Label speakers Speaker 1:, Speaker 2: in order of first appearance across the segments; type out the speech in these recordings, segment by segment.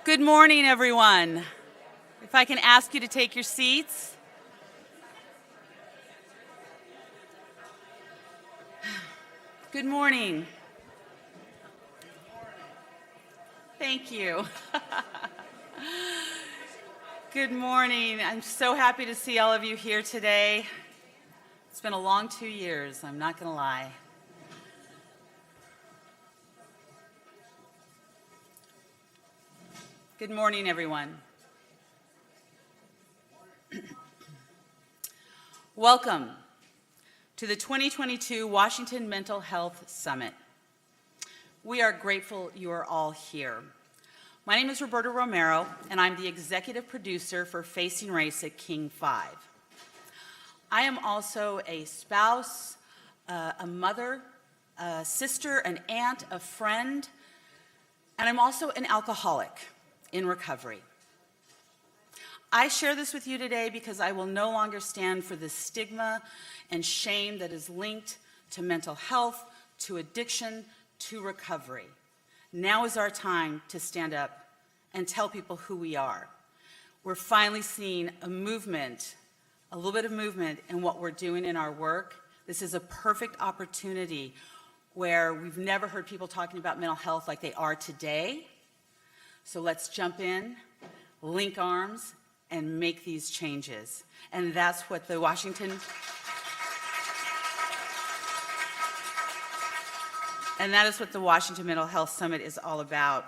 Speaker 1: Good morning, everyone. If I can ask you to take your seats. Good morning. Thank you. Good morning. I'm so happy to see all of you here today. It's been a long 2 years, I'm not going to lie. Good morning, everyone. Welcome to the 2022 Washington Mental Health Summit. We are grateful you are all here. My name is Roberta Romero, and I'm the executive producer for Facing Race at King 5. I am also a spouse, a mother, a sister, an aunt, a friend, and I'm also an alcoholic in recovery. I share this with you today because I will no longer stand for the stigma and shame that is linked to mental health, to addiction, to recovery. Now is our time to stand up and tell people who we are. We're finally seeing a movement, a little bit of movement in what we're doing in our work. This is a perfect opportunity where we've never heard people talking about mental health like they are today. So let's jump in, link arms, and make these changes. And that's what the Washington Mental Health Summit is all about.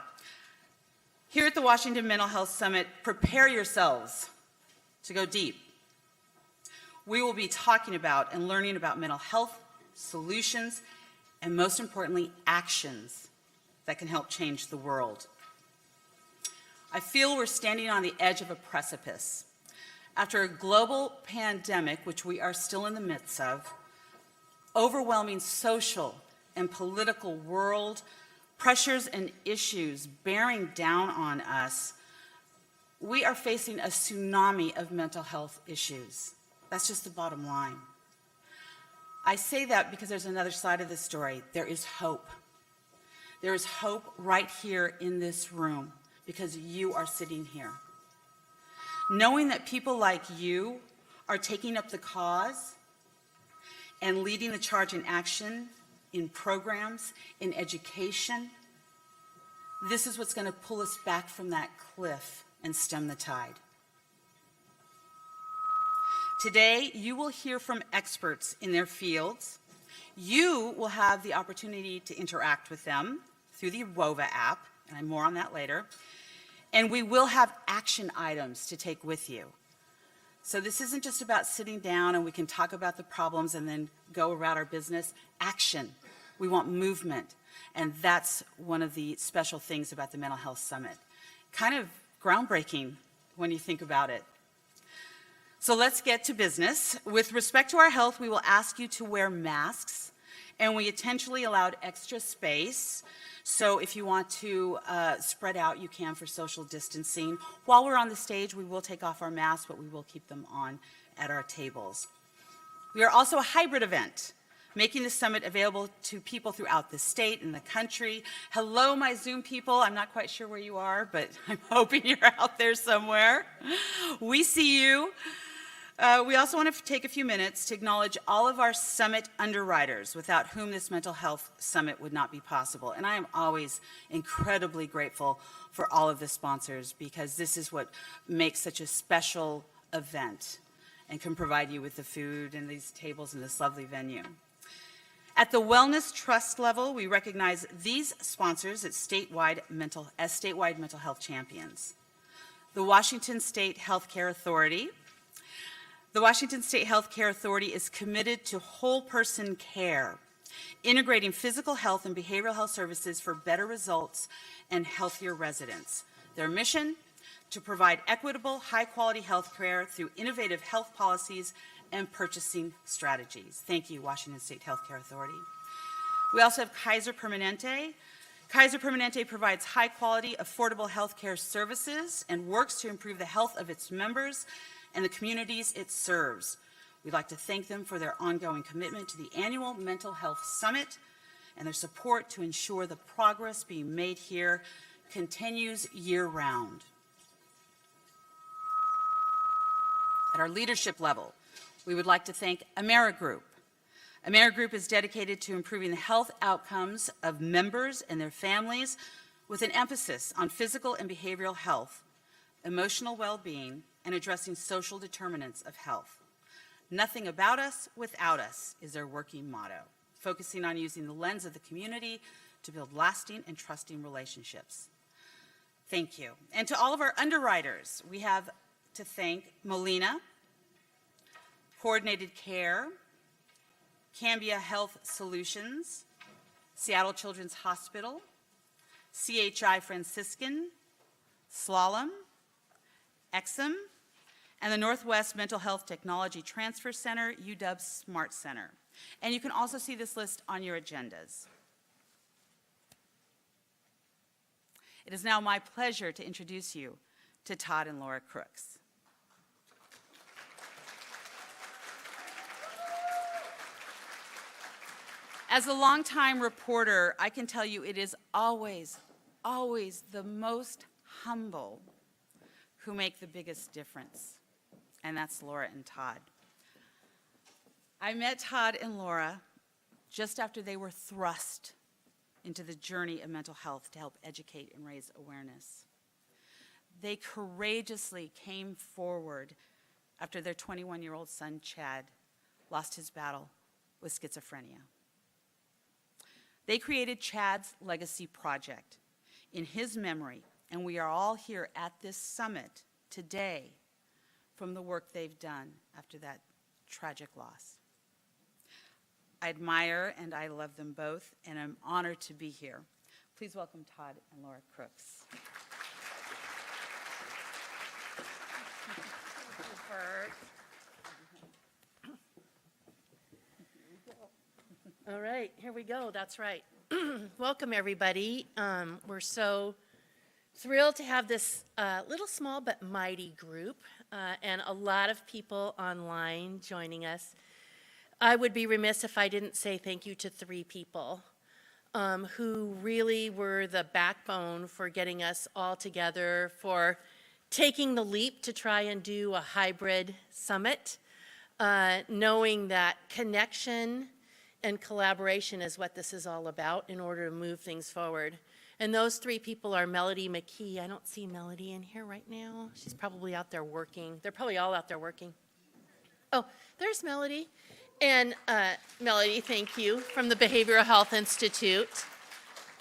Speaker 1: Here at the Washington Mental Health Summit, prepare yourselves to go deep. We will be talking about and learning about mental health, solutions, and most importantly, actions that can help change the world. I feel we're standing on the edge of a precipice. After a global pandemic, which we are still in the midst of, overwhelming social and political world pressures and issues bearing down on us, we are facing a tsunami of mental health issues. That's just the bottom line. I say that because there's another side of the story. There is hope. There is hope right here in this room because you are sitting here. Knowing that people like you are taking up the cause and leading the charge in action, in programs, in education, this is what's going to pull us back from that cliff and stem the tide. Today, you will hear from experts in their fields. You will have the opportunity to interact with them through the WOVA app, and more on that later. And we will have action items to take with you. So this isn't just about sitting down and we can talk about the problems and then go about our business. Action. We want movement. And that's one of the special things about the Mental Health Summit. Kind of groundbreaking when you think about it. So let's get to business. With respect to our health, we will ask you to wear masks, and we intentionally allowed extra space. So if you want to spread out, you can for social distancing. While we're on the stage, we will take off our masks, but we will keep them on at our tables. We are also a hybrid event, making the summit available to people throughout the state and the country. Hello, my Zoom people. I'm not quite sure where you are, but I'm hoping you're out there somewhere. We see you. We also want to take a few minutes to acknowledge all of our summit underwriters, without whom this mental health summit would not be possible. And I am always incredibly grateful for all of the sponsors, because this is what makes such a special event and can provide you with the food and these tables in this lovely venue. At the Wellness Trust level, we recognize these sponsors as statewide mental health champions. The Washington State Healthcare Authority. The Washington State Healthcare Authority is committed to whole person care, integrating physical health and behavioral health services for better results and healthier residents. Their mission, to provide equitable, high-quality health care through innovative health policies and purchasing strategies. Thank you, Washington State Healthcare Authority. We also have Kaiser Permanente. Kaiser Permanente provides high-quality, affordable healthcare services and works to improve the health of its members and the communities it serves. We'd like to thank them for their ongoing commitment to the annual Mental Health Summit and their support to ensure the progress being made here continues year-round. At our leadership level, we would like to thank Amerigroup. Amerigroup is dedicated to improving the health outcomes of members and their families with an emphasis on physical and behavioral health, emotional well-being, and addressing social determinants of health. Nothing about us without us is their working motto, focusing on using the lens of the community to build lasting and trusting relationships. Thank you. And to all of our underwriters, we have to thank Molina, Coordinated Care, Cambia Health Solutions, Seattle Children's Hospital, CHI Franciscan, Slalom, Exum, and the Northwest Mental Health Technology Transfer Center, UW Smart Center. And you can also see this list on your agendas. It is now my pleasure to introduce you to Todd and Laura Crooks. As a longtime reporter, I can tell you it is always, always the most humble who make the biggest difference, and that's Laura and Todd. I met Todd and Laura just after they were thrust into the journey of mental health to help educate and raise awareness. They courageously came forward after their 21-year-old son, Chad, lost his battle with schizophrenia. They created Chad's Legacy Project in his memory, and we are all here at this summit today from the work they've done after that tragic loss. I admire and I love them both, and I'm honored to be here. Please welcome Todd and Laura Crooks.
Speaker 2: Bert. All right, here we go. That's right. Welcome, everybody. We're so thrilled to have this little small but mighty group and a lot of people online joining us. I would be remiss if I didn't say thank you to 3 people who really were the backbone for getting us all together, for taking the leap to try and do a hybrid summit, knowing that connection and collaboration is what this is all about in order to move things forward. And those 3 people are Melody McKee. I don't see Melody in here right now. She's probably out there working. They're probably all out there working. Oh, there's Melody. And Melody, thank you, from the Behavioral Health Institute.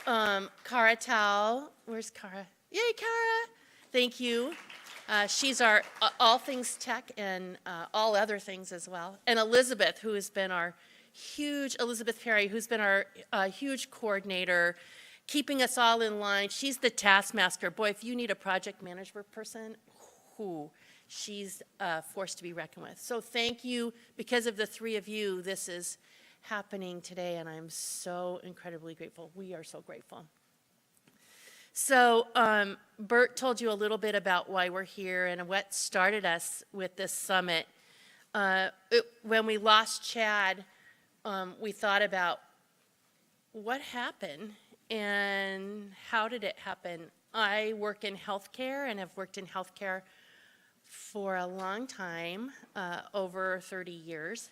Speaker 2: Cara Tao, where's Cara? Yay, Cara! Thank you. She's our all things tech and all other things as well. And Elizabeth, who has been our Elizabeth Perry, who's been our huge coordinator, keeping us all in line. She's the taskmaster. Boy, if you need a project management person, she's a force to be reckoned with. So thank you. Because of the 3 of you, this is happening today, and I'm so incredibly grateful. We are so grateful. So Bert told you a little bit about why we're here and what started us with this summit. When we lost Chad, we thought about what happened and how did it happen. I work in healthcare and have worked in healthcare for a long time, over 30 years.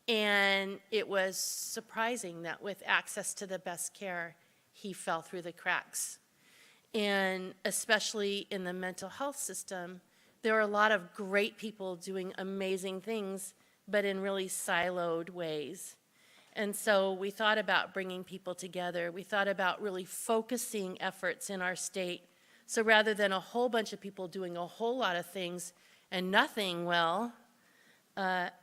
Speaker 2: And it was surprising that with access to the best care, he fell through the cracks. And especially in the mental health system, there are a lot of great people doing amazing things, but in really siloed ways. And so we thought about bringing people together. We thought about really focusing efforts in our state. So rather than a whole bunch of people doing a whole lot of things and nothing well,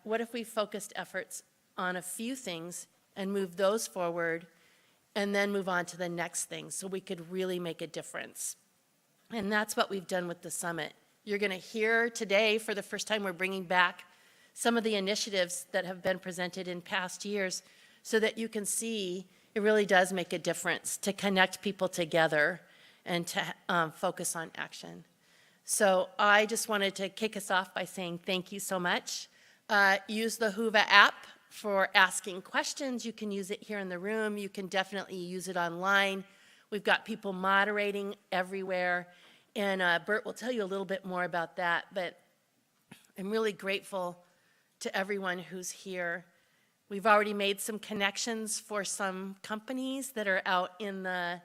Speaker 2: what if we focused efforts on a few things and moved those forward and then move on to the next thing so we could really make a difference? And that's what we've done with the summit. You're going to hear today, for the first time, we're bringing back some of the initiatives that have been presented in past years so that you can see it really does make a difference to connect people together and to focus on action. So I just wanted to kick us off by saying thank you so much. Use the Whova app for asking questions. You can use it here in the room. You can definitely use it online. We've got people moderating everywhere, and Bert will tell you a little bit more about that, but I'm really grateful to everyone who's here. We've already made some connections for some companies that are out in the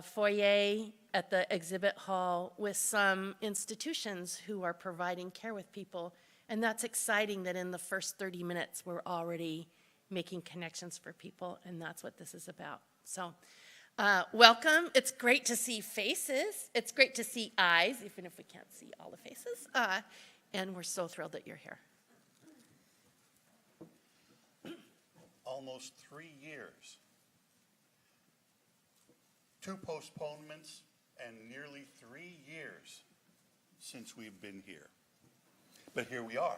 Speaker 2: foyer at the exhibit hall with some institutions who are providing care with people. And that's exciting that in the first 30 minutes, we're already making connections for people, and that's what this is about. So welcome. It's great to see faces. It's great to see eyes, even if we can't see all the faces. And we're so thrilled that you're here.
Speaker 3: Almost 3 years. 2 postponements and nearly 3 years since we've been here. But here we are.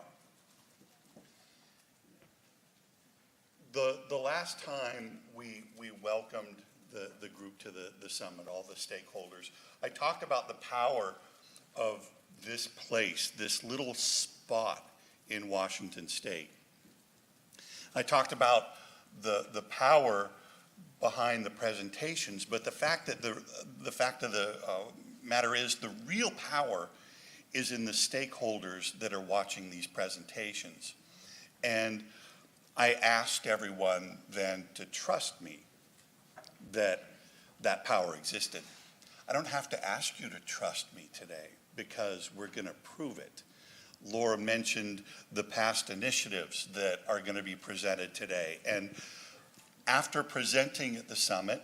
Speaker 3: The last time we welcomed the group to the summit, all the stakeholders, I talked about the power of this place, this little spot in Washington State. I talked about the power behind the presentations, but the fact of the matter is the real power is in the stakeholders that are watching these presentations. And I asked everyone then to trust me that that power existed. I don't have to ask you to trust me today because we're going to prove it. Laura mentioned the past initiatives that are going to be presented today. And after presenting at the summit,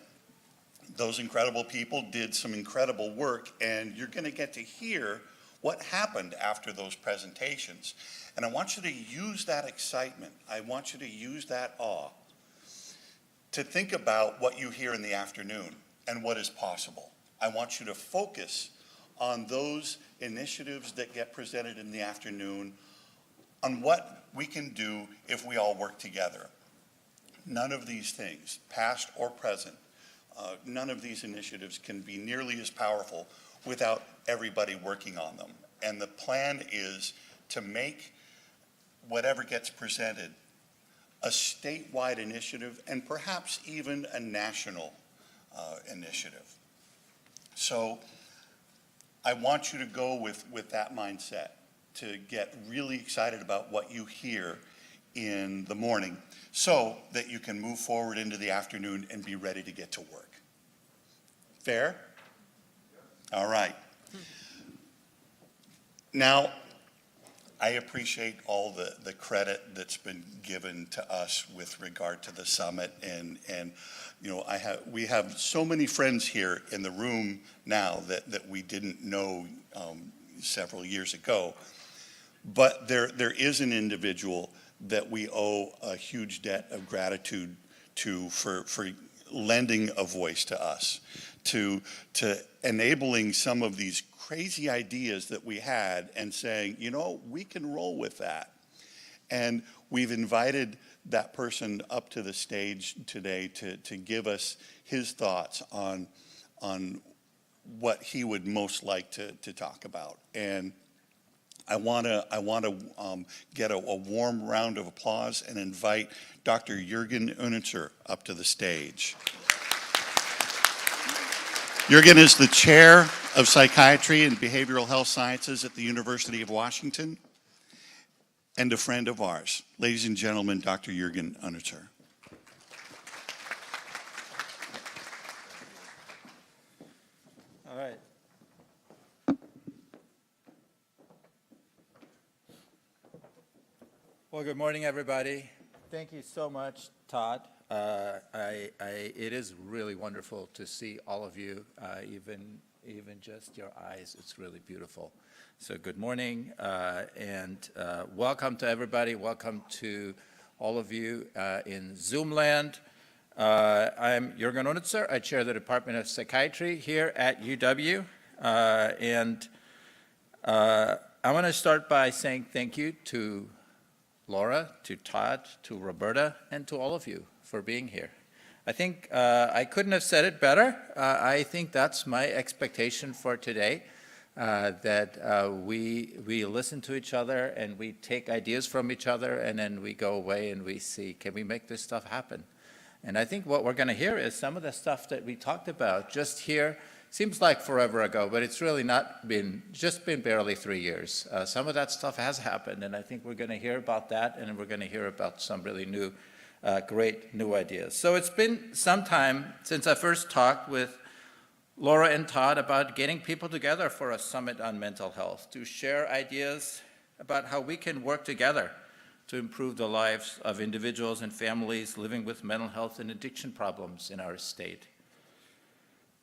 Speaker 3: those incredible people did some incredible work, and you're going to get to hear what happened after those presentations. And I want you to use that excitement. I want you to use that awe to think about what you hear in the afternoon and what is possible. I want you to focus on those initiatives that get presented in the afternoon, on what we can do if we all work together. None of these things, past or present, none of these initiatives can be nearly as powerful without everybody working on them. And the plan is to make whatever gets presented a statewide initiative and perhaps even a national initiative. So I want you to go with that mindset, to get really excited about what you hear in the morning so that you can move forward into the afternoon and be ready to get to work. Fair? All right. Now, I appreciate all the credit that's been given to us with regard to the summit, and you know, we have so many friends here in the room now that we didn't know several years ago. But there is an individual that we owe a huge debt of gratitude to for lending a voice to us, to enabling some of these crazy ideas that we had and saying, you know, we can roll with that. And we've invited that person up to the stage today to give us his thoughts on what he would most like to talk about. And I want to get a warm round of applause and invite Dr. Jurgen Unutzer up to the stage. Jurgen is the chair of psychiatry and behavioral health sciences at the University of Washington and a friend of ours. Ladies and gentlemen, Dr. Jurgen Unutzer.
Speaker 4: All right. Well, good morning, everybody. Thank you so much, Todd. It is really wonderful to see all of you, even just your eyes. It's really beautiful. So good morning, and welcome to everybody. Welcome to all of you in Zoom land. I'm Jurgen Unutzer. I chair the Department of Psychiatry here at UW. And I want to start by saying thank you to Laura, to Todd, to Roberta, and to all of you for being here. I think I couldn't have said it better. I think that's my expectation for today, that we listen to each other and we take ideas from each other, and then we go away and we see, can we make this stuff happen? And I think what we're going to hear is some of the stuff that we talked about just here. Seems like forever ago, but it's really not been, just been barely 3 years. Some of that stuff has happened, and I think we're going to hear about that, and we're going to hear about some really new, great new ideas. So it's been some time since I first talked with Laura and Todd about getting people together for a summit on mental health to share ideas about how we can work together to improve the lives of individuals and families living with mental health and addiction problems in our state.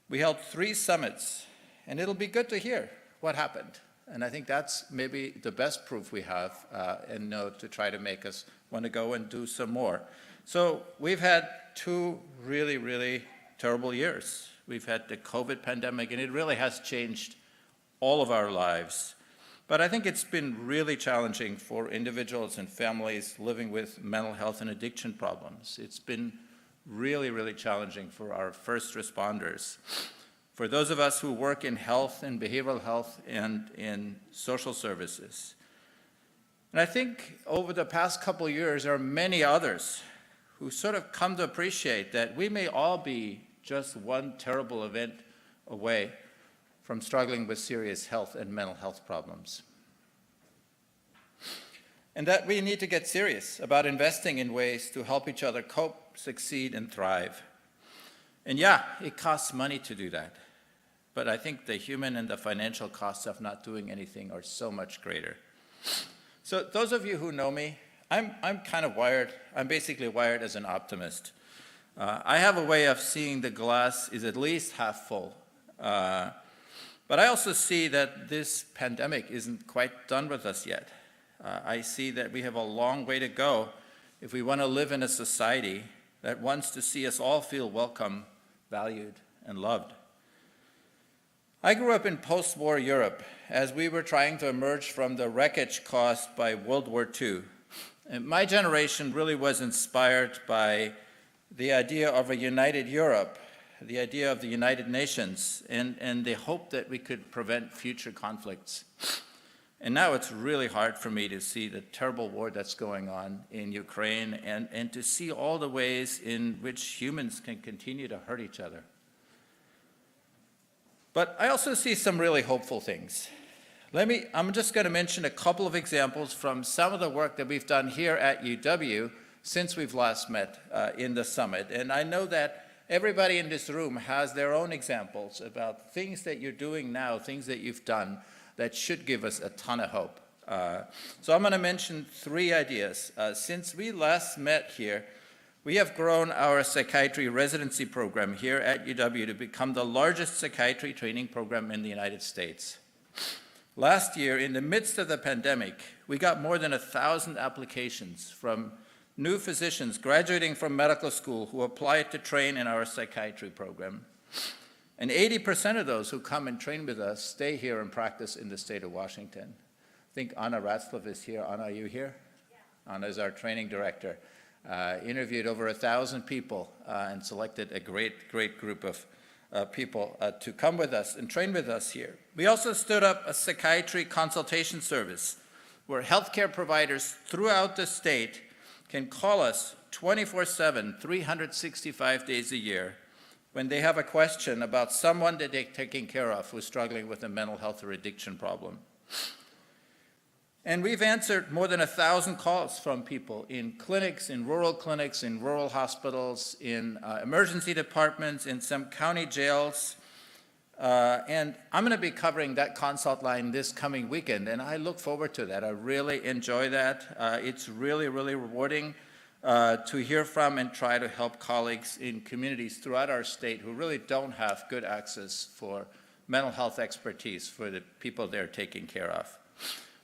Speaker 4: We held 3 summits, and it'll be good to hear what happened. And I think that's maybe the best proof we have, and to try to make us want to go and do some more. So we've had 2 really, really terrible years. We've had the COVID pandemic, and it really has changed all of our lives. But I think it's been really challenging for individuals and families living with mental health and addiction problems. It's been really, really challenging for our first responders. For those of us who work in health and behavioral health and in social services. And I think over the past couple of years, there are many others who sort of come to appreciate that we may all be just one terrible event away from struggling with serious health and mental health problems. And that we need to get serious about investing in ways to help each other cope, succeed, and thrive. And yeah, it costs money to do that. But I think the human and the financial costs of not doing anything are so much greater. So those of you who know me, I'm kind of wired. I'm basically wired as an optimist. I have a way of seeing the glass is at least half full. But I also see that this pandemic isn't quite done with us yet. I see that we have a long way to go if we want to live in a society that wants to see us all feel welcome, valued, and loved. I grew up in post-war Europe as we were trying to emerge from the wreckage caused by World War II. And my generation really was inspired by the idea of a united Europe, the idea of the United Nations, and the hope that we could prevent future conflicts. And now it's really hard for me to see the terrible war that's going on in Ukraine and to see all the ways in which humans can continue to hurt each other. But I also see some really hopeful things. I'm just going to mention a couple of examples from some of the work that we've done here at UW since we've last met in the summit. And I know that everybody in this room has their own examples about things that you're doing now, things that you've done that should give us a ton of hope. So I'm going to mention 3 ideas. Since we last met here, we have grown our psychiatry residency program here at UW to become the largest psychiatry training program in the United States. Last year, in the midst of the pandemic, we got more than 1,000 applications from new physicians graduating from medical school who applied to train in our psychiatry program. And 80% of those who come and train with us stay here and practice in the state of Washington. I think Anna Ratzliff is here. Anna, are you here? Yeah. Anna is our training director. Interviewed over 1,000 people and selected a great group of people to come with us and train with us here. We also stood up a psychiatry consultation service where healthcare providers throughout the state can call us 24/7, 365 days a year when they have a question about someone that they're taking care of who's struggling with a mental health or addiction problem. And we've answered more than 1,000 calls from people in clinics, in rural hospitals, in emergency departments, in some county jails. And I'm going to be covering that consult line this coming weekend, and I look forward to that. I really enjoy that. It's really, really rewarding to hear from and try to help colleagues in communities throughout our state who really don't have good access for mental health expertise for the people they're taking care of.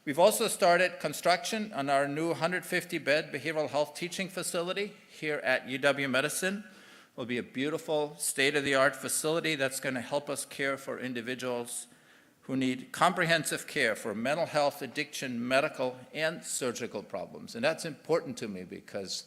Speaker 4: We've also started construction on our new 150-bed behavioral health teaching facility here at UW-Medicine. It will be a beautiful, state-of-the-art facility that's going to help us care for individuals who need comprehensive care for mental health, addiction, medical, and surgical problems. And that's important to me because,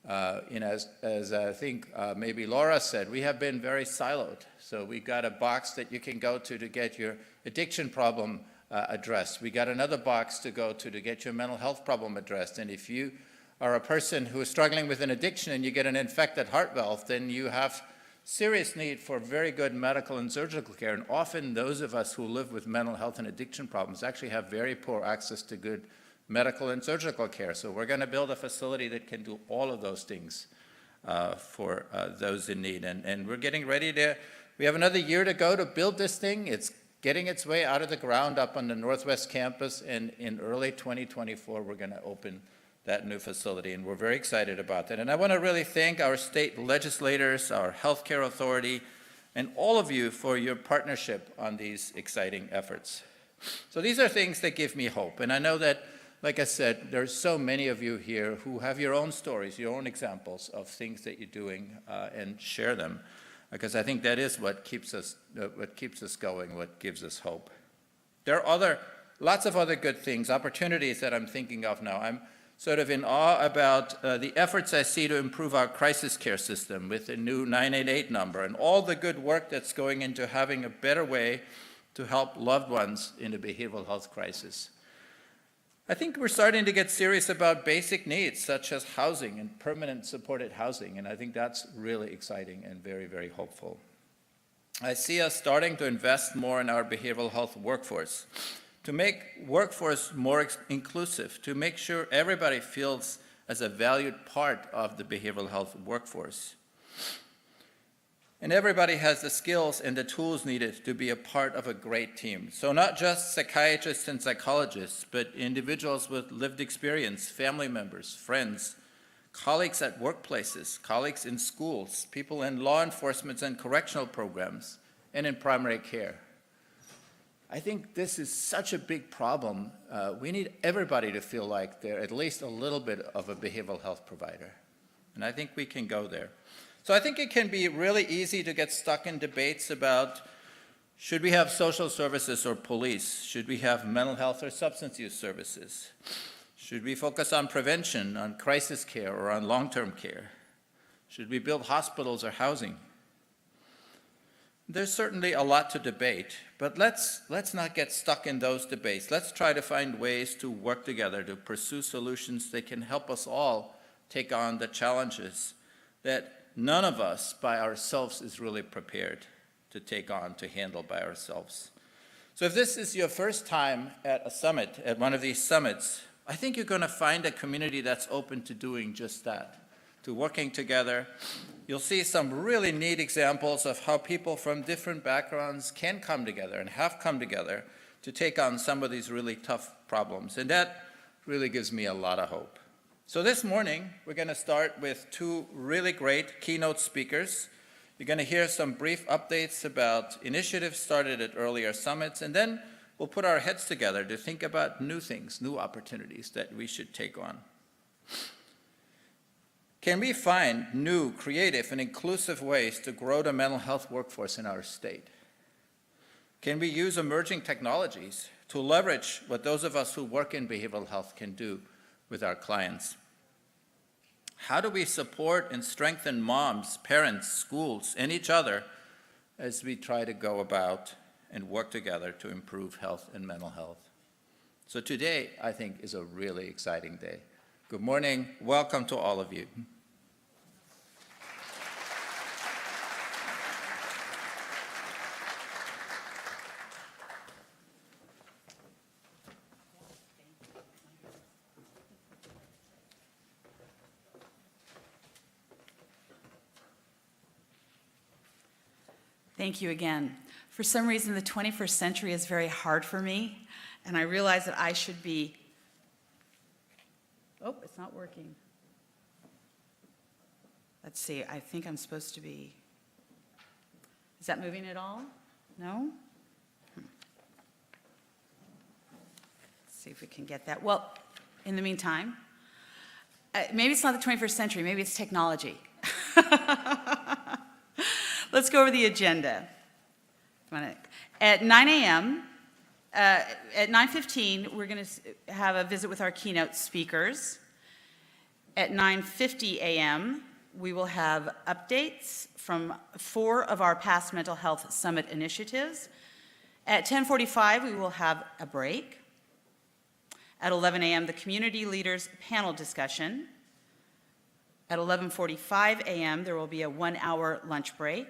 Speaker 4: as I think maybe Laura said, we have been very siloed. So we got a box that you can go to get your addiction problem addressed. We got another box to go to get your mental health problem addressed. And if you or a person who is struggling with an addiction and you get an infected heart valve, then you have serious need for very good medical and surgical care. And often those of us who live with mental health and addiction problems actually have very poor access to good medical and surgical care. So we're going to build a facility that can do all of those things for those in need. And we're getting ready to, we have another year to go to build this thing. It's getting its way out of the ground up on the Northwest campus, and in early 2024, we're going to open that new facility, and we're very excited about that. And I want to really thank our state legislators, our healthcare authority, and all of you for your partnership on these exciting efforts. So these are things that give me hope, and I know that, like I said, there's so many of you here who have your own stories, your own examples of things that you're doing, and share them, because I think that is what keeps us going, what gives us hope. There are lots of other good things, opportunities that I'm thinking of now. I'm sort of in awe about the efforts I see to improve our crisis care system with the new 988 number and all the good work that's going into having a better way to help loved ones in a behavioral health crisis. I think we're starting to get serious about basic needs such as housing and permanent supported housing, and I think that's really exciting and very, very hopeful. I see us starting to invest more in our behavioral health workforce, to make workforce more inclusive, to make sure everybody feels as a valued part of the behavioral health workforce. And everybody has the skills and the tools needed to be a part of a great team. So not just psychiatrists and psychologists, but individuals with lived experience, family members, friends, colleagues at workplaces, colleagues in schools, people in law enforcement and correctional programs, and in primary care. I think this is such a big problem. We need everybody to feel like they're at least a little bit of a behavioral health provider. And I think we can go there. So I think it can be really easy to get stuck in debates about, should we have social services or police? Should we have mental health or substance use services? Should we focus on prevention, on crisis care, or on long-term care? Should we build hospitals or housing? There's certainly a lot to debate, but let's not get stuck in those debates. Let's try to find ways to work together to pursue solutions that can help us all take on the challenges that none of us by ourselves is really prepared to take on, to handle by ourselves. So if this is your first time at a summit, at one of these summits, I think you're going to find a community that's open to doing just that, to working together. You'll see some really neat examples of how people from different backgrounds can come together and have come together to take on some of these really tough problems. And that really gives me a lot of hope. So this morning, we're going to start with two really great keynote speakers. You're going to hear some brief updates about initiatives started at earlier summits, and then we'll put our heads together to think about new things, new opportunities that we should take on. Can we find new, creative, and inclusive ways to grow the mental health workforce in our state? Can we use emerging technologies to leverage what those of us who work in behavioral health can do with our clients? How do we support and strengthen moms, parents, schools, and each other as we try to go about and work together to improve health and mental health? So today, I think, is a really exciting day. Good morning. Welcome to all of you.
Speaker 1: Thank you again. For some reason, the 21st century is very hard for me, and I realize that I should be, oh, it's not working. Let's see, I think I'm supposed to be, is that moving at all? No? Let's see if we can get that. Well, in the meantime, maybe it's not the 21st century, maybe it's technology. Let's go over the agenda. At 9 a.m., at 9:15, we're going to have a visit with our keynote speakers. At 9:50 a.m., we will have updates from 4 of our past mental health summit initiatives. At 10:45, we will have a break. At 11 a.m., the community leaders panel discussion. At 11:45 a.m., there will be a 1-hour lunch break.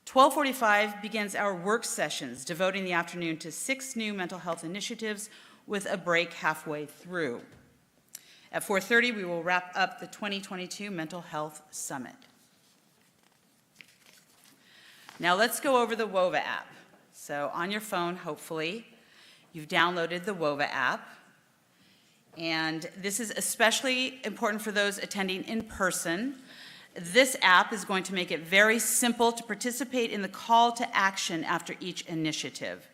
Speaker 1: 12:45 begins our work sessions, devoting the afternoon to 6 new mental health initiatives with a break halfway through. At 4:30, we will wrap up the 2022 Mental Health Summit. Now let's go over the WOVA app. So on your phone, hopefully, you've downloaded the WOVA app. And this is especially important for those attending in person. This app is going to make it very simple to participate in the call to action after each initiative.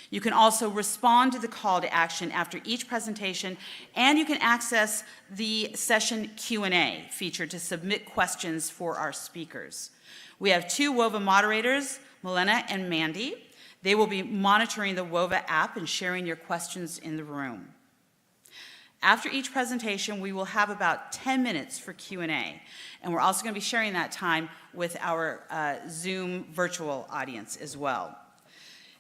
Speaker 1: You can also respond to the call to action after each presentation, and you can access the session Q&A feature to submit questions for our speakers. We have 2 WOVA moderators, Milena and Mandy. They will be monitoring the WOVA app and sharing your questions in the room. After each presentation, we will have about 10 minutes for Q&A, and we're also going to be sharing that time with our Zoom virtual audience as well.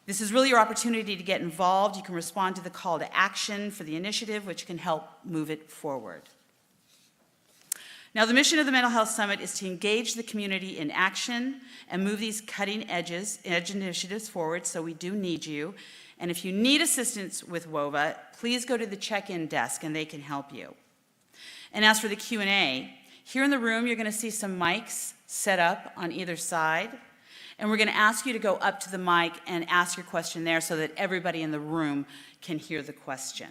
Speaker 1: This is really your opportunity to get involved. You can respond to the call to action for the initiative, which can help move it forward. Now, the mission of the Mental Health Summit is to engage the community in action and move these cutting-edge initiatives forward, so we do need you. And if you need assistance with WOVA, please go to the check-in desk and they can help you. And as for the Q&A, here in the room, you're going to see some mics set up on either side. And we're going to ask you to go up to the mic and ask your question there so that everybody in the room can hear the question.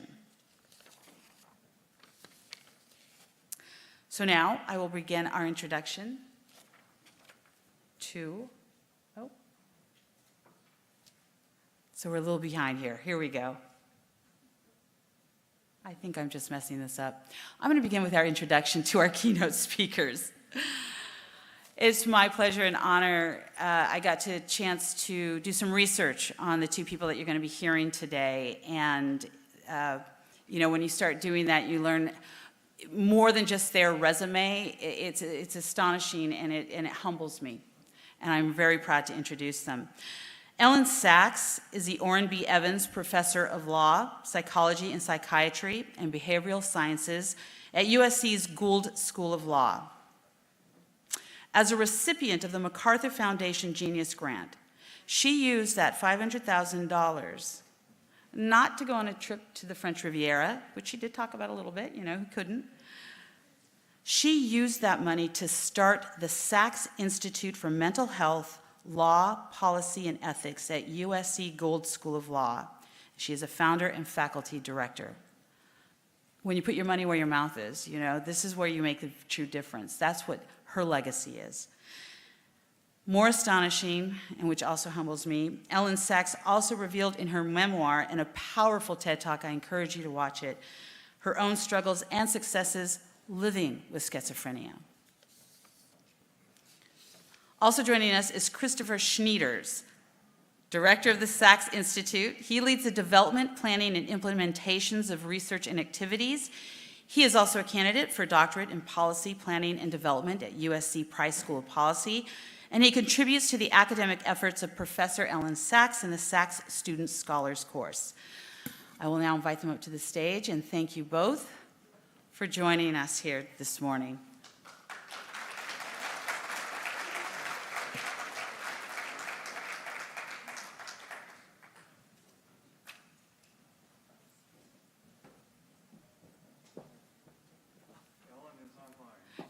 Speaker 1: So now I will begin our introduction to, so we're a little behind here. Here we go. I think I'm just messing this up. I'm going to begin with our introduction to our keynote speakers. It's my pleasure and honor. I got a chance to do some research on the 2 people that you're going to be hearing today. And, when you start doing that, you learn more than just their resume. It's astonishing, and it humbles me. And I'm very proud to introduce them. Elyn Saks is the Orrin B. Evans Professor of Law, Psychology and Psychiatry, and Behavioral Sciences at USC's Gould School of Law. As a recipient of the MacArthur Foundation Genius Grant, she used that $500,000 not to go on a trip to the French Riviera, which she did talk about a little bit, who couldn't. She used that money to start the Saks Institute for Mental Health, Law, Policy, and Ethics at USC Gould School of Law. She is a founder and faculty director. When you put your money where your mouth is, this is where you make the true difference. That's what her legacy is. More astonishing, and which also humbles me, Elyn Saks also revealed in her memoir, in a powerful TED Talk, I encourage you to watch it, her own struggles and successes living with schizophrenia. Also joining us is Christopher Schnieders, director of the Saks Institute. He leads the development, planning, and implementations of research and activities. He is also a candidate for doctorate in policy, planning, and development at USC Price School of Policy, and he contributes to the academic efforts of Professor Elyn Saks in the Saks Student Scholars course. I will now invite them up to the stage and thank you both for joining us here this morning.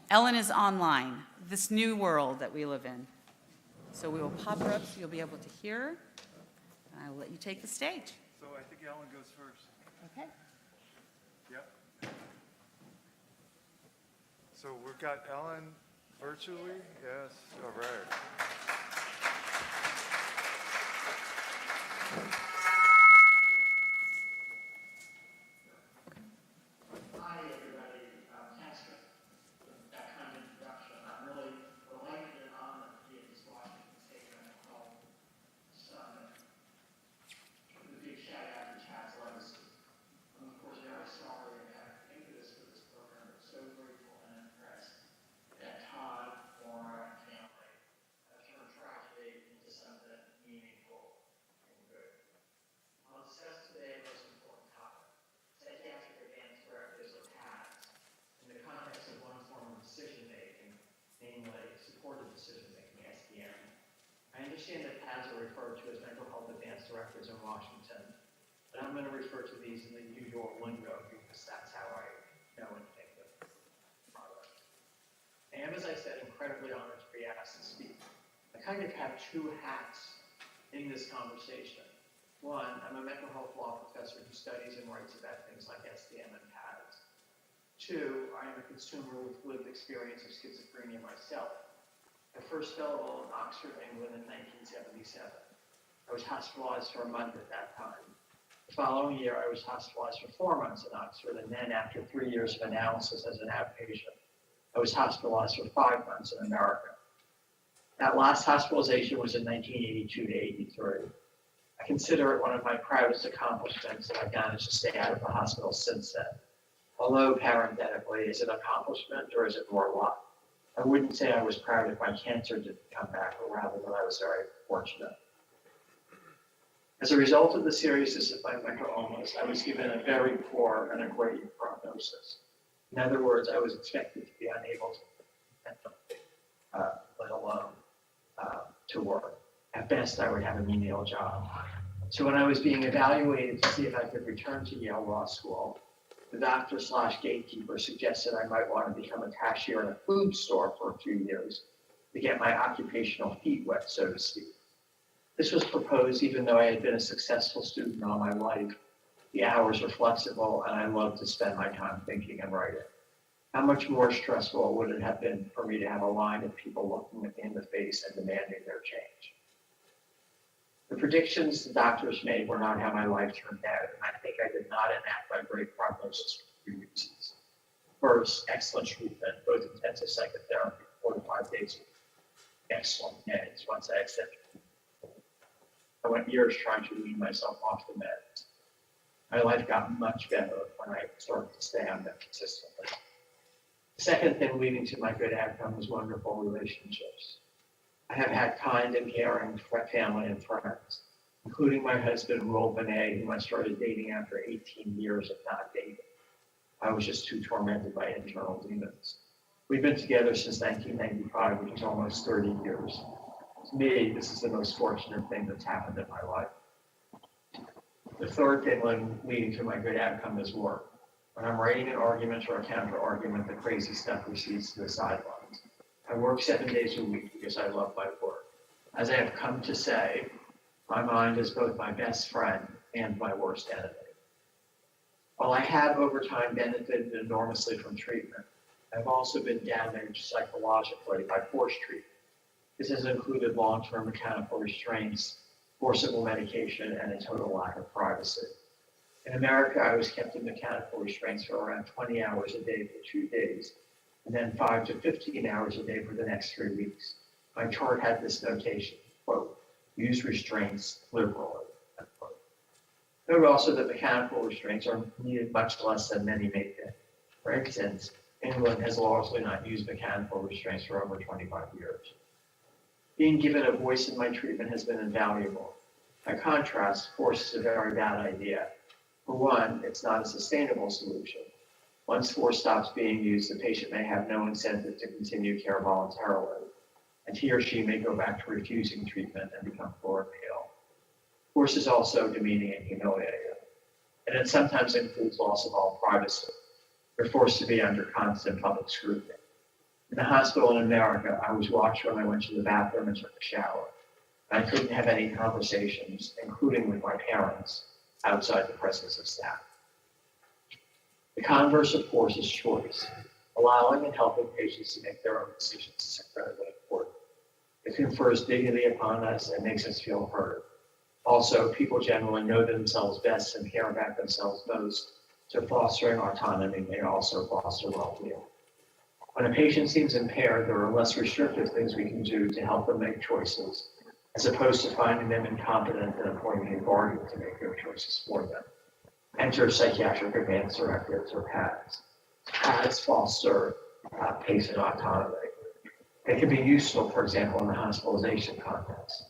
Speaker 1: Elyn is online, this new world that we live in. So we will pop her up so you'll be able to hear her. And I will let you take the stage.
Speaker 5: So I think Elyn goes first.
Speaker 1: Okay.
Speaker 5: Yep. So we've got Elyn virtually. Yes. All right.
Speaker 6: Hi, everybody. Thanks for that kind of introduction. I'm really delighted and honored to be at this Washington State Mental Health Summit. With a big shout out to Chad's legacy. I'm, of course, very sorry I had to impetus for this program, but so grateful and impressed that Todd, Laura, and family have turned understand that PADs are referred to as mental health advanced directives in Washington, but I'm going to refer to these in the usual lingo because that's how I know and think of product. I am, as I said, incredibly honored to be asked to speak. I kind of have two hats in this conversation. One, I'm a mental health law professor who studies and writes about things like SDM and PADs. Two, I am a consumer with lived experience of schizophrenia myself. I first fell ill in Oxford, England in 1977. I was hospitalized for a month at that time. The following year, I was hospitalized for 4 months in Oxford, and then after 3 years of analysis as an outpatient, I was hospitalized for 5 months in America. That last hospitalization was in 1982 to 83. I consider it one of my proudest accomplishments that I've managed to stay out of the hospital since then. Although parenthetically, is it an accomplishment or is it more luck? I wouldn't say I was proud if my cancer didn't come back, but rather that I was very fortunate. As a result of the seriousness of my mental illness, I was given a very poor and a great prognosis. In other words, I was expected to be unable to, let alone to work. At best, I would have a menial job. So when I was being evaluated to see if I could return to Yale Law School, the doctor/gatekeeper suggested I might want to become a cashier in a food store for a few years to get my occupational feet wet, so to speak. This was proposed even though I had been a successful student all my life. The hours were flexible and I loved to spend my time thinking and writing. How much more stressful would it have been for me to have a line of people looking at me in the face and demanding their change? The predictions the doctors made were not how my life turned out, and I think I did not enact my great prognosis for 2 reasons. First, excellent treatment, both intensive psychotherapy, 4 to 5 days a week. Excellent meds once I accepted. I went years trying to wean myself off the meds. My life got much better when I started to stay on them consistently. The second thing leading to my good outcome was wonderful relationships. I have had kind and caring family and friends, including my husband, Roel Benet, whom I started dating after 18 years of not dating. I was just too tormented by internal demons. We've been together since 1995, which is almost 30 years. To me, this is the most fortunate thing that's happened in my life. The third thing leading to my good outcome is work. When I'm writing an argument or a counter argument, the crazy stuff recedes to the sidelines. I work 7 days a week because I love my work. As I have come to say, my mind is both my best friend and my worst enemy. While I have over time benefited enormously from treatment, I've also been damaged psychologically by forced treatment. This has included long-term mechanical restraints, forcible medication, and a total lack of privacy. In America, I was kept in mechanical restraints for around 20 hours a day for 2 days, and then 5 to 15 hours a day for the next 3 weeks. My chart had this notation, quote, use restraints liberally, unquote. Note also that mechanical restraints are needed much less than many may think. For instance, England has largely not used mechanical restraints for over 25 years. Being given a voice in my treatment has been invaluable. By contrast, force is a very bad idea. For one, it's not a sustainable solution. Once force stops being used, the patient may have no incentive to continue care voluntarily, and he or she may go back to refusing treatment and become chronically ill. Force is also demeaning and humiliating, and it sometimes includes loss of all privacy. You're forced to be under constant public scrutiny. In the hospital in America, I was watched when I went to the bathroom and took a shower. I couldn't have any conversations, including with my parents, outside the presence of staff. The converse of force is choice. Allowing and helping patients to make their own decisions is incredibly important. It confers dignity upon us and makes us feel heard. Also, people generally know themselves best and care about themselves most, so fostering autonomy may also foster well-being. When a patient seems impaired, there are less restrictive things we can do to help them make choices, as opposed to finding them incompetent and appointing a guardian to make their choices for them. Enter psychiatric advance directives or PADs. PADs foster patient autonomy. They can be useful, for example, in the hospitalization context.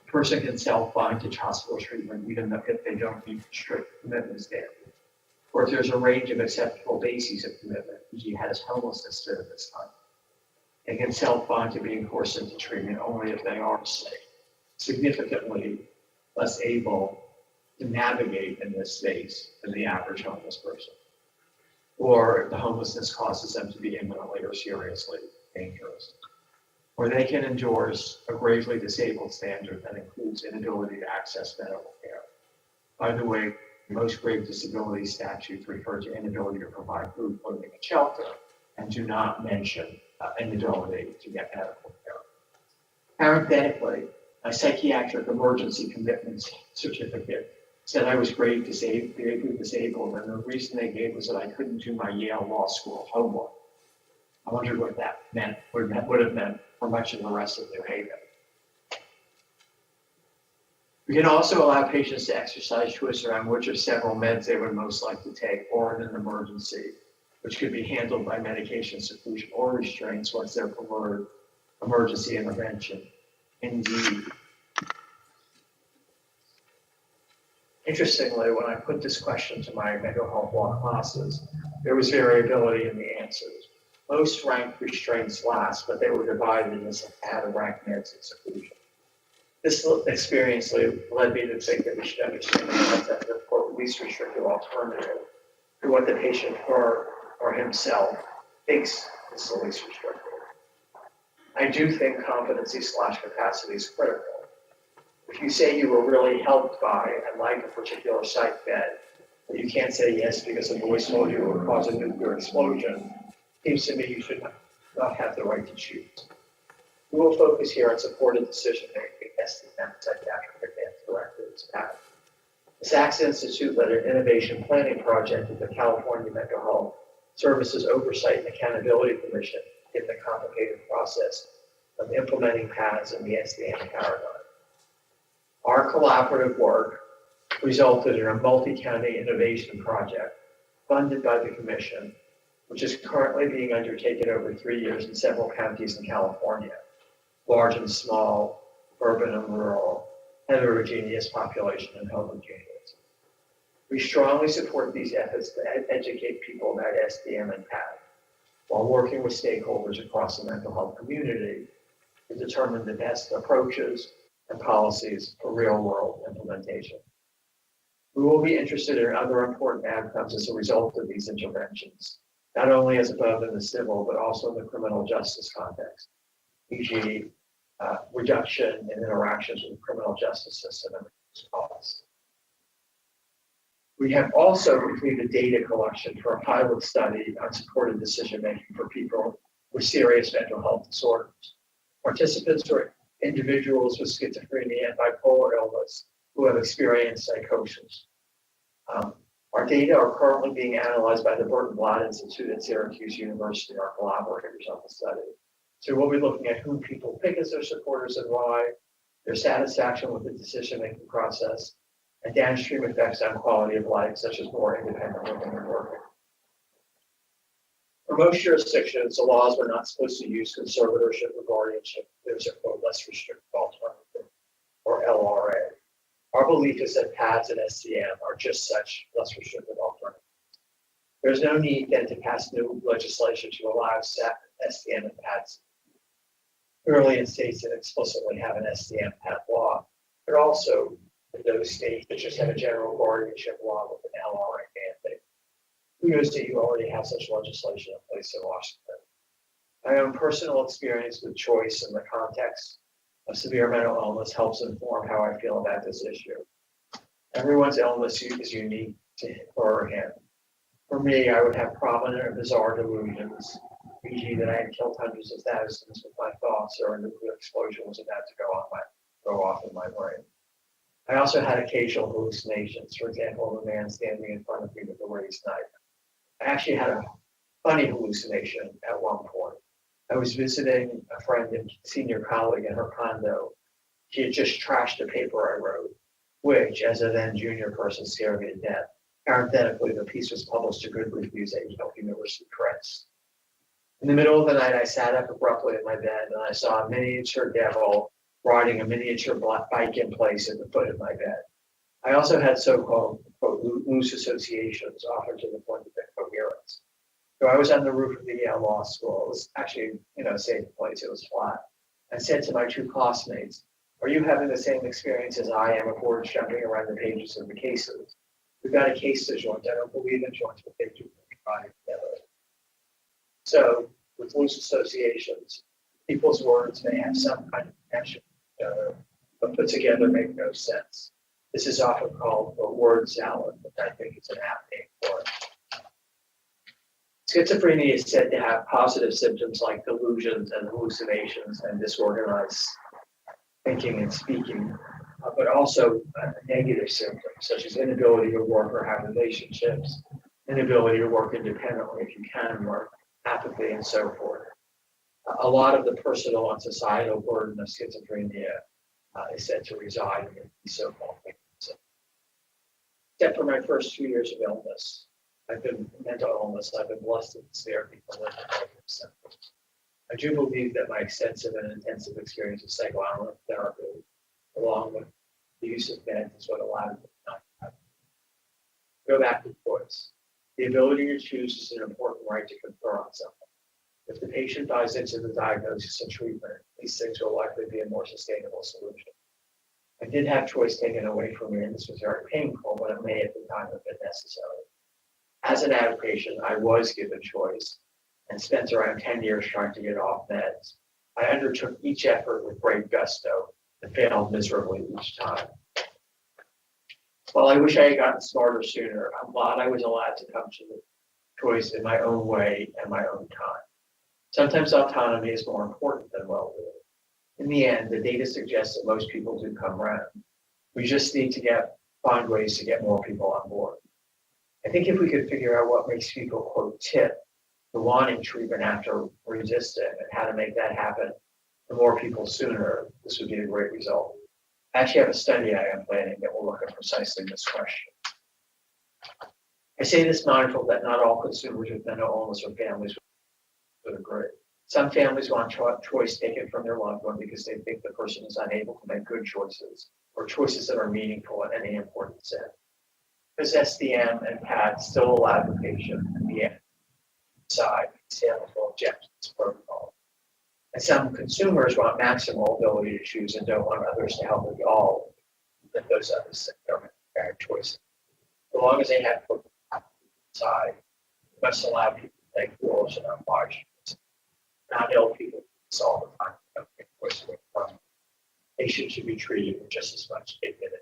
Speaker 6: A person can self-bind to hospital treatment even if they don't meet strict commitment standards. Or if there's a range of acceptable bases of commitment, e.g. has homelessness at this time. They can self-bind to being forced into treatment only if they are safe. significantly less able to navigate in this space than the average homeless person. Or the homelessness causes them to be imminently or seriously dangerous. Or they can endorse a gravely disabled standard that includes inability to access medical care. By the way, most grave disability statutes refer to inability to provide food, clothing, and shelter, and do not mention inability to get medical care. Parenthetically, my psychiatric emergency commitment certificate said I was gravely disabled, and the reason they gave was that I couldn't do my Yale Law School homework. I wondered what that meant, would have meant for much of the rest of New Haven. We can also allow patients to exercise choice around which of several meds they would most like to take, or in an emergency, which could be handled by medication seclusion or restraints once their preferred emergency intervention. Indeed. Interestingly, when I put this question to my mental health law classes, there was variability in the answers. Most ranked restraints last, but they were divided into how to rank meds and seclusion. This experience led me to think that we should understand the concept of, quote, least restrictive alternative to what the patient or himself thinks is the least restrictive. I do think competency/capacity is critical. If you say you were really helped by and like a particular psych bed, but you can't say yes because a voice told you it would cause a nuclear explosion, it seems to me you should not have the right to choose. We will focus here on supported decision-making, SDM, psychiatric advanced directives, PAD. The Saks Institute led an innovation planning project with the California Mental Health Services Oversight and Accountability Commission in the complicated process of implementing PADs in the SDM paradigm. Our collaborative work resulted in a multi-county innovation project funded by the Commission, which is currently being undertaken over 3 years in several counties in California, large and small, urban and rural, heterogeneous population, and homogeneous. We strongly support these efforts to educate people about SDM and PAD, while working with stakeholders across the mental health community to determine the best approaches and policies for real-world implementation. We will be interested in other important outcomes as a result of these interventions, not only as above in the civil, but also in the criminal justice context, e.g., reduction in interactions with the criminal justice system and reduced costs. We have also completed data collection for a pilot study on supported decision-making for people with serious mental health disorders. Participants were individuals with schizophrenia and bipolar illness who have experienced psychosis. Our data are currently being analyzed by the Bert and Bhat Institute at Syracuse University, our collaborators on the study. So we'll be looking at whom people pick as their supporters and why, their satisfaction with the decision-making process, and downstream effects on quality of life, such as more independent living and working. For most jurisdictions, the laws were not supposed to use conservatorship or guardianship. There's a quote, less restrictive alternative, or LRA. Our belief is that PADs and SDM are just such less restrictive alternatives. There's no need then to pass new legislation to allow SDM and PADs clearly in states that explicitly have an SDM PAD law, but also in those states that just have a general guardianship law with an LRA mandate. Who knows that you already have such legislation in place in Washington? My own personal experience with choice in the context of severe mental illness helps inform how I feel about this issue. Everyone's illness is unique to him or him. For me, I would have prominent or bizarre delusions, e.g. that I had killed hundreds of thousands with my thoughts or a nuclear explosion was about to go off in my brain. I also had occasional hallucinations, for example, of a man standing in front of me with a raised knife. I actually had a funny hallucination at one point. I was visiting a friend and senior colleague in her condo. She had just trashed a paper I wrote, which, as a then junior person, scared me to death. Parenthetically, the piece was published to good reviews at Yale University Press. In the middle of the night, I sat up abruptly in my bed and I saw a miniature devil riding a miniature bike in place at the foot of my bed. I also had so-called, quote, loose associations, often to the point of incoherence. So I was on the roof of the Yale Law School. It was actually, a safe place. It was flat. I said to my two classmates, Are you having the same experience as I am of words jumping around the pages of the cases? We've got a case to joint. I don't believe in joints, but they do combine together. So, with loose associations, people's words may have some kind of connection to each other, but put together make no sense. This is often called a word salad, which I think is an apt name for it. Schizophrenia is said to have positive symptoms like delusions and hallucinations and disorganized thinking and speaking, but also negative symptoms such as inability to work or have relationships, inability to work independently if you can work, apathy, and so forth. A lot of the personal and societal burden of schizophrenia is said to reside in these so-called victims. Except for my first 2 years of illness, mental illness, I've been blessed to spare people living with symptoms. I do believe that my extensive and intensive experience of psychoanalytic therapy, along with the use of meds, is what allowed me not to have. Go back to choice. The ability to choose is an important right to confer on someone. If the patient buys into the diagnosis and treatment, these things will likely be a more sustainable solution. I did have choice taken away from me, and this was very painful, but it may at the time have been necessary. As an outpatient, I was given choice and spent around 10 years trying to get off meds. I undertook each effort with great gusto and failed miserably each time. While I wish I had gotten smarter sooner, I'm glad I was allowed to come to the choice in my own way and my own time. Sometimes autonomy is more important than well-being. In the end, the data suggests that most people do come around. We just need to find ways to get more people on board. I think if we could figure out what makes people, quote, tip to wanting treatment after resisting and how to make that happen for more people sooner, this would be a great result. I actually have a study I am planning that will look at precisely this question. I say this mindful that not all consumers with mental illness or families would agree. Some families want choice taken from their loved one because they think the person is unable to make good choices or choices that are meaningful in any important sense. Because SDM and PAD still allow the patient to be inside examinable objectives protocol. And some consumers want maximal ability to choose and don't want others to help with all that those others don't make bad choices. As long as they have put aside, we must allow people to make foolish and unwise choices. Not ill people all the time. Patients should be treated with just as much dignity.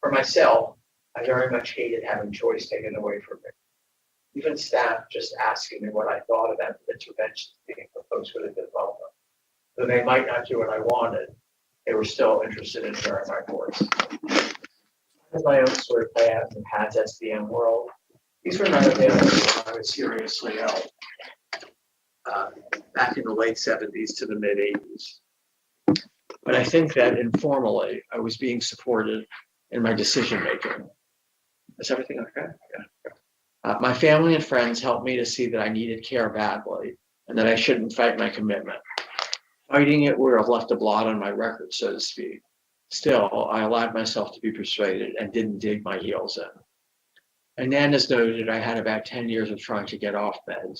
Speaker 6: For myself, I very much hated having choice taken away from me. Even staff just asking me what I thought about the interventions being proposed would have been welcome. Though they might not do what I wanted, they were still interested in hearing my voice. As my own story play out in the PADS SDM world, these were not available when I was seriously ill. Back in the late 70s to the mid 80s. But I think that informally, I was being supported in my decision making. Is everything okay? Yeah. My family and friends helped me to see that I needed care badly and that I shouldn't fight my commitment. Fighting it would have left a blot on my record, so to speak. Still, I allowed myself to be persuaded and didn't dig my heels in. And Nan has noted I had about 10 years of trying to get off meds.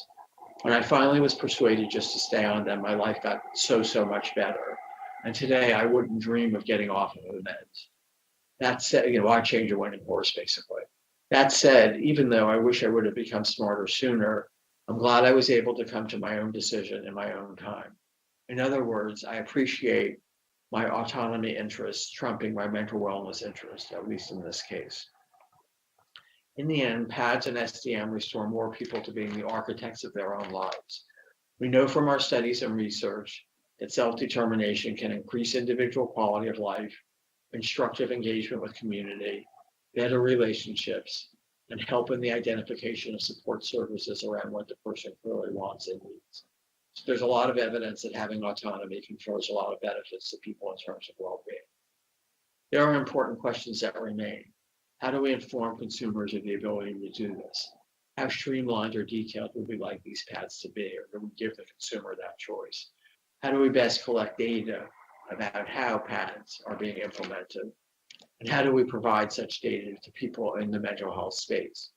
Speaker 6: When I finally was persuaded just to stay on them, my life got so much better. And today I wouldn't dream of getting off of the meds. That said, I changed a winning horse, basically. That said, even though I wish I would have become smarter sooner, I'm glad I was able to come to my own decision in my own time. In other words, I appreciate my autonomy interests trumping my mental wellness interests, at least in this case. In the end, PADS and SDM restore more people to being the architects of their own lives. We know from our studies and research that self-determination can increase individual quality of life, constructive engagement with community, better relationships, and help in the identification of support services around what the person really wants and needs. So there's a lot of evidence that having autonomy confers a lot of benefits to people in terms of well-being. There are important questions that remain. How do we inform consumers of the ability to do this? How streamlined or detailed would we like these paths to be, or do we give the consumer that choice? How do we best collect data about how patents are being implemented? And how do we provide such data to people in the mental health space,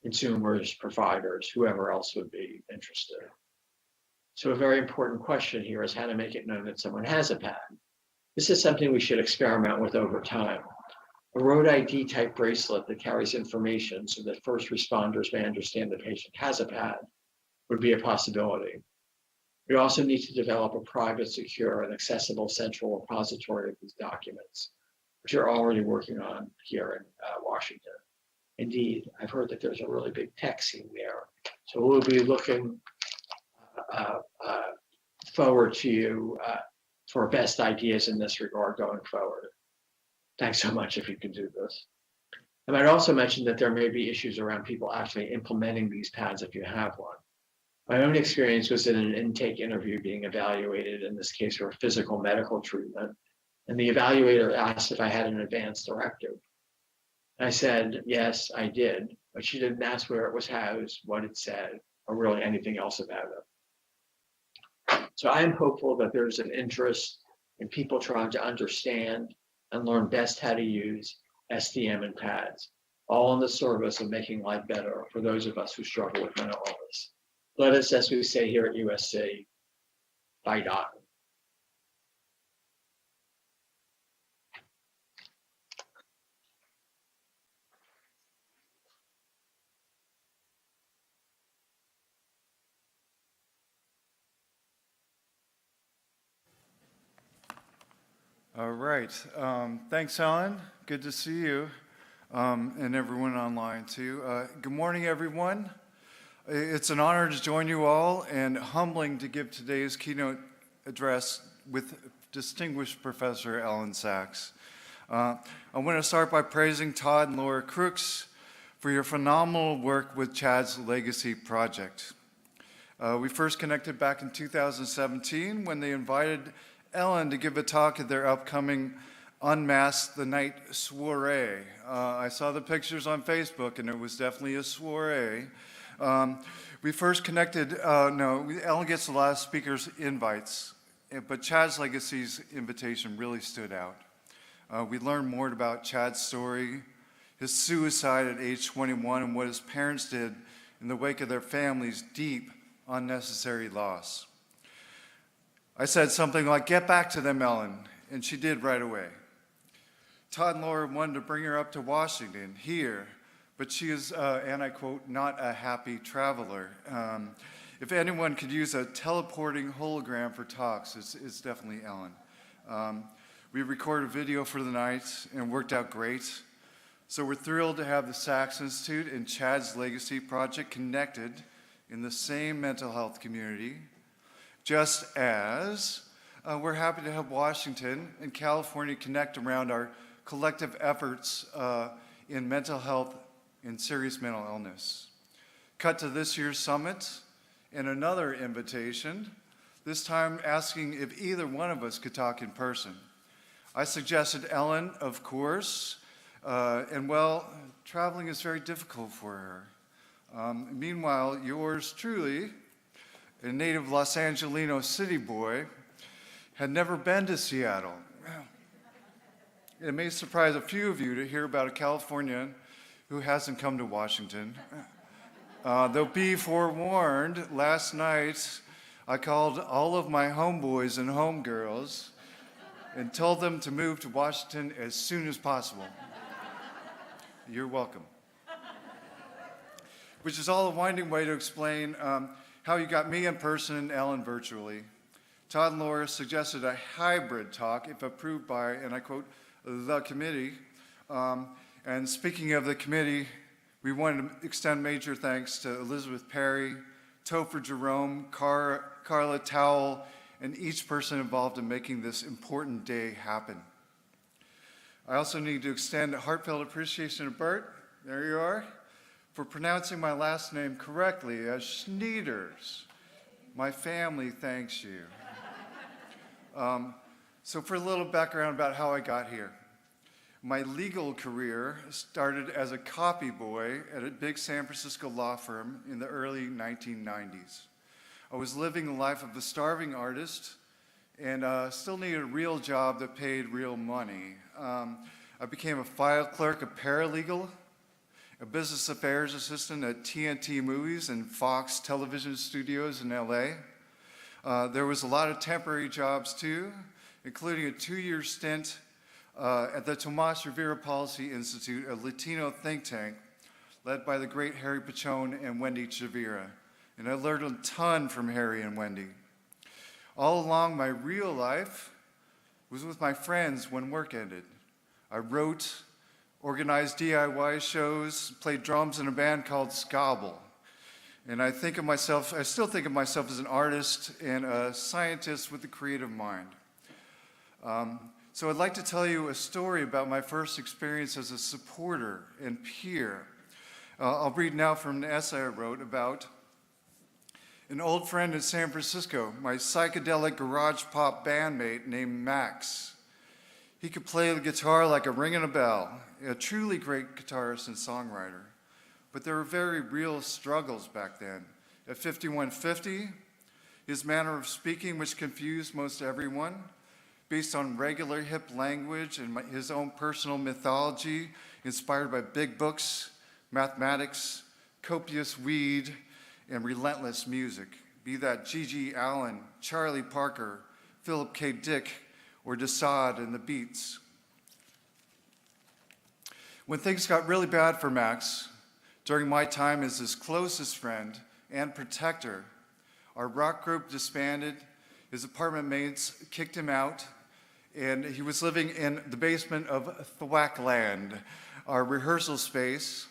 Speaker 6: consumers, providers, whoever else would be interested? So a very important question here is how to make it known that someone has a pad. This is something we should experiment with over time. A road ID type bracelet that carries information so that first responders may understand the patient has a pad would be a possibility. We also need to develop a private, secure, and accessible central repository of these documents, which we're already working on here in Washington. Indeed, I've heard that there's a really big tech scene there. So we'll be looking forward to you for best ideas in this regard going forward. Thanks so much if you can do this. I might also mention that there may be issues around people actually implementing these pads if you have one. My own experience was in an intake interview being evaluated, in this case for physical medical treatment, and the evaluator asked if I had an advance directive. I said, yes, I did, but she didn't ask where it was housed, what it said, or really anything else about it. So I am hopeful that there's an interest in people trying to understand and learn best how to use SDM and PADS, all in the service of making life better for those of us who struggle with mental illness. Let us, as we say here at USC, fight on.
Speaker 5: All right. Thanks, Elyn. Good to see you, and everyone online too. Good morning, everyone. It's an honor to join you all and humbling to give today's keynote address with distinguished Professor Elyn Saks. I want to start by praising Todd Laura Crooks for your phenomenal work with Chad's Legacy Project. We first connected back in 2017 when they invited Elyn to give a talk at their upcoming Unmask the Night soiree. I saw the pictures on Facebook and it was definitely a soiree. We first connected, Elyn gets a lot of speakers' invites, but Chad's Legacy's invitation really stood out. We learned more about Chad's story, his suicide at age 21, and what his parents did in the wake of their family's deep, unnecessary loss. I said something like, get back to them, Elyn, and she did right away. Todd and Laura wanted to bring her up to Washington, here, but she is, and I quote, not a happy traveler. If anyone could use a teleporting hologram for talks, it's definitely Elyn. We recorded a video for the night and it worked out great. So we're thrilled to have the Saks Institute and Chad's Legacy Project connected in the same mental health community, just as we're happy to have Washington and California connect around our collective efforts in mental health and serious mental illness. Cut to this year's summit and another invitation, this time asking if either one of us could talk in person. I suggested Elyn, of course, and well, traveling is very difficult for her. Meanwhile, yours truly, a native Los Angelino city boy, had never been to Seattle. It may surprise a few of you to hear about a Californian who hasn't come to Washington. Though be forewarned, last night I called all of my homeboys and homegirls and told them to move to Washington as soon as possible. You're welcome. Which is all a winding way to explain how you got me in person and Elyn virtually. Todd and Laura suggested a hybrid talk if approved by, and I quote, the committee. And speaking of the committee, we wanted to extend major thanks to Elizabeth Perry, Topher Jerome, Carla Towell, and each person involved in making this important day happen. I also need to extend a heartfelt appreciation to Bert, there you are, for pronouncing my last name correctly as Schnieders. My family thanks you. So for a little background about how I got here. My legal career started as a copy boy at a big San Francisco law firm in the early 1990s. I was living the life of a starving artist and still needed a real job that paid real money. I became a file clerk, a paralegal, a business affairs assistant at TNT Movies and Fox Television Studios in LA. There was a lot of temporary jobs too, including a 2-year stint at the Tomas Rivera Policy Institute, a Latino think tank led by the great Harry Pachon and Wendy Chavira. And I learned a ton from Harry and Wendy. All along, my real life was with my friends when work ended. I wrote, organized DIY shows, played drums in a band called Scobble. And I still think of myself as an artist and a scientist with a creative mind. So I'd like to tell you a story about my first experience as a supporter and peer. I'll read now from an essay I wrote about an old friend in San Francisco, my psychedelic garage pop bandmate named Max. He could play the guitar like a ring and a bell, a truly great guitarist and songwriter. But there were very real struggles back then. At 5150, his manner of speaking, which confused most everyone, based on regular hip language and his own personal mythology, inspired by big books, mathematics, copious weed, and relentless music, be that G.G. Allen, Charlie Parker, Philip K. Dick, or Desaad and the Beats. When things got really bad for Max, during my time as his closest friend and protector, our rock group disbanded, his apartment mates kicked him out, and he was living in the basement of Thwackland, our rehearsal space,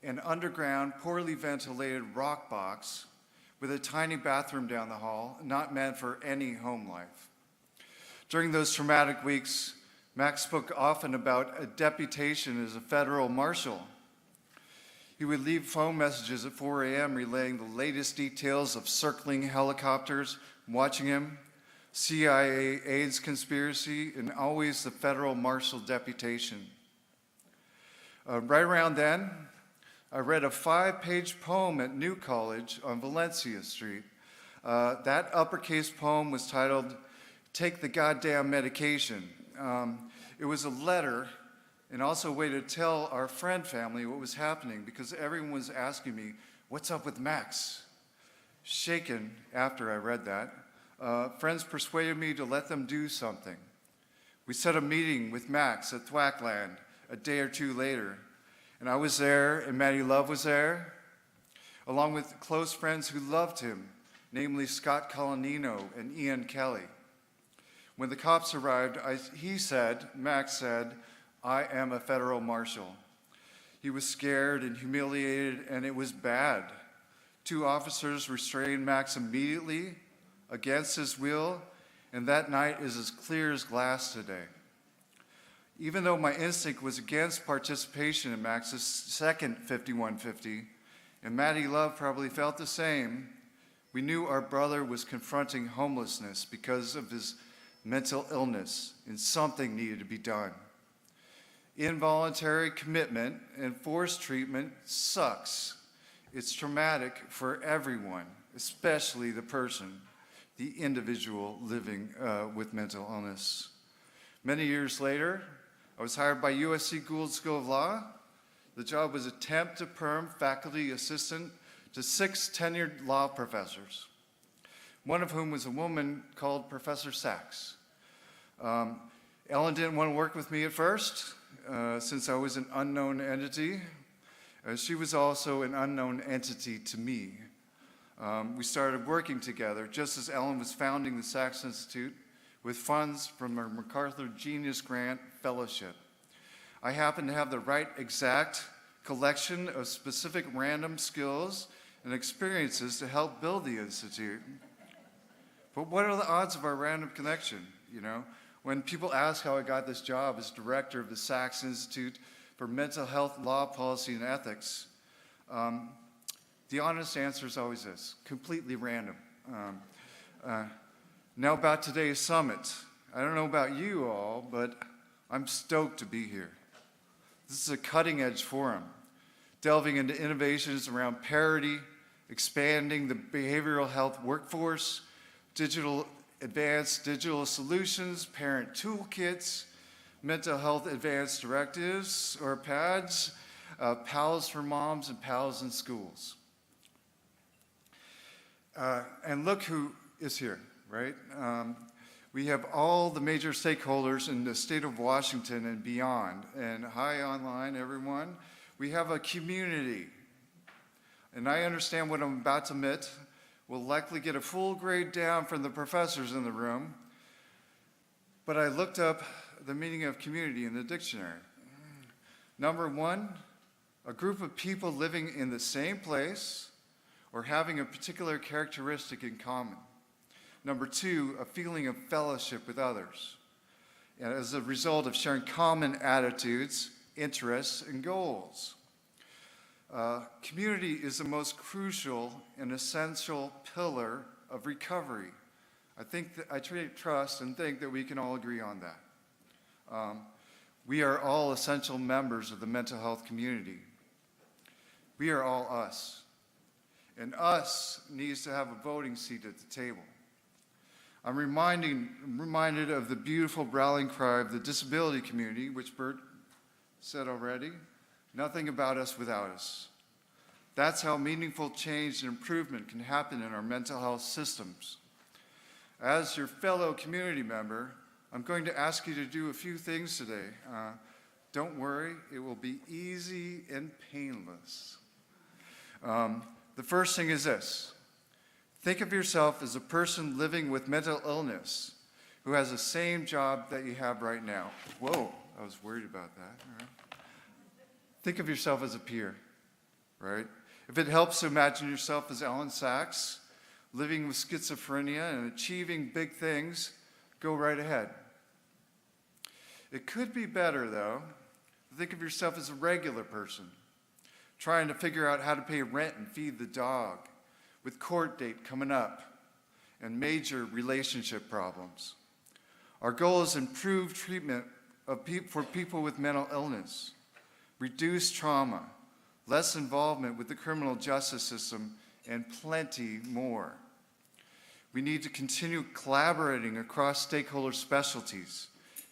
Speaker 5: an underground, poorly ventilated rock box with a tiny bathroom down the hall, not meant for any home life. During those traumatic weeks, Max spoke often about a deputation as a federal marshal. He would leave phone messages at 4 a.m. relaying the latest details of circling helicopters watching him, CIA AIDS conspiracy, and always the federal marshal deputation. Right around then, I read a 5-page poem at New College on Valencia Street. That uppercase poem was titled, "Take the Goddamn Medication." It was a letter and also a way to tell our friend family what was happening because everyone was asking me, "What's up with Max?" Shaken after I read that, friends persuaded me to let them do something. We set a meeting with Max at Thwackland a day or two later. And I was there, and Maddie Love was there, along with close friends who loved him, namely Scott Colanino and Ian Kelly. When the cops arrived, Max said, "I am a federal marshal." He was scared and humiliated, and it was bad. 2 officers restrained Max immediately against his will, and that night is as clear as glass today. Even though my instinct was against participation in Max's second 5150, and Maddie Love probably felt the same, we knew our brother was confronting homelessness because of his mental illness, and something needed to be done. Involuntary commitment and forced treatment sucks. It's traumatic for everyone, especially the person, the individual living with mental illness. Many years later, I was hired by USC Gould School of Law. The job was a temp to perm faculty assistant to 6 tenured law professors, one of whom was a woman called Professor Saks. Elyn didn't want to work with me at first, since I was an unknown entity. She was also an unknown entity to me. We started working together just as Elyn was founding the Saks Institute with funds from a MacArthur Genius Grant Fellowship. I happened to have the right exact collection of specific random skills and experiences to help build the Institute. But what are the odds of our random connection, you know? When people ask how I got this job as director of the Saks Institute for Mental Health Law Policy and Ethics, the honest answer is always this, completely random. Now about today's summit. I don't know about you all, but I'm stoked to be here. This is a cutting-edge forum, delving into innovations around parity, expanding the behavioral health workforce, advanced digital solutions, parent toolkits, mental health advanced directives, or PADS, PALS for moms and PALS in schools. And look who is here, right? We have all the major stakeholders in the state of Washington and beyond. And hi online, everyone. We have a community. And I understand what I'm about to admit will likely get a full grade down from the professors in the room. But I looked up the meaning of community in the dictionary. Number one, a group of people living in the same place or having a particular characteristic in common. Number two, a feeling of fellowship with others, and as a result of sharing common attitudes, interests, and goals. Community is the most crucial and essential pillar of recovery. I trust and think that we can all agree on that. We are all essential members of the mental health community. We are all us. And us needs to have a voting seat at the table. I'm reminded of the beautiful rallying cry of the disability community, which Bert said already, nothing about us without us. That's how meaningful change and improvement can happen in our mental health systems. As your fellow community member, I'm going to ask you to do a few things today. Don't worry, it will be easy and painless. The first thing is this. Think of yourself as a person living with mental illness who has the same job that you have right now. Whoa, I was worried about that. All right. Think of yourself as a peer, right? If it helps to imagine yourself as Elyn Saks, living with schizophrenia and achieving big things, go right ahead. It could be better, though, to think of yourself as a regular person, trying to figure out how to pay rent and feed the dog, with court date coming up, and major relationship problems. Our goal is improved treatment for people with mental illness, reduced trauma, less involvement with the criminal justice system, and plenty more. We need to continue collaborating across stakeholder specialties,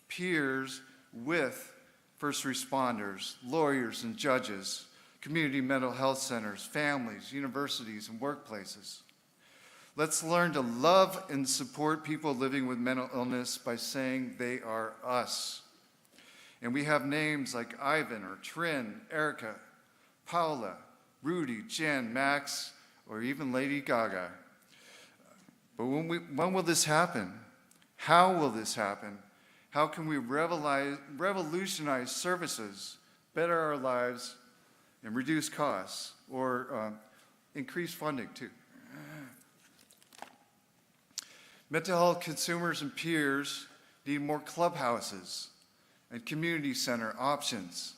Speaker 5: peers with first responders, lawyers and judges, community mental health centers, families, universities, and workplaces. Let's learn to love and support people living with mental illness by saying they are us. And we have names like Ivan or Trin, Erica, Paula, Rudy, Jen, Max, or even Lady Gaga. But when will this happen? How will this happen? How can we revolutionize services, better our lives, and reduce costs, or increase funding too? Mental health consumers and peers need more clubhouses and community center options.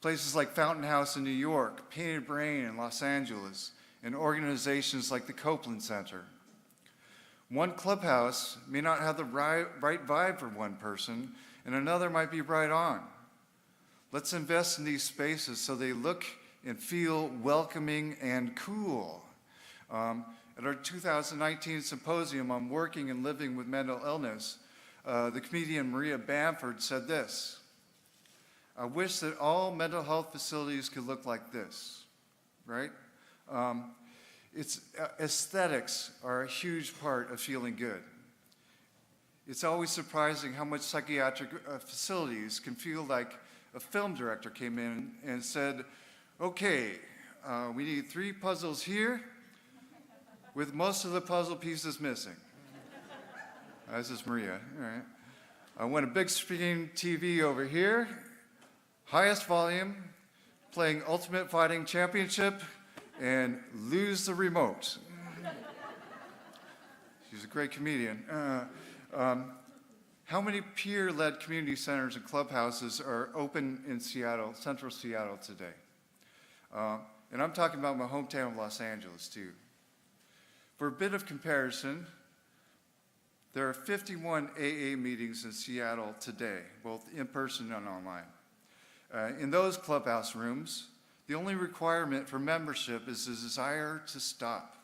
Speaker 5: Places like Fountain House in New York, Painted Brain in Los Angeles, and organizations like the Copeland Center. One clubhouse may not have the right vibe for one person, and another might be right on. Let's invest in these spaces so they look and feel welcoming and cool. At our 2019 symposium on working and living with mental illness, the comedian Maria Bamford said this: "I wish that all mental health facilities could look like this," right? Aesthetics are a huge part of feeling good. It's always surprising how much psychiatric facilities can feel like a film director came in and said, "Okay, we need 3 puzzles here with most of the puzzle pieces missing." This is Maria, all right. I want a big screen TV over here, highest volume, playing Ultimate Fighting Championship, and lose the remote. She's a great comedian. How many peer-led community centers and clubhouses are open in Seattle, central Seattle today? And I'm talking about my hometown of Los Angeles too. For a bit of comparison, there are 51 AA meetings in Seattle today, both in person and online. In those clubhouse rooms, the only requirement for membership is the desire to stop.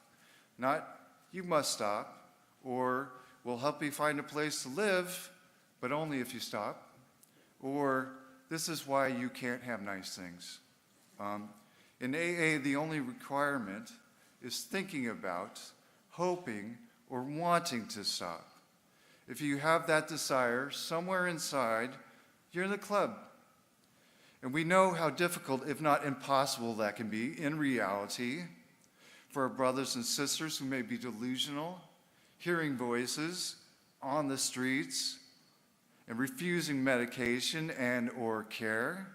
Speaker 5: Not, "You must stop," or "We'll help you find a place to live, but only if you stop," or "This is why you can't have nice things." In AA, the only requirement is thinking about, hoping, or wanting to stop. If you have that desire somewhere inside, you're in the club. And we know how difficult, if not impossible, that can be in reality for our brothers and sisters who may be delusional, hearing voices on the streets, and refusing medication and or care.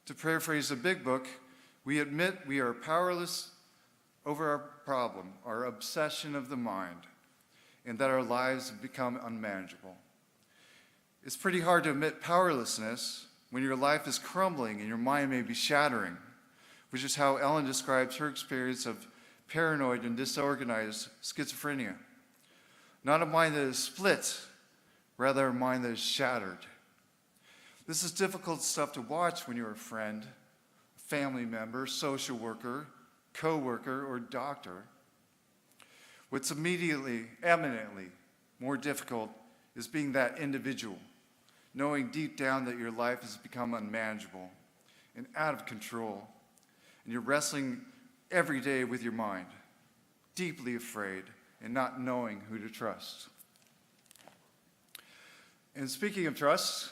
Speaker 5: To paraphrase the big book, we admit we are powerless over our problem, our obsession of the mind, and that our lives have become unmanageable. It's pretty hard to admit powerlessness when your life is crumbling and your mind may be shattering, which is how Elyn describes her experience of paranoid and disorganized schizophrenia. Not a mind that is split, rather a mind that is shattered. This is difficult stuff to watch when you're a friend, a family member, social worker, co-worker, or doctor. What's eminently more difficult is being that individual, knowing deep down that your life has become unmanageable and out of control, and you're wrestling every day with your mind, deeply afraid and not knowing who to trust. And speaking of trust,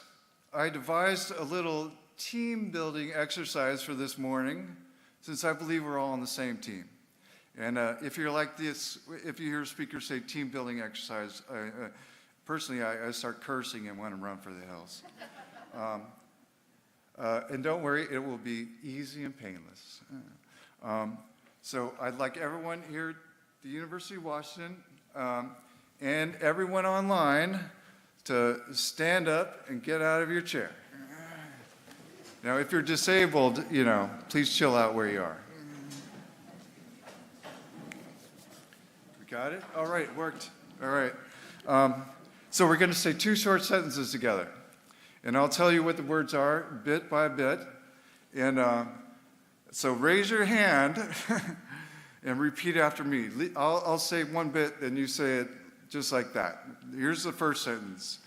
Speaker 5: I devised a little team building exercise for this morning, since I believe we're all on the same team. And if you're like this, if you hear a speaker say team building exercise, personally, I start cursing and want to run for the hills. And don't worry, it will be easy and painless. So I'd like everyone here at the University of Washington and everyone online to stand up and get out of your chair. Now, if you're disabled, please chill out where you are. We got it? All right, worked. All right. So we're going to say 2 short sentences together. And I'll tell you what the words are bit by bit. And so raise your hand and repeat after me. I'll say one bit, and you say it just like that. Here's the first sentence.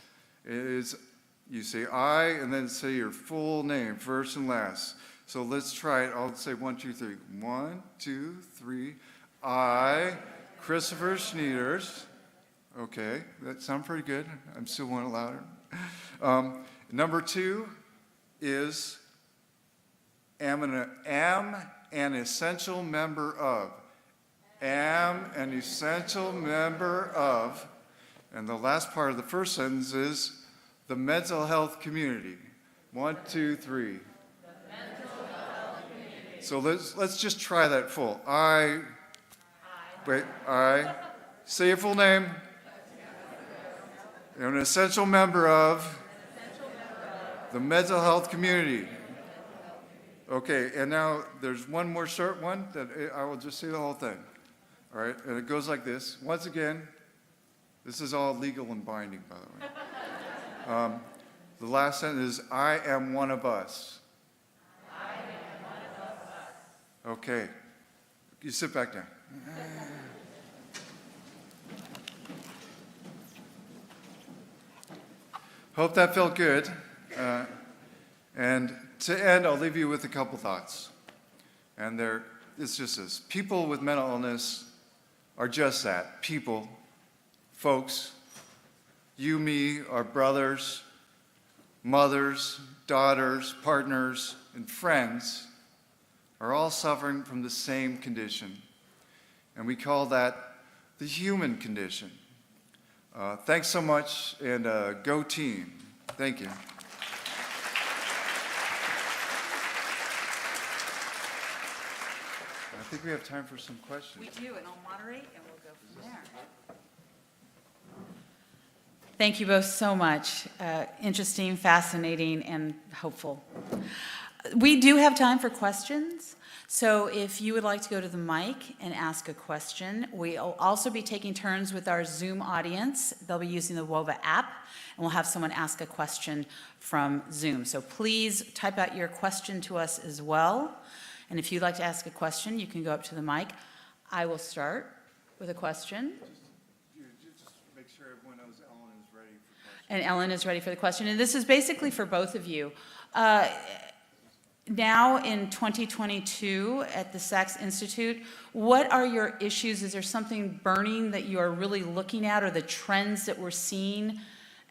Speaker 5: You say I, and then say your full name, first and last. So let's try it. I'll say 1, 2, 3. 1, 2, 3. I, Christopher Schnieders. Okay, that sounds pretty good. I'm still want it louder. Number 2 is am an essential member of. Am an essential member of. And the last part of the first sentence is the mental health community. 1, 2, 3. The mental health community. So let's just try that full. I. Say your full name. I'm an essential member of the mental health community. Okay, and now there's one more short one that I will just say the whole thing. All right, and it goes like this. Once again, this is all legal and binding, by the way. The last sentence is, I am one of us. I am one of us. Okay, you sit back down. Hope that felt good. And to end, I'll leave you with a couple thoughts. And it's just this. People with mental illness are just that. People, folks, you, me, our brothers, mothers, daughters, partners, and friends are all suffering from the same condition. And we call that the human condition. Thanks so much, and go team. Thank you. I think we have time for some questions.
Speaker 1: We do, and I'll moderate, and we'll go from there. Thank you both so much. Interesting, fascinating, and hopeful. We do have time for questions. So if you would like to go to the mic and ask a question, we'll also be taking turns with our Zoom audience. They'll be using the WOVA app, and we'll have someone ask a question from Zoom. So please type out your question to us as well. And if you'd like to ask a question, you can go up to the mic. I will start with a question.
Speaker 5: Just make sure everyone knows Elyn is ready for questions.
Speaker 1: And Elyn is ready for the question. And this is basically for both of you. now in 2022 at the Saks Institute, what are your issues? Is there something burning that you are really looking at, or the trends that we're seeing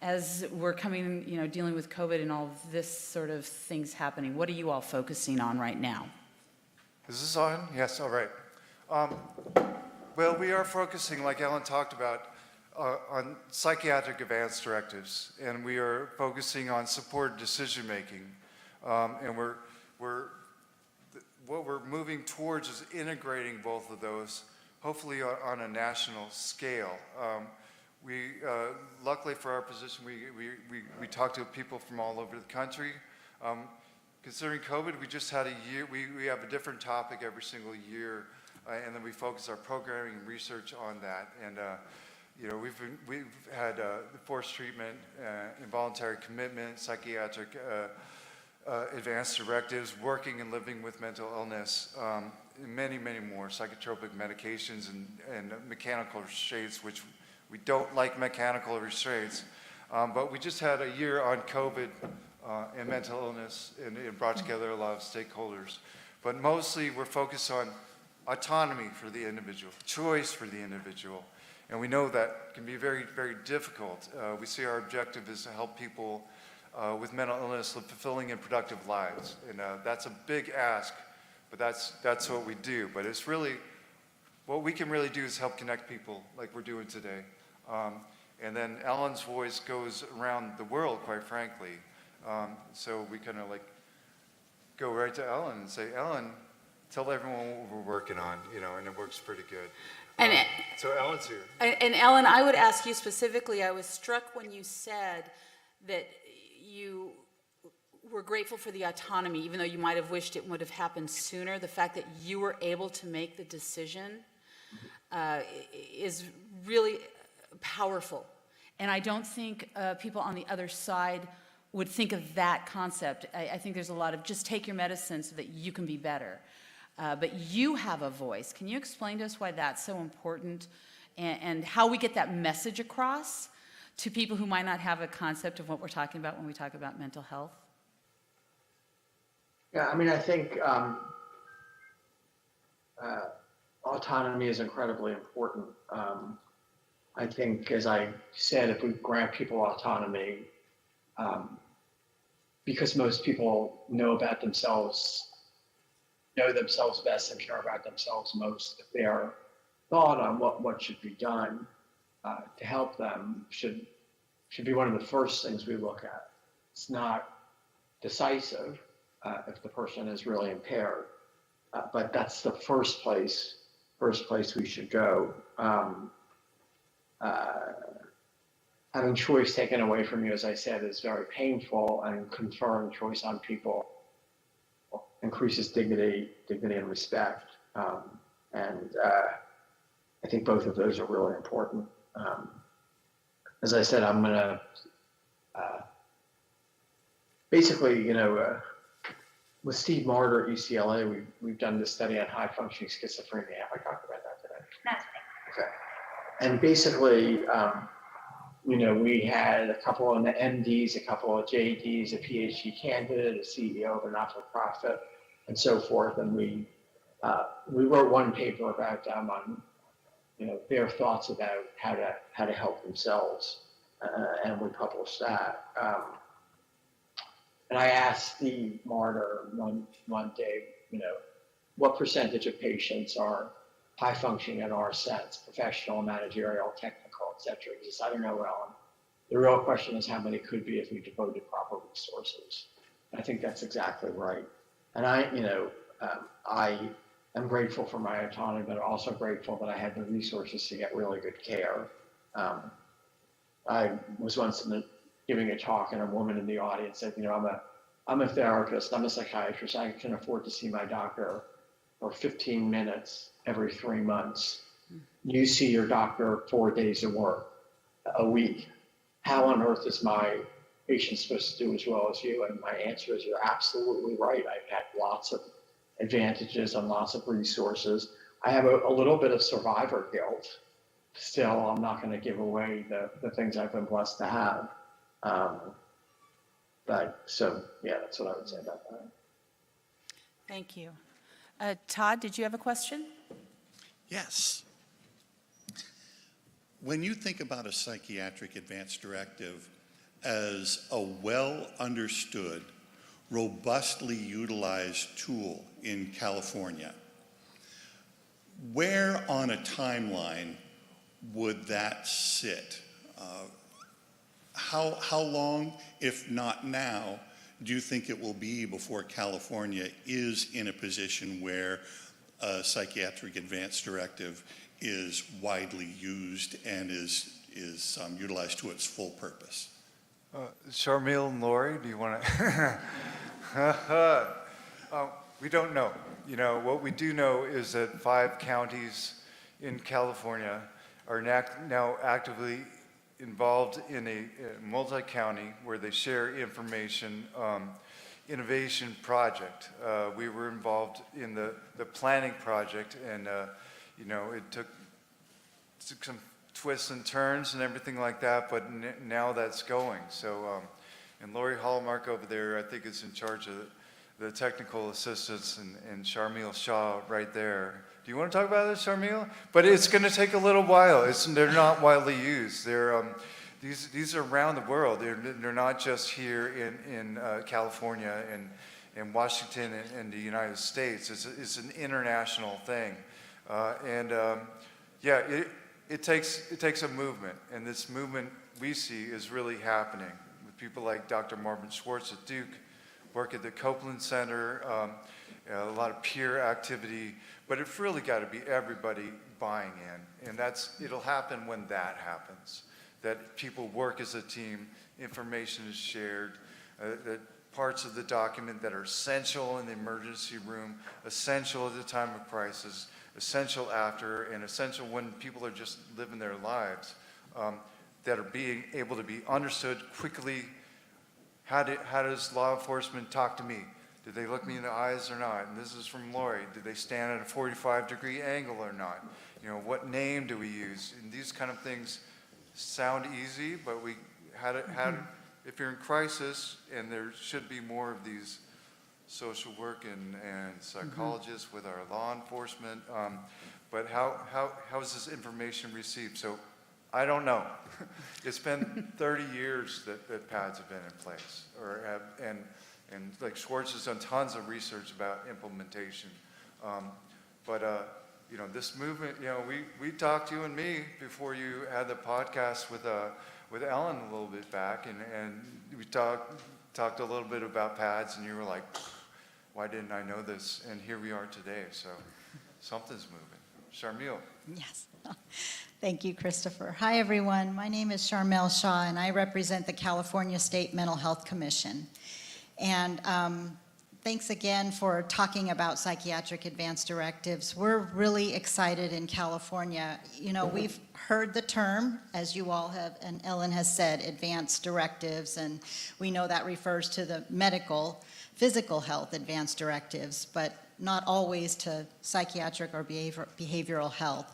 Speaker 1: as we're coming, dealing with COVID and all of this sort of things happening? What are you all focusing on right now?
Speaker 5: Is this on? Yes, all right. Well, we are focusing, like Elyn talked about, on psychiatric advance directives, and we are focusing on supported decision-making. And what we're moving towards is integrating both of those, hopefully on a national scale. Luckily for our position, we talk to people from all over the country. Considering COVID, we just had a year, we have a different topic every single year, and then we focus our programming and research on that. And we've had forced treatment, involuntary commitment, psychiatric advanced directives, working and living with mental illness, many, many more, psychotropic medications and mechanical restraints, which we don't like mechanical restraints. But we just had a year on COVID and mental illness, and it brought together a lot of stakeholders. But mostly we're focused on autonomy for the individual, choice for the individual. And we know that can be very, very difficult. We see our objective is to help people with mental illness live fulfilling and productive lives. And that's a big ask, but that's what we do. But it's really, what we can really do is help connect people like we're doing today. And then Elyn's voice goes around the world, quite frankly. So we kind of like go right to Elyn and say, Elyn, tell everyone what we're working on, and it works pretty good. So Elyn's here.
Speaker 1: And Elyn, I would ask you specifically, I was struck when you said that you were grateful for the autonomy, even though you might have wished it would have happened sooner. The fact that you were able to make the decision is really powerful. And I don't think people on the other side would think of that concept. I think there's a lot of just take your medicine so that you can be better. But you have a voice. Can you explain to us why that's so important and how we get that message across to people who might not have a concept of what we're talking about when we talk about mental health?
Speaker 6: Yeah, I think autonomy is incredibly important. I think, as I said, if we grant people autonomy, because most people know themselves best and care about themselves most, if their thought on what should be done to help them should be one of the first things we look at. It's not decisive if the person is really impaired, but that's the first place we should go. Having choice taken away from you, as I said, is very painful, and conferring choice on people increases dignity and respect. And I think both of those are really important. As I said, I'm gonna basically, with Steve Marder at UCLA, we've done this study on high functioning schizophrenia. Have I talked about that today?
Speaker 7: That's right.
Speaker 6: Okay. And basically, we had a couple of MDs, a couple of JDs, a PhD candidate, a CEO of a not-for-profit, and so forth. And we wrote one paper about them on, their thoughts about how to help themselves, and we published that. And I asked Steve Marder one day, what percentage of patients are high functioning in our sense, professional, managerial, technical, et cetera. He says, I don't know, Elyn. The real question is how many could be if we devoted proper resources. And I think that's exactly right. And I am grateful for my autonomy, but also grateful that I had the resources to get really good care. I was once giving a talk, and a woman in the audience said, I'm a therapist, I'm a psychiatrist, I can afford to see my doctor for 15 minutes every 3 months. You see your doctor 4 days a week. How on earth is my patient supposed to do as well as you? And my answer is, you're absolutely right. I've had lots of advantages and lots of resources. I have a little bit of survivor guilt. Still, I'm not going to give away the things I've been blessed to have. But so, yeah, that's what I would say about that.
Speaker 1: Thank you. Todd, did you have a question?
Speaker 3: Yes. When you think about a psychiatric advance directive as a well-understood, robustly utilized tool in California, where on a timeline would that sit? How long, if not now, do you think it will be before California is in a position where a psychiatric advance directive is widely used and is utilized to its full purpose?
Speaker 5: Sharmil and Laurie, do you want to? We don't know. You know, what we do know is that 5 counties in California are now actively involved in a multi-county where they share information innovation project. We were involved in the planning project, and you know, it took some twists and turns and everything like that, but now that's going. So, and Laurie Hallmark over there, I think, is in charge of the technical assistance, and Sharmil Shah right there. Do you want to talk about this, Sharmil? But it's going to take a little while. They're not widely used. These are around the world. They're not just here in California and Washington and the United States. It's an international thing, yeah, it takes a movement, and this movement we see is really happening with people like Dr. Marvin Schwartz at Duke, work at the Copeland Center, a lot of peer activity, but it's really got to be everybody buying in, and it'll happen when that happens. That people work as a team, information is shared, that parts of the document that are essential in the emergency room, essential at the time of crisis, essential after, and essential when people are just living their lives, that are being able to be understood quickly. How does law enforcement talk to me? Did they look me in the eyes or not? And this is from Laurie. Did they stand at a 45-degree angle or not? You know, what name do we use? And these kind of things sound easy, but if you're in crisis, and there should be more of these social work and psychologists with our law enforcement, but how is this information received? So I don't know. It's been 30 years that PADS have been in place, and like Schwartz has done tons of research about implementation. You know, this movement, you know, we talked, you and me, before you had the podcast with Elyn a little bit back, and we talked a little bit about PADS, and you were like, why didn't I know this? And here we are today, so something's moving. Sharmil.
Speaker 7: Yes. Thank you, Christopher. Hi, everyone. My name is Sharmil Shah, and I represent the California State Mental Health Commission. And thanks again for talking about psychiatric advance directives. We're really excited in California. You know, we've heard the term, as you all have, and Elyn has said, advance directives, and we know that refers to the medical, physical health advance directives, but not always to psychiatric or behavioral health.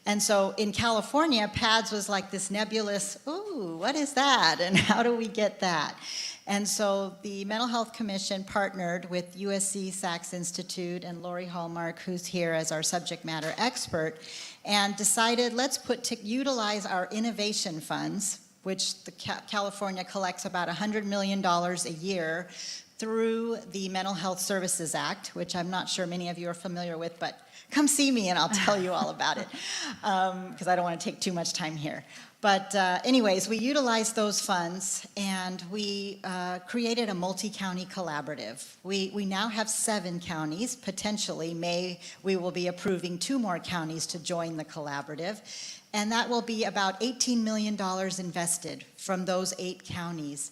Speaker 7: And so in California, PADS was like this nebulous, ooh, what is that? And how do we get that? And so the Mental Health Commission partnered with USC Saks Institute and Laurie Hallmark, who's here as our subject matter expert, and decided let's utilize our innovation funds, which the California collects about $100 million a year through the Mental Health Services Act, which I'm not sure many of you are familiar with, but come see me and I'll tell you all about it, because I don't want to take too much time here. But anyways, we utilized those funds, and we created a multi-county collaborative. We now have 7 counties. Potentially, we will be approving 2 more counties to join the collaborative, and that will be about $18 million invested from those 8 counties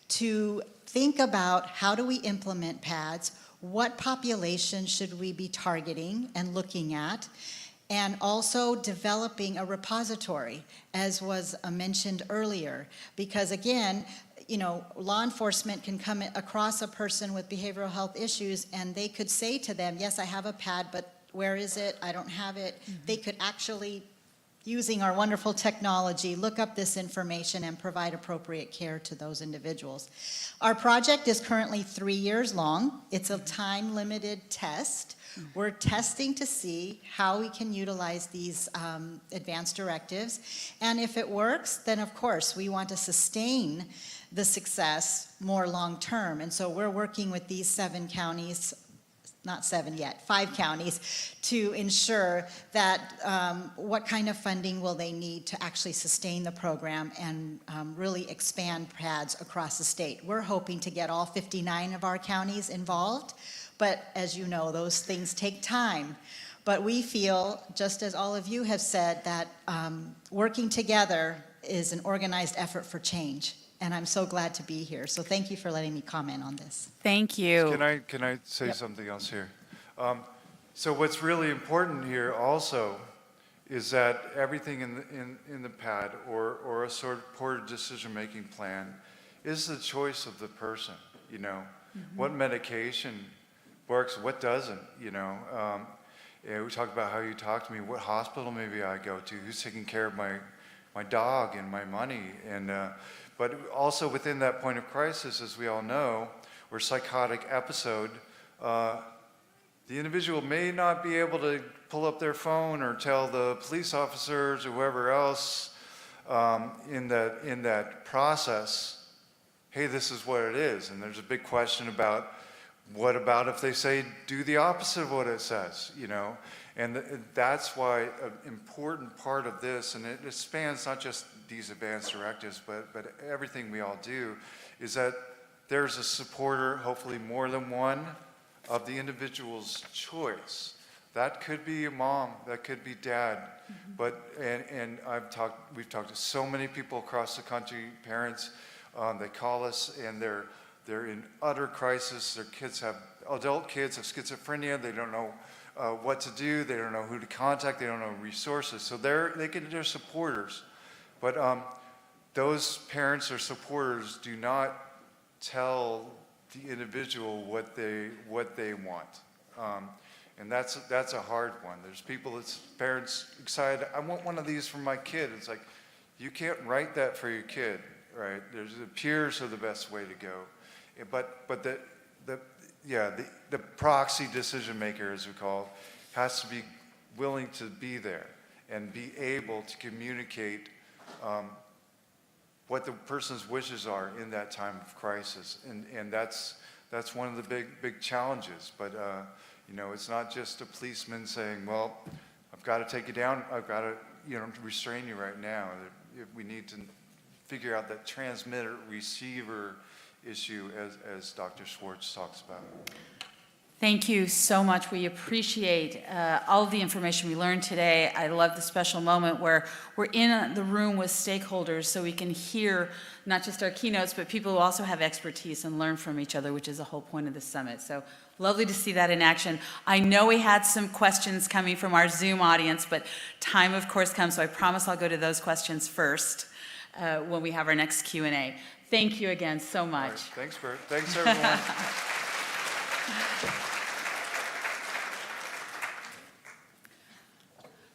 Speaker 7: to think about how do we implement PADS, what population should we be targeting and looking at, and also developing a repository, as was mentioned earlier. Because again, you know, law enforcement can come across a person with behavioral health issues, and they could say to them, yes, I have a PAD, but where is it? I don't have it. They could actually, using our wonderful technology, look up this information and provide appropriate care to those individuals. Our project is currently 3 years long. It's a time-limited test. We're testing to see how we can utilize these advanced directives. And if it works, then of course, we want to sustain the success more long-term. And so we're working with these 7 counties, not 7 yet, 5 counties, to ensure that what kind of funding will they need to actually sustain the program and really expand PADS across the state. We're hoping to get all 59 of our counties involved, but as you know, those things take time. But we feel, just as all of you have said, that working together is an organized effort for change. And I'm so glad to be here. So thank you for letting me comment on this.
Speaker 1: Thank you.
Speaker 5: Can I say something else here? So what's really important here also is that everything in the PAD or a sort of supported decision-making plan is the choice of the person, you know. What medication works, what doesn't, you know. Yeah, we talked about how you talk to me, what hospital maybe I go to, who's taking care of my dog and my money, and but also within that point of crisis, as we all know, or psychotic episode, the individual may not be able to pull up their phone or tell the police officers or whoever else in that process, hey, this is what it is. And there's a big question about what about if they say do the opposite of what it says, you know? And that's why an important part of this, and it spans not just these advanced directives, but everything we all do, is that there's a supporter, hopefully more than one, of the individual's choice. That could be a mom, that could be dad, but and we've talked to so many people across the country, parents, they call us and they're in utter crisis. Their adult kids have schizophrenia. They don't know what to do. They don't know who to contact. They don't know resources. So they're supporters. But those parents or supporters do not tell the individual what they want. And that's a hard one. There's parents excited, I want one of these for my kid. It's like, you can't write that for your kid, right? The peers are the best way to go. But the proxy decision maker, as we call it, has to be willing to be there and be able to communicate what the person's wishes are in that time of crisis. And that's one of the big challenges. But you know, it's not just a policeman saying, well, I've got to take you down, I've got to restrain you right now. We need to figure out that transmitter receiver issue as Dr. Schwartz talks about.
Speaker 1: Thank you so much. We appreciate all of the information we learned today. I love the special moment where we're in the room with stakeholders so we can hear not just our keynotes, but people who also have expertise and learn from each other, which is the whole point of the summit. So lovely to see that in action. I know we had some questions coming from our Zoom audience, but time, of course, comes, so I promise I'll go to those questions first when we have our next Q&A. Thank you again so much.
Speaker 5: Right. Thanks, Bert. Thanks, everyone.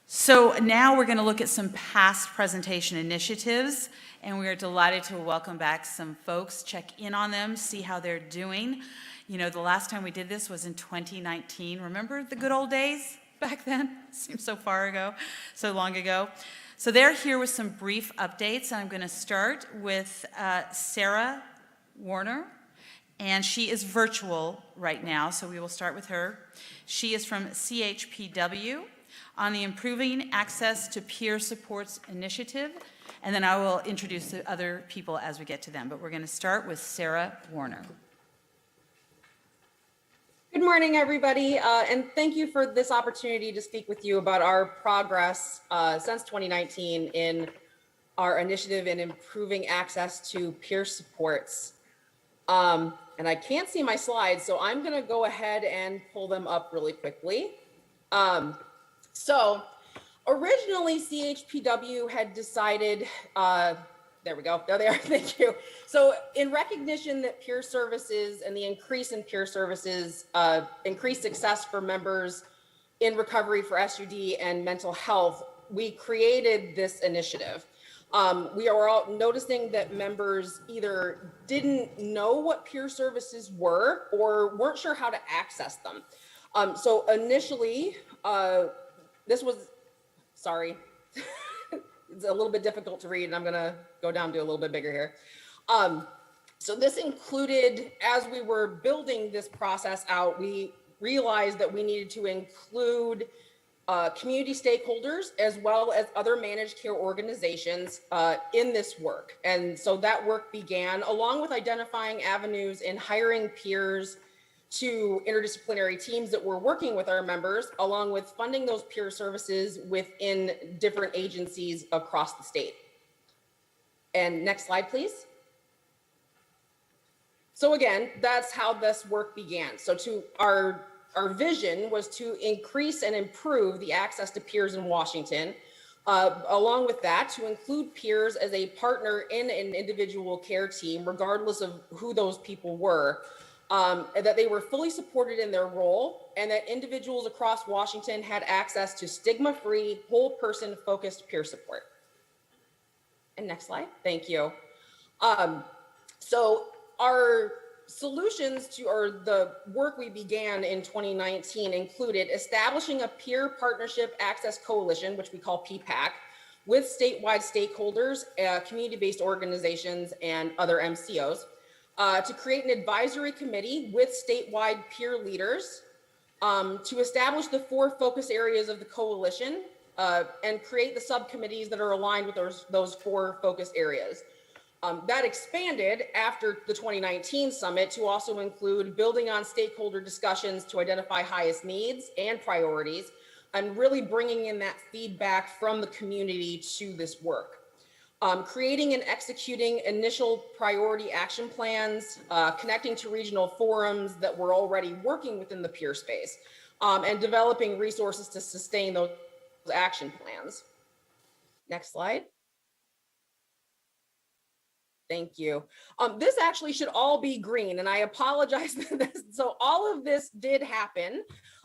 Speaker 1: So now we're going to look at some past presentation initiatives, and we are delighted to welcome back some folks, check in on them, see how they're doing. You know, the last time we did this was in 2019. Remember the good old days back then? Seems so far ago, so long ago. So they're here with some brief updates. I'm going to start with Sarah Warner, and she is virtual right now, so we will start with her. She is from CHPW on the Improving Access to Peer Supports Initiative, and then I will introduce the other people as we get to them, but we're going to start with Sarah Warner.
Speaker 8: Good morning, everybody, and thank you for this opportunity to speak with you about our progress since 2019 in our initiative in improving access to peer supports. And I can't see my slides, so I'm going to go ahead and pull them up really quickly. So originally, CHPW had decided, there we go, there they are, thank you. So in recognition that peer services and the increase in peer services, increased success for members in recovery for SUD and mental health, we created this initiative. We are all noticing that members either didn't know what peer services were or weren't sure how to access them. So initially, this was, sorry, it's a little bit difficult to read, and I'm gonna go down to a little bit bigger here. So this included, as we were building this process out, we realized that we needed to include community stakeholders as well as other managed care organizations in this work. And so that work began along with identifying avenues in hiring peers to interdisciplinary teams that were working with our members, along with funding those peer services within different agencies across the state. And next slide, please. So again, that's how this work began. So our vision was to increase and improve the access to peers in Washington. Along with that, to include peers as a partner in an individual care team, regardless of who those people were, and that they were fully supported in their role, and that individuals across Washington had access to stigma-free, whole person focused peer support. And next slide, thank you. So our solutions to, or the work we began in 2019 included establishing a peer partnership access coalition, which we call PPAC, with statewide stakeholders, community-based organizations, and other MCOs, to create an advisory committee with statewide peer leaders, to establish the 4 focus areas of the coalition, and create the subcommittees that are aligned with those 4 focus areas. That expanded after the 2019 summit to also include building on stakeholder discussions to identify highest needs and priorities, and really bringing in that feedback from the community to this work. Creating and executing initial priority action plans, connecting to regional forums that were already working within the peer space, and developing resources to sustain those action plans. Next slide. Thank you. This actually should all be green, and I apologize for this. So all of this did happen,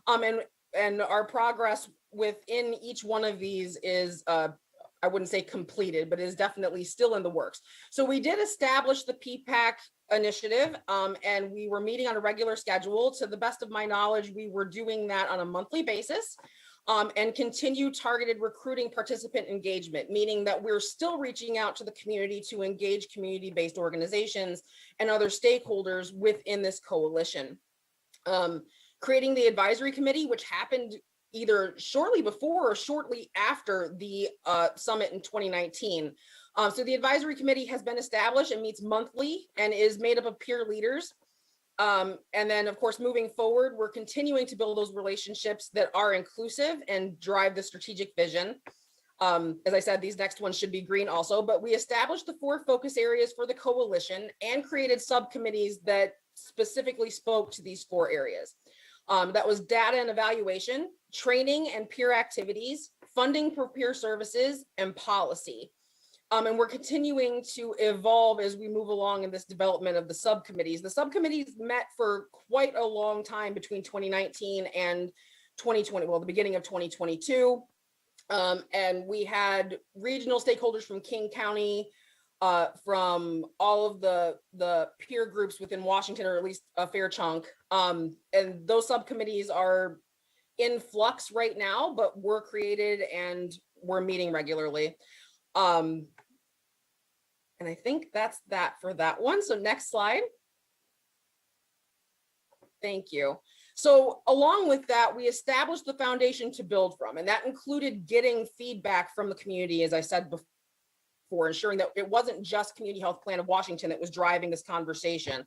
Speaker 8: and our progress within each one of these is, I wouldn't say completed, but is definitely still in the works. So we did establish the PPAC initiative, and we were meeting on a regular schedule. To the best of my knowledge, we were doing that on a monthly basis. And continue targeted recruiting participant engagement, meaning that we're still reaching out to the community to engage community-based organizations and other stakeholders within this coalition. Creating the advisory committee, which happened either shortly before or shortly after the summit in 2019. So the advisory committee has been established and meets monthly and is made up of peer leaders. And then, of course, moving forward, we're continuing to build those relationships that are inclusive and drive the strategic vision. As I said, these next ones should be green also, but we established the 4 focus areas for the coalition and created subcommittees that specifically spoke to these 4 areas. That was data and evaluation, training and peer activities, funding for peer services, and policy. And we're continuing to evolve as we move along in this development of the subcommittees. The subcommittees met for quite a long time between 2019 and 2020, well, the beginning of 2022. And we had regional stakeholders from King County, from all of the peer groups within Washington, or at least a fair chunk. And those subcommittees are in flux right now, but were created and we're meeting regularly. And I think that's that for that one. So next slide. Thank you. So along with that, we established the foundation to build from, and that included getting feedback from the community, as I said before, ensuring that it wasn't just Community Health Plan of Washington that was driving this conversation.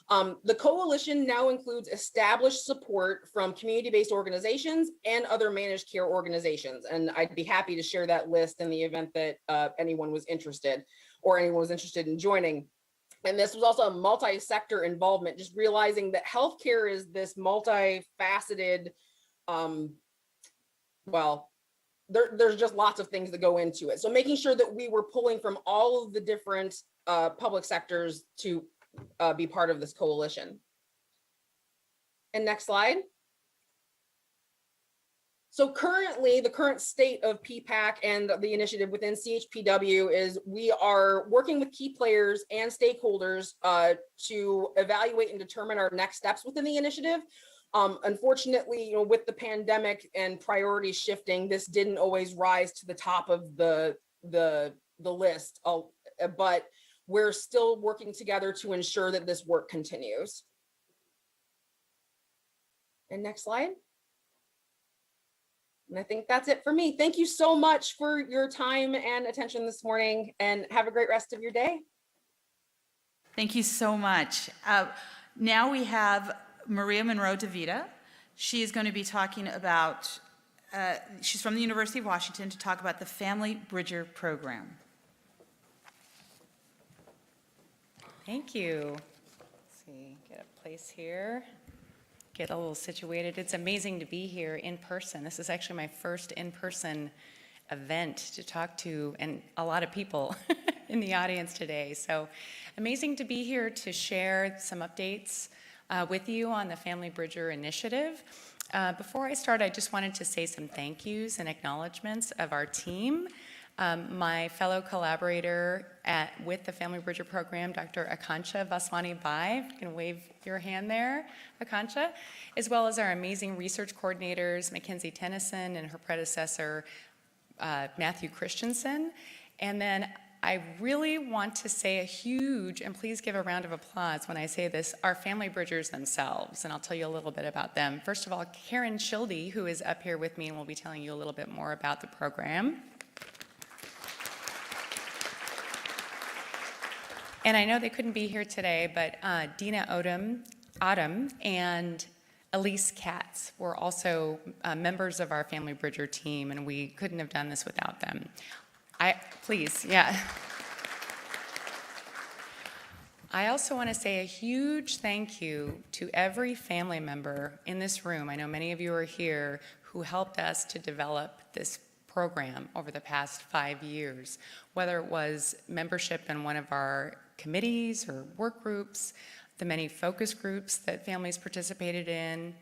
Speaker 8: The coalition now includes established support from community-based organizations and other managed care organizations. And I'd be happy to share that list in the event that anyone was interested in joining. And this was also a multi-sector involvement, just realizing that healthcare is this multifaceted, there's just lots of things that go into it. So making sure that we were pulling from all of the different public sectors to be part of this coalition. And next slide. So currently, the current state of PPAC and the initiative within CHPW is we are working with key players and stakeholders to evaluate and determine our next steps within the initiative. Unfortunately, with the pandemic and priorities shifting, this didn't always rise to the top of the list, but we're still working together to ensure that this work continues. And next slide. And I think that's it for me. Thank you so much for your time and attention this morning, and have a great rest of your day.
Speaker 1: Thank you so much. Now we have Maria Monroe-DeVita. She is going to be talking about, she's from the University of Washington, to talk about the Family Bridger program.
Speaker 9: Thank you. Let's see, get a place here. Get a little situated. It's amazing to be here in person. This is actually my first in-person event to talk to, and a lot of people in the audience today. So amazing to be here to share some updates with you on the Family Bridger initiative. Before I start, I just wanted to say some thank yous and acknowledgments of our team. My fellow collaborator with the Family Bridger program, Dr. Akansha Vaswani-Bai, you can wave your hand there, Akansha, as well as our amazing research coordinators, Mackenzie Tennyson and her predecessor, Matthew Christensen. And then I really want to say a huge, and please give a round of applause when I say this, our Family Bridgers themselves, and I'll tell you a little bit about them. First of all, Karen Schilde, who is up here with me and will be telling you a little bit more about the program. And I know they couldn't be here today, but Dina Autumn and Elise Katz were also members of our Family Bridger team, and we couldn't have done this without them. Please, yeah. I also want to say a huge thank you to every family member in this room. I know many of you are here who helped us to develop this program over the past 5 years, whether it was membership in one of our committees or work groups, the many focus groups that families participated in,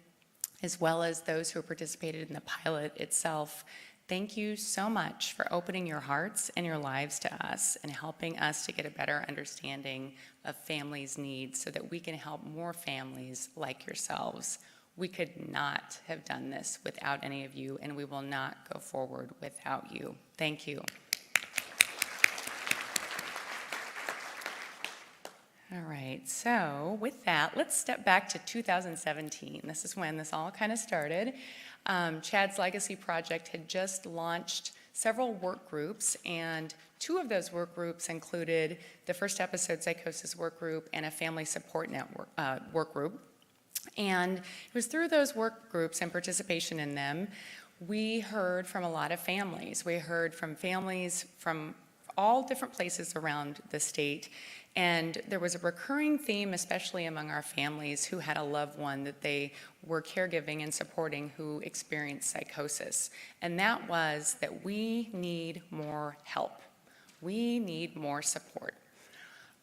Speaker 9: as well as those who participated in the pilot itself. Thank you so much for opening your hearts and your lives to us and helping us to get a better understanding of families' needs so that we can help more families like yourselves. We could not have done this without any of you, and we will not go forward without you. Thank you. All right, so with that, let's step back to 2017. This is when this all kind of started. Chad's Legacy Project had just launched several work groups, and 2 of those work groups included the First Episode Psychosis work group and a Family Support Network work group. And it was through those work groups and participation in them, we heard from a lot of families. We heard from families from all different places around the state. And there was a recurring theme, especially among our families who had a loved one that they were caregiving and supporting who experienced psychosis. And that was that we need more help. We need more support.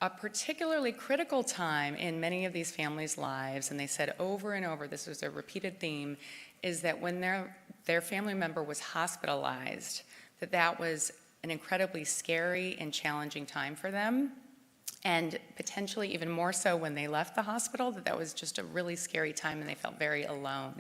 Speaker 9: A particularly critical time in many of these families' lives, and they said over and over, this was a repeated theme, is that when their family member was hospitalized, that was an incredibly scary and challenging time for them. And potentially even more so when they left the hospital, that was just a really scary time and they felt very alone.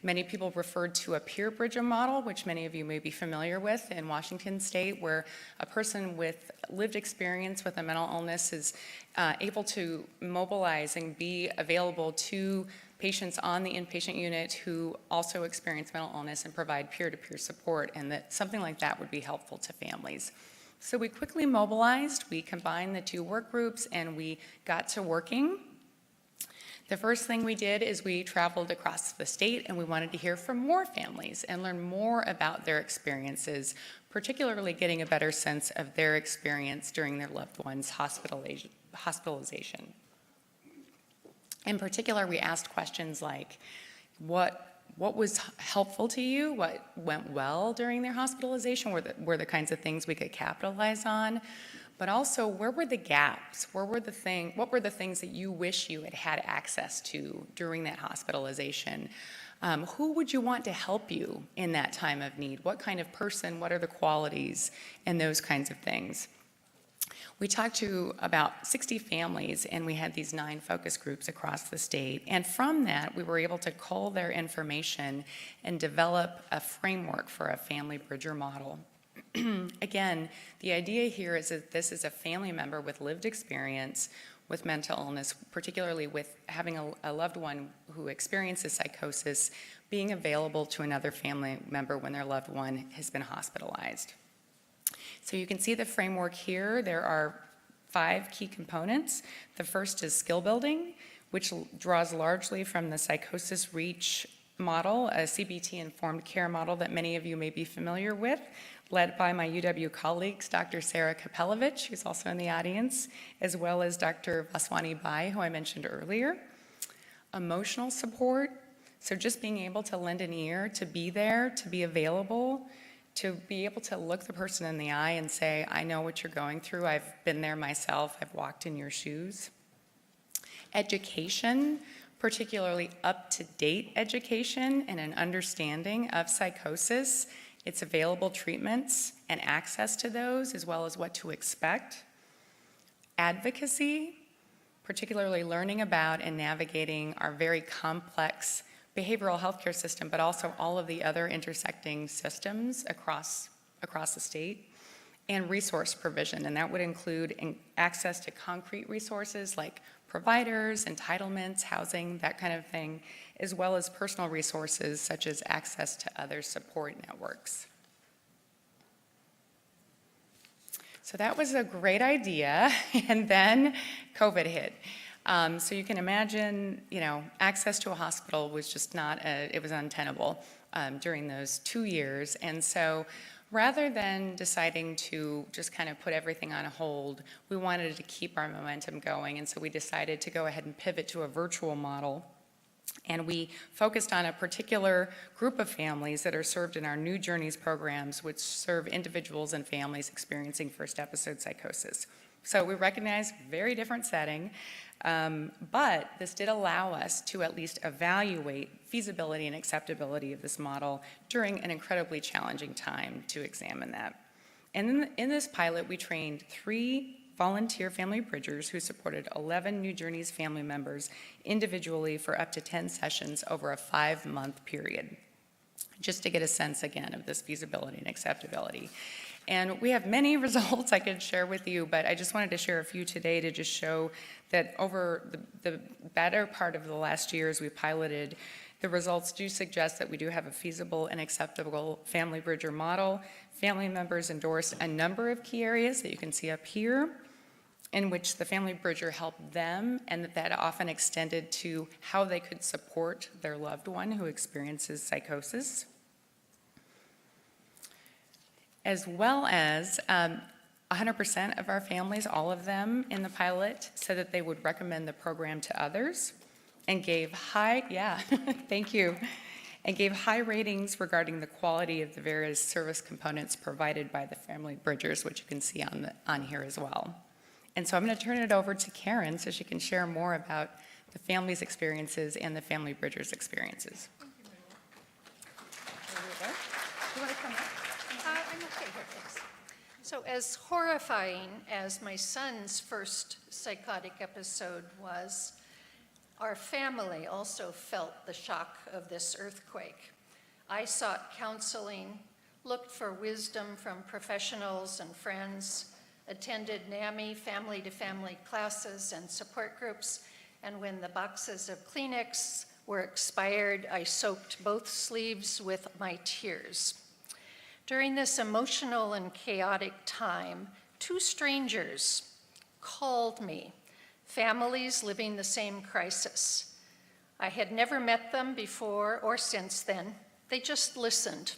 Speaker 9: Many people referred to a peer bridger model, which many of you may be familiar with in Washington State, where a person with lived experience with a mental illness is able to mobilize and be available to patients on the inpatient unit who also experience mental illness and provide peer-to-peer support, and that something like that would be helpful to families. So we quickly mobilized, we combined the 2 work groups, and we got to working. The first thing we did is we traveled across the state and we wanted to hear from more families and learn more about their experiences, particularly getting a better sense of their experience during their loved one's hospitalization. In particular, we asked questions like, what was helpful to you? What went well during their hospitalization? Were the kinds of things we could capitalize on? But also, where were the gaps? What were the things that you wish you had access to during that hospitalization? Who would you want to help you in that time of need? What kind of person, what are the qualities, and those kinds of things. We talked to about 60 families, and we had these 9 focus groups across the state. And from that, we were able to cull their information and develop a framework for a family bridger model. Again, the idea here is that this is a family member with lived experience with mental illness, particularly with having a loved one who experiences psychosis, being available to another family member when their loved one has been hospitalized. So you can see the framework here. There are 5 key components. The first is skill building, which draws largely from the psychosis reach model, a CBT-informed care model that many of you may be familiar with, led by my UW colleagues, Dr. Sarah Kapelovich, who's also in the audience, as well as Dr. Vaswani Bai, who I mentioned earlier. Emotional support, so just being able to lend an ear, to be there, to be available, to be able to look the person in the eye and say, I know what you're going through, I've been there myself, I've walked in your shoes. Education, particularly up-to-date education and an understanding of psychosis, its available treatments and access to those, as well as what to expect. Advocacy, particularly learning about and navigating our very complex behavioral healthcare system, but also all of the other intersecting systems across the state, and resource provision, and that would include access to concrete resources like providers, entitlements, housing, that kind of thing, as well as personal resources such as access to other support networks. So that was a great idea, and then COVID hit. So you can imagine, access to a hospital was just it was untenable during those 2 years. And so rather than deciding to just kind of put everything on hold, we wanted to keep our momentum going. And so we decided to go ahead and pivot to a virtual model. And we focused on a particular group of families that are served in our New Journeys programs, which serve individuals and families experiencing first episode psychosis. So we recognize very different setting, but this did allow us to at least evaluate feasibility and acceptability of this model during an incredibly challenging time to examine that. And in this pilot, we trained 3 volunteer family bridgers who supported 11 New Journeys family members individually for up to 10 sessions over a 5-month period, just to get a sense again of this feasibility and acceptability. And we have many results I could share with you, but I just wanted to share a few today to just show that over the better part of the last year as we piloted, the results do suggest that we do have a feasible and acceptable family bridger model. Family members endorsed a number of key areas that you can see up here in which the family bridger helped them, and that often extended to how they could support their loved one who experiences psychosis, as well as 100% of our families, all of them in the pilot, said that they would recommend the program to others and gave thank you, and gave high ratings regarding the quality of the various service components provided by the family bridgers, which you can see on here as well. And so I'm going to turn it over to Karen so she can share more about the family's experiences and the family bridgers' experiences.
Speaker 10: You want to come up? I'm okay here, thanks. So as horrifying as my son's first psychotic episode was, our family also felt the shock of this earthquake. I sought counseling, looked for wisdom from professionals and friends, attended NAMI family-to-family classes and support groups, and when the boxes of Kleenex were expired, I soaked both sleeves with my tears. During this emotional and chaotic time, 2 strangers called me, families living the same crisis. I had never met them before or since then. They just listened.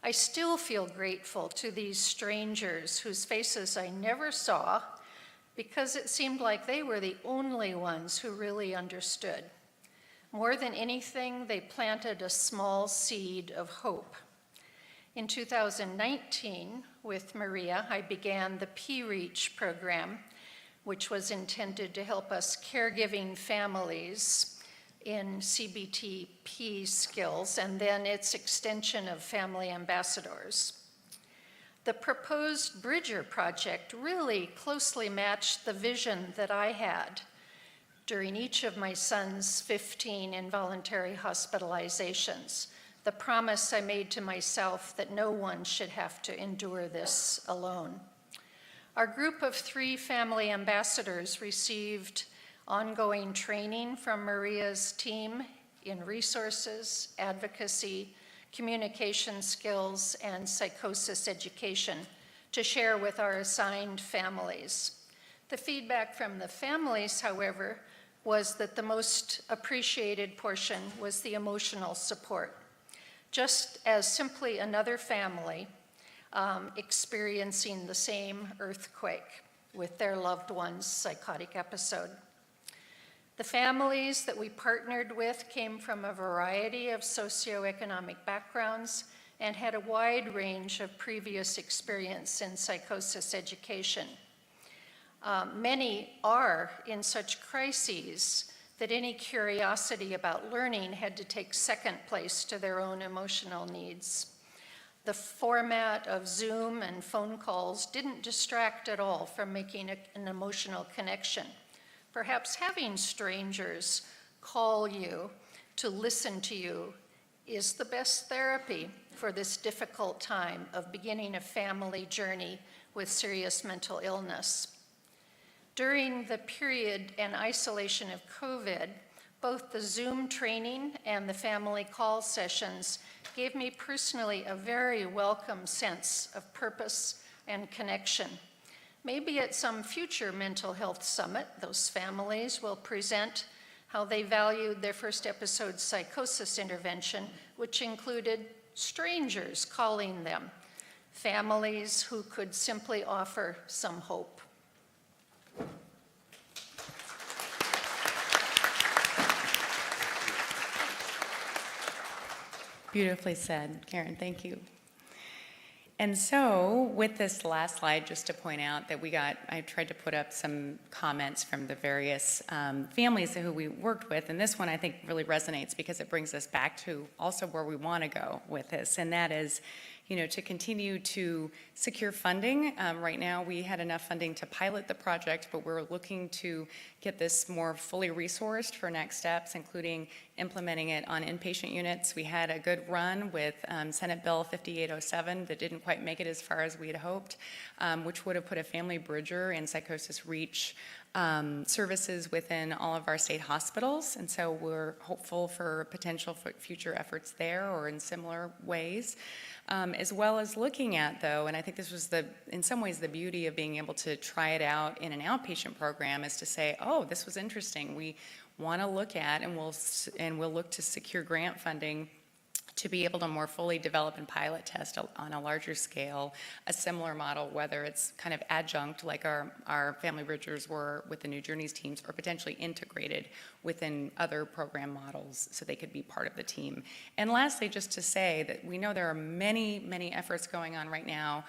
Speaker 10: I still feel grateful to these strangers whose faces I never saw because it seemed like they were the only ones who really understood. More than anything, they planted a small seed of hope. In 2019, with Maria, I began the P-REACH program, which was intended to help us caregiving families in CBTP skills, and then its extension of family ambassadors. The proposed Bridger project really closely matched the vision that I had during each of my son's 15 involuntary hospitalizations, the promise I made to myself that no one should have to endure this alone. Our group of 3 family ambassadors received ongoing training from Maria's team in resources, advocacy, communication skills, and psychosis education to share with our assigned families. The feedback from the families, however, was that the most appreciated portion was the emotional support. Just as simply another family experiencing the same earthquake with their loved one's psychotic episode. The families that we partnered with came from a variety of socioeconomic backgrounds and had a wide range of previous experience in psychosis education. Many are in such crises that any curiosity about learning had to take second place to their own emotional needs. The format of Zoom and phone calls didn't distract at all from making an emotional connection. Perhaps having strangers call you to listen to you is the best therapy for this difficult time of beginning a family journey with serious mental illness. During the period and isolation of COVID, both the Zoom training and the family call sessions gave me personally a very welcome sense of purpose and connection. Maybe at some future mental health summit, those families will present how they valued their first episode psychosis intervention, which included strangers calling them, families who could simply offer some hope.
Speaker 9: Beautifully said, Karen, thank you. And so with this last slide, just to point out that I tried to put up some comments from the various families who we worked with, and this one I think really resonates because it brings us back to also where we want to go with this, and that is, to continue to secure funding. Right now, we had enough funding to pilot the project, but we're looking to get this more fully resourced for next steps, including implementing it on inpatient units. We had a good run with Senate Bill 5807 that didn't quite make it as far as we had hoped, which would have put a family bridger in psychosis reach services within all of our state hospitals. And so we're hopeful for potential for future efforts there or in similar ways. As well as looking at, though, and I think this was in some ways the beauty of being able to try it out in an outpatient program, is to say, oh, this was interesting. We want to look at, and we'll look to secure grant funding to be able to more fully develop and pilot test on a larger scale a similar model, whether it's kind of adjunct like our family bridgers were with the New Journeys teams, or potentially integrated within other program models so they could be part of the team. And lastly, just to say that we know there are many, many efforts going on right now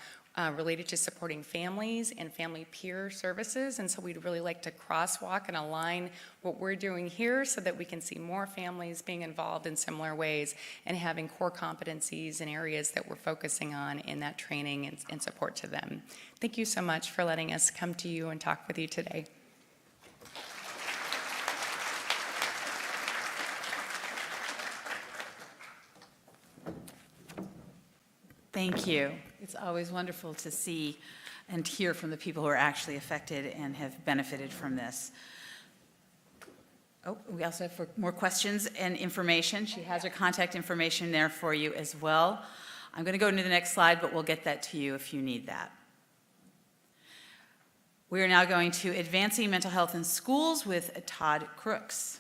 Speaker 9: related to supporting families and family peer services, and so we'd really like to crosswalk and align what we're doing here so that we can see more families being involved in similar ways and having core competencies and areas that we're focusing on in that training and support to them. Thank you so much for letting us come to you and talk with you today.
Speaker 1: Thank you. It's always wonderful to see and hear from the people who are actually affected and have benefited from this. Oh, we also have more questions and information. She has her contact information there for you as well. I'm going to go into the next slide, but we'll get that to you if you need that. We are now going to Advancing Mental Health in Schools with Todd Crooks.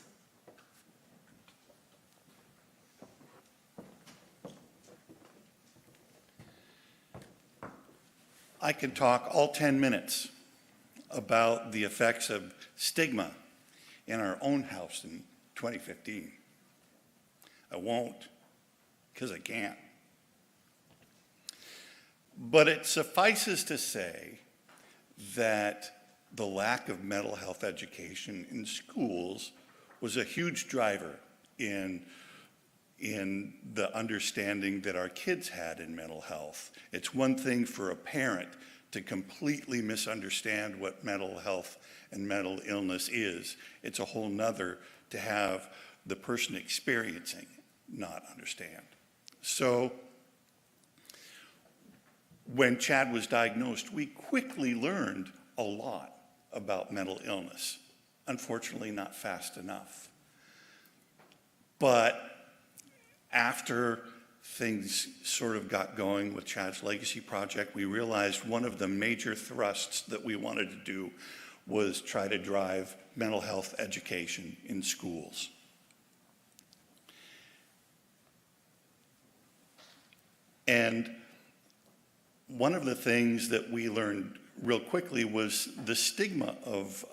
Speaker 3: I could talk all 10 minutes about the effects of stigma in our own house in 2015. I won't, because I can't. But it suffices to say that the lack of mental health education in schools was a huge driver in the understanding that our kids had in mental health. It's one thing for a parent to completely misunderstand what mental health and mental illness is. It's a whole nother to have the person experiencing not understand. So when Chad was diagnosed, we quickly learned a lot about mental illness. Unfortunately, not fast enough. But after things sort of got going with Chad's Legacy Project, we realized one of the major thrusts that we wanted to do was try to drive mental health education in schools. And one of the things that we learned real quickly was the stigma of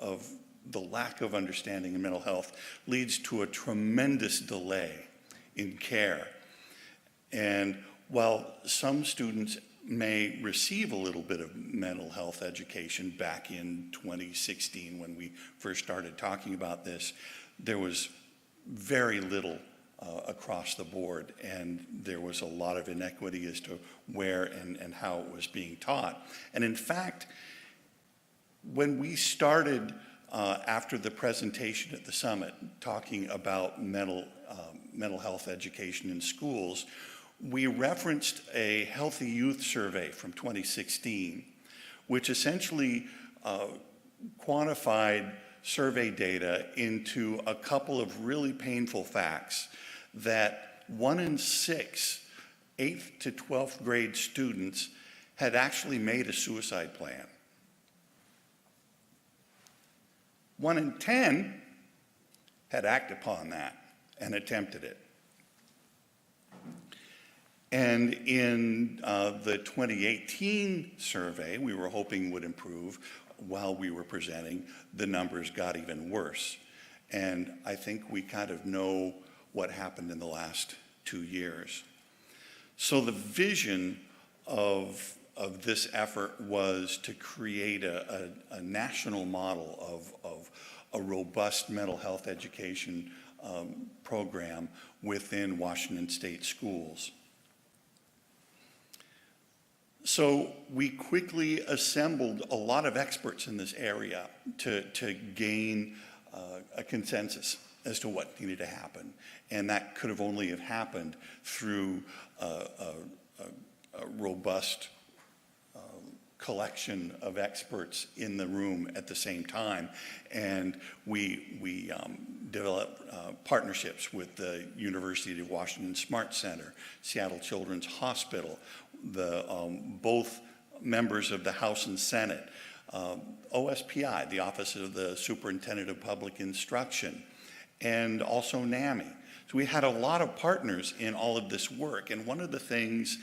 Speaker 3: the lack of understanding in mental health leads to a tremendous delay in care. And while some students may receive a little bit of mental health education back in 2016 when we first started talking about this, there was very little across the board, and there was a lot of inequity as to where and how it was being taught. And in fact, when we started after the presentation at the summit talking about mental health education in schools, we referenced a Healthy Youth survey from 2016, which essentially quantified survey data into a couple of really painful facts that 1 in 6 8th to 12th grade students had actually made a suicide plan. 1 in 10 had acted upon that and attempted it. And in the 2018 survey, we were hoping would improve. While we were presenting, the numbers got even worse. And I think we kind of know what happened in the last 2 years. So the vision of this effort was to create a national model of a robust mental health education program within Washington State schools. So we quickly assembled a lot of experts in this area to gain a consensus as to what needed to happen. And that could have only have happened through a robust collection of experts in the room at the same time. And we developed partnerships with the University of Washington Smart Center, Seattle Children's Hospital, both members of the House and Senate, OSPI, the Office of the Superintendent of Public Instruction, and also NAMI. So we had a lot of partners in all of this work. And one of the things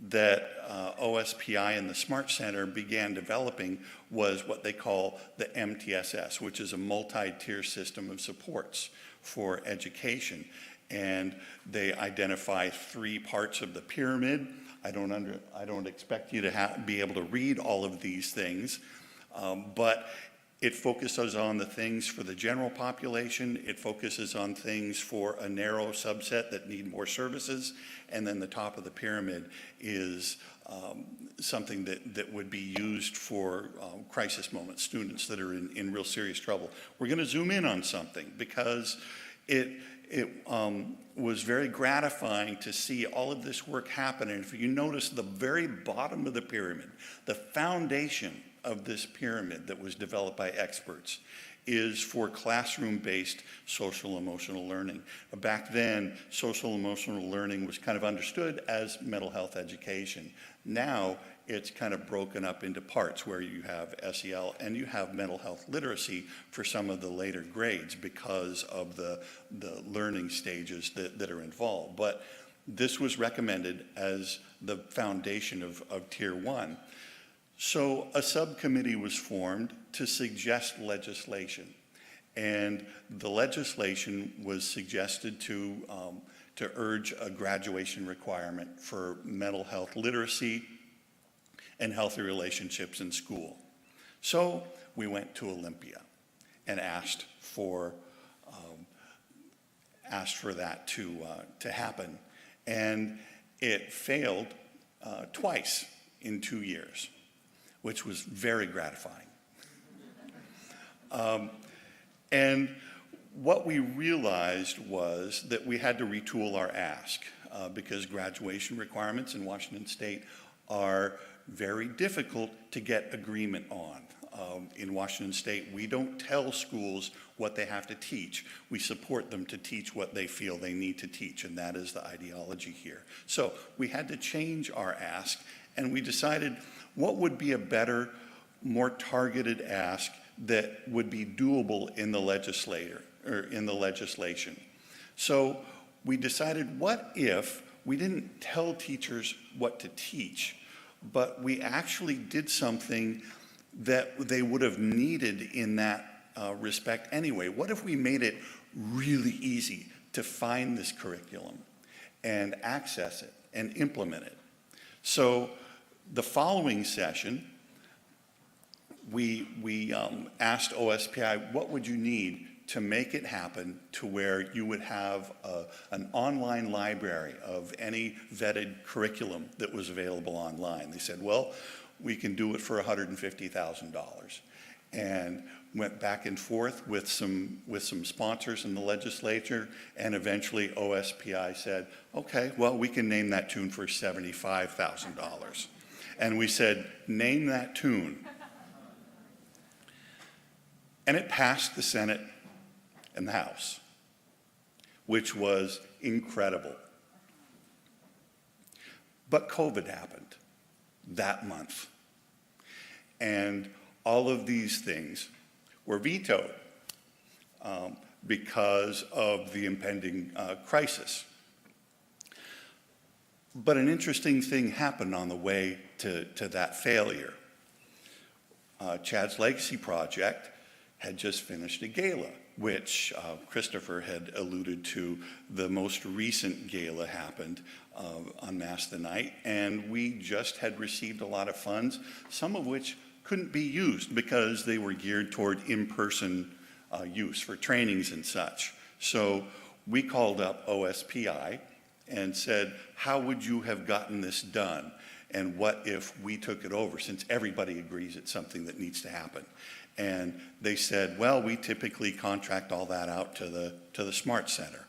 Speaker 3: that OSPI and the Smart Center began developing was what they call the MTSS, which is a multi-tier system of supports for education. And they identify 3 parts of the pyramid. I don't expect you to be able to read all of these things, but it focuses on the things for the general population. It focuses on things for a narrow subset that need more services. And then the top of the pyramid is something that would be used for crisis moments, students that are in real serious trouble. We're going to zoom in on something because it was very gratifying to see all of this work happen. And if you notice the very bottom of the pyramid, the foundation of this pyramid that was developed by experts is for classroom-based social emotional learning. Back then, social emotional learning was kind of understood as mental health education. Now, it's kind of broken up into parts where you have SEL and you have mental health literacy for some of the later grades because of the learning stages that are involved. But this was recommended as the foundation of Tier 1. So a subcommittee was formed to suggest legislation. And the legislation was suggested to urge a graduation requirement for mental health literacy and healthy relationships in school. So we went to Olympia and asked for asked for that to happen. And it failed twice in 2 years, which was very gratifying. And what we realized was that we had to retool our ask because graduation requirements in Washington State are very difficult to get agreement on. In Washington State, we don't tell schools what they have to teach. We support them to teach what they feel they need to teach, and that is the ideology here. So we had to change our ask, and we decided what would be a better, more targeted ask that would be doable in the legislation. So we decided, what if we didn't tell teachers what to teach, but we actually did something that they would have needed in that respect anyway? What if we made it really easy to find this curriculum and access it and implement it? So the following session, we asked OSPI, what would you need to make it happen to where you would have an online library of any vetted curriculum that was available online? They said, well, we can do it for $150,000. And went back and forth with some sponsors in the legislature, and eventually OSPI said, okay, well, we can name that tune for $75,000. And we said, name that tune. And it passed the Senate and the House, which was incredible. But COVID happened that month. And all of these things were vetoed because of the impending crisis. But an interesting thing happened on the way to that failure. Chad's Legacy Project had just finished a gala, which Christopher had alluded to. The most recent gala happened on Mass the Night, and we just had received a lot of funds, some of which couldn't be used because they were geared toward in-person use for trainings and such. So we called up OSPI and said, how would you have gotten this done? And what if we took it over, since everybody agrees it's something that needs to happen? And they said, well, we typically contract all that out to the Smart Center.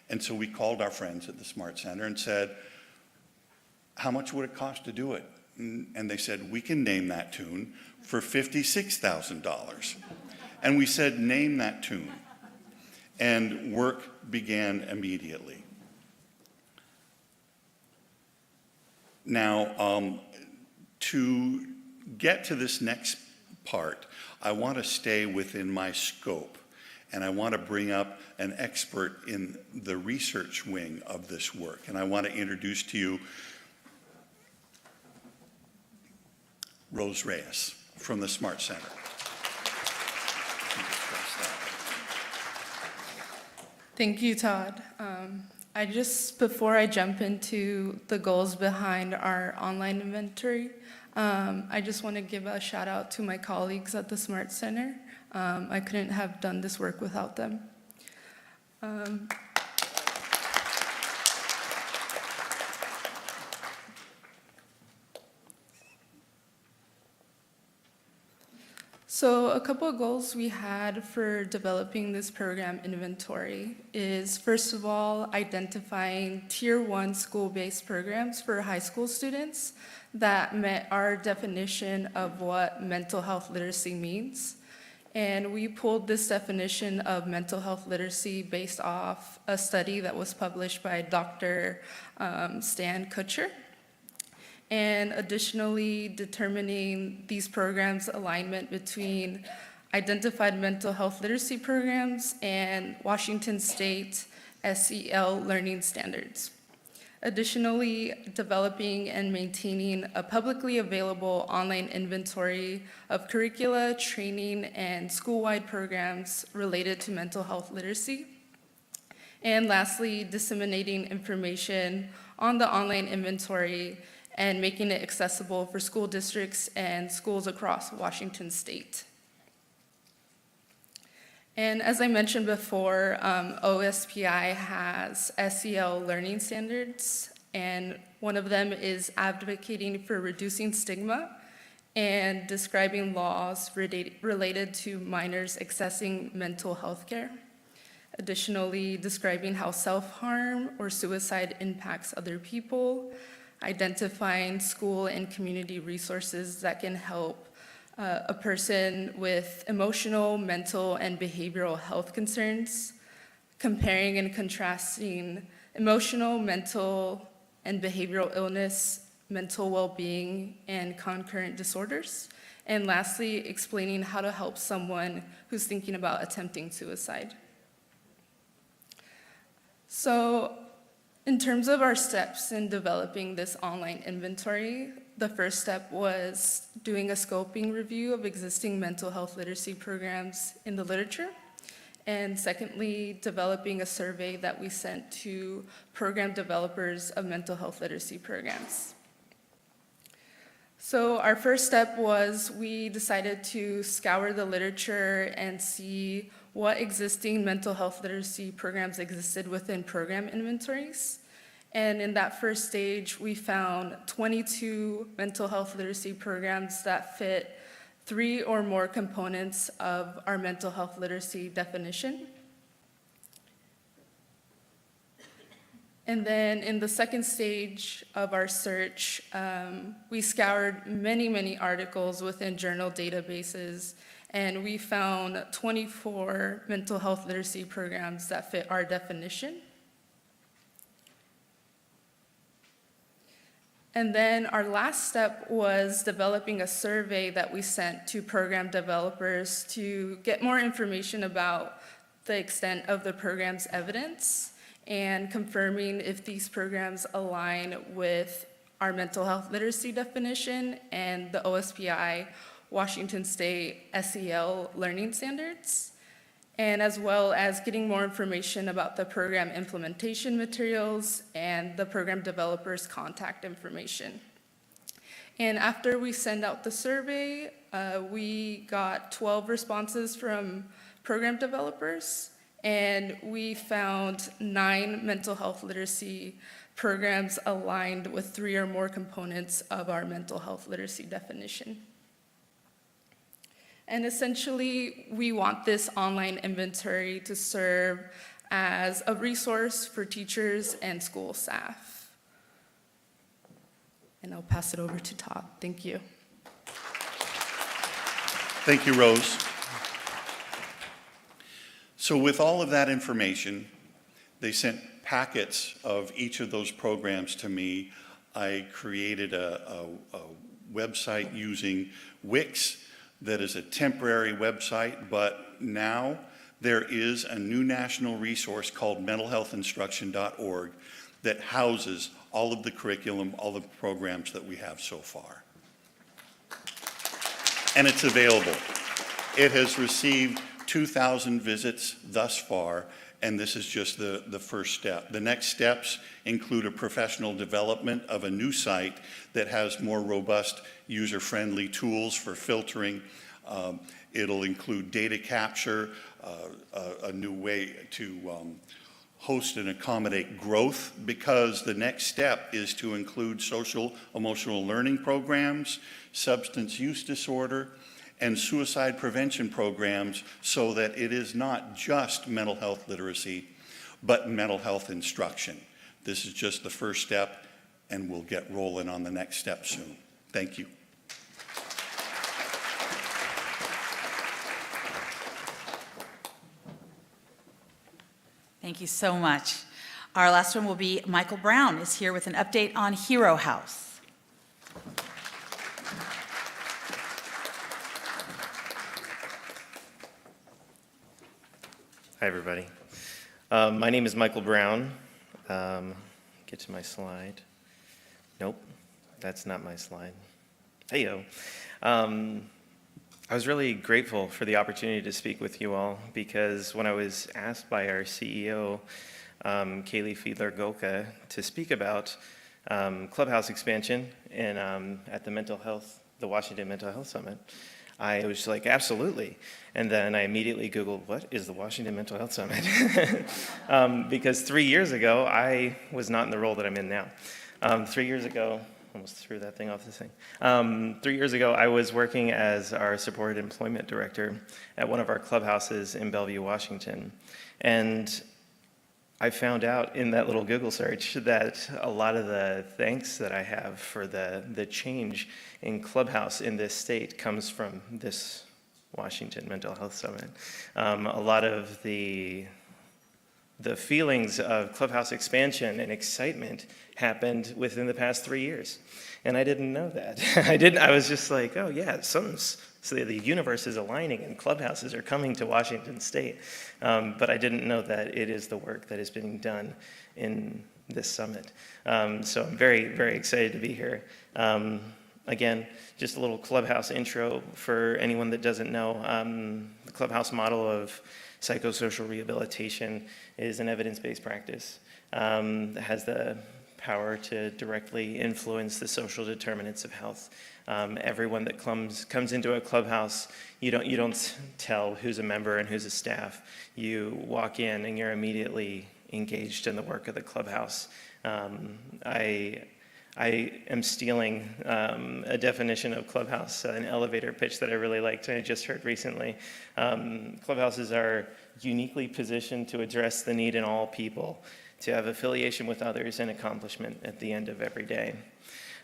Speaker 3: And so we called our friends at the Smart Center and said, how much would it cost to do it? And they said, we can name that tune for $56,000. And we said, name that tune. And work began immediately. Now, to get to this next part, I want to stay within my scope, and I want to bring up an expert in the research wing of this work. And I want to introduce to you Rose Reyes from the Smart Center.
Speaker 11: Thank you, Todd. Before I jump into the goals behind our online inventory, I just want to give a shout out to my colleagues at the Smart Center. I couldn't have done this work without them. So a couple of goals we had for developing this program inventory is, first of all, identifying Tier 1 school-based programs for high school students that met our definition of what mental health literacy means. And we pulled this definition of mental health literacy based off a study that was published by Dr. Stan Kutcher. And additionally, determining these programs' alignment between identified mental health literacy programs and Washington State SEL learning standards. Additionally, developing and maintaining a publicly available online inventory of curricula, training, and school-wide programs related to mental health literacy. And lastly, disseminating information on the online inventory and making it accessible for school districts and schools across Washington State. And as I mentioned before, OSPI has SEL learning standards, and one of them is advocating for reducing stigma and describing laws related to minors accessing mental health care. Additionally, describing how self-harm or suicide impacts other people, identifying school and community resources that can help a person with emotional, mental, and behavioral health concerns, comparing and contrasting emotional, mental, and behavioral illness, mental well-being, and concurrent disorders. And lastly, explaining how to help someone who's thinking about attempting suicide. So, in terms of our steps in developing this online inventory, the first step was doing a scoping review of existing mental health literacy programs in the literature. And secondly, developing a survey that we sent to program developers of mental health literacy programs. So our first step was we decided to scour the literature and see what existing mental health literacy programs existed within program inventories. And in that first stage, we found 22 mental health literacy programs that fit 3 or more components of our mental health literacy definition. And then in the second stage of our search, we scoured many articles within journal databases, and we found 24 mental health literacy programs that fit our definition. And then our last step was developing a survey that we sent to program developers to get more information about the extent of the program's evidence and confirming if these programs align with our mental health literacy definition and the OSPI Washington State SEL learning standards, and as well as getting more information about the program implementation materials and the program developers' contact information. And after we send out the survey, we got 12 responses from program developers, and we found 9 mental health literacy programs aligned with 3 or more components of our mental health literacy definition. And essentially, we want this online inventory to serve as a resource for teachers and school staff. And I'll pass it over to Todd. Thank you.
Speaker 3: Thank you, Rose. So with all of that information, they sent packets of each of those programs to me. I created a website using Wix that is a temporary website, but now there is a new national resource called mentalhealthinstruction.org that houses all of the curriculum, all the programs that we have so far. And it's available. It has received 2,000 visits thus far, and this is just the first step. The next steps include a professional development of a new site that has more robust user-friendly tools for filtering. It'll include data capture, a new way to host and accommodate growth, because the next step is to include social emotional learning programs, substance use disorder, and suicide prevention programs, so that it is not just mental health literacy, but mental health instruction. This is just the first step, and we'll get rolling on the next step soon. Thank you.
Speaker 1: Thank you so much. Our last one will be Michael Brown is here with an update on Hero House.
Speaker 12: Hi, everybody. My name is Michael Brown. Get to my slide. Nope, that's not my slide. Hey-yo. I was really grateful for the opportunity to speak with you all, because when I was asked by our CEO, Kaylee Fiedler-Golka, to speak about Clubhouse expansion and at the Washington Mental Health Summit, I was just like, absolutely. And then I immediately Googled, what is the Washington Mental Health Summit? Because 3 years ago, I was not in the role that I'm in now. 3 years ago, almost threw that thing off the thing. 3 years ago, I was working as our supported employment director at one of our clubhouses in Bellevue, Washington. And I found out in that little Google search that a lot of the thanks that I have for the change in Clubhouse in this state comes from this Washington Mental Health Summit. A lot of the feelings of Clubhouse expansion and excitement happened within the past 3 years. And I didn't know that. I was just like, oh yeah, so the universe is aligning and clubhouses are coming to Washington State. But I didn't know that it is the work that is being done in this summit. So I'm very, very excited to be here. Again, just a little clubhouse intro for anyone that doesn't know. The clubhouse model of psychosocial rehabilitation is an evidence-based practice that has the power to directly influence the social determinants of health. Everyone that comes into a clubhouse, you don't tell who's a member and who's a staff. You walk in and you're immediately engaged in the work of the clubhouse. I am stealing a definition of clubhouse, an elevator pitch that I really liked and I just heard recently. Clubhouses are uniquely positioned to address the need in all people to have affiliation with others and accomplishment at the end of every day.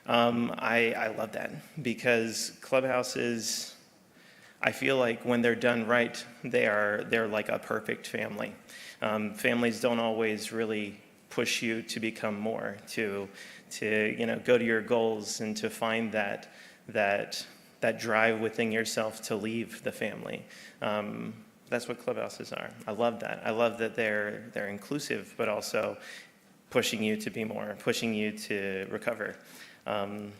Speaker 12: I love that because clubhouses, I feel like when they're done right, they're like a perfect family. Families don't always really push you to become more, to go to your goals and to find that drive within yourself to leave the family. That's what clubhouses are. I love that. I love that they're inclusive, but also pushing you to be more, pushing you to recover. And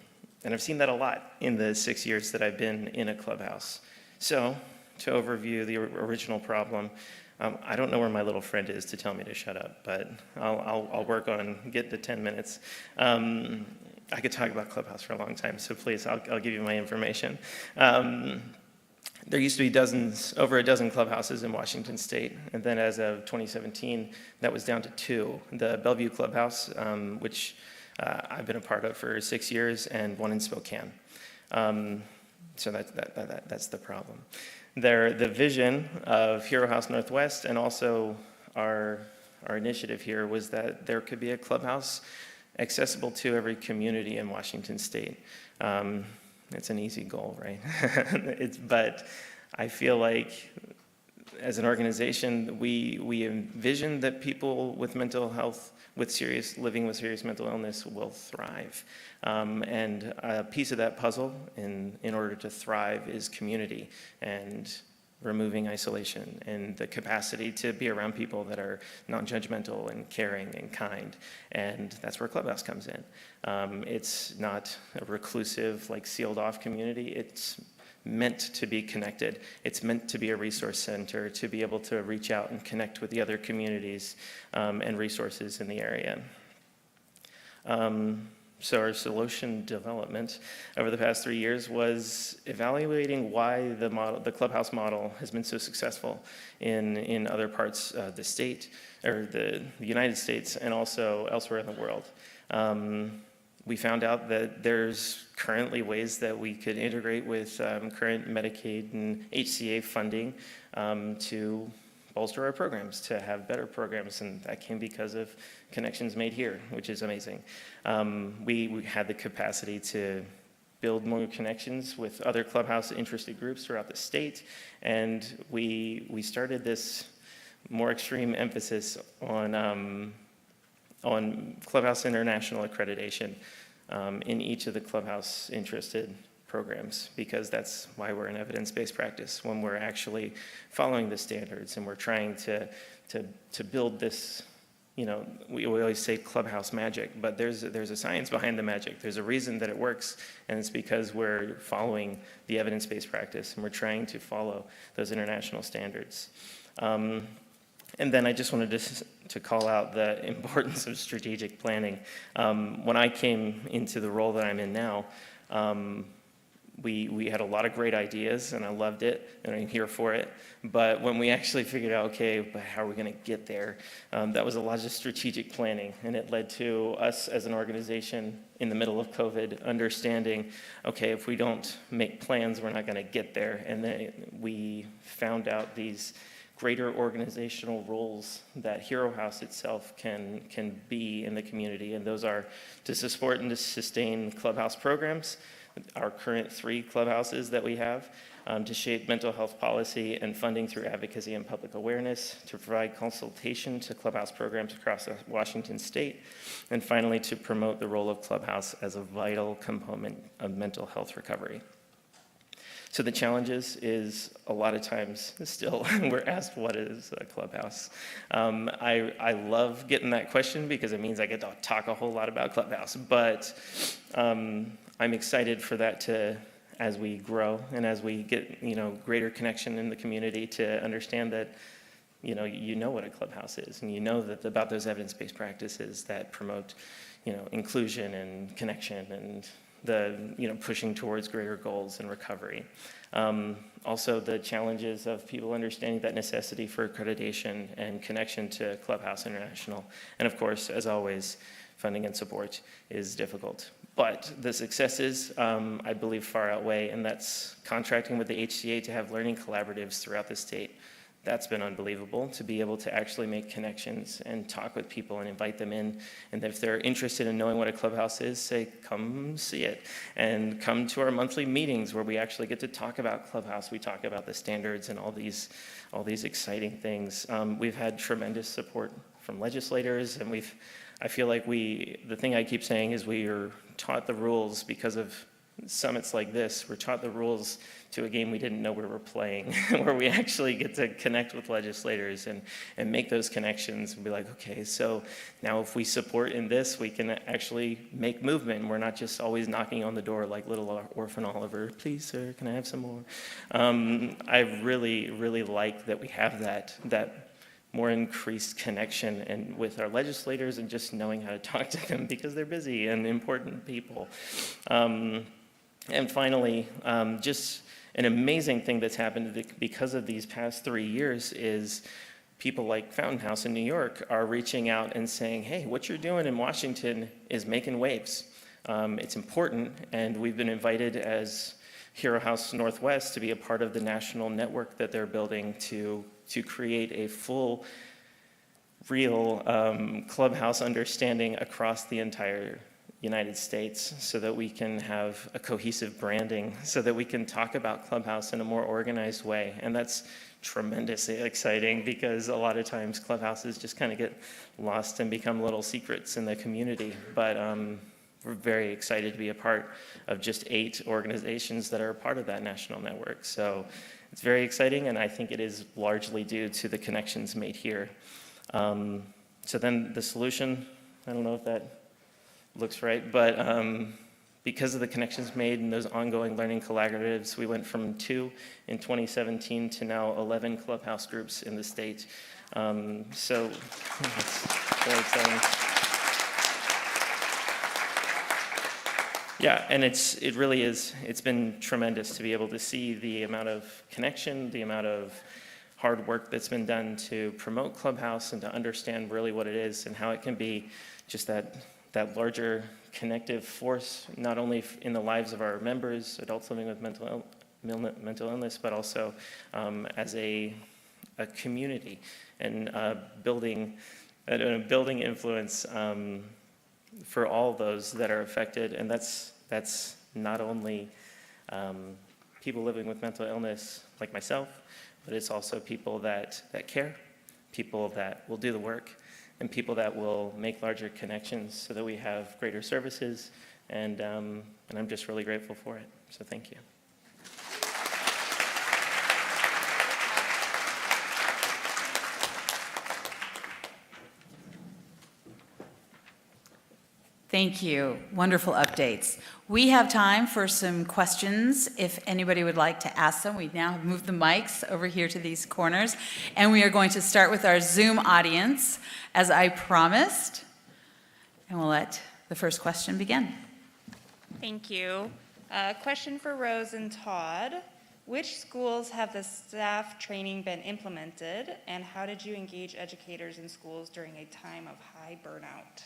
Speaker 12: I've seen that a lot in the 6 years that I've been in a clubhouse. So, to overview the original problem, I don't know where my little friend is to tell me to shut up, but I'll work on getting to 10 minutes. I could talk about Clubhouse for a long time, so please, I'll give you my information. There used to be over a dozen clubhouses in Washington State, and then as of 2017, that was down to 2. The Bellevue Clubhouse, which I've been a part of for 6 years, and one in Spokane. So that's the problem. The vision of Hero House Northwest and also our initiative here was that there could be a clubhouse accessible to every community in Washington State. It's an easy goal, right? But I feel like as an organization, we envision that people with mental health, living with serious mental illness will thrive. And a piece of that puzzle in order to thrive is community and removing isolation and the capacity to be around people that are non-judgmental and caring and kind. And that's where Clubhouse comes in. It's not a reclusive, sealed off community. It's meant to be connected. It's meant to be a resource center to be able to reach out and connect with the other communities and resources in the area. So our solution development over the past 3 years was evaluating why the Clubhouse model has been so successful in other parts of the state, or the United States, and also elsewhere in the world. We found out that there's currently ways that we could integrate with current Medicaid and HCA funding to bolster our programs, to have better programs, and that came because of connections made here, which is amazing. We had the capacity to build more connections with other Clubhouse interested groups throughout the state, and we started this more extreme emphasis on Clubhouse International accreditation in each of the Clubhouse interested programs, because that's why we're an evidence-based practice, when we're actually following the standards and we're trying to build this, we always say Clubhouse magic, but there's a science behind the magic. There's a reason that it works, and it's because we're following the evidence-based practice and we're trying to follow those international standards. And then I just wanted to call out the importance of strategic planning. When I came into the role that I'm in now, we had a lot of great ideas, and I loved it, and I'm here for it. But when we actually figured out, okay, but how are we going to get there? That was a lot of strategic planning, and it led to us as an organization in the middle of COVID understanding, okay, if we don't make plans, we're not going to get there. And then we found out these greater organizational roles that Hero House itself can be in the community, and those are to support and to sustain clubhouse programs, our current 3 clubhouses that we have, to shape mental health policy and funding through advocacy and public awareness, to provide consultation to clubhouse programs across Washington state, and finally to promote the role of clubhouse as a vital component of mental health recovery. So the challenges is a lot of times still we're asked, what is a clubhouse? I love getting that question because it means I get to talk a whole lot about clubhouse, but I'm excited for that to, as we grow and as we get, greater connection in the community, to understand that, you know what a clubhouse is, and you know that about those evidence-based practices that promote, inclusion and connection and the, pushing towards greater goals and recovery. Also the challenges of people understanding that necessity for accreditation and connection to Clubhouse International. And of course, as always, funding and support is difficult. But the successes, I believe, far outweigh, and that's contracting with the HCA to have learning collaboratives throughout the state. That's been unbelievable, to be able to actually make connections and talk with people and invite them in. And if they're interested in knowing what a clubhouse is, say, come see it. And come to our monthly meetings where we actually get to talk about Clubhouse. We talk about the standards and all these exciting things. We've had tremendous support from legislators, and I feel like the thing I keep saying is we are taught the rules because of summits like this. We're taught the rules to a game we didn't know we were playing, where we actually get to connect with legislators and make those connections and be like, okay, so now if we support in this, we can actually make movement. We're not just always knocking on the door like little orphan Oliver, please, sir, can I have some more? I really, really like that we have that more increased connection and with our legislators and just knowing how to talk to them because they're busy and important people. And finally, just an amazing thing that's happened because of these past 3 years is people like Fountain House in New York are reaching out and saying, hey, what you're doing in Washington is making waves. It's important, and we've been invited as Hero House Northwest to be a part of the national network that they're building to create a full, real clubhouse understanding across the entire United States, so that we can have a cohesive branding, so that we can talk about Clubhouse in a more organized way. And that's tremendously exciting because a lot of times clubhouses just kind of get lost and become little secrets in the community. But we're very excited to be a part of just 8 organizations that are a part of that national network. So it's very exciting, and I think it is largely due to the connections made here. So then the solution, I don't know if that looks right, but because of the connections made and those ongoing learning collaboratives, we went from 2 in 2017 to now 11 clubhouse groups in the state. So it's very exciting. Yeah, and it really is, it's been tremendous to be able to see the amount of connection, the amount of hard work that's been done to promote Clubhouse and to understand really what it is and how it can be just that larger connective force, not only in the lives of our members, adults living with mental illness, but also as a community and building influence for all those that are affected. And that's not only people living with mental illness like myself, but it's also people that care, people that will do the work, and people that will make larger connections so that we have greater services, and I'm just really grateful for it. So thank you.
Speaker 1: Thank you. Wonderful updates. We have time for some questions if anybody would like to ask them. We now have moved the mics over here to these corners, and we are going to start with our Zoom audience, as I promised, and we'll let the first question begin.
Speaker 13: Thank you. Question for Rose and Todd. Which schools have the staff training been implemented, and how did you engage educators in schools during a time of high burnout?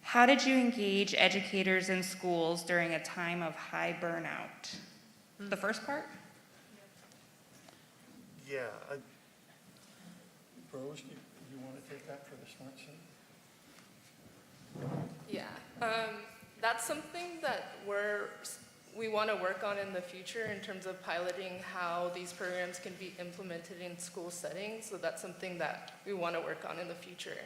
Speaker 13: How did you engage educators in schools during a time of high burnout? The first part?
Speaker 3: Yeah. Rose, you want to take that for the Smart Center?
Speaker 11: Yeah, that's something that we want to work on in the future in terms of piloting how these programs can be implemented in school settings. So that's something that we want to work on in the future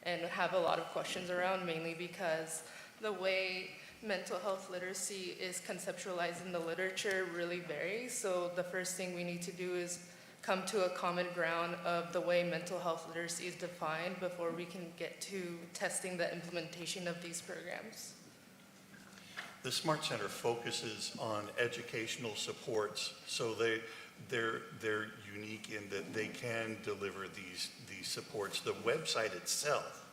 Speaker 11: and have a lot of questions around, mainly because the way mental health literacy is conceptualized in the literature really varies. So the first thing we need to do is come to a common ground of the way mental health literacy is defined before we can get to testing the implementation of these programs.
Speaker 3: The Smart Center focuses on educational supports, so they're unique in that they can deliver these supports. The website itself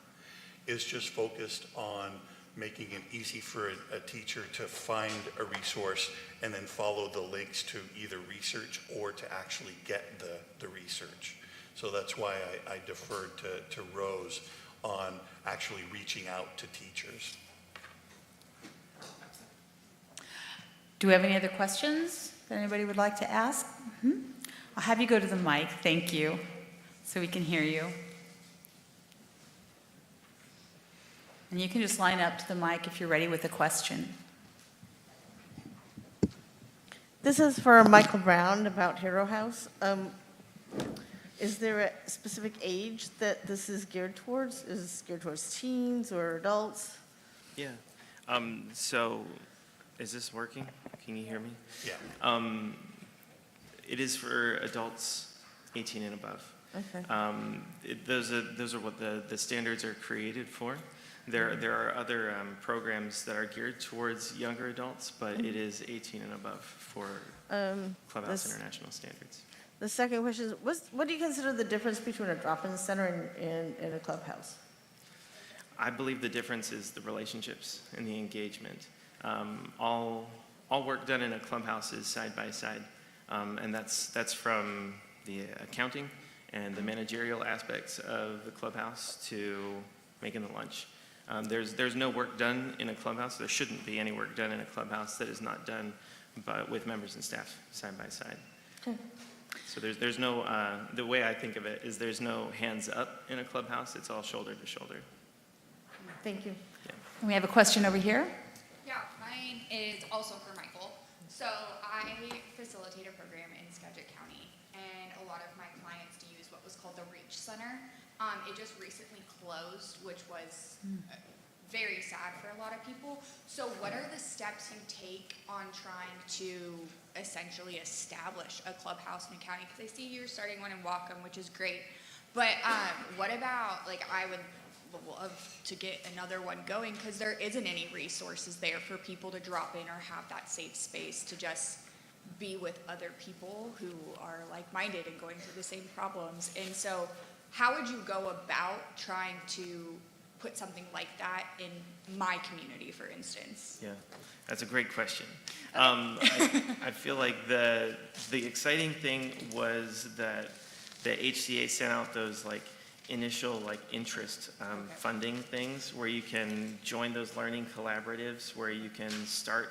Speaker 3: is just focused on making it easy for a teacher to find a resource and then follow the links to either research or to actually get the research. So that's why I deferred to Rose on actually reaching out to teachers.
Speaker 14: Do we have any other questions that anybody would like to ask? I'll have you go to the mic, thank you, so we can hear you. And you can just line up to the mic if you're ready with a question.
Speaker 15: This is for Michael Brown about Hero House. Is there a specific age that this is geared towards? Is it geared towards teens or adults?
Speaker 12: Yeah. So, is this working? Can you hear me?
Speaker 3: Yeah.
Speaker 12: It is for adults 18 and above.
Speaker 15: Okay.
Speaker 12: Those are what the standards are created for. There are other programs that are geared towards younger adults, but it is 18 and above for Clubhouse International standards.
Speaker 15: The second question is, what do you consider the difference between a drop-in center and a clubhouse?
Speaker 12: I believe the difference is the relationships and the engagement. All work done in a clubhouse is side by side, and that's from the accounting and the managerial aspects of the clubhouse to making the lunch. There's no work done in a clubhouse. There shouldn't be any work done in a clubhouse that is not done with members and staff side by side.
Speaker 15: Okay.
Speaker 12: So there's no, the way I think of it is there's no hands up in a clubhouse. It's all shoulder to shoulder.
Speaker 15: Thank you.
Speaker 12: Yeah.
Speaker 14: We have a question over here.
Speaker 16: Yeah, mine is also for Michael. So I facilitate a program in Skagit County, and a lot of my clients use what was called the Reach Center. It just recently closed, which was very sad for a lot of people. So what are the steps you take on trying to essentially establish a clubhouse in the county? Because I see you're starting one in Wacom, which is great. But what about, like, I would love to get another one going, because there isn't any resources there for people to drop in or have that safe space to just be with other people who are like-minded and going through the same problems. And so how would you go about trying to put something like that in my community, for instance?
Speaker 12: Yeah, that's a great question. I feel like the exciting thing was that the HCA sent out those initial interest funding things where you can join those learning collaboratives, where you can start.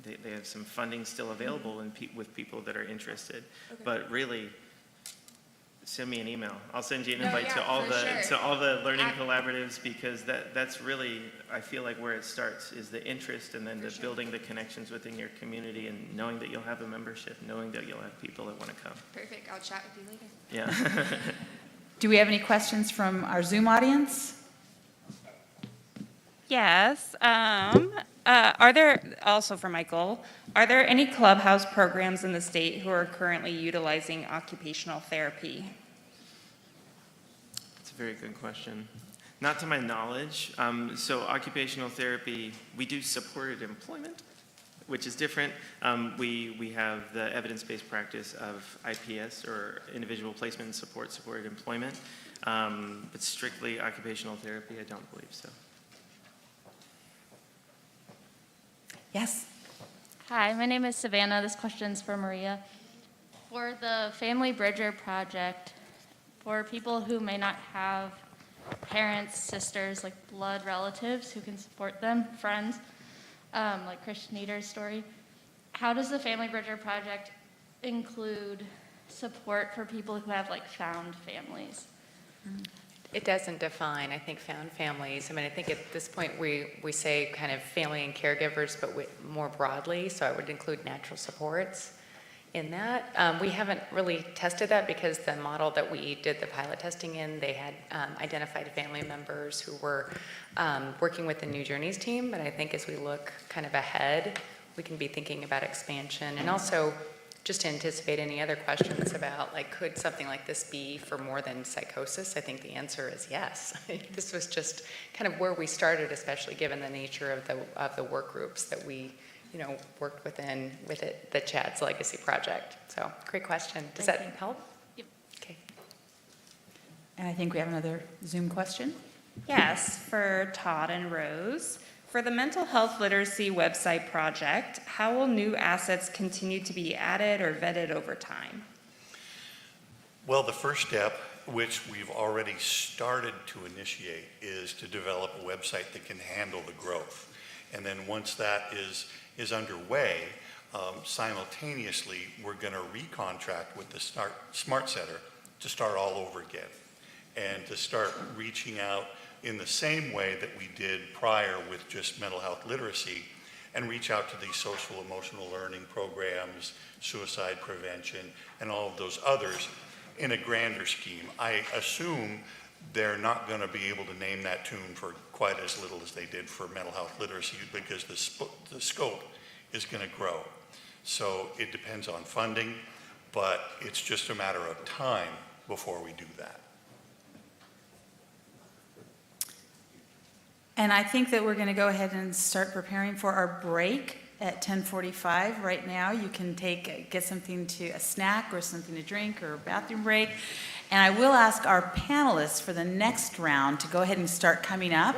Speaker 12: They have some funding still available with people that are interested, but really, send me an email. I'll send you an invite to all the learning collaboratives, because that's really, I feel like, where it starts is the interest, and then building the connections within your community, and knowing that you'll have a membership, knowing that you'll have people that want to come.
Speaker 16: Perfect. I'll chat with you later.
Speaker 12: Yeah.
Speaker 14: Do we have any questions from our Zoom audience?
Speaker 13: Yes. Are there, also for Michael, are there any clubhouse programs in the state who are currently utilizing occupational therapy?
Speaker 12: That's a very good question. Not to my knowledge. So occupational therapy, we do supported employment, which is different. We have the evidence-based practice of IPS, or individual placement and support, supported employment. But strictly occupational therapy, I don't believe so.
Speaker 14: Yes?
Speaker 17: Hi, my name is Savannah. This question's for Maria. For the Family Bridger project, for people who may not have parents, sisters, like blood relatives who can support them, friends, like Chris Schnieders' story, how does the Family Bridger project include support for people who have like found families?
Speaker 9: It doesn't define, I think, found families. I mean, I think at this point we say kind of family and caregivers, but more broadly, so I would include natural supports in that. We haven't really tested that because the model that we did the pilot testing in, they had identified family members who were working with the New Journeys team, but I think as we look kind of ahead, we can be thinking about expansion and also just to anticipate any other questions about, like, could something like this be for more than psychosis? I think the answer is yes. This was just kind of where we started, especially given the nature of the work groups that we, worked within with it, the Chad's Legacy Project. So, great question. Does that help?
Speaker 17: Yep.
Speaker 9: Okay.
Speaker 14: And I think we have another Zoom question.
Speaker 13: Yes, for Todd and Rose. For the mental health literacy website project, how will new assets continue to be added or vetted over time?
Speaker 3: Well, the first step, which we've already started to initiate, is to develop a website that can handle the growth. And then once that is underway, simultaneously, we're going to recontract with the Smart Center to start all over again and to start reaching out in the same way that we did prior with just mental health literacy, and reach out to these social emotional learning programs, suicide prevention, and all of those others in a grander scheme. I assume they're not going to be able to name that tune for quite as little as they did for mental health literacy, because the scope is going to grow. So it depends on funding, but it's just a matter of time before we do that.
Speaker 14: And I think that we're going to go ahead and start preparing for our break at 10:45. Right now, you can get something a snack or something to drink or a bathroom break. And I will ask our panelists for the next round to go ahead and start coming up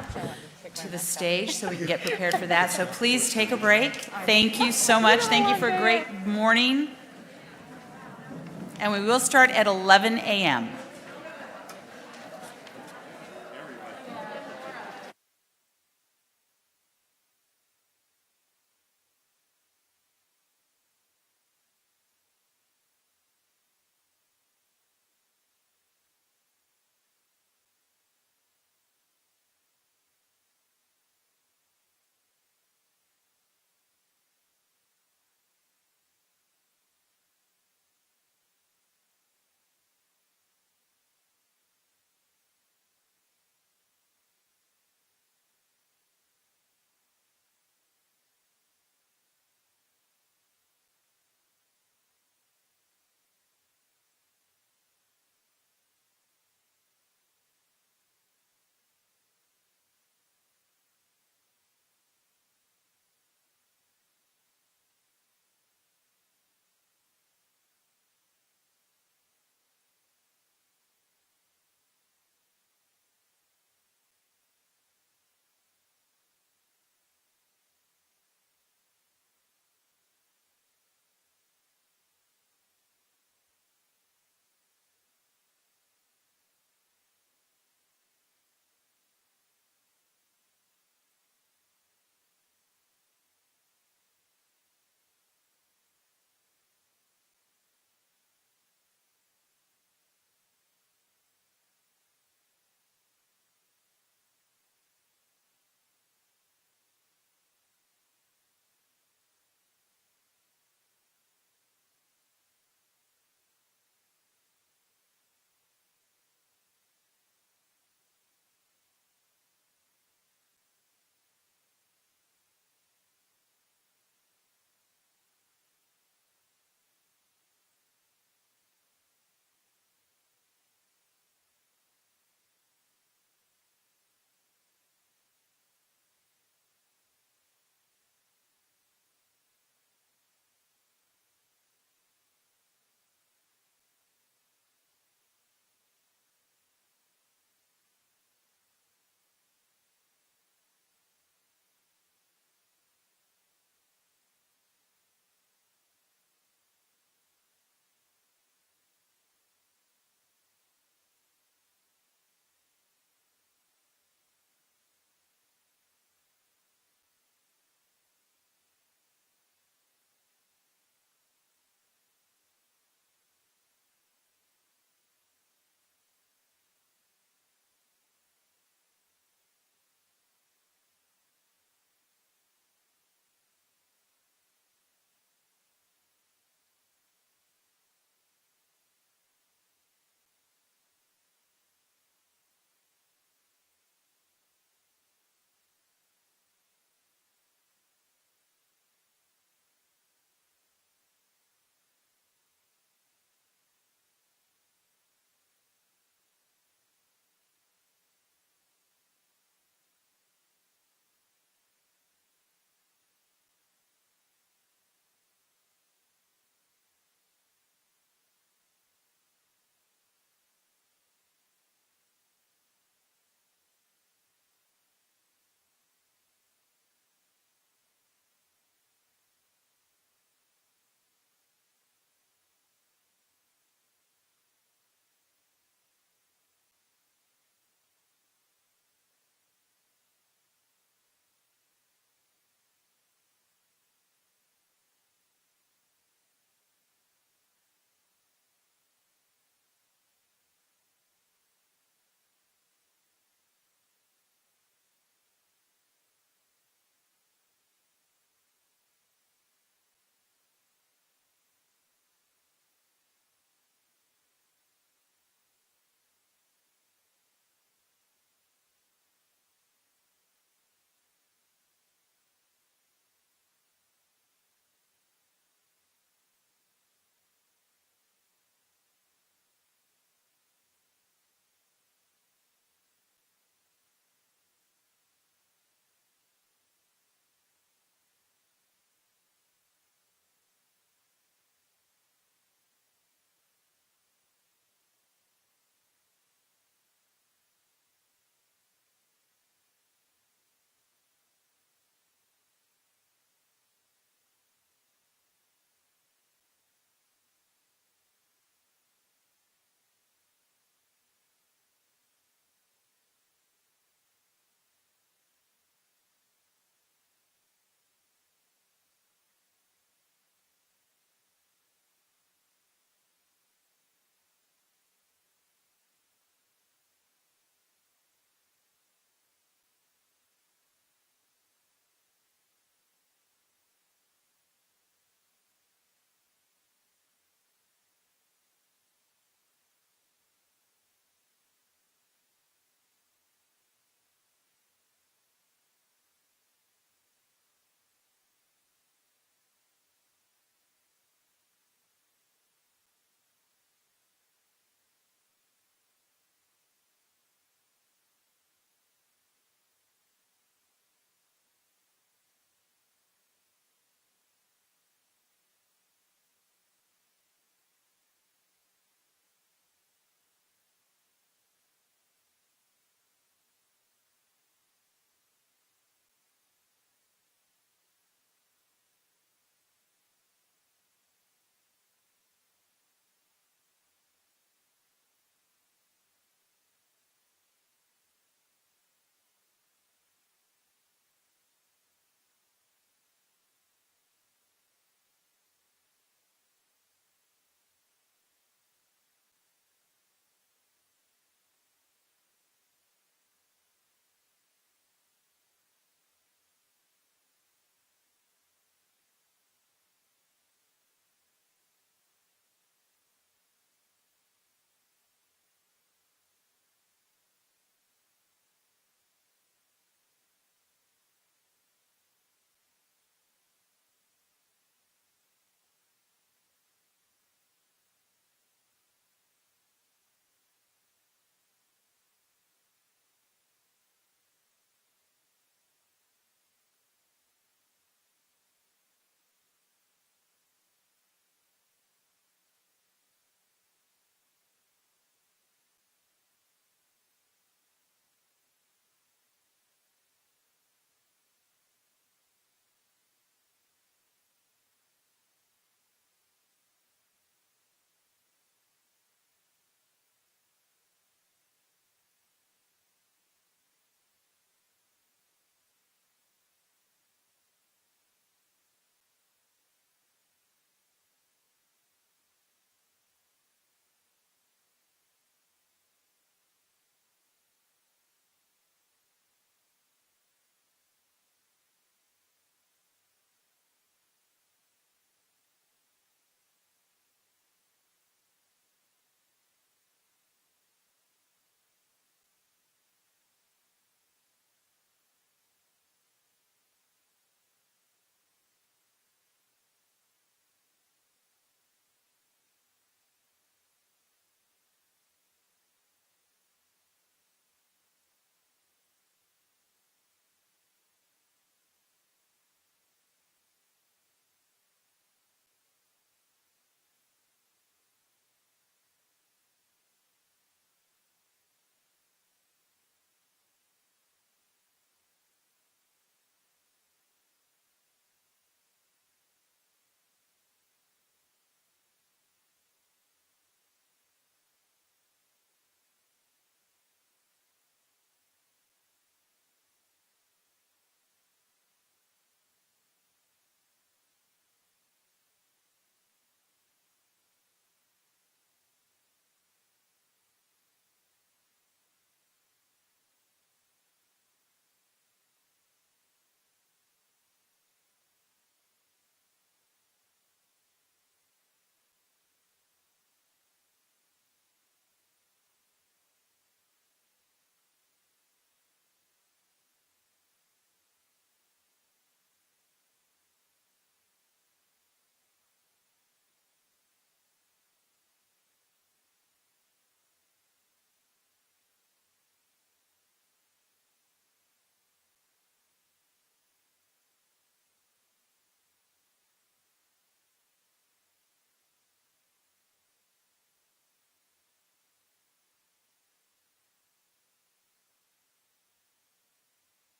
Speaker 14: to the stage so we can get prepared for that. So please take a break. Thank you so much. Thank you for a great morning. And we will start at 11 a.m.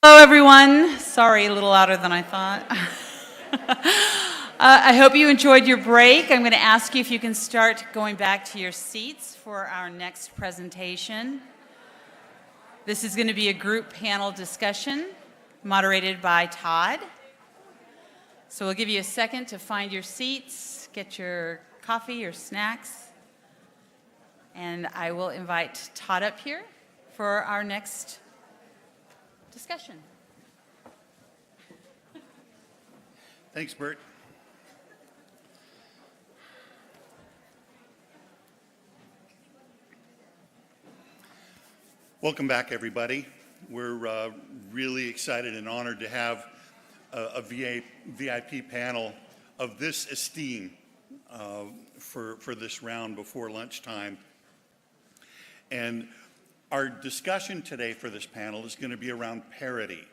Speaker 14: Hello, everyone. Sorry, a little louder than I thought. I hope you enjoyed your break. I'm going to ask you if you can start going back to your seats for our next presentation. This is going to be a group panel discussion moderated by Todd. So we'll give you a second to find your seats, get your coffee or snacks, and I will invite Todd up here for our next discussion.
Speaker 3: Thanks, Bert. Welcome back, everybody. We're really excited and honored to have a VIP panel of this esteem for this round before lunchtime. And our discussion today for this panel is going to be around parity.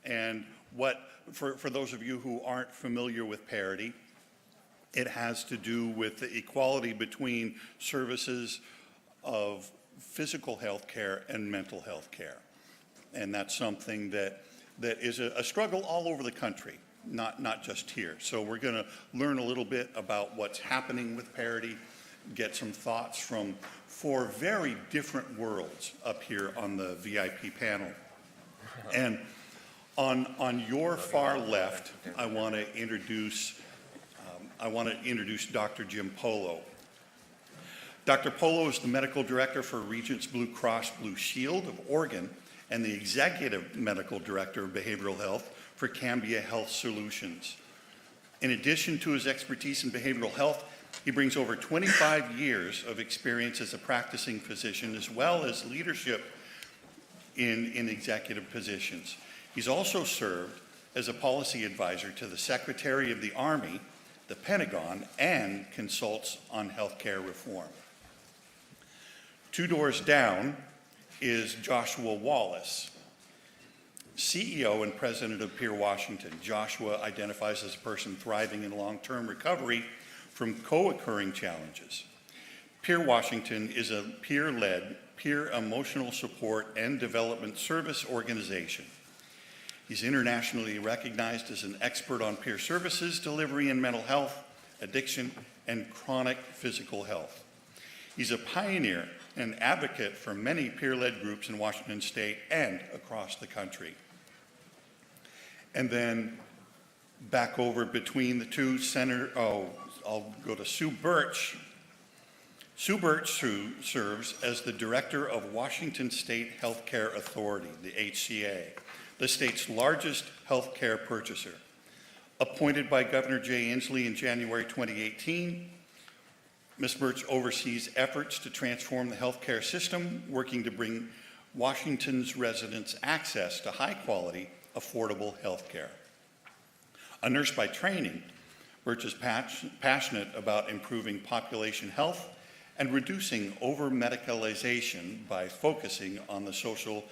Speaker 3: And for those of you who aren't familiar with parity, it has to do with the equality between services of physical health care and mental health care. And that's something that is a struggle all over the country, not just here. So we're going to learn a little bit about what's happening with parity, get some thoughts from 4 very different worlds up here on the VIP panel. And on your far left, I want to introduce Dr. Jim Polo. Dr. Polo is the medical director for Regents Blue Cross Blue Shield of Oregon and the executive medical director of behavioral health for Cambia Health Solutions. In addition to his expertise in behavioral health, he brings over 25 years of experience as a practicing physician, as well as leadership in executive positions. He's also served as a policy advisor to the Secretary of the Army, the Pentagon, and consults on healthcare reform. 2 doors down is Joshua Wallace, CEO and president of Peer Washington. Joshua identifies as a person thriving in long-term recovery from co-occurring challenges. Peer Washington is a peer-led, peer emotional support and development service organization. He's internationally recognized as an expert on peer services, delivery in mental health, addiction, and chronic physical health. He's a pioneer and advocate for many peer-led groups in Washington State and across the country. And then back over between the two, I'll go to Sue Birch. Sue Birch serves as the director of Washington State Healthcare Authority, the HCA, the state's largest healthcare purchaser. Appointed by Governor Jay Inslee in January 2018, Ms. Birch oversees efforts to transform the healthcare system, working to bring Washington's residents access to high-quality, affordable healthcare. A nurse by training, Birch is passionate about improving population health and reducing over-medicalization by focusing on the social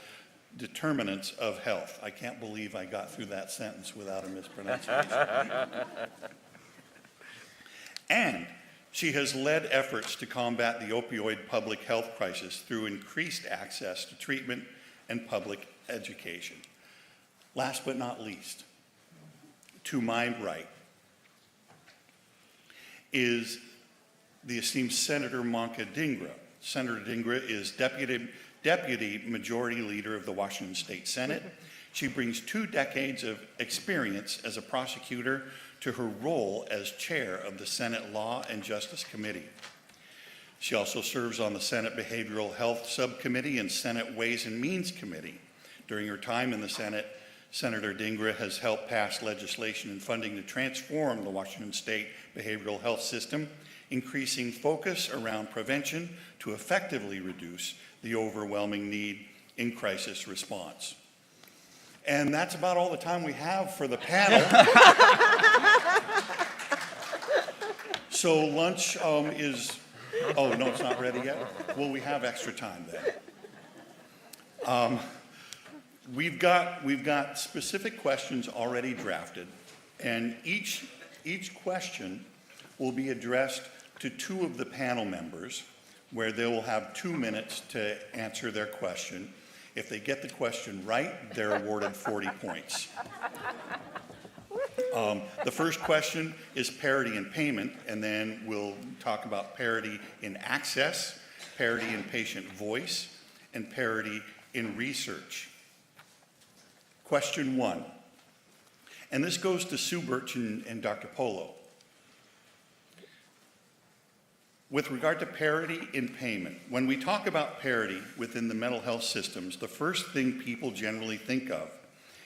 Speaker 3: determinants of health. I can't believe I got through that sentence without a mispronunciation. And she has led efforts to combat the opioid public health crisis through increased access to treatment and public education. Last but not least, to my right is the esteemed Senator Manka Dhingra. Senator Dhingra is Deputy Majority Leader of the Washington State Senate. She brings 2 decades of experience as a prosecutor to her role as chair of the Senate Law and Justice Committee. She also serves on the Senate Behavioral Health Subcommittee and Senate Ways and Means Committee. During her time in the Senate, Senator Dhingra has helped pass legislation and funding to transform the Washington State behavioral health system, increasing focus around prevention to effectively reduce the overwhelming need in crisis response. And that's about all the time we have for the panel. So lunch is, oh, no, it's not ready yet? Well, we have extra time then. We've got specific questions already drafted, and each question will be addressed to 2 of the panel members, where they will have 2 minutes to answer their question. If they get the question right, they're awarded 40 points. The first question is parity in payment, and then we'll talk about parity in access, parity in patient voice, and parity in research. Question 1, and this goes to Sue Birch and Dr. Polo. With regard to parity in payment, when we talk about parity within the mental health systems, the first thing people generally think of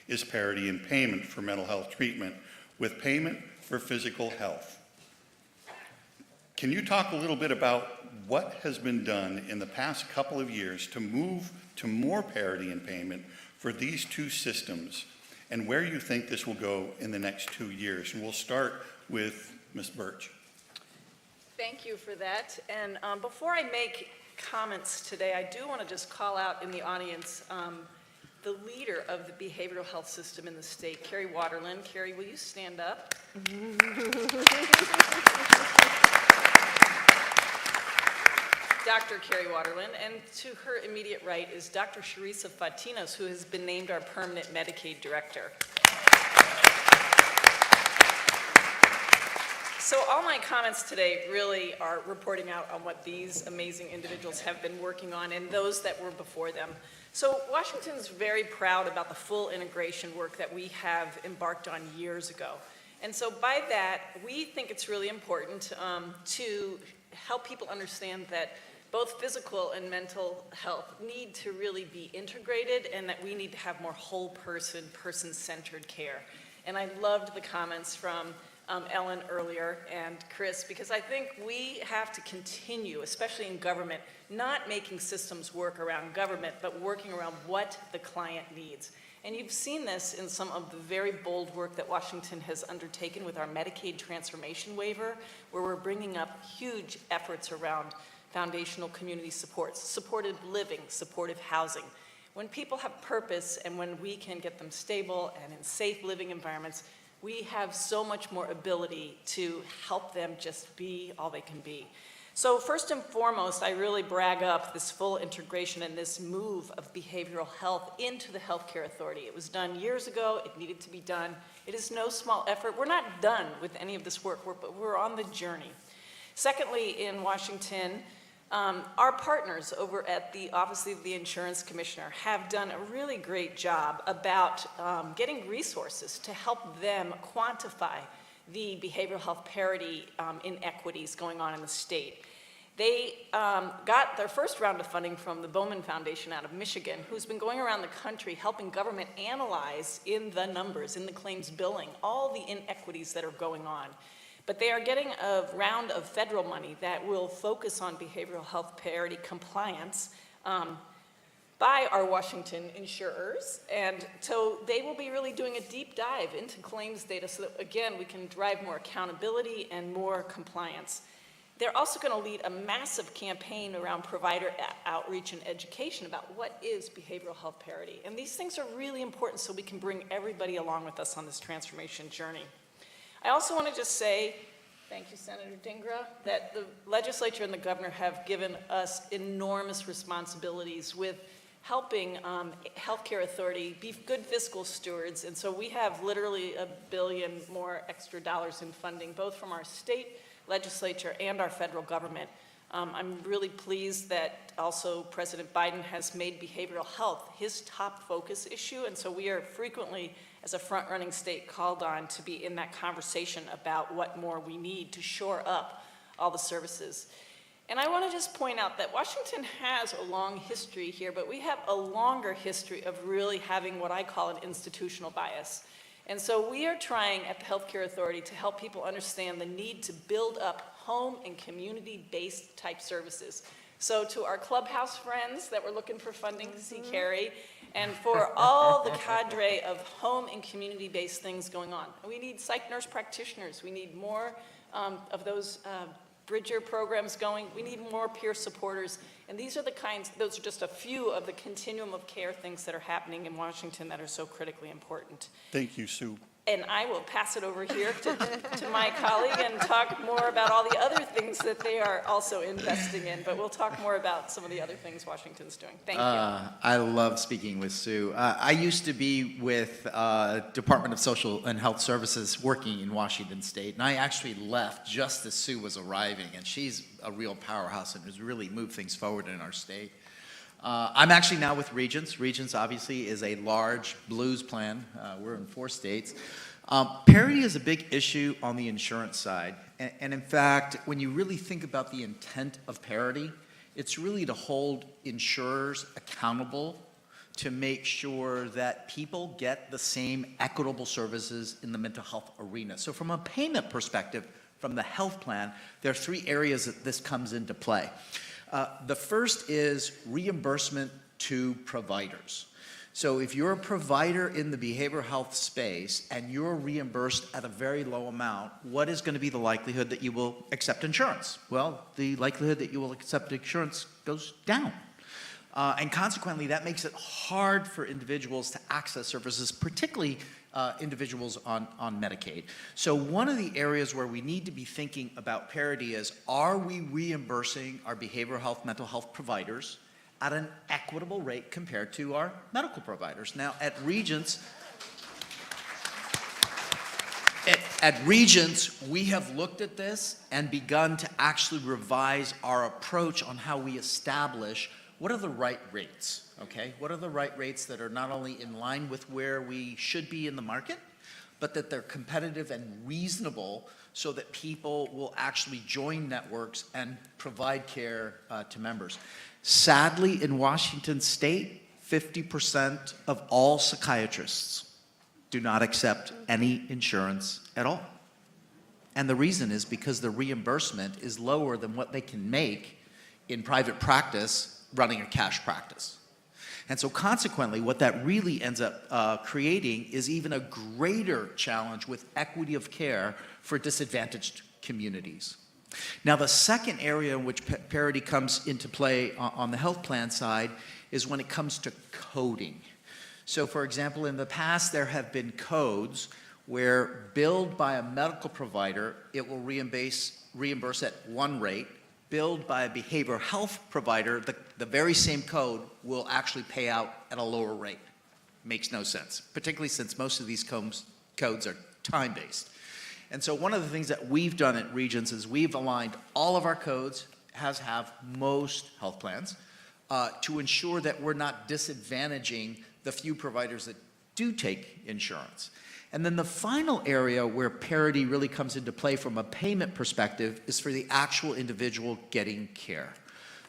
Speaker 3: is parity in payment for mental health treatment with payment for physical health. Can you talk a little bit about what has been done in the past couple of years to move to more parity in payment for these two systems, and where you think this will go in the next 2 years? And we'll start with Ms. Birch.
Speaker 18: Thank you for that. And before I make comments today, I do want to just call out in the audience the leader of the behavioral health system in the state, Carrie Waterland. Carrie, will you stand up? Dr. Carrie Waterland, and to her immediate right is Dr. Sharisa Fatinos, who has been named our permanent Medicaid director. So all my comments today really are reporting out on what these amazing individuals have been working on and those that were before them. So Washington's very proud about the full integration work that we have embarked on years ago. And so by that, we think it's really important to help people understand that both physical and mental health need to really be integrated, and that we need to have more whole person, person-centered care. And I loved the comments from Elyn earlier and Chris, because I think we have to continue, especially in government, not making systems work around government, but working around what the client needs. And you've seen this in some of the very bold work that Washington has undertaken with our Medicaid transformation waiver, where we're bringing up huge efforts around foundational community supports, supported living, supportive housing. When people have purpose and when we can get them stable and in safe living environments, we have so much more ability to help them just be all they can be. So first and foremost, I really brag up this full integration and this move of behavioral health into the Healthcare Authority. It was done years ago. It needed to be done. It is no small effort. We're not done with any of this work, but we're on the journey. Secondly, in Washington, our partners over at the Office of the Insurance Commissioner have done a really great job about getting resources to help them quantify the behavioral health parity inequities going on in the state. They got their first round of funding from the Bowman Foundation out of Michigan, who's been going around the country helping government analyze in the numbers, in the claims billing, all the inequities that are going on. But they are getting a round of federal money that will focus on behavioral health parity compliance by our Washington insurers. And so they will be really doing a deep dive into claims data so that, again, we can drive more accountability and more compliance. They're also going to lead a massive campaign around provider outreach and education about what is behavioral health parity. And these things are really important so we can bring everybody along with us on this transformation journey. I also want to just say, thank you, Senator Dhingra, that the legislature and the governor have given us enormous responsibilities with helping Healthcare Authority be good fiscal stewards. And so we have literally $1 billion more extra dollars in funding, both from our state legislature and our federal government. I'm really pleased that also President Biden has made behavioral health his top focus issue. And so we are frequently, as a front-running state, called on to be in that conversation about what more we need to shore up all the services. And I want to just point out that Washington has a long history here, but we have a longer history of really having what I call an institutional bias. And so we are trying at the Healthcare Authority to help people understand the need to build up home and community-based type services. So to our clubhouse friends that were looking for funding to see Carrie, and for all the cadre of home and community-based things going on. We need psych nurse practitioners. We need more of those Bridger programs going. We need more peer supporters. And these are the kinds, those are just a few of the continuum of care things that are happening in Washington that are so critically important.
Speaker 3: Thank you, Sue.
Speaker 18: And I will pass it over here to my colleague and talk more about all the other things that they are also investing in. But we'll talk more about some of the other things Washington's doing. Thank you.
Speaker 19: I love speaking with Sue. I used to be with Department of Social and Health Services working in Washington State, and I actually left just as Sue was arriving, and she's a real powerhouse and has really moved things forward in our state. I'm actually now with Regents. Regents obviously is a large Blues plan. We're in 4 states. Parity is a big issue on the insurance side. And in fact, when you really think about the intent of parity, it's really to hold insurers accountable to make sure that people get the same equitable services in the mental health arena. So from a payment perspective, from the health plan, there are 3 areas that this comes into play. The first is reimbursement to providers. So if you're a provider in the behavioral health space and you're reimbursed at a very low amount, what is going to be the likelihood that you will accept insurance? Well, the likelihood that you will accept insurance goes down. And consequently, that makes it hard for individuals to access services, particularly individuals on Medicaid. So one of the areas where we need to be thinking about parity is, are we reimbursing our behavioral health, mental health providers at an equitable rate compared to our medical providers? Now, at Regents, we have looked at this and begun to actually revise our approach on how we establish what are the right rates, okay? What are the right rates that are not only in line with where we should be in the market, but that they're competitive and reasonable so that people will actually join networks and provide care to members. Sadly, in Washington State, 50% of all psychiatrists do not accept any insurance at all. And the reason is because the reimbursement is lower than what they can make in private practice running a cash practice. And so consequently, what that really ends up creating is even a greater challenge with equity of care for disadvantaged communities. Now, the second area in which parity comes into play on the health plan side is when it comes to coding. So for example, in the past, there have been codes where billed by a medical provider, it will reimburse at one rate. Billed by a behavioral health provider, the very same code will actually pay out at a lower rate. Makes no sense, particularly since most of these codes are time-based. And so one of the things that we've done at Regents is we've aligned all of our codes, as have most health plans, to ensure that we're not disadvantaging the few providers that do take insurance. And then the final area where parity really comes into play from a payment perspective is for the actual individual getting care.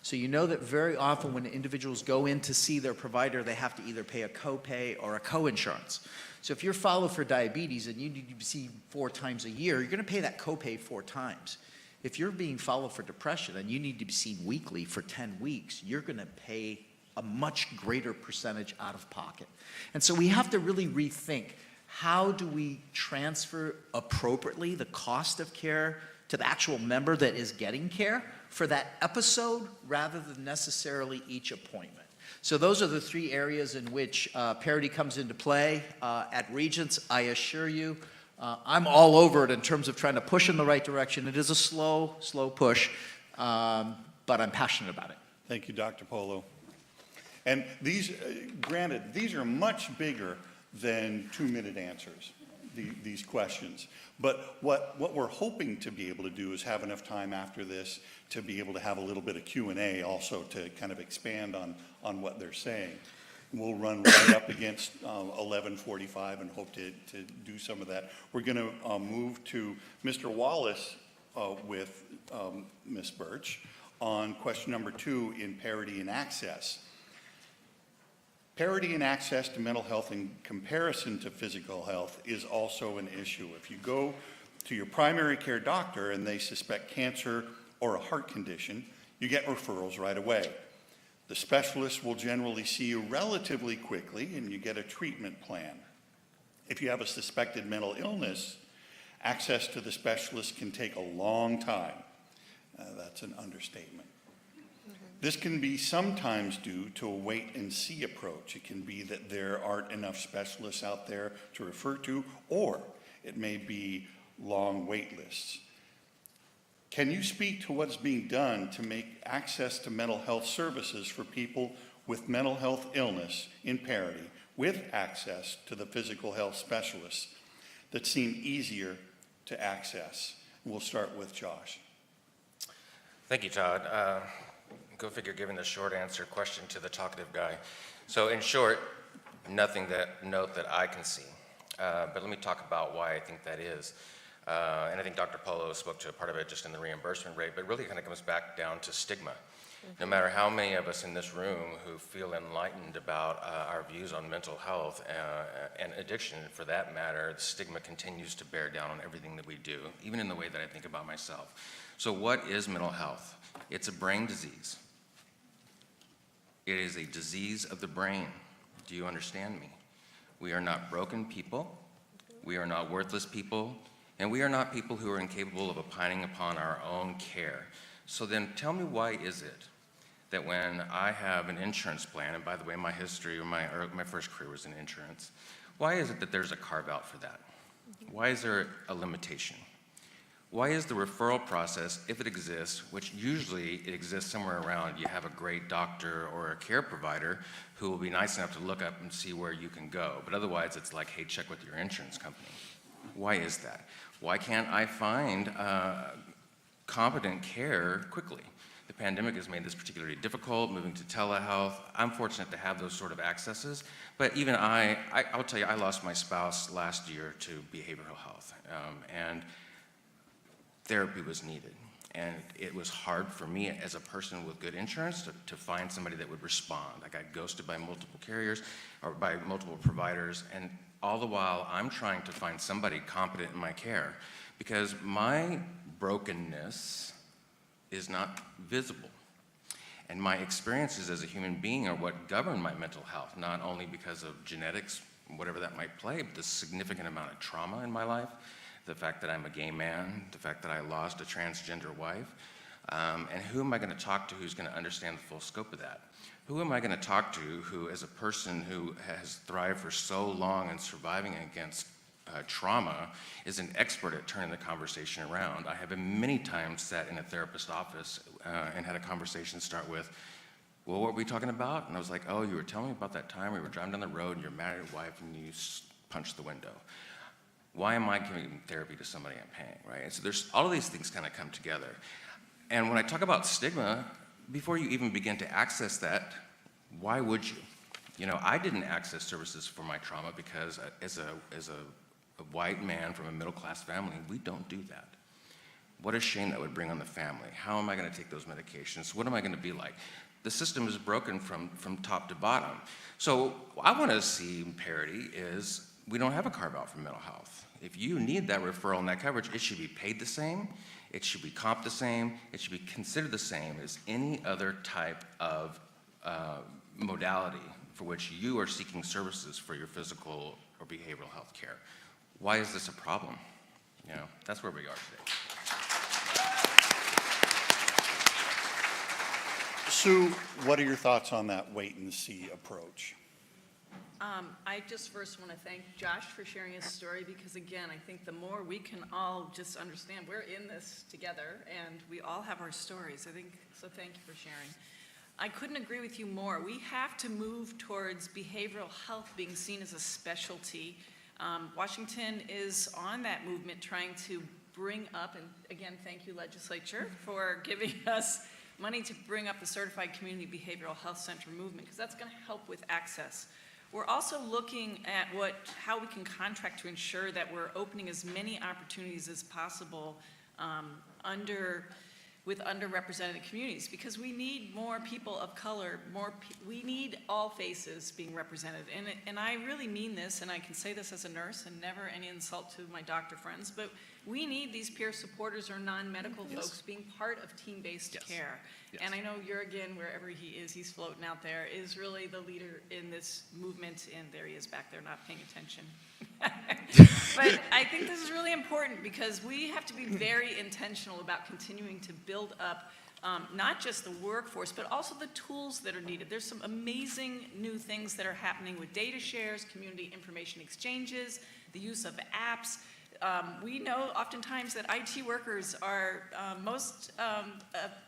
Speaker 19: So you know that very often when individuals go in to see their provider, they have to either pay a copay or a co-insurance. So if you're followed for diabetes and you need to be seen 4 times a year, you're going to pay that copay 4 times. If you're being followed for depression and you need to be seen weekly for 10 weeks, you're going to pay a much greater percentage out of pocket. And so we have to really rethink, how do we transfer appropriately the cost of care to the actual member that is getting care for that episode rather than necessarily each appointment? So those are the 3 areas in which parity comes into play. At Regents, I assure you, I'm all over it in terms of trying to push in the right direction. It is a slow push, but I'm passionate about it.
Speaker 3: Thank you, Dr. Polo. And these, granted, these are much bigger than 2-minute answers, these questions. But what we're hoping to be able to do is have enough time after this to be able to have a little bit of Q&A also to kind of expand on what they're saying. We'll run right up against 11:45 and hope to do some of that. We're going to move to Mr. Wallace with Ms. Birch on question number 2 in parity and access. Parity in access to mental health in comparison to physical health is also an issue. If you go to your primary care doctor and they suspect cancer or a heart condition, you get referrals right away. The specialist will generally see you relatively quickly and you get a treatment plan. If you have a suspected mental illness, access to the specialist can take a long time. That's an understatement. This can be sometimes due to a wait and see approach. It can be that there aren't enough specialists out there to refer to, or it may be long wait lists. Can you speak to what's being done to make access to mental health services for people with mental health illness in Parity with access to the physical health specialists that seem easier to access? We'll start with Josh.
Speaker 20: Thank you, Todd. Go figure, giving the short answer question to the talkative guy. So in short, nothing note that I can see. But let me talk about why I think that is. And I think Dr. Polo spoke to a part of it just in the reimbursement rate, but really kind of comes back down to stigma. No matter how many of us in this room who feel enlightened about our views on mental health and addiction, for that matter, the stigma continues to bear down on everything that we do, even in the way that I think about myself. So what is mental health? It's a brain disease. It is a disease of the brain. Do you understand me? We are not broken people. We are not worthless people. And we are not people who are incapable of opining upon our own care. So then tell me, why is it that when I have an insurance plan, and by the way, my history or my first career was in insurance, why is it that there's a carve out for that? Why is there a limitation? Why is the referral process, if it exists, which usually it exists somewhere around, you have a great doctor or a care provider who will be nice enough to look up and see where you can go, but otherwise it's like, hey, check with your insurance company. Why is that? Why can't I find competent care quickly? The pandemic has made this particularly difficult, moving to telehealth. I'm fortunate to have those sort of accesses, but even I'll tell you, I lost my spouse last year to behavioral health, and therapy was needed. And it was hard for me as a person with good insurance to find somebody that would respond. I got ghosted by multiple carriers or by multiple providers, and all the while I'm trying to find somebody competent in my care because my brokenness is not visible. And my experiences as a human being are what govern my mental health, not only because of genetics, whatever that might play, but the significant amount of trauma in my life, the fact that I'm a gay man, the fact that I lost a transgender wife, and who am I going to talk to who's going to understand the full scope of that? Who am I going to talk to who, as a person who has thrived for so long in surviving against trauma, is an expert at turning the conversation around? I have many times sat in a therapist's office and had a conversation start with, well, what were we talking about? And I was like, oh, you were telling me about that time we were driving down the road and you're mad at your wife and you punched the window. Why am I giving therapy to somebody I'm paying, right? And so there's all of these things kind of come together. And when I talk about stigma, before you even begin to access that, why would you? You know, I didn't access services for my trauma because as a white man from a middle-class family, we don't do that. What a shame that would bring on the family. How am I going to take those medications? What am I going to be like? The system is broken from top to bottom. So what I want to see in Parity is we don't have a carve-out for mental health. If you need that referral and that coverage, it should be paid the same, it should be comped the same, it should be considered the same as any other type of modality for which you are seeking services for your physical or behavioral health care. Why is this a problem? You know, that's where we are today.
Speaker 3: Sue, what are your thoughts on that wait and see approach?
Speaker 18: I just first want to thank Josh for sharing his story because, again, I think the more we can all just understand we're in this together and we all have our stories. I think so. Thank you for sharing. I couldn't agree with you more. We have to move towards behavioral health being seen as a specialty. Washington is on that movement trying to bring up, and again, thank you, legislature, for giving us money to bring up the Certified Community Behavioral Health Center movement because that's going to help with access. We're also looking at how we can contract to ensure that we're opening as many opportunities as possible with underrepresented communities because we need more people of color, we need all faces being represented. And I really mean this, and I can say this as a nurse and never any insult to my doctor friends, but we need these peer supporters or non-medical folks being part of team-based care. And I know Jurgen, wherever he is, he's floating out there, is really the leader in this movement, and there he is back there not paying attention. But I think this is really important because we have to be very intentional about continuing to build up not just the workforce, but also the tools that are needed. There's some amazing new things that are happening with data shares, community information exchanges, the use of apps. We know oftentimes that IT workers are most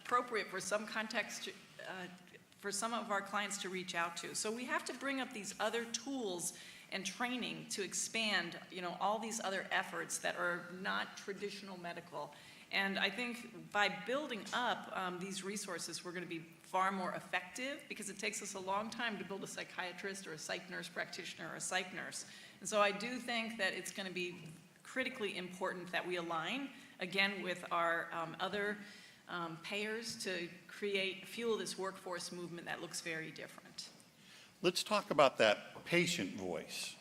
Speaker 18: appropriate for some context, for some of our clients to reach out to. So we have to bring up these other tools and training to expand, all these other efforts that are not traditional medical. And I think by building up these resources, we're going to be far more effective, because it takes us a long time to build a psychiatrist or a psych nurse practitioner or a psych nurse. And so I do think that it's going to be critically important that we align, again, with our other payers to fuel this workforce movement that looks very different.
Speaker 3: Let's talk about that patient voice.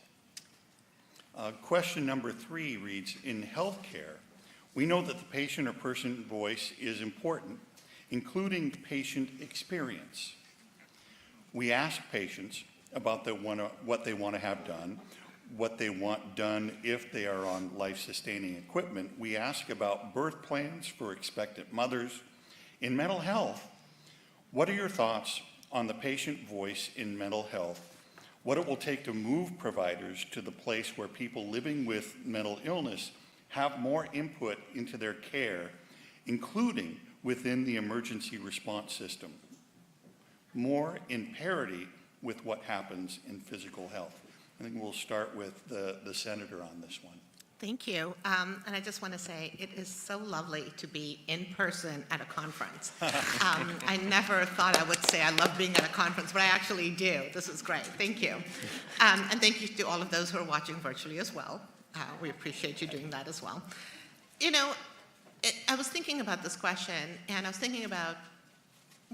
Speaker 3: Question number 3 reads, in healthcare, we know that the patient or person voice is important, including patient experience. We ask patients about what they want to have done, what they want done if they are on life-sustaining equipment. We ask about birth plans for expectant mothers. In mental health, what are your thoughts on the patient voice in mental health, what it will take to move providers to the place where people living with mental illness have more input into their care, including within the emergency response system, more in parity with what happens in physical health? I think we'll start with the senator on this one.
Speaker 21: Thank you. And I just want to say it is so lovely to be in person at a conference. I never thought I would say I love being at a conference, but I actually do. This is great. Thank you. And thank you to all of those who are watching virtually as well. We appreciate you doing that as well. I was thinking about this question, and I was thinking about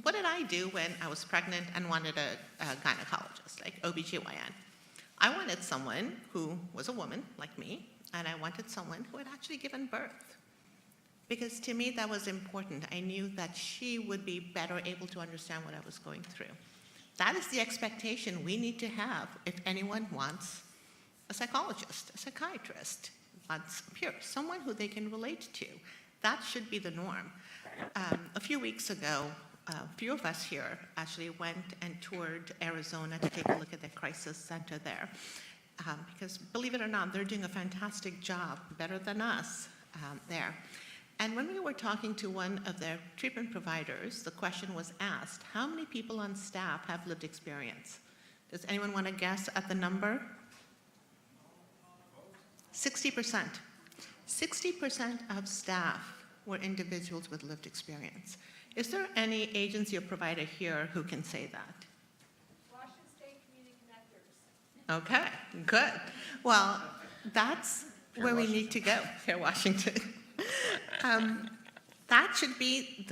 Speaker 21: what did I do when I was pregnant and wanted a gynecologist, like OBGYN. I wanted someone who was a woman like me, and I wanted someone who had actually given birth. Because to me, that was important. I knew that she would be better able to understand what I was going through. That is the expectation we need to have if anyone wants a psychologist, a psychiatrist, wants a peer, someone who they can relate to. That should be the norm. A few weeks ago, a few of us here actually went and toured Arizona to take a look at the crisis center there. Because believe it or not, they're doing a fantastic job, better than us there. And when we were talking to one of their treatment providers, the question was asked, how many people on staff have lived experience? Does anyone want to guess at the number? 60%. 60% of staff were individuals with lived experience. Is there any agency or provider here who can say that?
Speaker 10: Washington State Community Connectors.
Speaker 21: Okay, good. Well, that's where we need to go here, Washington. That should be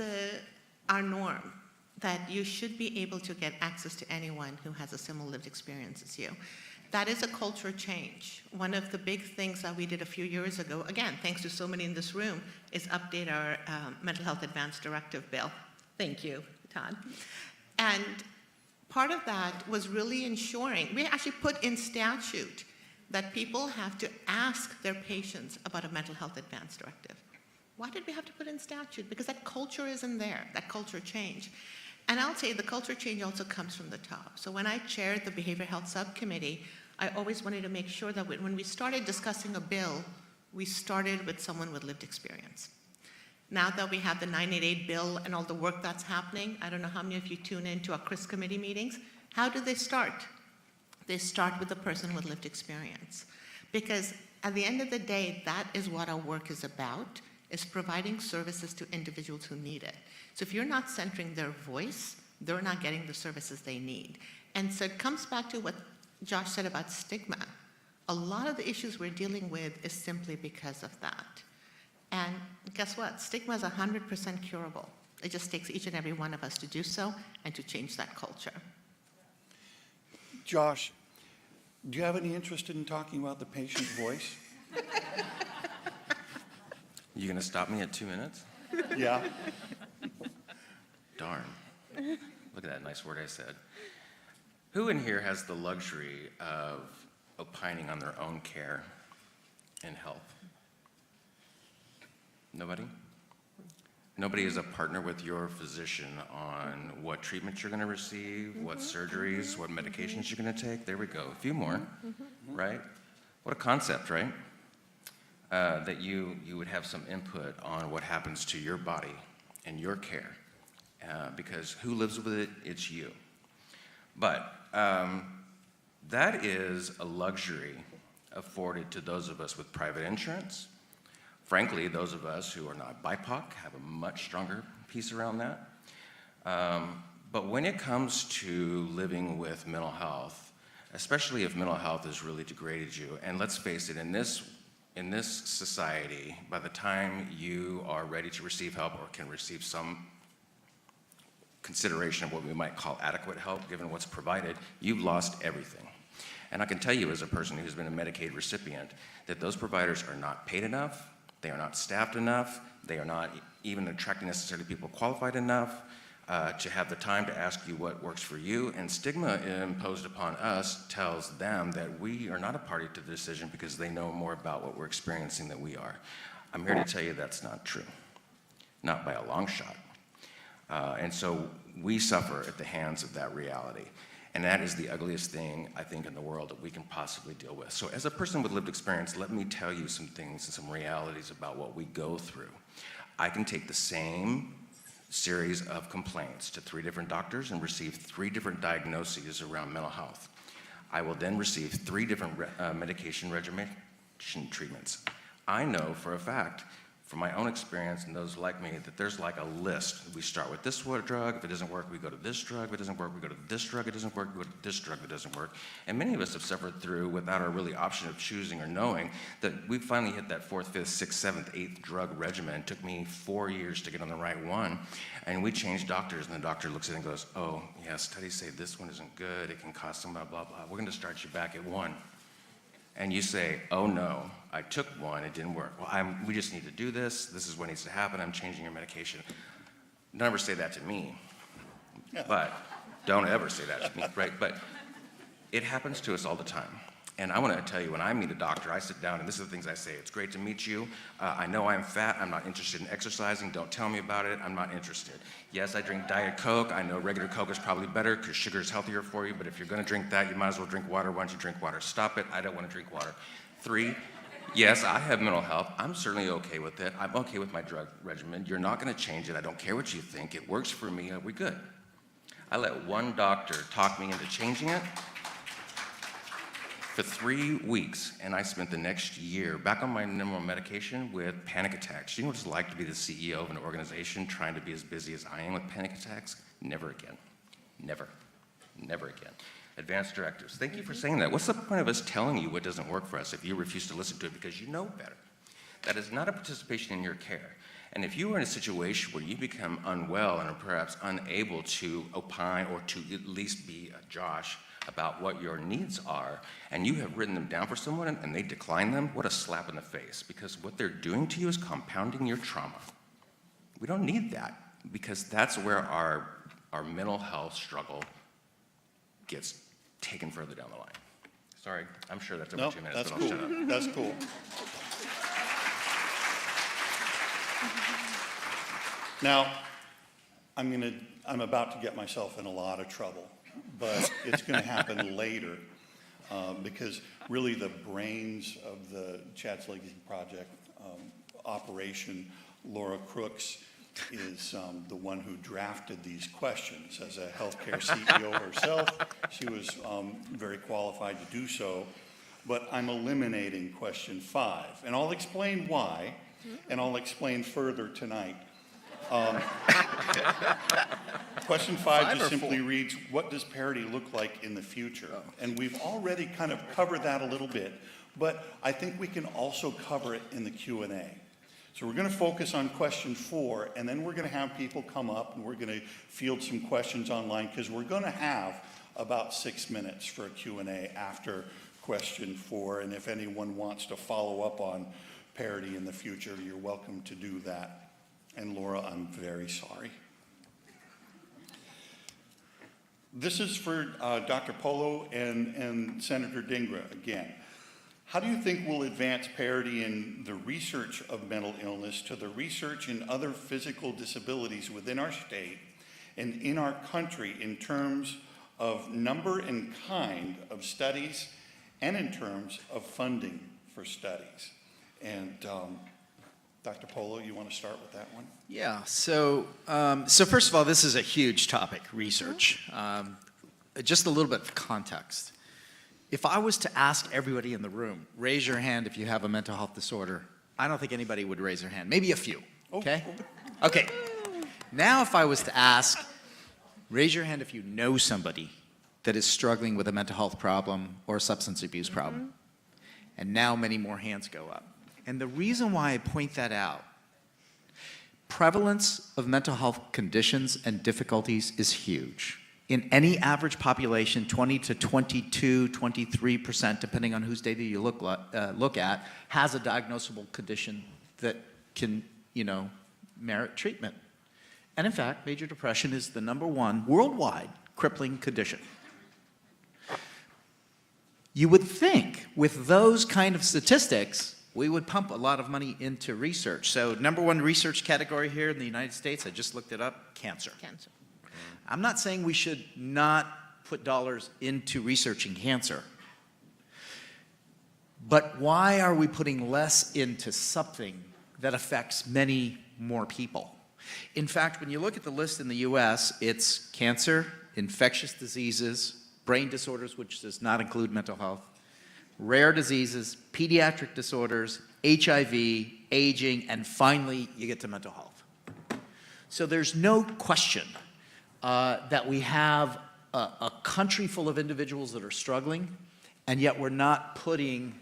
Speaker 21: our norm, that you should be able to get access to anyone who has a similar lived experience as you. That is a culture change. One of the big things that we did a few years ago, again, thanks to so many in this room, is update our Mental Health Advanced Directive bill. Thank you, Todd. And part of that was really ensuring, we actually put in statute that people have to ask their patients about a Mental Health Advanced Directive. Why did we have to put in statute? Because that culture isn't there, that culture change. And I'll say the culture change also comes from the top. So when I chaired the Behavioral Health Subcommittee, I always wanted to make sure that when we started discussing a bill, we started with someone with lived experience. Now that we have the 988 bill and all the work that's happening, I don't know how many of you tune into our CRIS committee meetings. How do they start? They start with the person with lived experience. Because at the end of the day, that is what our work is about, is providing services to individuals who need it. So if you're not centering their voice, they're not getting the services they need. And so it comes back to what Josh said about stigma. A lot of the issues we're dealing with is simply because of that. And guess what? Stigma is 100% curable. It just takes each and every one of us to do so and to change that culture.
Speaker 3: Josh, do you have any interest in talking about the patient voice?
Speaker 20: You gonna stop me at 2 minutes?
Speaker 3: Yeah.
Speaker 20: Darn. Look at that nice word I said. Who in here has the luxury of opining on their own care and health? Nobody? Nobody is a partner with your physician on what treatments you're going to receive, what surgeries, what medications you're going to take. There we go. A few more, right? What a concept, right? That you would have some input on what happens to your body and your care. Because who lives with it? It's you. But that is a luxury afforded to those of us with private insurance. Frankly, those of us who are not BIPOC have a much stronger piece around that. But when it comes to living with mental health, especially if mental health has really degraded you, and let's face it, in this society, by the time you are ready to receive help or can receive some consideration of what we might call adequate help, given what's provided, you've lost everything. And I can tell you as a person who's been a Medicaid recipient that those providers are not paid enough, they are not staffed enough, they are not even attracting necessarily people qualified enough to have the time to ask you what works for you. And stigma imposed upon us tells them that we are not a party to the decision because they know more about what we're experiencing than we are. I'm here to tell you that's not true, not by a long shot. And so we suffer at the hands of that reality. And that is the ugliest thing, I think, in the world that we can possibly deal with. So as a person with lived experience, let me tell you some things and some realities about what we go through. I can take the same series of complaints to 3 different doctors and receive 3 different diagnoses around mental health. I will then receive 3 different medication regimen treatments. I know for a fact, from my own experience and those like me, that there's like a list. We start with this drug. If it doesn't work, we go to this drug. If it doesn't work, we go to this drug. If it doesn't work, we go to this drug. If it doesn't work. And many of us have suffered through, without our really option of choosing or knowing, that we finally hit that 4th, 5th, 6th, 7th, 8th drug regimen. It took me 4 years to get on the right one. And we changed doctors, and the doctor looks at it and goes, oh, yeah, studies say this one isn't good. It can cost some blah, blah, blah. We're going to start you back at 1. And you say, oh no, I took 1, it didn't work. Well, we just need to do this. This is what needs to happen. I'm changing your medication. Never say that to me, but don't ever say that to me, right? But it happens to us all the time. And I want to tell you, when I meet a doctor, I sit down, and this is the things I say. It's great to meet you. I know I'm fat. I'm not interested in exercising. Don't tell me about it. I'm not interested. Yes, I drink Diet Coke. I know regular Coke is probably better because sugar is healthier for you. But if you're going to drink that, you might as well drink water. Why don't you drink water? Stop it. I don't want to drink water. 3, yes, I have mental health. I'm certainly okay with it. I'm okay with my drug regimen. You're not going to change it. I don't care what you think. It works for me. Are we good? I let one doctor talk me into changing it for 3 weeks, and I spent the next year back on my normal medication with panic attacks. Do you know what it's like to be the CEO of an organization trying to be as busy as I am with panic attacks? Never again. Never. Never again. Advanced directives. Thank you for saying that. What's the point of us telling you what doesn't work for us if you refuse to listen to it because you know better? That is not a participation in your care. And if you are in a situation where you become unwell and are perhaps unable to opine or to at least be a Josh about what your needs are, and you have written them down for someone and they decline them, what a slap in the face, because what they're doing to you is compounding your trauma. We don't need that, because that's where our mental health struggle gets taken further down the line. Sorry, I'm sure that's over 2 minutes,
Speaker 3: That's
Speaker 20: but
Speaker 3: cool.
Speaker 20: I'll shut up.
Speaker 3: That's cool. Now, I'm about to get myself in a lot of trouble, but it's going to happen later because really the brains of the Chad's Legacy Project operation, Laura Crooks, is the one who drafted these questions. As a healthcare CEO herself, she was very qualified to do so, but I'm eliminating question 5, and I'll explain why, and I'll explain further tonight. Question 5 just simply reads, what does parity look like in the future? And we've already kind of covered that a little bit, but I think we can also cover it in the Q&A. So we're going to focus on question 4, and then we're going to have people come up and we're going to field some questions online, because we're going to have about 6 minutes for a Q&A after question 4. And if anyone wants to follow up on parity in the future, you're welcome to do that. And Laura, I'm very sorry. This is for Dr. Polo and Senator Dhingra again. How do you think we'll advance parity in the research of mental illness to the research in other physical disabilities within our state and in our country in terms of number and kind of studies and in terms of funding for studies? And Dr. Polo, you want to start with that one?
Speaker 19: Yeah, so first of all, this is a huge topic, research. Just a little bit of context. If I was to ask everybody in the room, raise your hand if you have a mental health disorder, I don't think anybody would raise their hand. Maybe a few, okay? Okay. Now if I was to ask, raise your hand if you know somebody that is struggling with a mental health problem or a substance abuse problem. And now many more hands go up. And the reason why I point that out, prevalence of mental health conditions and difficulties is huge. In any average population, 20 to 22, 23%, depending on whose data you look at, has a diagnosable condition that can, merit treatment. And in fact, major depression is the #1 worldwide crippling condition. You would think with those kind of statistics, we would pump a lot of money into research. So #1 research category here in the United States, I just looked it up, cancer.
Speaker 15: Cancer.
Speaker 19: I'm not saying we should not put dollars into researching cancer. But why are we putting less into something that affects many more people? In fact, when you look at the list in the US, it's cancer, infectious diseases, brain disorders, which does not include mental health, rare diseases, pediatric disorders, HIV, aging, and finally you get to mental health. So there's no question that we have a country full of individuals that are struggling, and yet we're not putting,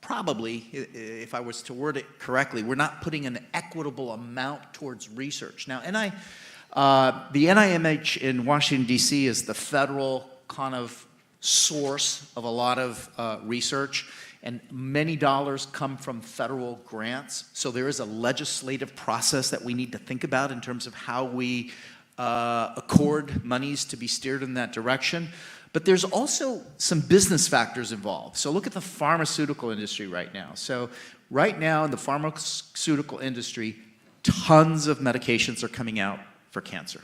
Speaker 19: probably, if I was to word it correctly, we're not putting an equitable amount towards research. Now, the NIMH in Washington, D.C. is the federal kind of source of a lot of research, and many dollars come from federal grants. So there is a legislative process that we need to think about in terms of how we accord monies to be steered in that direction. But there's also some business factors involved. So look at the pharmaceutical industry right now. So right now in the pharmaceutical industry, tons of medications are coming out for cancer.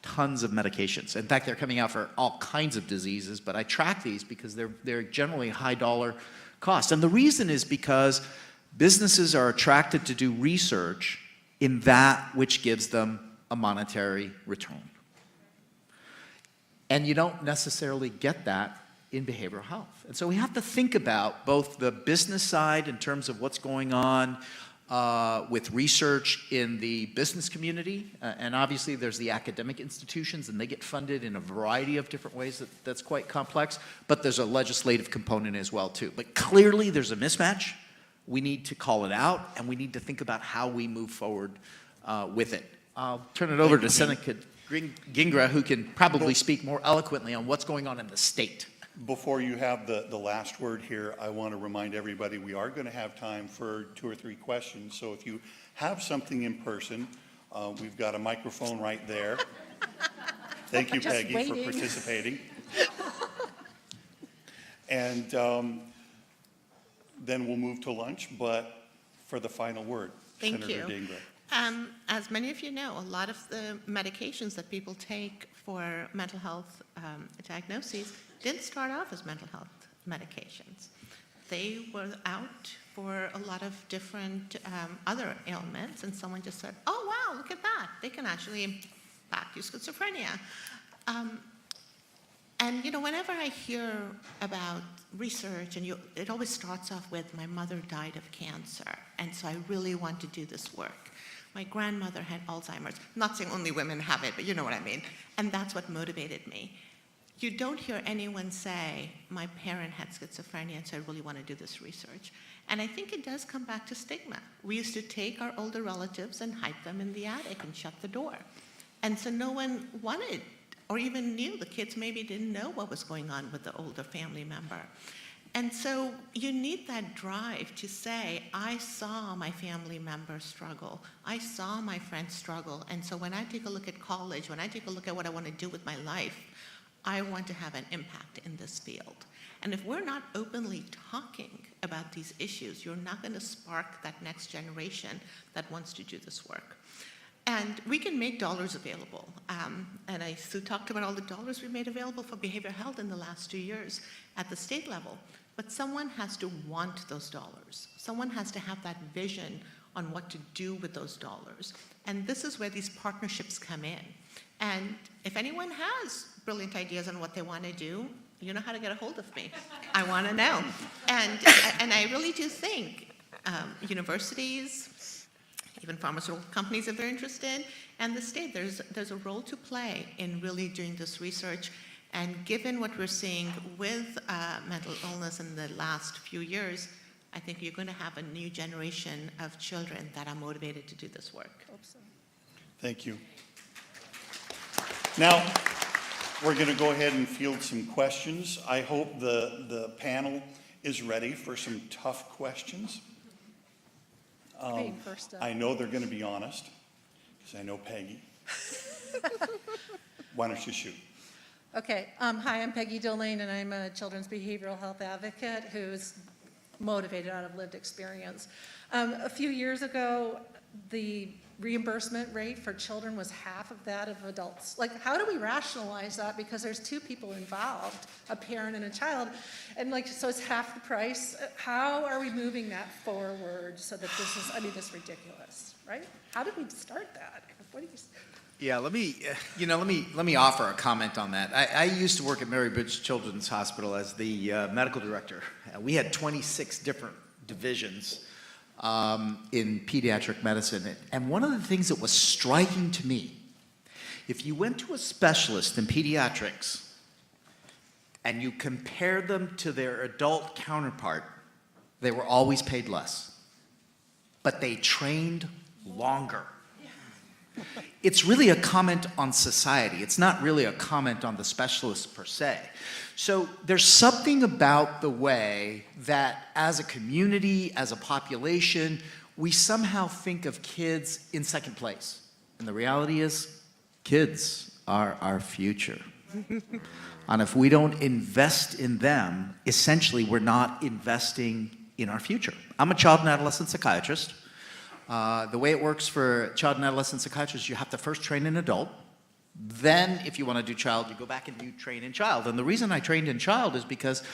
Speaker 19: Tons of medications. In fact, they're coming out for all kinds of diseases, but I track these because they're generally high dollar costs. And the reason is because businesses are attracted to do research in that which gives them a monetary return. And you don't necessarily get that in behavioral health. And so we have to think about both the business side in terms of what's going on with research in the business community. And obviously there's the academic institutions, and they get funded in a variety of different ways that's quite complex. But there's a legislative component as well, too. But clearly there's a mismatch. We need to call it out, and we need to think about how we move forward with it. I'll turn it over to Senator Dhingra, who can probably speak more eloquently on what's going on in the state.
Speaker 3: Before you have the last word here, I want to remind everybody we are going to have time for 2 or 3 questions. So if you have something in person, we've got a microphone right there. Thank you, Peggy, for participating. And then we'll move to lunch, but for the final word,
Speaker 21: Thank
Speaker 3: Senator
Speaker 21: you.
Speaker 3: Dhingra.
Speaker 21: As many of you know, a lot of the medications that people take for mental health diagnoses didn't start off as mental health medications. They were out for a lot of different other ailments, and someone just said, oh, wow, look at that. They can actually back to schizophrenia. And, whenever I hear about research, and it always starts off with, my mother died of cancer, and so I really want to do this work. My grandmother had Alzheimer's. I'm not saying only women have it, but you know what I mean. And that's what motivated me. You don't hear anyone say, my parent had schizophrenia, and so I really want to do this research. And I think it does come back to stigma. We used to take our older relatives and hide them in the attic and shut the door. And so no one wanted or even knew. The kids maybe didn't know what was going on with the older family member. And so you need that drive to say, I saw my family member struggle. I saw my friends struggle. And so when I take a look at college, when I take a look at what I want to do with my life, I want to have an impact in this field. And if we're not openly talking about these issues, you're not going to spark that next generation that wants to do this work. And we can make dollars available. And Sue talked about all the dollars we made available for behavioral health in the last 2 years at the state level. But someone has to want those dollars. Someone has to have that vision on what to do with those dollars. And this is where these partnerships come in. And if anyone has brilliant ideas on what they want to do, you know how to get a hold of me. I want to know. And I really do think universities, even pharmaceutical companies if they're interested, and the state, there's a role to play in really doing this research. And given what we're seeing with mental illness in the last few years, I think you're going to have a new generation of children that are motivated to do this work.
Speaker 3: Thank you. Now, we're going to go ahead and field some questions. I hope the panel is ready for some tough questions. I know they're going to be honest, because I know Peggy. Why don't you shoot?
Speaker 2: Okay. Hi, I'm Peggy Dolane, and I'm a children's behavioral health advocate who's motivated out of lived experience. A few years ago, the reimbursement rate for children was half of that of adults. Like, how do we rationalize that? Because there's two people involved, a parent and a child, and so it's half the price. How are we moving that forward so that this is, this is ridiculous, right? How did we start that? What do you?
Speaker 19: Yeah, let me offer a comment on that. I used to work at Mary Bridge Children's Hospital as the medical director. We had 26 different divisions in pediatric medicine. And one of the things that was striking to me, if you went to a specialist in pediatrics and you compared them to their adult counterpart, they were always paid less, but they trained longer. It's really a comment on society. It's not really a comment on the specialist per se. So there's something about the way that as a community, as a population, we somehow think of kids in second place. And the reality is, kids are our future. And if we don't invest in them, essentially we're not investing in our future. I'm a child and adolescent psychiatrist. The way it works for child and adolescent psychiatrists, you have to first train an adult. Then, if you want to do child, you go back and you train in child. And the reason I trained in child is because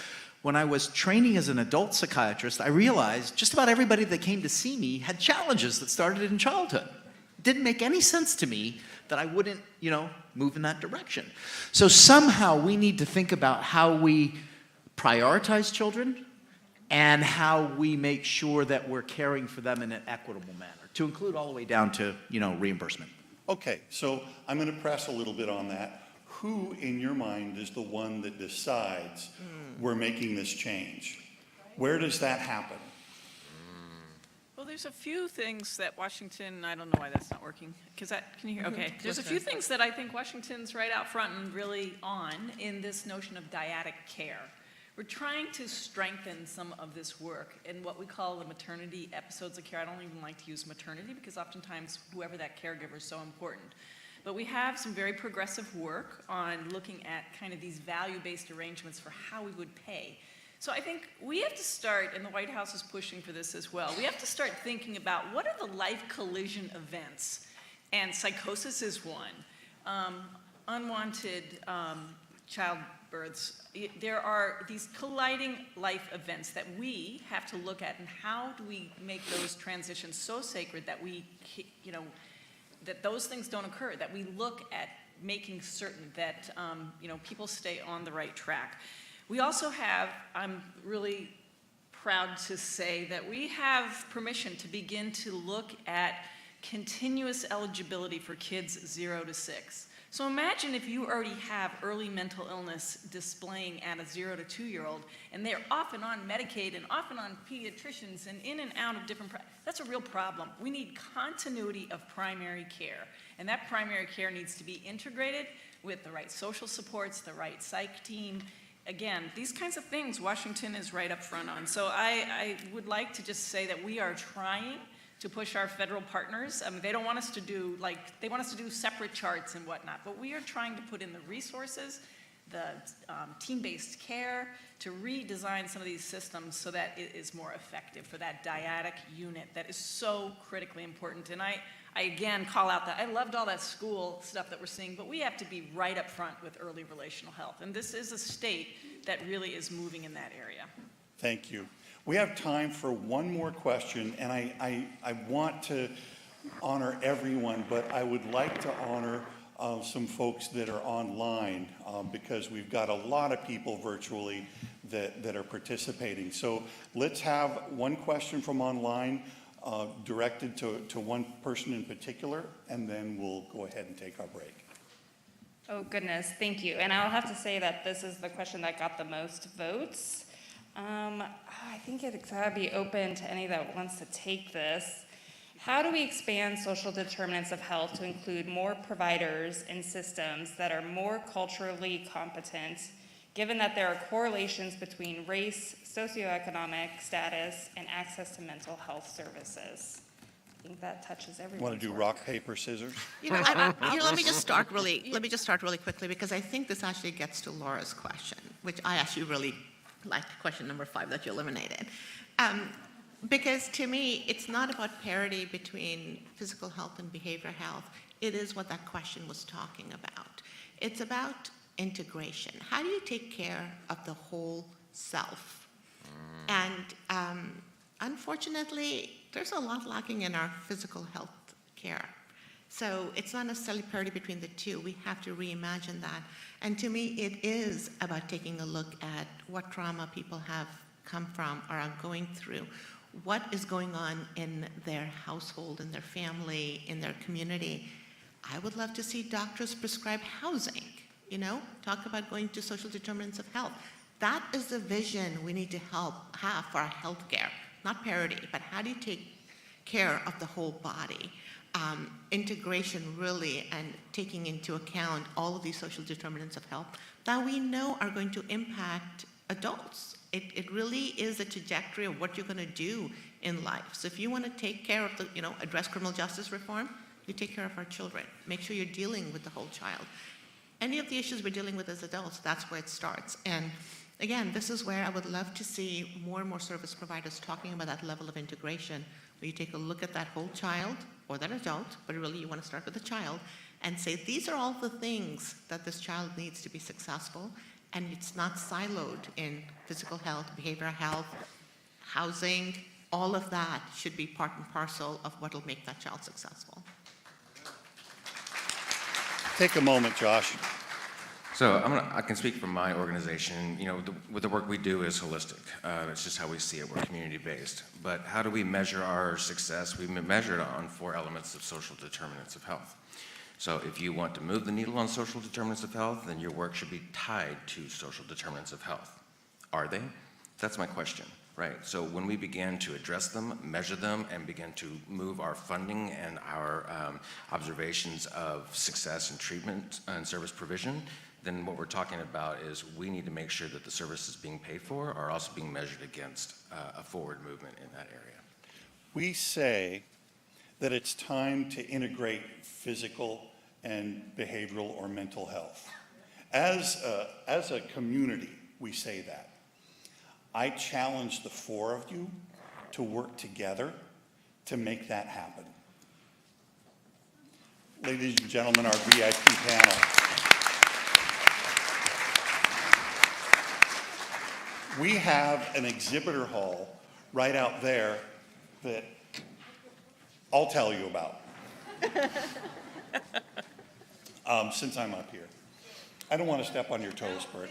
Speaker 19: when I was training as an adult psychiatrist, I realized just about everybody that came to see me had challenges that started in childhood. It didn't make any sense to me that I wouldn't, move in that direction. So somehow we need to think about how we prioritize children and how we make sure that we're caring for them in an equitable manner, to include all the way down to, reimbursement.
Speaker 3: Okay, so I'm going to press a little bit on that. Who in your mind is the one that decides we're making this change? Where does that happen?
Speaker 22: Well, there's a few things that Washington, I don't know why that's not working. Can you hear? Okay. There's a few things that I think Washington's right out front and really on in this notion of dyadic care. We're trying to strengthen some of this work in what we call the maternity episodes of care. I don't even like to use maternity because oftentimes whoever that caregiver is so important. But we have some very progressive work on looking at kind of these value-based arrangements for how we would pay. So I think we have to start, and the White House is pushing for this as well, we have to start thinking about what are the life collision events, and psychosis is one. Unwanted childbirths. There are these colliding life events that we have to look at, and how do we make those transitions so sacred that we, that those things don't occur, that we look at making certain that, people stay on the right track. We also have, I'm really proud to say that we have permission to begin to look at continuous eligibility for kids 0 to 6. So imagine if you already have early mental illness displaying at a 0 to 2-year-old, and they're often on Medicaid and often on pediatricians and in and out of different, that's a real problem. We need continuity of primary care, and that primary care needs to be integrated with the right social supports, the right psych team. Again, these kinds of things Washington is right up front on. So I would like to just say that we are trying to push our federal partners. They don't want us to do, they want us to do separate charts and whatnot, but we are trying to put in the resources, team-based care, to redesign some of these systems so that it is more effective for that dyadic unit that is so critically important. And I again call out that I loved all that school stuff that we're seeing, but we have to be right up front with early relational health. And this is a state that really is moving in that area.
Speaker 3: Thank you. We have time for one more question, and I want to honor everyone, but I would like to honor some folks that are online because we've got a lot of people virtually that are participating. So let's have one question from online directed to one person in particular, and then we'll go ahead and take our break.
Speaker 13: Oh, goodness, thank you. And I'll have to say that this is the question that got the most votes. I think it's got to be open to any that wants to take this. How do we expand social determinants of health to include more providers and systems that are more culturally competent, given that there are correlations between race, socioeconomic status, and access to mental health services? I think that touches everyone.
Speaker 3: Want to do rock, paper, scissors?
Speaker 21: Let me just start really quickly, because I think this actually gets to Laura's question, which I actually really liked, question number 5 that you eliminated. Because to me, it's not about parity between physical health and behavioral health. It is what that question was talking about. It's about integration. How do you take care of the whole self? And unfortunately, there's a lot lacking in our physical health care. So it's not necessarily parity between the two. We have to reimagine that. And to me, it is about taking a look at what trauma people have come from or are going through. What is going on in their household, in their family, in their community. I would love to see doctors prescribe housing, talk about going to social determinants of health. That is the vision we need to have for our healthcare, not parity, but how do you take care of the whole body? Integration really, and taking into account all of these social determinants of health that we know are going to impact adults. It really is a trajectory of what you're going to do in life. So if you want to take care of address criminal justice reform, you take care of our children. Make sure you're dealing with the whole child. Any of the issues we're dealing with as adults, that's where it starts. And again, this is where I would love to see more and more service providers talking about that level of integration, where you take a look at that whole child or that adult, but really you want to start with the child and say, these are all the things that this child needs to be successful. And it's not siloed in physical health, behavioral health, housing. All of that should be part and parcel of what will make that child successful.
Speaker 3: Take a moment, Josh.
Speaker 20: So I can speak from my organization. With the work we do is holistic. It's just how we see it. We're community-based. But how do we measure our success? We measure it on 4 elements of social determinants of health. So if you want to move the needle on social determinants of health, then your work should be tied to social determinants of health. Are they? That's my question, right? So when we begin to address them, measure them, and begin to move our funding and our observations of success in treatment and service provision, then what we're talking about is we need to make sure that the services being paid for are also being measured against a forward movement in that area.
Speaker 3: We say that it's time to integrate physical and behavioral or mental health. As a community, we say that. I challenge the 4 of you to work together to make that happen. Ladies and gentlemen, our VIP panel. We have an exhibitor hall right out there that I'll tell you about. Since I'm up here. I don't want to step on your toes, Bert.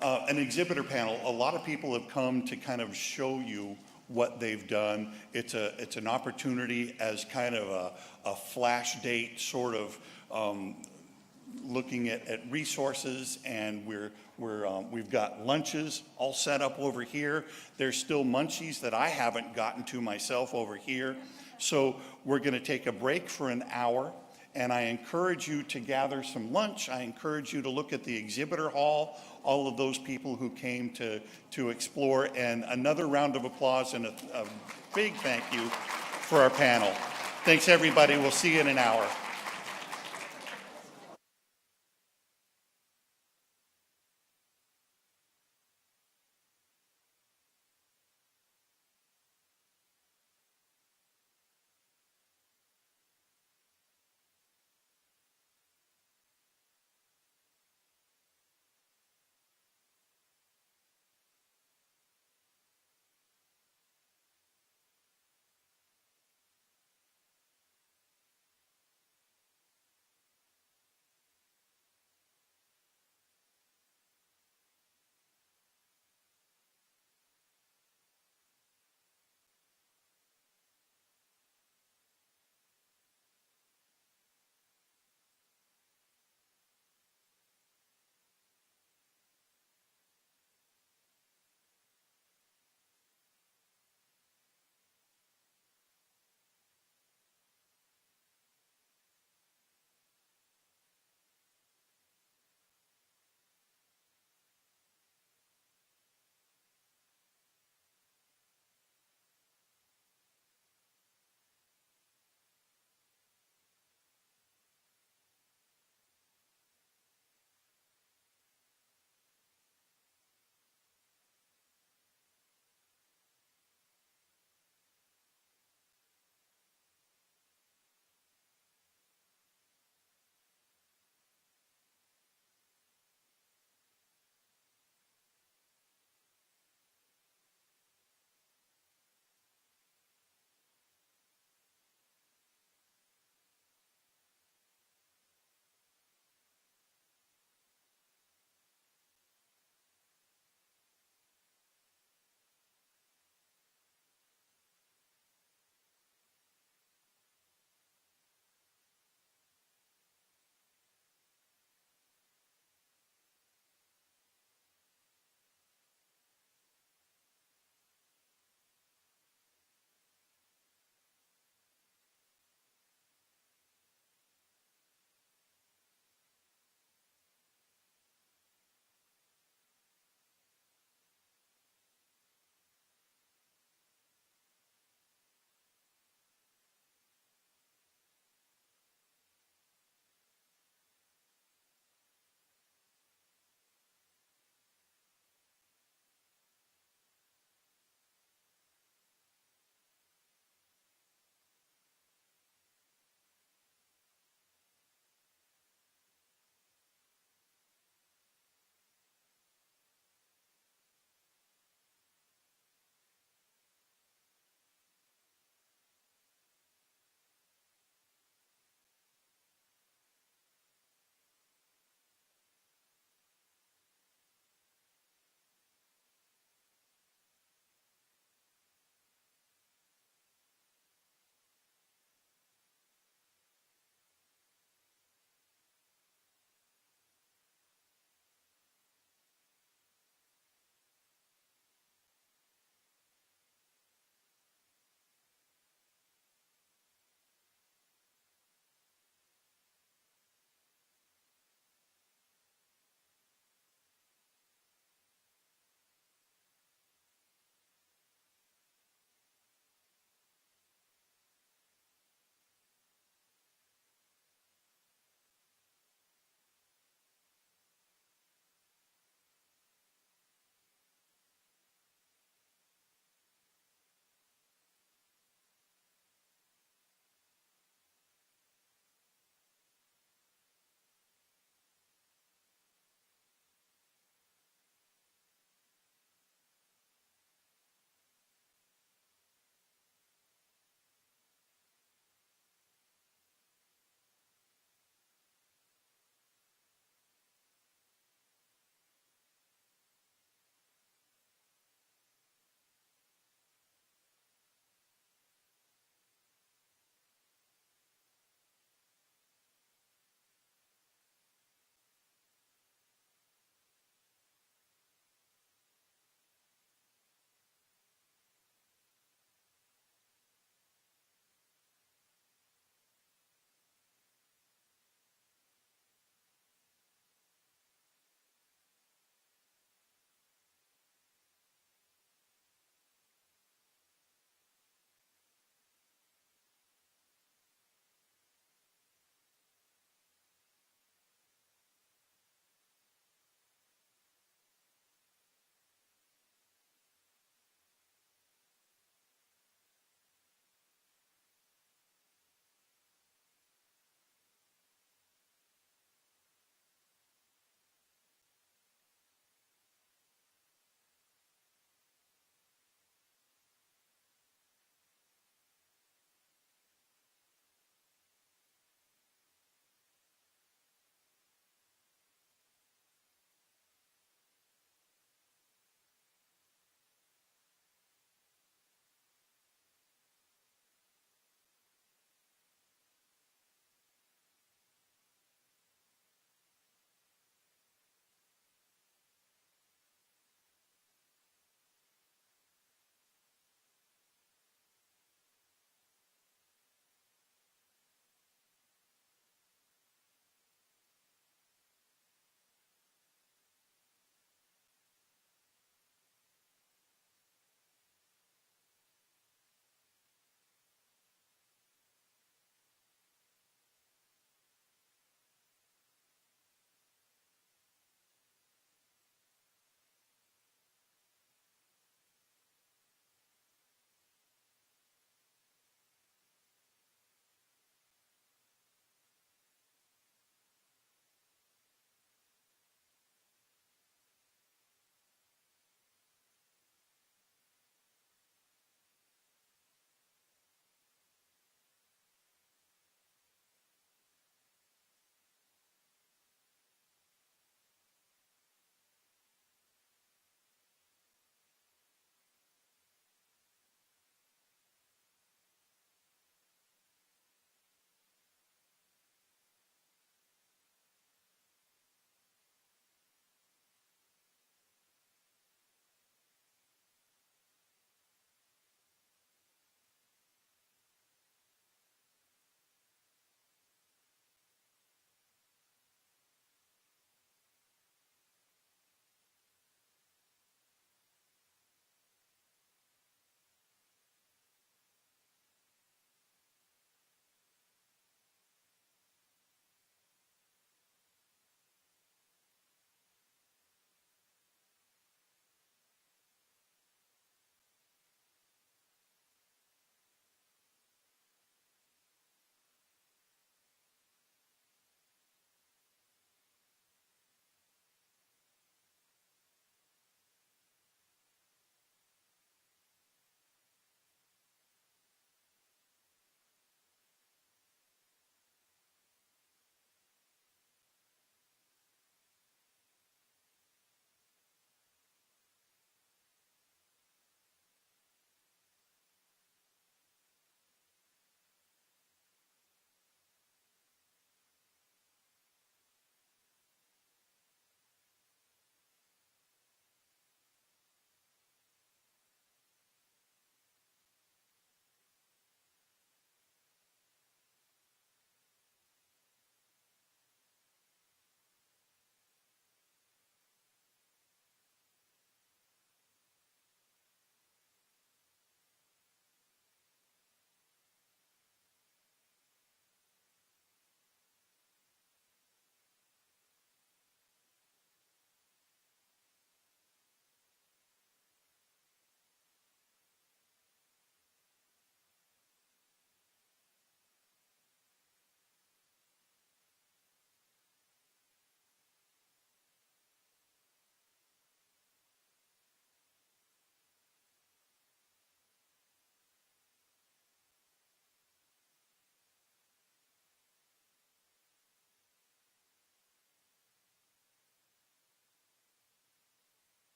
Speaker 3: An exhibitor panel, a lot of people have come to kind of show you what they've done. It's an opportunity as kind of a flash date sort of looking at resources, and we've got lunches all set up over here. There's still munchies that I haven't gotten to myself over here. So we're going to take a break for an hour, and I encourage you to gather some lunch. I encourage you to look at the exhibitor hall, all of those people who came to explore, and another round of applause and a big thank you for our panel. Thanks, everybody. We'll see you in an hour.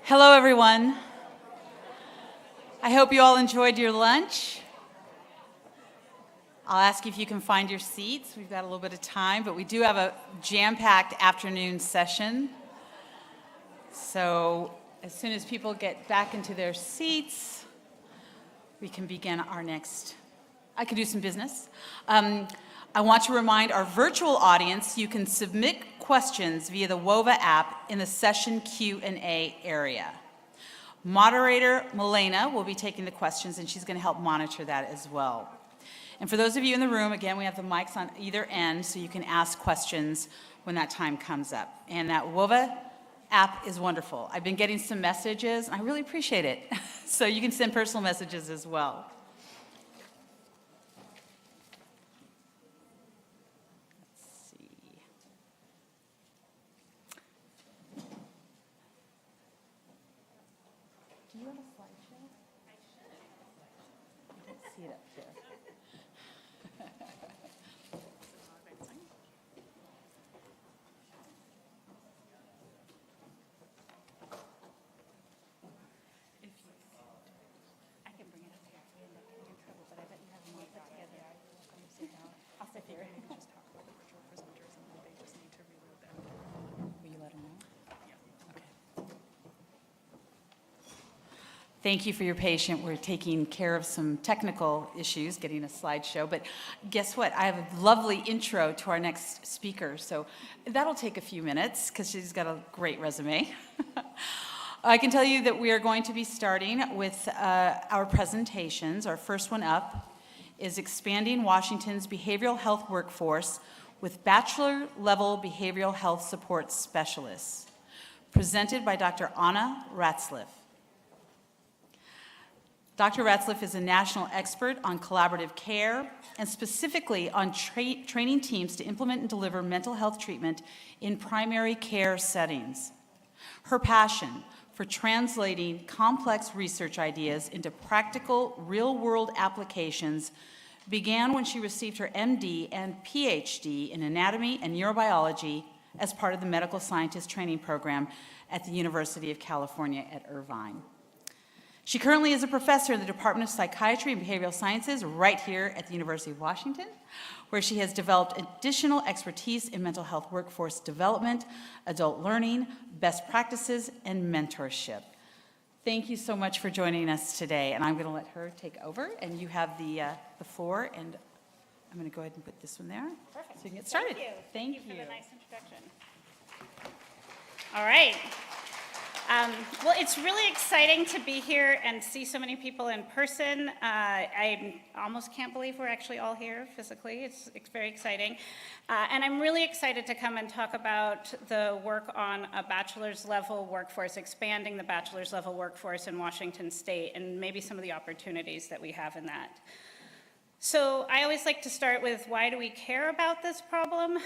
Speaker 14: Hello, everyone. I hope you all enjoyed your lunch. I'll ask you if you can find your seats. We've got a little bit of time, but we do have a jam-packed afternoon session. So as soon as people get back into their seats, we can begin our next, I can do some business. I want to remind our virtual audience you can submit questions via the WOVA app in the session Q&A area. Moderator Milena will be taking the questions, and she's going to help monitor that as well. And for those of you in the room, again, we have the mics on either end, so you can ask questions when that time comes up. And that WOVA app is wonderful. I've been getting some messages, and I really appreciate it. So you can send personal messages as well. Let's see. Do you have a slideshow? I should. I don't see it up there. I'll sit here. Just talk about the virtual presenters, and then they just need to reload them. Will you let them know? Yeah. Okay. Thank you for your patience. We're taking care of some technical issues, getting a slideshow. But guess what? I have a lovely intro to our next speaker. So that'll take a few minutes because she's got a great resume. I can tell you that we are going to be starting with our presentations. Our first one up is Expanding Washington's Behavioral Health Workforce with Bachelor-level Behavioral Health Support Specialists, presented by Dr. Anna Ratzliff. Dr. Ratzliff is a national expert on collaborative care and specifically on training teams to implement and deliver mental health treatment in primary care settings. Her passion for translating complex research ideas into practical, real-world applications began when she received her MD and PhD in anatomy and neurobiology as part of the medical scientist training program at the University of California at Irvine. She currently is a professor in the Department of Psychiatry and Behavioral Sciences right here at the University of Washington, where she has developed additional expertise in mental health workforce development, adult learning, best practices, and mentorship. Thank you so much for joining us today, and I'm going to let her take over, and you have the floor, and I'm going to go ahead and put this one there.
Speaker 4: Perfect.
Speaker 14: So we can get started.
Speaker 4: Thank you for the nice introduction. All right. Well, it's really exciting to be here and see so many people in person. I almost can't believe we're actually all here physically. It's very exciting. And I'm really excited to come and talk about the work on a bachelor's level workforce, expanding the bachelor's level workforce in Washington State, and maybe some of the opportunities that we have in that. So I always like to start with, why do we care about this problem?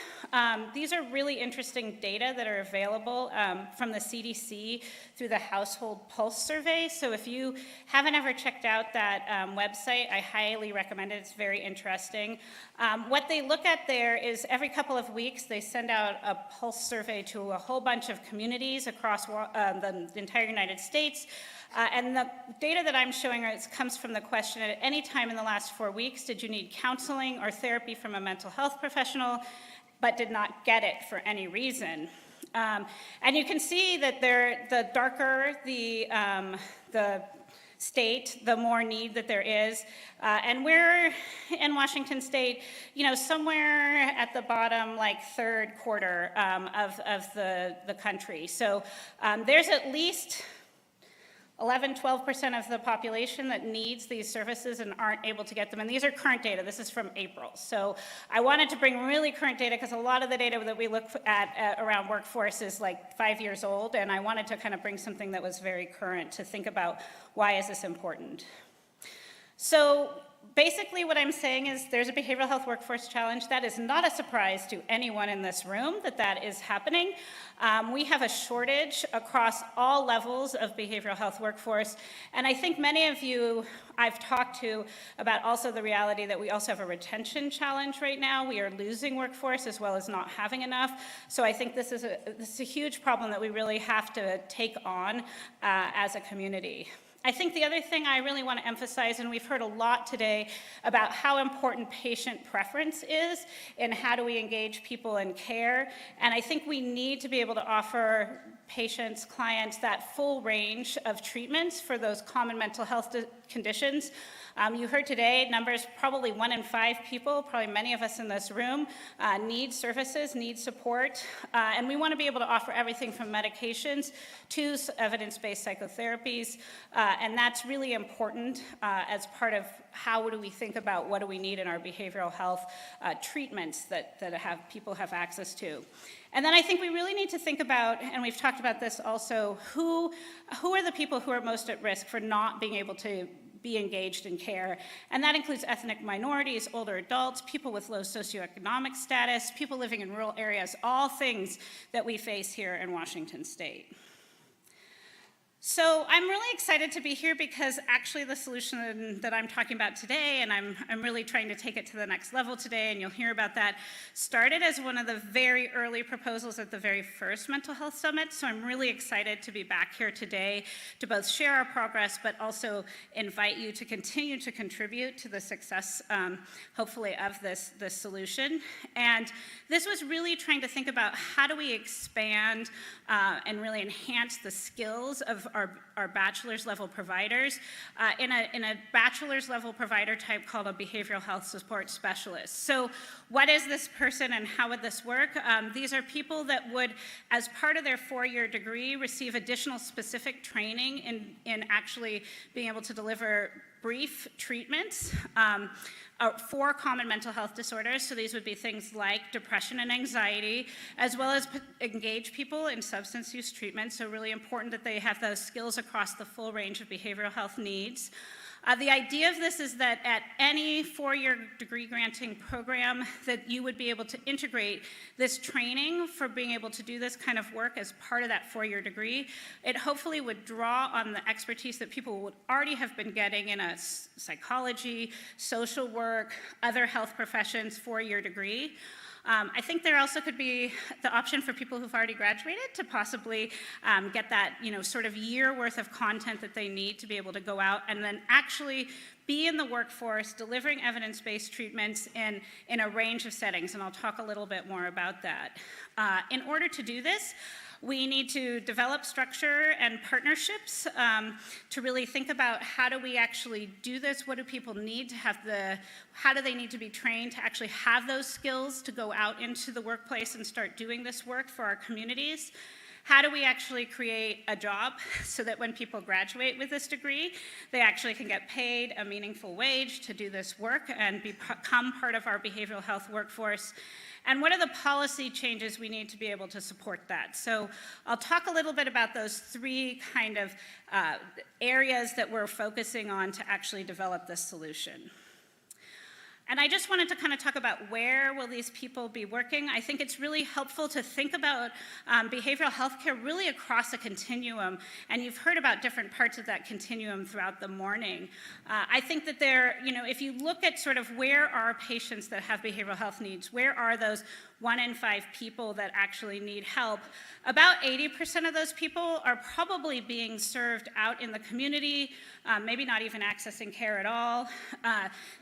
Speaker 4: These are really interesting data that are available from the CDC through the Household Pulse Survey. So if you haven't ever checked out that website, I highly recommend it. It's very interesting. What they look at there is every couple of weeks, they send out a pulse survey to a whole bunch of communities across the entire United States. And the data that I'm showing comes from the question, at any time in the last 4 weeks, did you need counseling or therapy from a mental health professional, but did not get it for any reason? And you can see that the darker the state, the more need that there is. And we're in Washington State, somewhere at the bottom, like third quarter of the country. So there's at least 11-12% of the population that needs these services and aren't able to get them. And these are current data. This is from April. So I wanted to bring really current data because a lot of the data that we look at around workforce is like 5 years old. And I wanted to kind of bring something that was very current to think about, why is this important? So basically what I'm saying is there's a behavioral health workforce challenge. That is not a surprise to anyone in this room that is happening. We have a shortage across all levels of behavioral health workforce. And I think many of you I've talked to about also the reality that we also have a retention challenge right now. We are losing workforce as well as not having enough. So I think this is a huge problem that we really have to take on as a community. I think the other thing I really want to emphasize, and we've heard a lot today about how important patient preference is and how do we engage people in care. And I think we need to be able to offer patients, clients, that full range of treatments for those common mental health conditions. You heard today numbers, probably 1 in 5 people, probably many of us in this room, need services, need support, and we want to be able to offer everything from medications to evidence-based psychotherapies, and that's really important as part of how do we think about what do we need in our behavioral health treatments that people have access to. And then I think we really need to think about, and we've talked about this also, who are the people who are most at risk for not being able to be engaged in care. And that includes ethnic minorities, older adults, people with low socioeconomic status, people living in rural areas, all things that we face here in Washington State. So I'm really excited to be here because actually the solution that I'm talking about today, and I'm really trying to take it to the next level today, and you'll hear about that, started as one of the very early proposals at the very first Mental Health Summit. So I'm really excited to be back here today to both share our progress, but also invite you to continue to contribute to the success, hopefully, of this solution. And this was really trying to think about how do we expand and really enhance the skills of our bachelor's level providers in a bachelor's level provider type called a behavioral health support specialist. So what is this person and how would this work? These are people that would, as part of their 4-year degree, receive additional specific training in actually being able to deliver brief treatments for common mental health disorders. So these would be things like depression and anxiety, as well as engage people in substance use treatment. So really important that they have those skills across the full range of behavioral health needs. The idea of this is that at any 4-year degree granting program that you would be able to integrate this training for being able to do this kind of work as part of that 4-year degree. It hopefully would draw on the expertise that people would already have been getting in a psychology, social work, other health professions 4-year degree. I think there also could be the option for people who've already graduated to possibly get that, sort of year worth of content that they need to be able to go out and then actually be in the workforce delivering evidence-based treatments in a range of settings, and I'll talk a little bit more about that. In order to do this, we need to develop structure and partnerships to really think about how do we actually do this, what do people need to have how do they need to be trained to actually have those skills to go out into the workplace and start doing this work for our communities. How do we actually create a job so that when people graduate with this degree, they actually can get paid a meaningful wage to do this work and become part of our behavioral health workforce? And what are the policy changes we need to be able to support that? So I'll talk a little bit about those 3 kind of areas that we're focusing on to actually develop this solution. And I just wanted to kind of talk about where will these people be working. I think it's really helpful to think about behavioral health care really across a continuum, and you've heard about different parts of that continuum throughout the morning. I think that if you look at sort of where are patients that have behavioral health needs, where are those 1 in 5 people that actually need help, about 80% of those people are probably being served out in the community, maybe not even accessing care at all.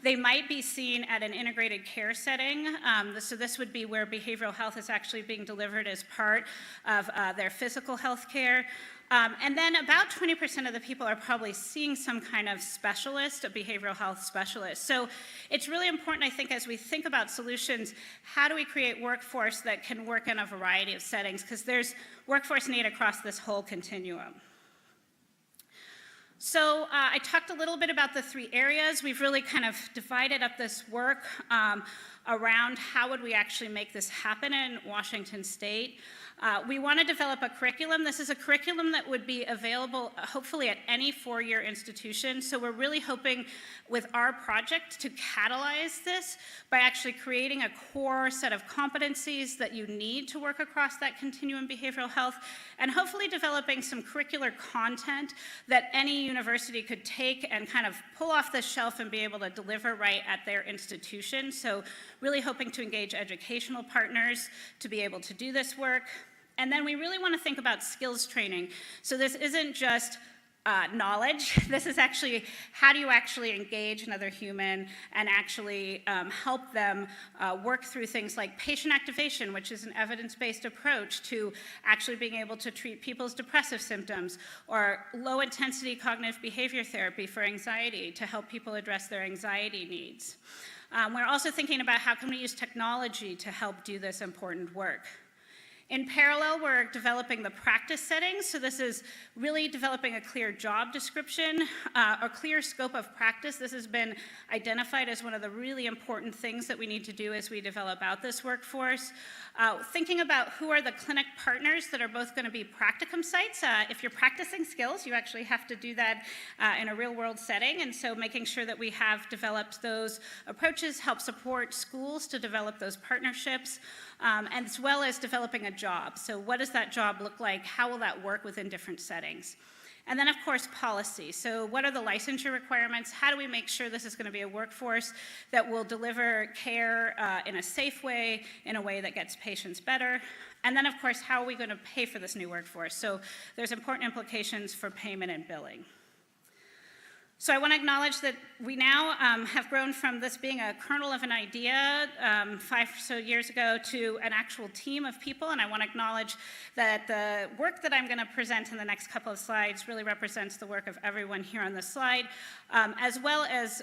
Speaker 4: They might be seen at an integrated care setting. So this would be where behavioral health is actually being delivered as part of their physical health care. And then about 20% of the people are probably seeing some kind of specialist, a behavioral health specialist. So it's really important, I think, as we think about solutions, how do we create workforce that can work in a variety of settings? Because there's workforce need across this whole continuum. So I talked a little bit about the 3 areas. We've really kind of divided up this work around how would we actually make this happen in Washington State. We want to develop a curriculum. This is a curriculum that would be available hopefully at any four-year institution. So we're really hoping with our project to catalyze this by actually creating a core set of competencies that you need to work across that continuum behavioral health, and hopefully developing some curricular content that any university could take and kind of pull off the shelf and be able to deliver right at their institution. So really hoping to engage educational partners to be able to do this work. And then we really want to think about skills training. So this isn't just knowledge. This is actually how do you actually engage another human and actually help them work through things like patient activation, which is an evidence-based approach to actually being able to treat people's depressive symptoms, or low-intensity cognitive behavior therapy for anxiety to help people address their anxiety needs. We're also thinking about how can we use technology to help do this important work. In parallel, we're developing the practice settings. So this is really developing a clear job description, a clear scope of practice. This has been identified as one of the really important things that we need to do as we develop out this workforce. Thinking about who are the clinic partners that are both going to be practicum sites. If you're practicing skills, you actually have to do that in a real-world setting. And so making sure that we have developed those approaches, help support schools to develop those partnerships, as well as developing a job. So what does that job look like? How will that work within different settings? And then, of course, policy. So what are the licensure requirements? How do we make sure this is going to be a workforce that will deliver care in a safe way, in a way that gets patients better? And then, of course, how are we going to pay for this new workforce? So there's important implications for payment and billing. So I want to acknowledge that we now have grown from this being a kernel of an idea 5 or so years ago to an actual team of people, and I want to acknowledge that the work that I'm going to present in the next couple of slides really represents the work of everyone here on this slide, as well as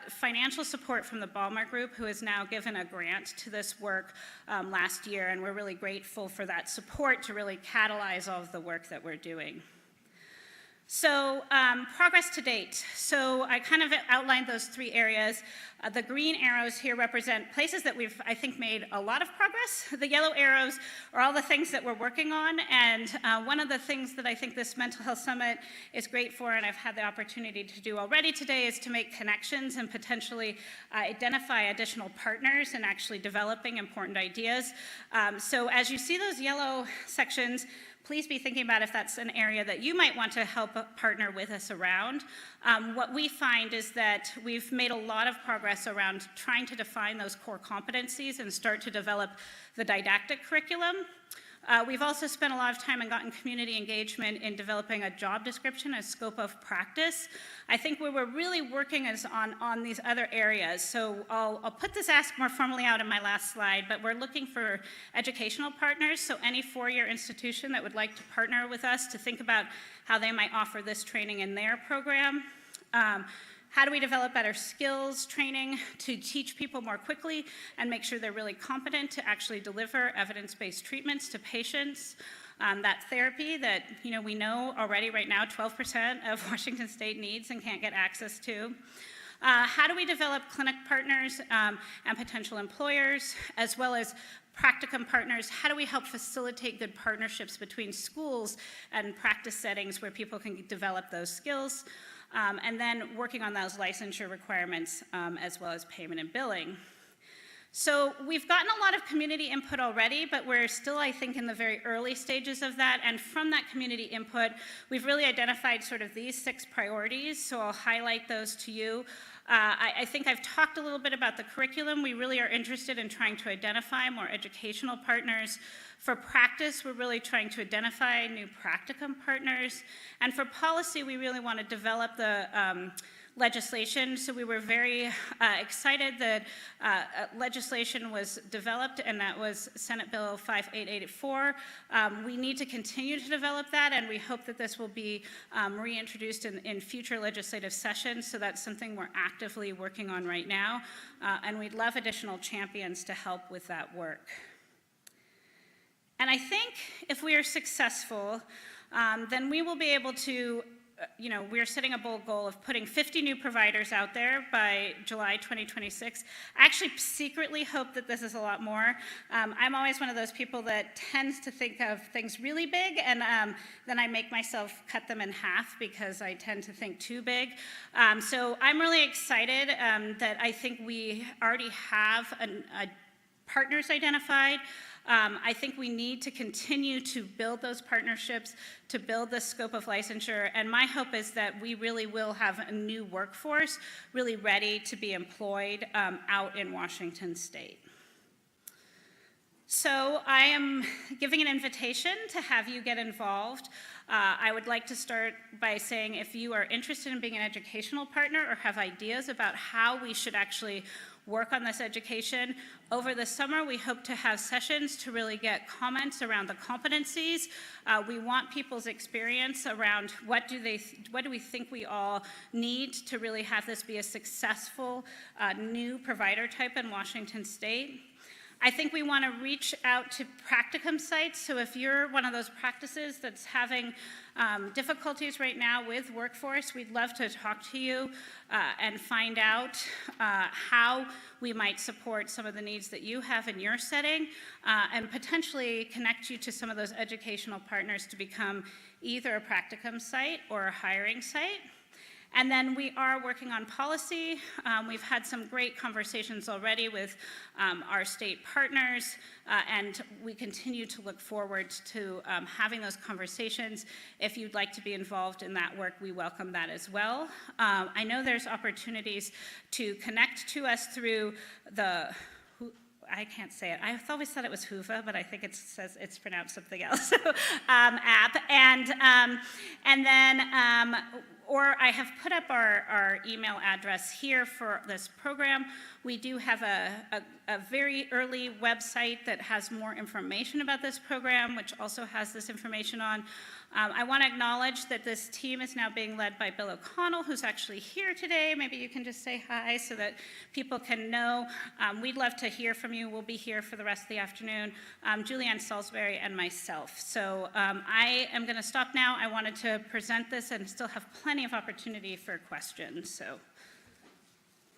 Speaker 4: financial support from the Ballmer Group, who has now given a grant to this work last year, and we're really grateful for that support to really catalyze all of the work that we're doing. So progress to date. So I kind of outlined those 3 areas. The green arrows here represent places that we've, I think, made a lot of progress. The yellow arrows are all the things that we're working on. And one of the things that I think this Mental Health Summit is great for, and I've had the opportunity to do already today, is to make connections and potentially identify additional partners in actually developing important ideas. So as you see those yellow sections, please be thinking about if that's an area that you might want to help partner with us around. What we find is that we've made a lot of progress around trying to define those core competencies and start to develop the didactic curriculum. We've also spent a lot of time and gotten community engagement in developing a job description, a scope of practice. I think where we're really working is on these other areas. So I'll put this ask more formally out in my last slide, but we're looking for educational partners. So any 4-year institution that would like to partner with us to think about how they might offer this training in their program. How do we develop better skills training to teach people more quickly and make sure they're really competent to actually deliver evidence-based treatments to patients? That therapy that we know already right now 12% of Washington State needs and can't get access to. How do we develop clinic partners and potential employers, as well as practicum partners? How do we help facilitate good partnerships between schools and practice settings where people can develop those skills? And then working on those licensure requirements as well as payment and billing. So we've gotten a lot of community input already, but we're still, I think, in the very early stages of that. And from that community input, we've really identified sort of these 6 priorities. So I'll highlight those to you. I think I've talked a little bit about the curriculum. We really are interested in trying to identify more educational partners. For practice, we're really trying to identify new practicum partners. And for policy, we really want to develop the legislation. So we were very excited that legislation was developed, and that was Senate Bill 5884. We need to continue to develop that, and we hope that this will be reintroduced in future legislative sessions. So that's something we're actively working on right now, and we'd love additional champions to help with that work. And I think if we are successful, then we will be able to we're setting a bold goal of putting 50 new providers out there by July 2026. I actually secretly hope that this is a lot more. I'm always one of those people that tends to think of things really big, and then I make myself cut them in half because I tend to think too big. So I'm really excited that I think we already have partners identified. I think we need to continue to build those partnerships, to build the scope of licensure, and my hope is that we really will have a new workforce really ready to be employed out in Washington State. So I am giving an invitation to have you get involved. I would like to start by saying if you are interested in being an educational partner or have ideas about how we should actually work on this education, over the summer we hope to have sessions to really get comments around the competencies. We want people's experience around what do we think we all need to really have this be a successful new provider type in Washington State. I think we want to reach out to practicum sites. So if you're one of those practices that's having difficulties right now with workforce, we'd love to talk to you and find out how we might support some of the needs that you have in your setting and potentially connect you to some of those educational partners to become either a practicum site or a hiring site. And then we are working on policy. We've had some great conversations already with our state partners, and we continue to look forward to having those conversations. If you'd like to be involved in that work, we welcome that as well. I know there's opportunities to connect to us through the I can't say it. I always thought it was Hoover, but I think it says it's pronounced something else. App, and then, or I have put up our email address here for this program. We do have a very early website that has more information about this program, which also has this information on. I want to acknowledge that this team is now being led by Bill O'Connell, who's actually here today. Maybe you can just say hi so that people can know. We'd love to hear from you. We'll be here for the rest of the afternoon. Julianne Salisbury and myself. So I am going to stop now. I wanted to present this and still have plenty of opportunity for questions. So you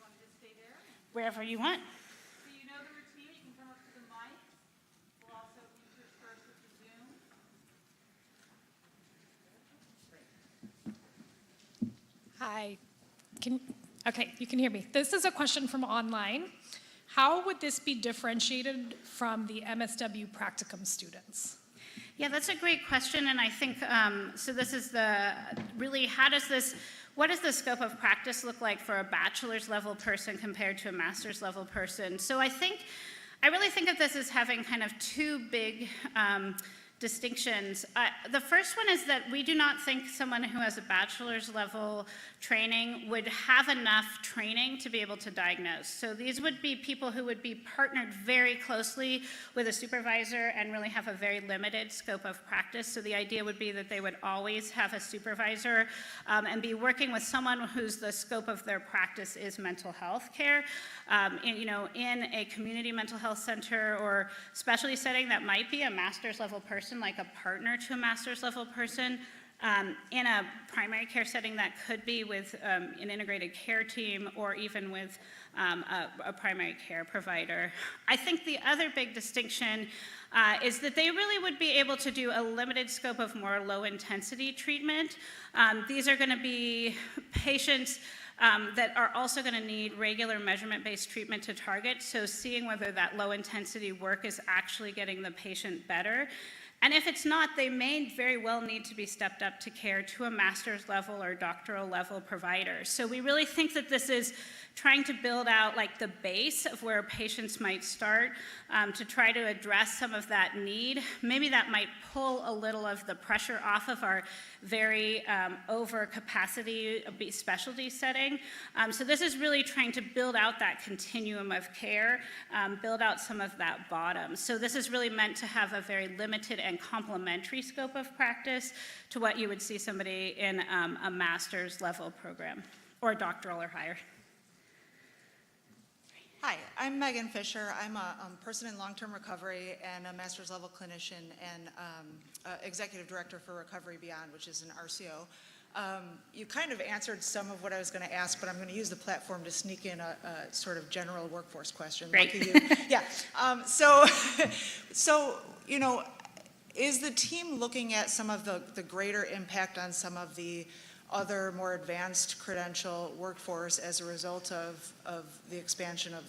Speaker 4: want to just stay there? Wherever you want.
Speaker 6: So you know the routine. You can come up to the mic. We'll also intersperse with the Zoom.
Speaker 7: Hi. Okay, you can hear me. This is a question from online. How would this be differentiated from the MSW practicum students?
Speaker 4: Yeah, that's a great question, and I think, so this is really, what does the scope of practice look like for a bachelor's level person compared to a master's level person? So I really think of this as having kind of two big distinctions. The first one is that we do not think someone who has a bachelor's level training would have enough training to be able to diagnose. So these would be people who would be partnered very closely with a supervisor and really have a very limited scope of practice. So the idea would be that they would always have a supervisor and be working with someone whose the scope of their practice is mental health care. In a community mental health center or specialty setting, that might be a master's level person, like a partner to a master's level person. In a primary care setting, that could be with an integrated care team or even with a primary care provider. I think the other big distinction is that they really would be able to do a limited scope of more low-intensity treatment. These are going to be patients that are also going to need regular measurement-based treatment to target, so seeing whether that low-intensity work is actually getting the patient better. And if it's not, they may very well need to be stepped up to care to a master's level or doctoral level provider. So we really think that this is trying to build out like the base of where patients might start to try to address some of that need. Maybe that might pull a little of the pressure off of our very over capacity specialty setting. So this is really trying to build out that continuum of care, build out some of that bottom. So this is really meant to have a very limited and complementary scope of practice to what you would see somebody in a master's level program or doctoral or higher.
Speaker 23: Hi, I'm Megan Fisher. I'm a person in long-term recovery and a master's level clinician and executive director for Recovery Beyond, which is an RCO. You kind of answered some of what I was going to ask, but I'm going to use the platform to sneak in a sort of general workforce question.
Speaker 4: Great.
Speaker 23: Lucky you. Yeah. So, you know, is the team looking at some of the greater impact on some of the other more advanced credential workforce as a result of the expansion of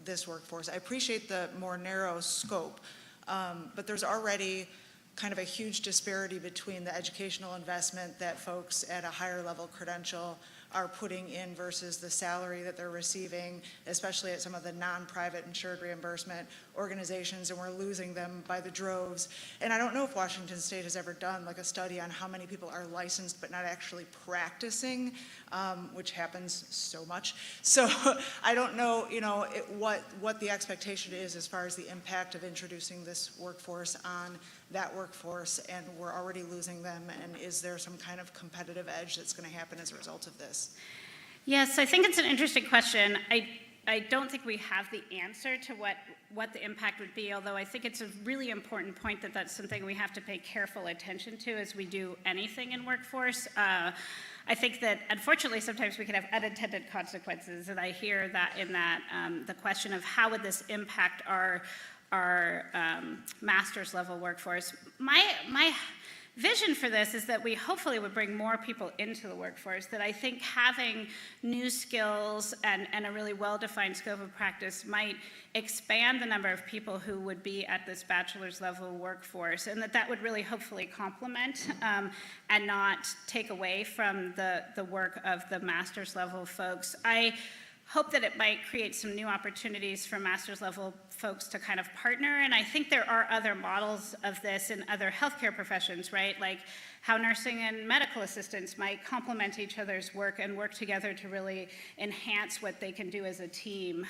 Speaker 23: this workforce? I appreciate the more narrow scope, but there's already kind of a huge disparity between the educational investment that folks at a higher level credential are putting in versus the salary that they're receiving, especially at some of the non-private insured reimbursement organizations, and we're losing them by the droves. And I don't know if Washington State has ever done like a study on how many people are licensed but not actually practicing, which happens so much. So I don't know, you know, what the expectation is as far as the impact of introducing this workforce on that workforce, and we're already losing them, and is there some kind of competitive edge that's going to happen as a result of this?
Speaker 4: Yes, I think it's an interesting question. I don't think we have the answer to what the impact would be, although I think it's a really important point that that's something we have to pay careful attention to as we do anything in workforce. I think that unfortunately sometimes we can have unintended consequences, and I hear that in that the question of how would this impact our master's level workforce. My vision for this is that we hopefully would bring more people into the workforce, that I think having new skills and a really well-defined scope of practice might expand the number of people who would be at this bachelor's level workforce, and that would really hopefully complement and not take away from the work of the master's level folks. I hope that it might create some new opportunities for master's level folks to kind of partner, and I think there are other models of this in other healthcare professions, right? Like how nursing and medical assistants might complement each other's work and work together to really enhance what they can do as a team.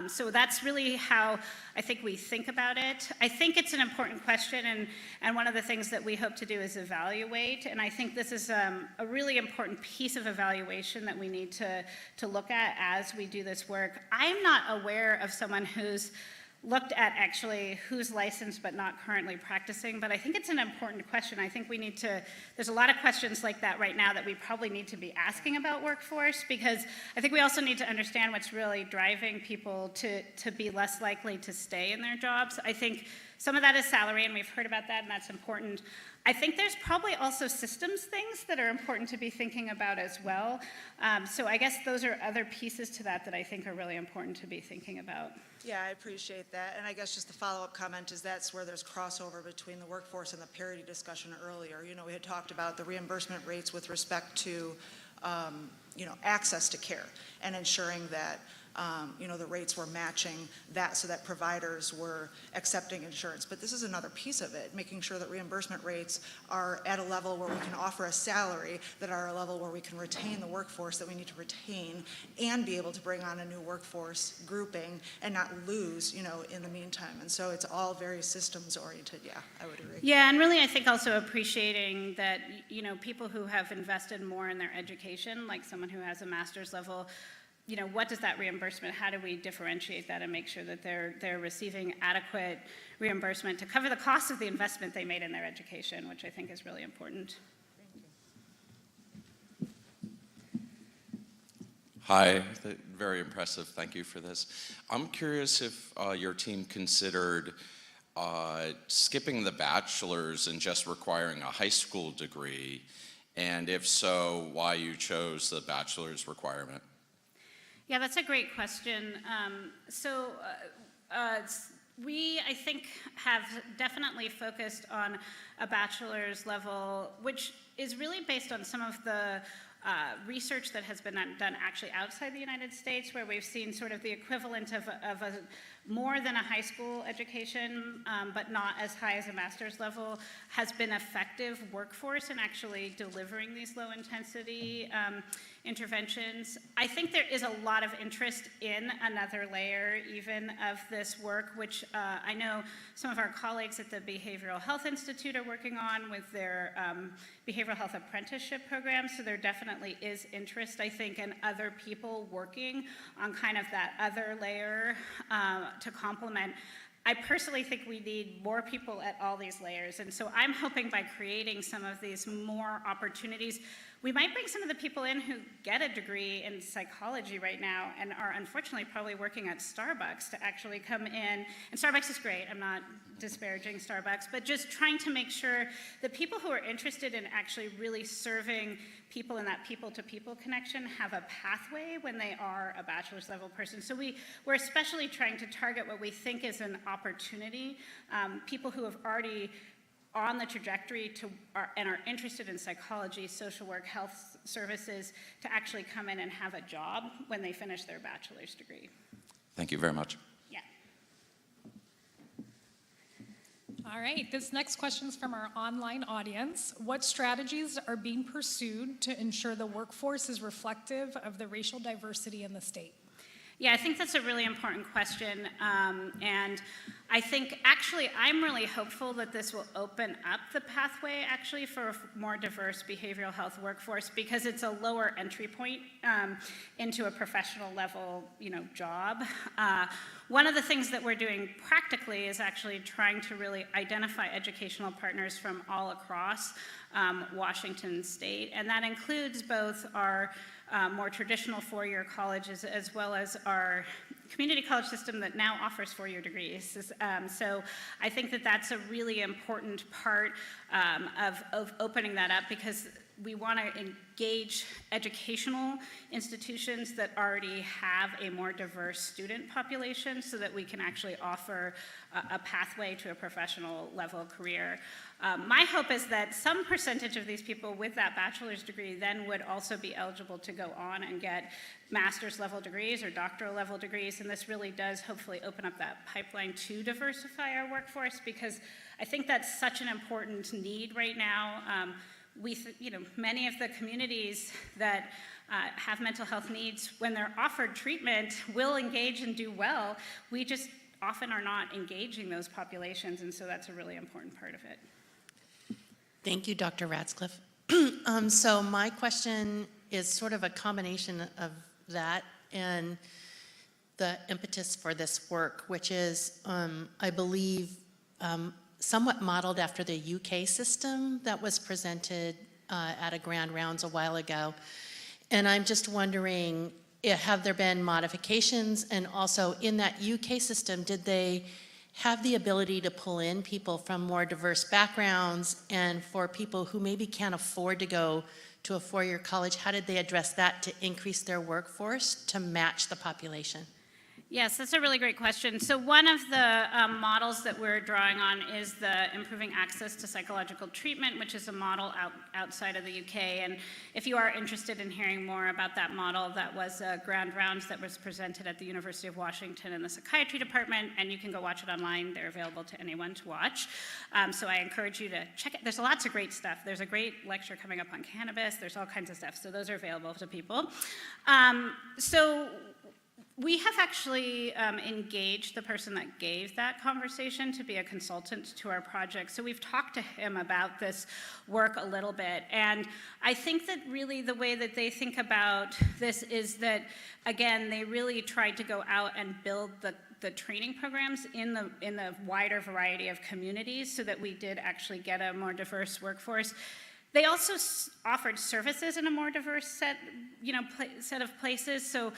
Speaker 4: So that's really how I think we think about it. I think it's an important question, and one of the things that we hope to do is evaluate, and I think this is a really important piece of evaluation that we need to look at as we do this work. I'm not aware of someone who's looked at actually who's licensed but not currently practicing, but I think it's an important question. I think we need to, there's a lot of questions like that right now that we probably need to be asking about workforce, because I think we also need to understand what's really driving people to be less likely to stay in their jobs. I think some of that is salary, and we've heard about that, and that's important. I think there's probably also systems things that are important to be thinking about as well. So I guess those are other pieces to that I think are really important to be thinking about.
Speaker 23: Yeah, I appreciate that. And I guess just the follow-up comment is that's where there's crossover between the workforce and the parity discussion earlier. You know, we had talked about the reimbursement rates with respect to, you know, access to care and ensuring that, you know, the rates were matching that so that providers were accepting insurance. But this is another piece of it, making sure that reimbursement rates are at a level where we can offer a salary, that are a level where we can retain the workforce that we need to retain and be able to bring on a new workforce grouping and not lose, you know, in the meantime. And so it's all very systems oriented. Yeah, I would agree.
Speaker 4: Yeah, and really I think also appreciating that, you know, people who have invested more in their education, like someone who has a master's level, you know, what does that reimbursement, how do we differentiate that and make sure that they're receiving adequate reimbursement to cover the cost of the investment they made in their education, which I think is really important.
Speaker 1: Hi, very impressive. Thank you for this. I'm curious if your team considered skipping the bachelor's and just requiring a high school degree, and if so, why you chose the bachelor's requirement.
Speaker 4: Yeah, that's a great question. We, I think, have definitely focused on a bachelor's level, which is really based on some of the research that has been done actually outside the United States, where we've seen sort of the equivalent of a more than a high school education, but not as high as a master's level, has been effective workforce in actually delivering these low intensity interventions. I think there is a lot of interest in another layer even of this work, which I know some of our colleagues at the Behavioral Health Institute are working on with their behavioral health apprenticeship program. So there definitely is interest, I think, in other people working on kind of that other layer to complement. I personally think we need more people at all these layers. And so I'm hoping by creating some of these more opportunities, we might bring some of the people in who get a degree in psychology right now and are unfortunately probably working at Starbucks to actually come in. And Starbucks is great, I'm not disparaging Starbucks, but just trying to make sure that people who are interested in actually really serving people in that people-to-people connection have a pathway when they are a bachelor's level person. So we're especially trying to target what we think is an opportunity, people who have already on the trajectory and are interested in psychology, social work, health services, to actually come in and have a job when they finish their bachelor's degree.
Speaker 1: Thank you very much.
Speaker 4: Yeah.
Speaker 7: All right, this next question is from our online audience. What strategies are being pursued to ensure the workforce is reflective of the racial diversity in the state?
Speaker 4: Yeah, I think that's a really important question. And I think actually I'm really hopeful that this will open up the pathway actually for a more diverse behavioral health workforce, because it's a lower entry point into a professional level, job. One of the things that we're doing practically is actually trying to really identify educational partners from all across Washington state, and that includes both our more traditional four-year colleges as well as our community college system that now offers four-year degrees. So I think that that's a really important part of opening that up, because we want to engage educational institutions that already have a more diverse student population so that we can actually offer a pathway to a professional level career. My hope is that some percentage of these people with that bachelor's degree then would also be eligible to go on and get master's level degrees or doctoral level degrees, and this really does hopefully open up that pipeline to diversify our workforce, because I think that's such an important need right now. Many of the communities that have mental health needs, when they're offered treatment, will engage and do well. We just often are not engaging those populations, and so that's a really important part of it.
Speaker 5: Thank you, Dr. Ratzliff. So my question is sort of a combination of that and the impetus for this work, which is, I believe, somewhat modeled after the UK system that was presented at a Grand Rounds a while ago. And I'm just wondering, have there been modifications? And also in that UK system, did they have the ability to pull in people from more diverse backgrounds? And for people who maybe can't afford to go to a four-year college, how did they address that to increase their workforce to match the population?
Speaker 4: Yes, that's a really great question. So one of the models that we're drawing on is the Improving Access to Psychological Treatment, which is a model outside of the UK. And if you are interested in hearing more about that model, that was a Grand Rounds that was presented at the University of Washington in the psychiatry department, and you can go watch it online. They're available to anyone to watch. So I encourage you to check it. There's lots of great stuff. There's a great lecture coming up on cannabis. There's all kinds of stuff. So those are available to people. We have actually engaged the person that gave that conversation to be a consultant to our project. So we've talked to him about this work a little bit. And I think that really the way that they think about this is that, again, they really tried to go out and build the training programs in the wider variety of communities so that we did actually get a more diverse workforce. They also offered services in a more diverse set of places. So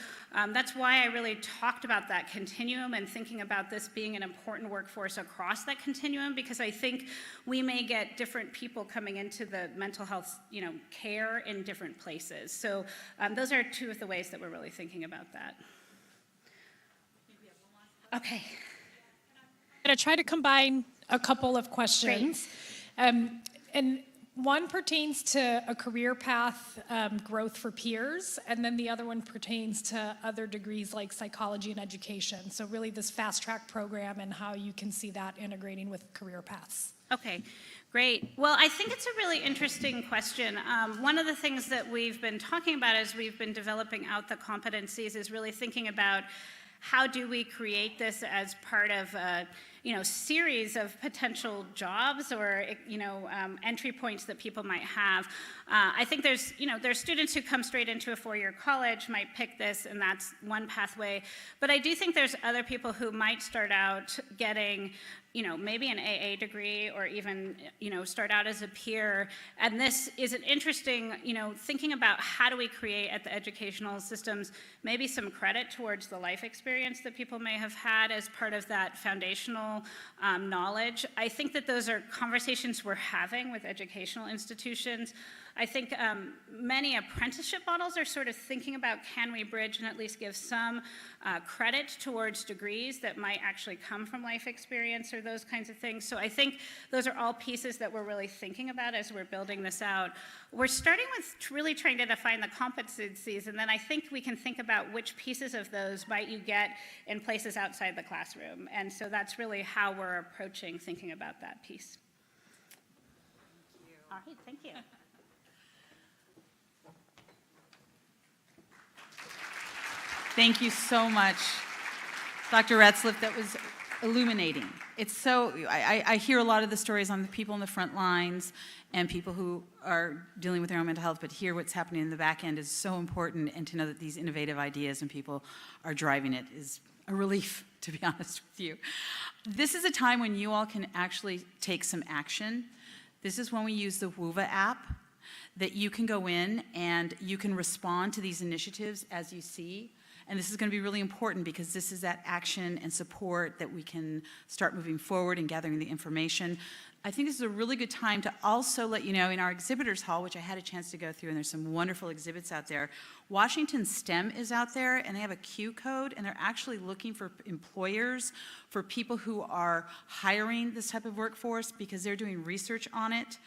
Speaker 4: that's why I really talked about that continuum and thinking about this being an important workforce across that continuum, because I think we may get different people coming into the mental health, care in different places. So those are two of the ways that we're really thinking about that. Okay.
Speaker 7: I'm going to try to combine a couple of questions. And one pertains to a career path growth for peers, and then the other one pertains to other degrees like psychology and education. So really this fast track program and how you can see that integrating with career paths.
Speaker 4: Okay, great. Well, I think it's a really interesting question. One of the things that we've been talking about as we've been developing out the competencies is really thinking about how do we create this as part of a series of potential jobs or entry points that people might have. I think there's students who come straight into a four-year college might pick this, and that's one pathway. But I do think there's other people who might start out getting maybe an AA degree or even, start out as a peer. And this is an interesting, thinking about how do we create at the educational systems maybe some credit towards the life experience that people may have had as part of that foundational knowledge. I think that those are conversations we're having with educational institutions. I think many apprenticeship models are sort of thinking about, can we bridge and at least give some credit towards degrees that might actually come from life experience or those kinds of things. So I think those are all pieces that we're really thinking about as we're building this out. We're starting with really trying to define the competencies, and then I think we can think about which pieces of those might you get in places outside the classroom. And so that's really how we're approaching thinking about that piece. All right, thank you.
Speaker 14: Thank you so much, Dr. Ratzliff. That was illuminating. It's so, I hear a lot of the stories on the people in the front lines and people who are dealing with their own mental health, but hear what's happening in the back end is so important, and to know that these innovative ideas and people are driving it is a relief, to be honest with you. This is a time when you all can actually take some action. This is when we use the WUVA app, that you can go in and you can respond to these initiatives as you see. And this is going to be really important because this is that action and support that we can start moving forward and gathering the information. I think this is a really good time to also let you know, in our exhibitors hall, which I had a chance to go through, and there's some wonderful exhibits out there, Washington STEM is out there, and they have a Q code, and they're actually looking for employers, for people who are hiring this type of workforce, because they're doing research on it,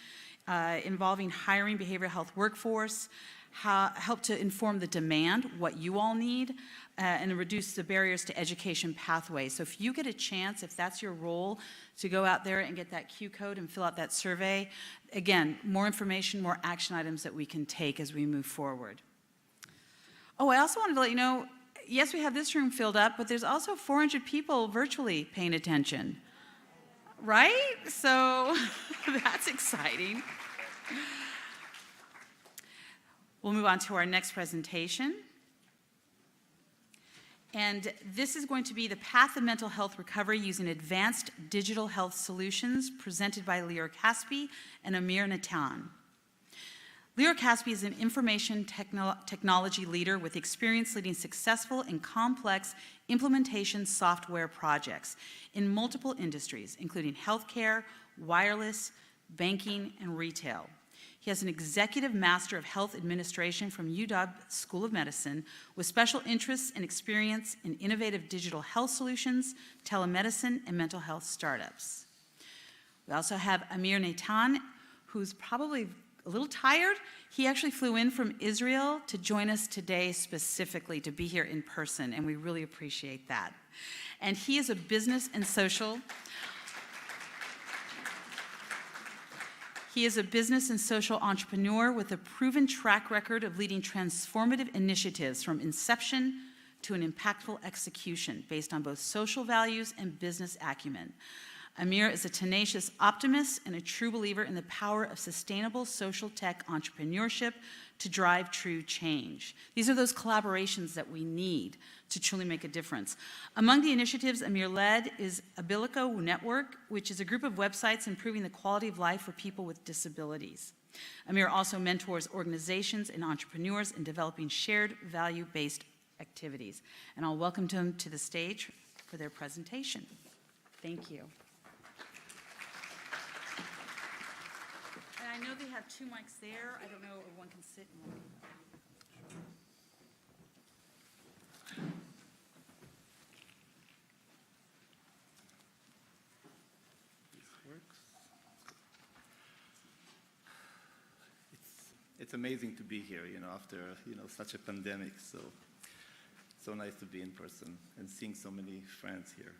Speaker 14: involving hiring behavioral health workforce, help to inform the demand, what you all need, and reduce the barriers to education pathways. So if you get a chance, if that's your role, to go out there and get that Q code and fill out that survey, again, more information, more action items that we can take as we move forward. Oh, I also wanted to let you know, yes, we have this room filled up, but there's also 400 people virtually paying attention, right? So that's exciting. We'll move on to our next presentation. And this is going to be the Path of Mental Health Recovery Using Advanced Digital Health Solutions, presented by Lior and Amir Natan. Lior is an information technology leader with experience leading successful and complex implementation software projects in multiple industries, including healthcare, wireless, banking, and retail. He has an Executive Master of Health Administration from UW School of Medicine with special interests and experience in innovative digital health solutions, telemedicine, and mental health startups. We also have Amir Natan, who's probably a little tired. He actually flew in from Israel to join us today specifically to be here in person, and we really appreciate that. And he is a business and social entrepreneur with a proven track record of leading transformative initiatives from inception to an impactful execution based on both social values and business acumen. Amir is a tenacious optimist and a true believer in the power of sustainable social tech entrepreneurship to drive true change. These are those collaborations that we need to truly make a difference. Among the initiatives Amir led is Abilico Network, which is a group of websites improving the quality of life for people with disabilities. Amir also mentors organizations and entrepreneurs in developing shared value-based activities. And I'll welcome them to the stage for their presentation. Thank you. And I know they have 2 mics there. I don't know if one can sit in one.
Speaker 8: It's amazing to be here, after, such a pandemic. So nice to be in person and seeing so many friends here.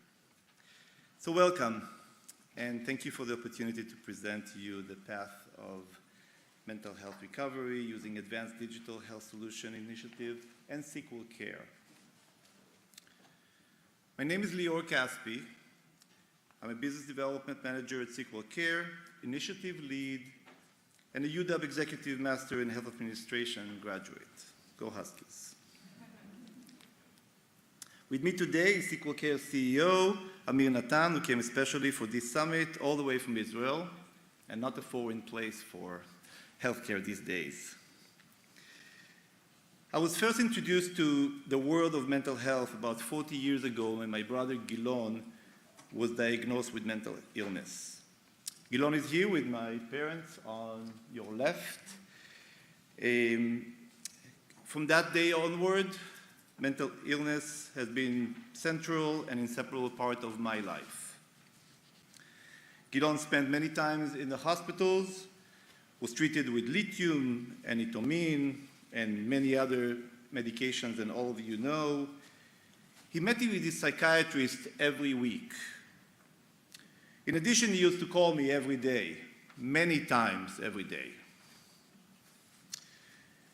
Speaker 8: So welcome, and thank you for the opportunity to present to you the path of mental health recovery using advanced digital health solution initiative and sequel care. My name is Lior. I'm a business development manager at Sequel Care, initiative lead, and a UW Executive Master in Health Administration graduate. Go Huskies. With me today is Sequel Care CEO Amir Natan, who came especially for this summit all the way from Israel, and not a foreign place for healthcare these days. I was first introduced to the world of mental health about 40 years ago when my brother Gilon was diagnosed with mental illness. Gilon is here with my parents on your left. From that day onward, mental illness has been central and inseparable part of my life. Gilon spent many times in the hospitals, was treated with lithium and itomin and many other medications, and all of you know. He met with his psychiatrist every week. In addition, he used to call me every day, many times every day.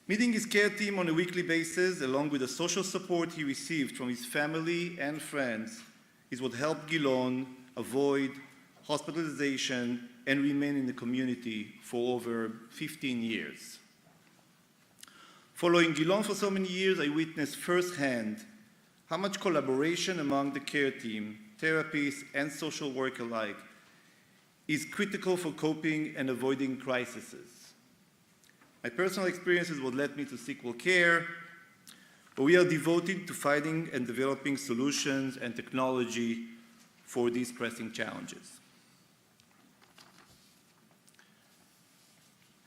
Speaker 8: Meeting his care team on a weekly basis, along with the social support he received from his family and friends, is what helped Gilon avoid hospitalization and remain in the community for over 15 years. Following Gilon for so many years, I witnessed firsthand how much collaboration among the care team, therapists, and social work alike is critical for coping and avoiding crises. My personal experience is what led me to Sequel Care, where we are devoted to finding and developing solutions and technology for these pressing challenges.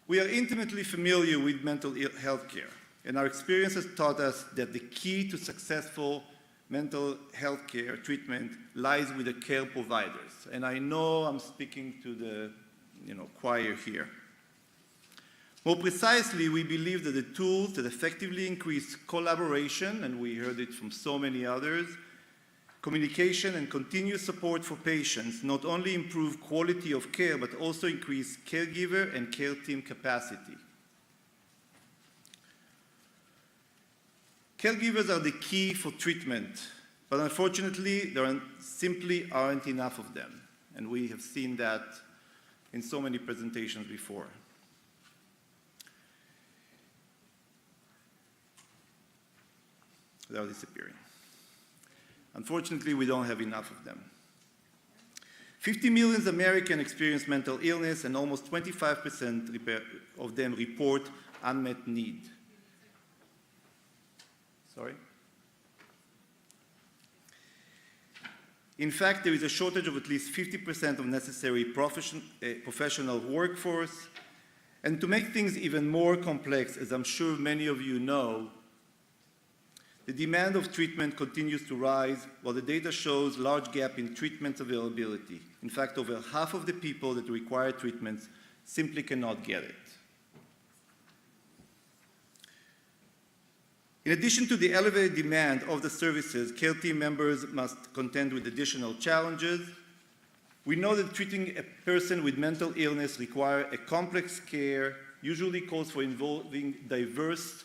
Speaker 8: We are intimately familiar with mental health care, and our experience has taught us that the key to successful mental health care treatment lies with the care providers. And I know I'm speaking to the choir here. More precisely, we believe that the tools that effectively increase collaboration, and we heard it from so many others, communication and continuous support for patients not only improve quality of care, but also increase caregiver and care team capacity. Caregivers are the key for treatment, but unfortunately, there simply aren't enough of them, and we have seen that in so many presentations before. They are disappearing. Unfortunately, we don't have enough of them. 50 million Americans experience mental illness, and almost 25% of them report unmet need. Sorry? In fact, there is a shortage of at least 50% of necessary professional workforce. And to make things even more complex, as I'm sure many of you know, the demand of treatment continues to rise, while the data shows large gap in treatment availability. In fact, over half of the people that require treatments simply cannot get it. In addition to the elevated demand of the services, care team members must contend with additional challenges. We know that treating a person with mental illness requires a complex care, usually calls for involving diverse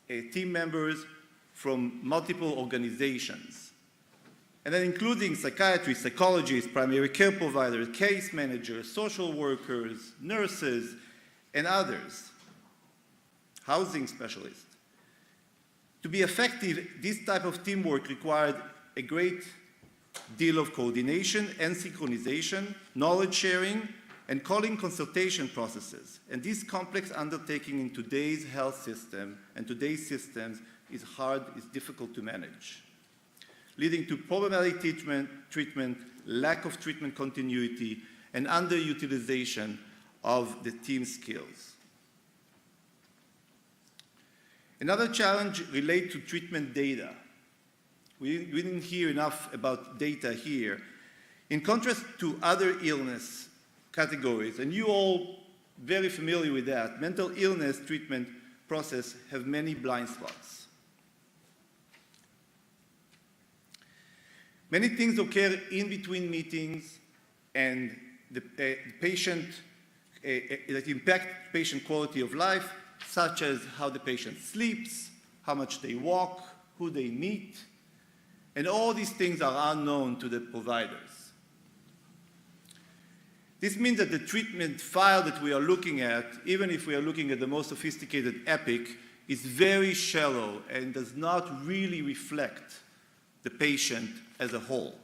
Speaker 8: team members from multiple organizations, and then including psychiatrists, psychologists, primary care providers, case managers, social workers, nurses, and others, housing specialists. To be effective, this type of teamwork required a great deal of coordination and synchronization, knowledge sharing, and calling consultation processes. And this complex undertaking in today's health system and today's systems is hard, is difficult to manage, leading to problematic treatment, lack of treatment continuity, and underutilization of the team skills. Another challenge relates to treatment data. We didn't hear enough about data here. In contrast to other illness categories, and you all very familiar with that, mental illness treatment process have many blind spots. Many things occur in between meetings, and the patient that impact patient quality of life, such as how the patient sleeps, how much they walk, who they meet, and all these things are unknown to the providers. This means that the treatment file that we are looking at, even if we are looking at the most sophisticated EPIC, is very shallow and does not really reflect the patient as a whole.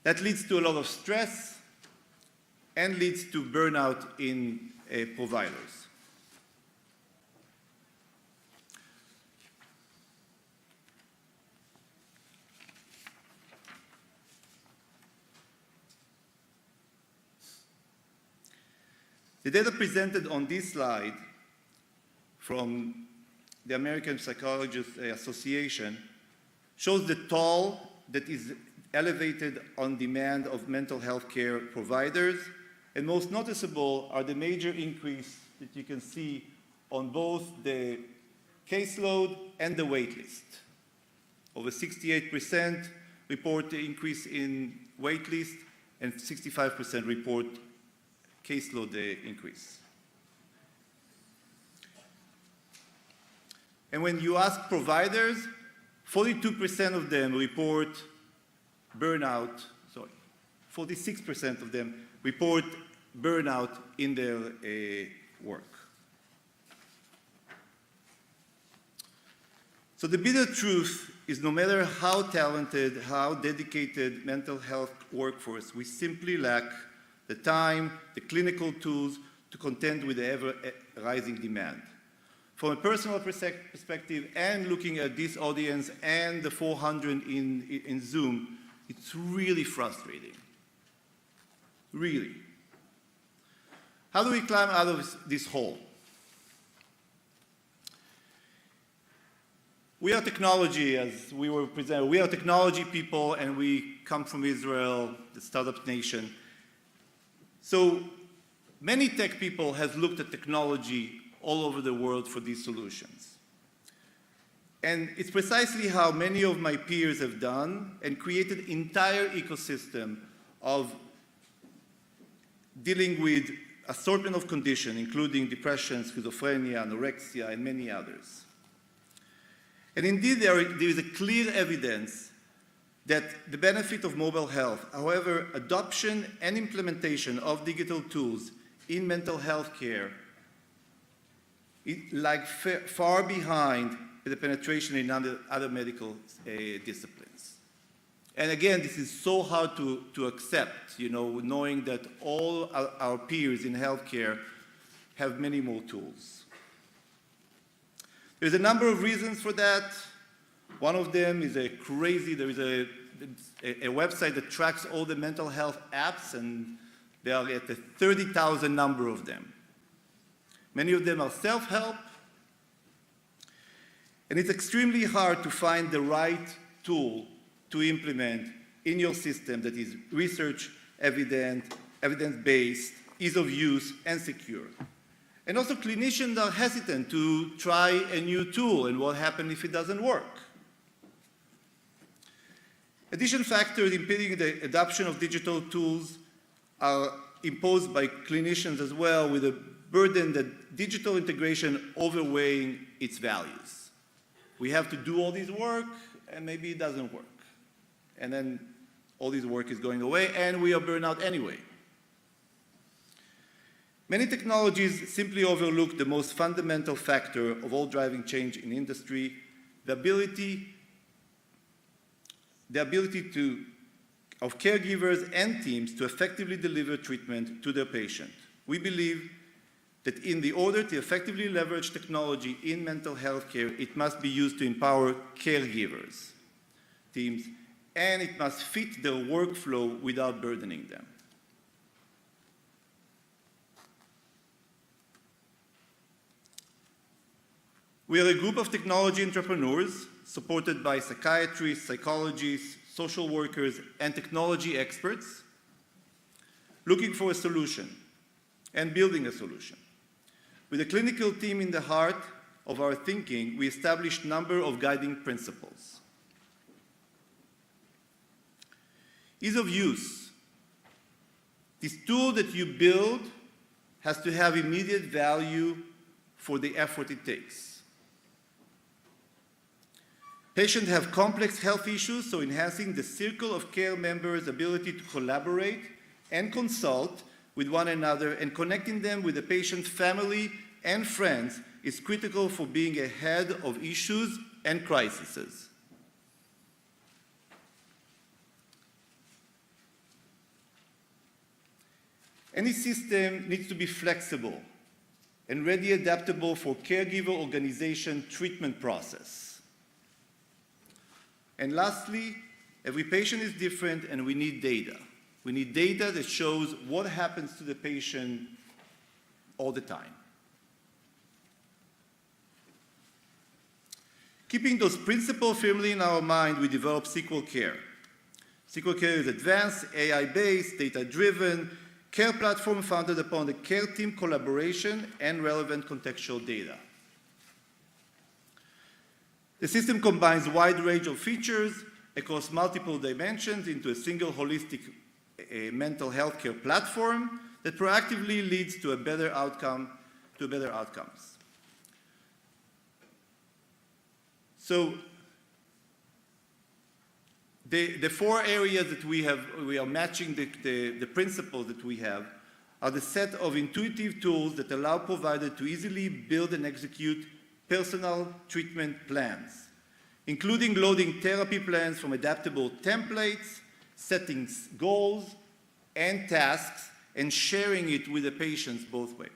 Speaker 8: That leads to a lot of stress and leads to burnout in providers. The data presented on this slide from the American Psychologists Association shows the toll that is elevated on demand of mental health care providers, and most noticeable are the major increase that you can see on both the caseload and the wait list. Over 68% report the increase in wait list, and 65% report caseload increase. And when you ask providers, 42% of them report burnout, 46% of them report burnout in their work. So the bitter truth is no matter how talented, how dedicated mental health workforce, we simply lack the time, the clinical tools to contend with the ever-rising demand. From a personal perspective and looking at this audience and the 400 in Zoom, it's really frustrating. Really. How do we climb out of this hole? We are technology, as we were presented. We are technology people, and we come from Israel, the startup nation. So many tech people have looked at technology all over the world for these solutions. And it's precisely how many of my peers have done and created entire ecosystem of dealing with assortment of conditions, including depression, schizophrenia, anorexia, and many others. And indeed, there is a clear evidence that the benefit of mobile health, however, adoption and implementation of digital tools in mental health care lag far behind the penetration in other medical disciplines. And again, this is so hard to accept, knowing that all our peers in healthcare have many more tools. There's a number of reasons for that. One of them is there is a website that tracks all the mental health apps, and there are at the 30,000 number of them. Many of them are self-help, and it's extremely hard to find the right tool to implement in your system that is research evidence-based, ease of use, and secure. And also clinicians are hesitant to try a new tool, and what happens if it doesn't work. Additional factors impeding the adoption of digital tools are imposed by clinicians as well, with a burden that digital integration overweighing its values. We have to do all this work, and maybe it doesn't work. And then all this work is going away, and we are burned out anyway. Many technologies simply overlook the most fundamental factor of all driving change in industry, the ability of caregivers and teams to effectively deliver treatment to their patient. We believe that in the order to effectively leverage technology in mental health care, it must be used to empower caregivers, teams, and it must fit their workflow without burdening them. We are a group of technology entrepreneurs supported by psychiatrists, psychologists, social workers, and technology experts looking for a solution and building a solution. With a clinical team in the heart of our thinking, we established a number of guiding principles. Ease of use. This tool that you build has to have immediate value for the effort it takes. Patients have complex health issues, so enhancing the circle of care members' ability to collaborate and consult with one another and connecting them with the patient's family and friends is critical for being ahead of issues and crises. Any system needs to be flexible and ready adaptable for caregiver organization treatment process. And lastly, every patient is different and we need data. We need data that shows what happens to the patient all the time. Keeping those principles firmly in our mind, we developed SQL Care. SQL Care is advanced, AI-based, data-driven, care platform founded upon the care team collaboration and relevant contextual data. The system combines a wide range of features across multiple dimensions into a single holistic mental health care platform that proactively leads to better outcomes. So the four areas that we are matching the principles that we have are the set of intuitive tools that allow providers to easily build and execute personal treatment plans, including loading therapy plans from adaptable templates, setting goals and tasks, and sharing it with the patients both ways.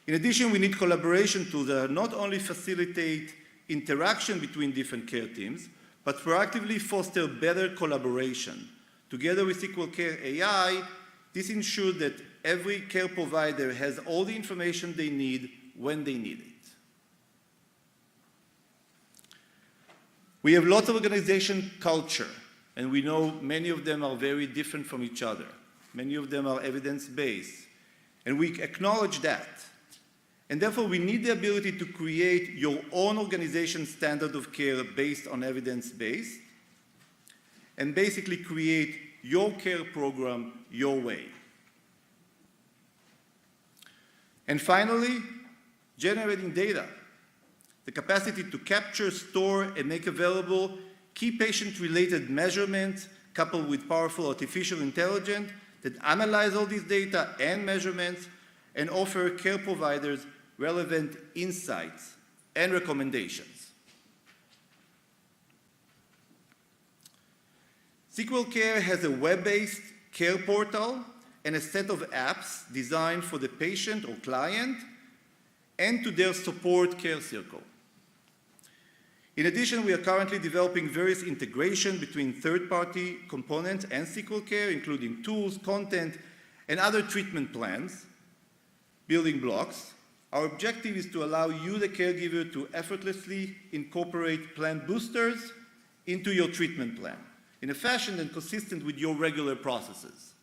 Speaker 8: In addition, we need collaboration tools that not only facilitate interaction between different care teams, but proactively foster better collaboration. Together with SQL Care AI, this ensures that every care provider has all the information they need when they need it. We have lots of organization culture, and we know many of them are very different from each other. Many of them are evidence-based, and we acknowledge that. And therefore, we need the ability to create your own organization standard of care based on evidence-based, and basically create your care program your way. And finally, generating data. The capacity to capture, store, and make available key patient-related measurements coupled with powerful artificial intelligence that analyze all these data and measurements and offer care providers relevant insights and recommendations. SQL Care has a web-based care portal and a set of apps designed for the patient or client and to their support care circle. In addition, we are currently developing various integration between third-party components and SQL Care, including tools, content, and other treatment plans, building blocks. Our objective is to allow you, the caregiver, to effortlessly incorporate plan boosters into your treatment plan in a fashion that's consistent with your regular processes.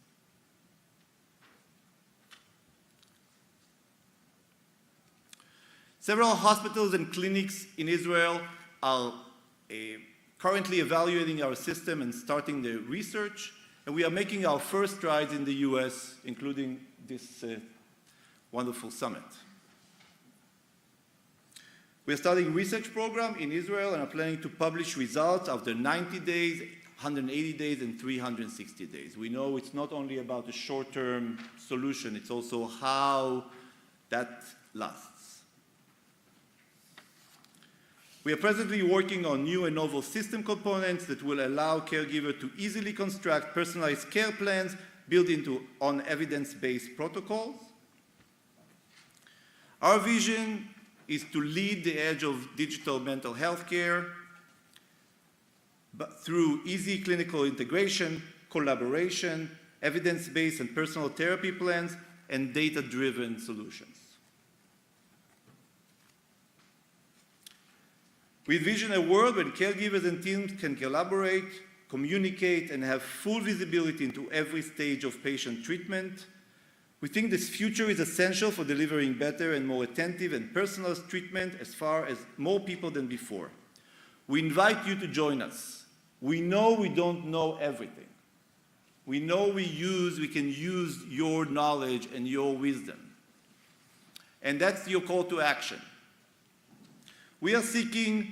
Speaker 8: Several hospitals and clinics in Israel are currently evaluating our system and starting their research, and we are making our first strides in the US, including this wonderful summit. We are starting a research program in Israel and are planning to publish results after 90 days, 180 days, and 360 days. We know it's not only about a short-term solution, it's also how that lasts. We are presently working on new and novel system components that will allow caregivers to easily construct personalized care plans built on evidence-based protocols. Our vision is to lead the edge of digital mental health care, but through easy clinical integration, collaboration, evidence-based and personal therapy plans, and data-driven solutions. We envision a world where caregivers and teams can collaborate, communicate, and have full visibility into every stage of patient treatment. We think this future is essential for delivering better and more attentive and personalized treatment as far as more people than before. We invite you to join us. We know we don't know everything. We know we can use your knowledge and your wisdom. And that's your call to action. We are seeking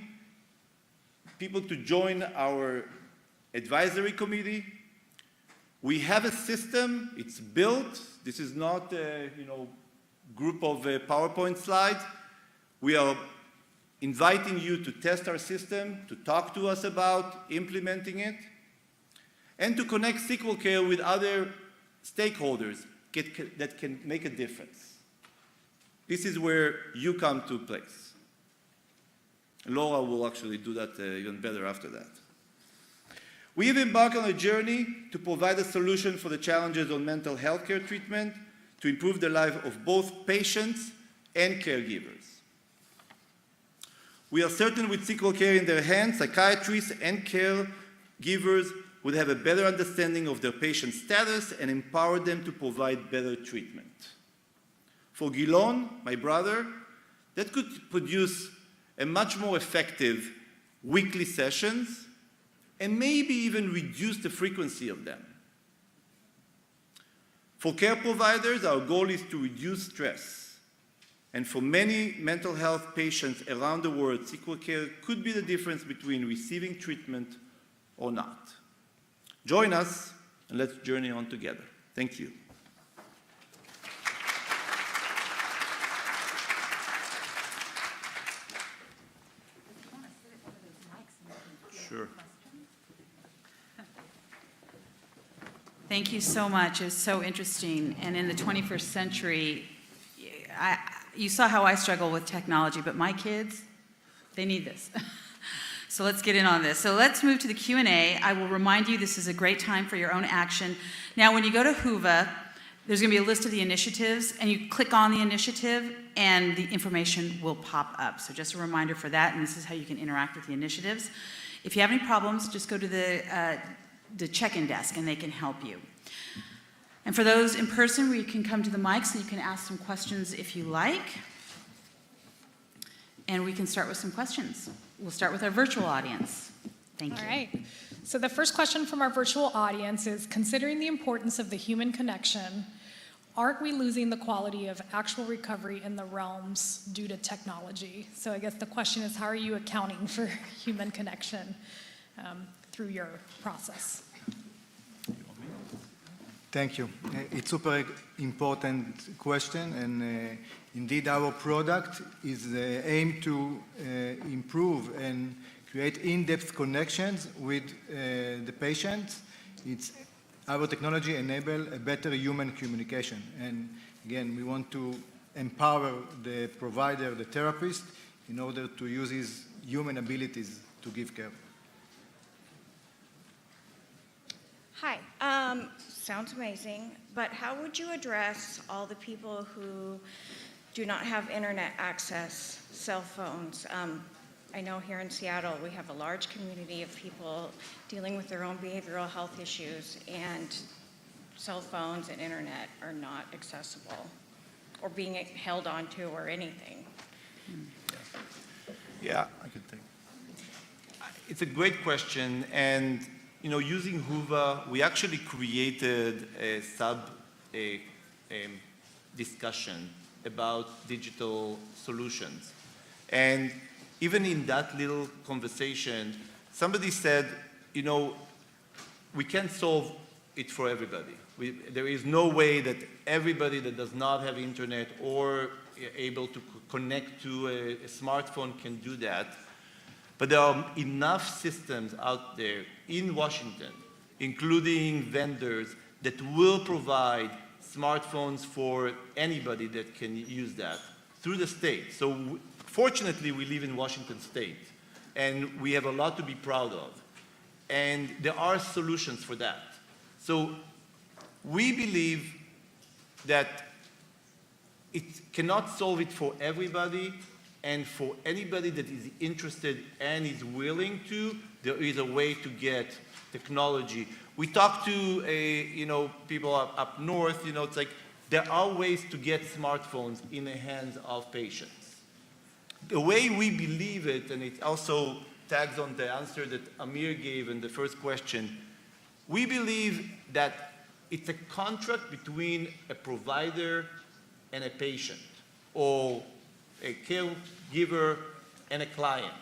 Speaker 8: people to join our advisory committee, We have a system, it's built. This is not a group of PowerPoint slides. We are inviting you to test our system, to talk to us about implementing it, and to connect SQL Care with other stakeholders that can make a difference. This is where you come to place. Laura will actually do that even better after that. We have embarked on a journey to provide a solution for the challenges on mental health care treatment to improve the life of both patients and caregivers. We are certain with SQL Care in their hands, psychiatrists and caregivers would have a better understanding of their patient status and empower them to provide better treatment. For Gilon, my brother, that could produce a much more effective weekly sessions and maybe even reduce the frequency of them. For care providers, our goal is to reduce stress. And for many mental health patients around the world, SQL Care could be the difference between receiving treatment or not. Join us and let's journey on together. Thank you. Sure.
Speaker 14: Thank you so much. It's so interesting. And in the 21st century, you saw how I struggle with technology, but my kids, they need this. So let's get in on this. So let's move to the Q&A. I will remind you this is a great time for your own action. Now, when you go to Whova, there's going to be a list of the initiatives, and you click on the initiative, and the information will pop up. So just a reminder for that, and this is how you can interact with the initiatives. If you have any problems, just go to the check-in desk, and they can help you. And for those in person, we can come to the mic so you can ask some questions if you like. And we can start with some questions. We'll start with our virtual audience. Thank you.
Speaker 7: All right. So the first question from our virtual audience is, considering the importance of the human connection, aren't we losing the quality of actual recovery in the realms due to technology? So I guess the question is, how are you accounting for human connection through your process?
Speaker 11: Thank you. It's a super important question, and indeed our product is aimed to improve and create in-depth connections with the patients. Our technology enables a better human communication, and again, we want to empower the provider, the therapist, in order to use his human abilities to give care.
Speaker 13: Hi, sounds amazing, but how would you address all the people who do not have internet access, cell phones? I know here in Seattle we have a large community of people dealing with their own behavioral health issues, and cell phones and internet are not accessible or being held onto or anything.
Speaker 8: Yeah, I could take. It's a great question, and using Whova, we actually created a discussion about digital solutions. And even in that little conversation, somebody said, we can't solve it for everybody. There is no way that everybody that does not have internet or able to connect to a smartphone can do that. But there are enough systems out there in Washington, including vendors, that will provide smartphones for anybody that can use that through the state. So fortunately, we live in Washington State, and we have a lot to be proud of. And there are solutions for that. So we believe that it cannot solve it for everybody, and for anybody that is interested and is willing to, there is a way to get technology. We talk to people up north, it's like there are ways to get smartphones in the hands of patients. The way we believe it, and it also tags on the answer that Amir gave in the first question, we believe that it's a contract between a provider and a patient, or a caregiver and a client.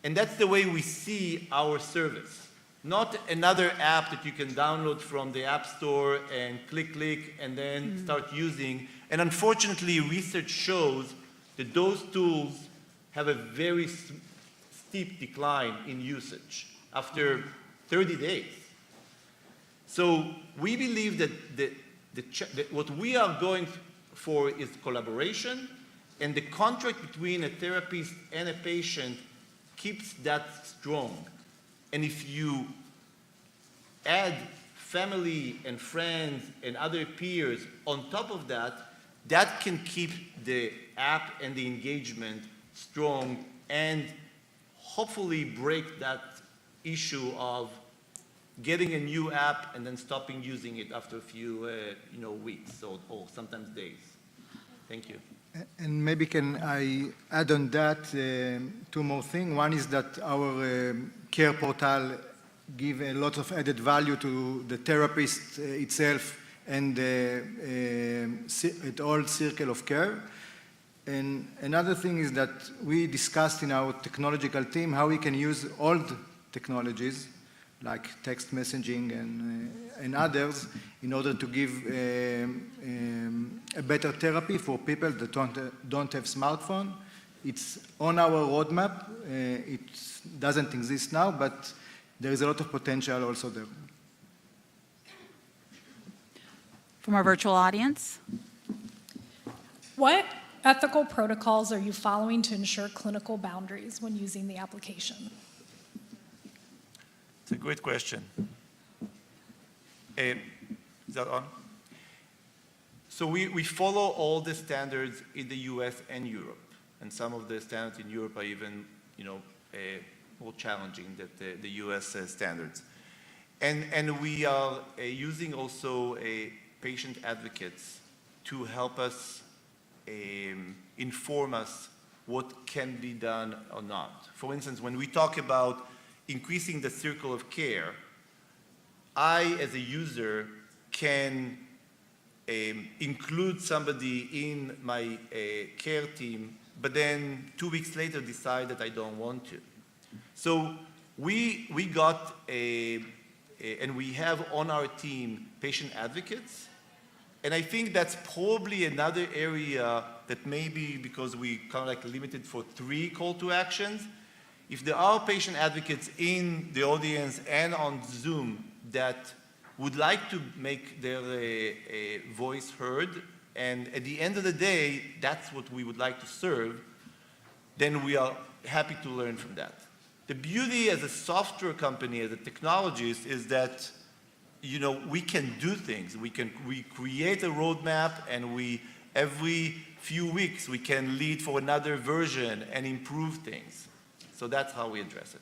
Speaker 8: And that's the way we see our service. not another app that you can download from the App Store and click, and then start using. And unfortunately, research shows that those tools have a very steep decline in usage after 30 days. So we believe that what we are going for is collaboration, and the contract between a therapist and a patient keeps that strong. And if you add family and friends and other peers on top of that, that can keep the app and the engagement strong and hopefully break that issue of getting a new app and then stopping using it after a few weeks or sometimes days. Thank you.
Speaker 11: And maybe can I add on that two more things. One is that our care portal give a lot of added value to the therapist itself and the whole circle of care. And another thing is that we discussed in our technological team how we can use old technologies like text messaging and others in order to give a better therapy for people that don't have smartphone. It's on our roadmap. It doesn't exist now, but there is a lot of potential also there.
Speaker 14: From our virtual audience.
Speaker 7: What ethical protocols are you following to ensure clinical boundaries when using the application?
Speaker 8: It's a great question. Is that on? So we follow all the standards in the US and Europe. And some of the standards in Europe are even, more challenging than the US standards. And we are using also patient advocates to help us inform us what can be done or not. For instance, when we talk about increasing the circle of care, I, as a user, can include somebody in my care team, but then 2 weeks later decide that I don't want to. So we got and we have on our team patient advocates, and I think that's probably another area that maybe because we kind of like limited for 3 call to actions, if there are patient advocates in the audience and on Zoom that would like to make their voice heard, and at the end of the day, that's what we would like to serve, then we are happy to learn from that. The beauty as a software company, as a technologist, is that we can do things. We create a roadmap, and every few weeks we can lead for another version and improve things. So that's how we address it.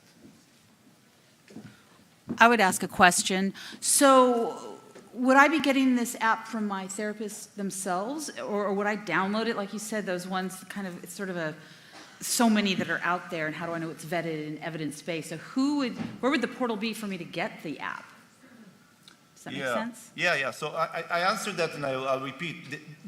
Speaker 14: I would ask a question. So would I be getting this app from my therapists themselves, or would I download it? Like you said, those ones it's sort of so many that are out there, and how do I know it's vetted and evidence-based? So where would the portal be for me to get the app? Does that make sense?
Speaker 8: Yeah. So I answered that, and I'll repeat.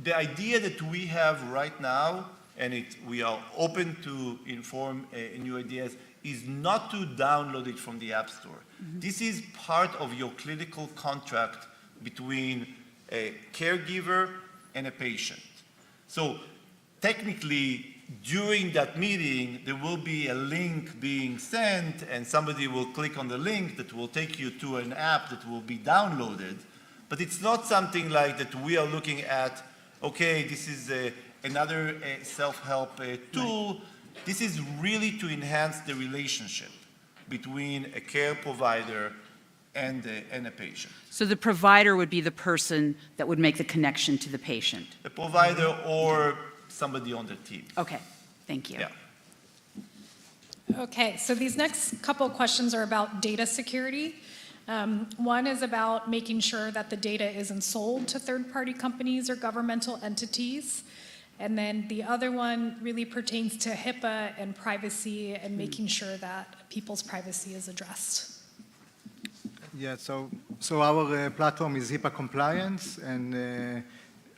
Speaker 8: The idea that we have right now, and we are open to inform new ideas, is not to download it from the App Store. Mm-hmm. This is part of your clinical contract between a caregiver and a patient. So technically, during that meeting, there will be a link being sent, and somebody will click on the link that will take you to an app that will be downloaded. But it's not something like that we are looking at, okay, this is another self-help tool. Right. This is really to enhance the relationship between a care provider and a patient.
Speaker 14: So the provider would be the person that would make the connection to the patient?
Speaker 8: The provider or somebody on the team.
Speaker 14: Okay, thank you.
Speaker 8: Yeah.
Speaker 7: Okay, so these next couple of questions are about data security. One is about making sure that the data isn't sold to third-party companies or governmental entities. And then the other one really pertains to HIPAA and privacy and making sure that people's privacy is addressed.
Speaker 11: Yeah, so our platform is HIPAA compliance, and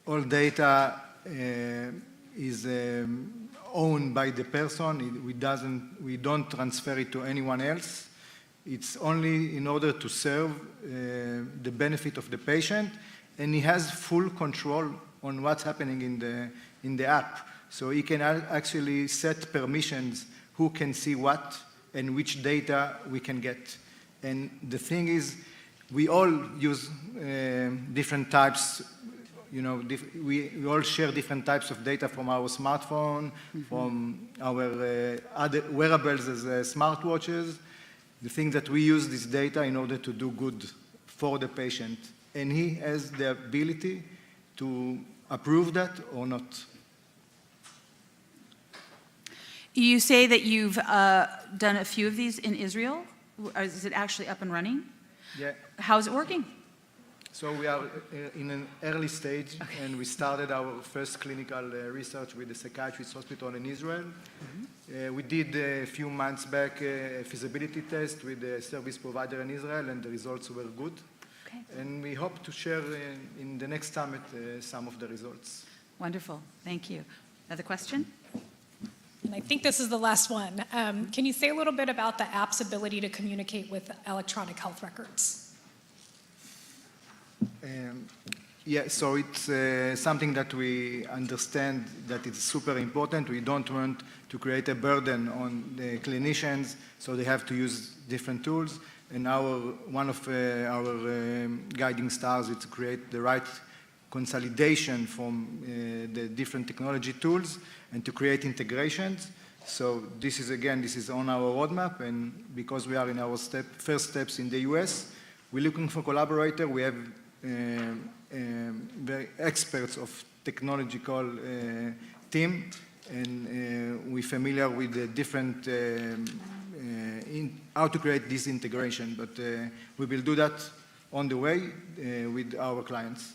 Speaker 11: all data is owned by the person. We don't transfer it to anyone else. It's only in order to serve the benefit of the patient, and he has full control on what's happening in the app. So he can actually set permissions, who can see what and which data we can get. And the thing is, we all use different types, we all share different types of data from our smartphone, from our other wearables as smartwatches. The thing that we use this data in order to do good for the patient. And he has the ability to approve that or not.
Speaker 14: You say that you've done a few of these in Israel. Is it actually up and running?
Speaker 11: Yeah.
Speaker 14: How's it working?
Speaker 11: So we are in an early stage, and we started our first clinical research with the psychiatrist hospital in Israel. We did a few months back a feasibility test with the service provider in Israel, and the results were good.
Speaker 14: Okay.
Speaker 11: And we hope to share in the next summit some of the results.
Speaker 14: Wonderful. Thank you. Another question?
Speaker 7: And I think this is the last one. Can you say a little bit about the app's ability to communicate with electronic health records?
Speaker 11: Yeah, so it's something that we understand that it's super important. We don't want to create a burden on the clinicians, so they have to use different tools. And one of our guiding stars is to create the right consolidation from the different technology tools and to create integrations. So this is on our roadmap, and because we are in our first steps in the US, we're looking for collaborator. We have very experts of technological team, and we're familiar with the different how to create this integration. But we will do that on the way with our clients.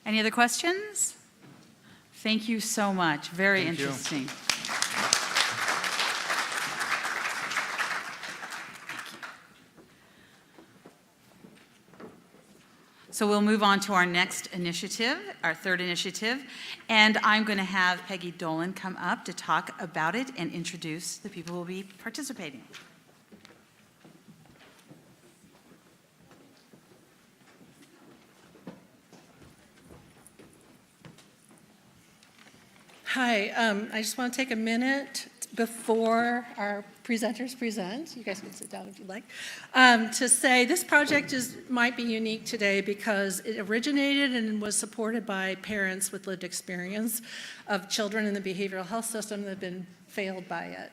Speaker 14: Any other questions? Thank you so much. Very
Speaker 11: Thank you.
Speaker 14: interesting. So we'll move on to our next initiative, our third initiative, and I'm going to have Peggy Dolan come up to talk about it and introduce the people who will be participating.
Speaker 2: Hi, I just want to take a minute before our presenters present, you guys can sit down if you'd like, to say this project might be unique today because it originated and was supported by parents with lived experience of children in the behavioral health system that have been failed by it.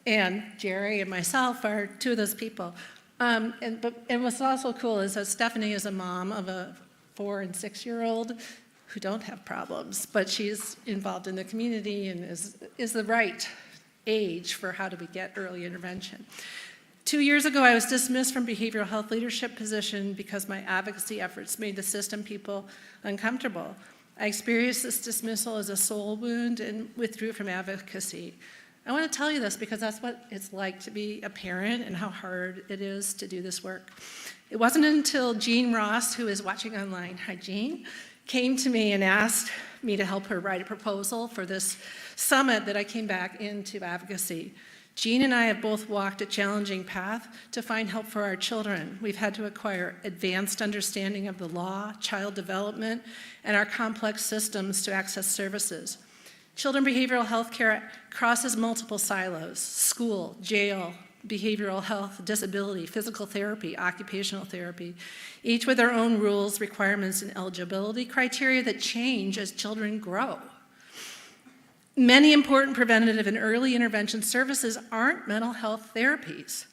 Speaker 2: And Jerry and myself are two of those people. And what's also cool is that Stephanie is a mom of a 4- and 6-year-old who don't have problems, but she's involved in the community and is the right age for how do we get early intervention. 2 years ago, I was dismissed from behavioral health leadership position because my advocacy efforts made the system people uncomfortable. I experienced this dismissal as a soul wound and withdrew from advocacy. I want to tell you this because that's what it's like to be a parent and how hard it is to do this work. It wasn't until Jean Ross, who is watching online, hi Jean, came to me and asked me to help her write a proposal for this summit that I came back into advocacy. Jean and I have both walked a challenging path to find help for our children. We've had to acquire advanced understanding of the law, child development, and our complex systems to access services. Children behavioral health care crosses multiple silos: school, jail, behavioral health, disability, physical therapy, occupational therapy, each with their own rules, requirements, and eligibility criteria that change as children grow. Many important preventative and early intervention services aren't mental health therapies.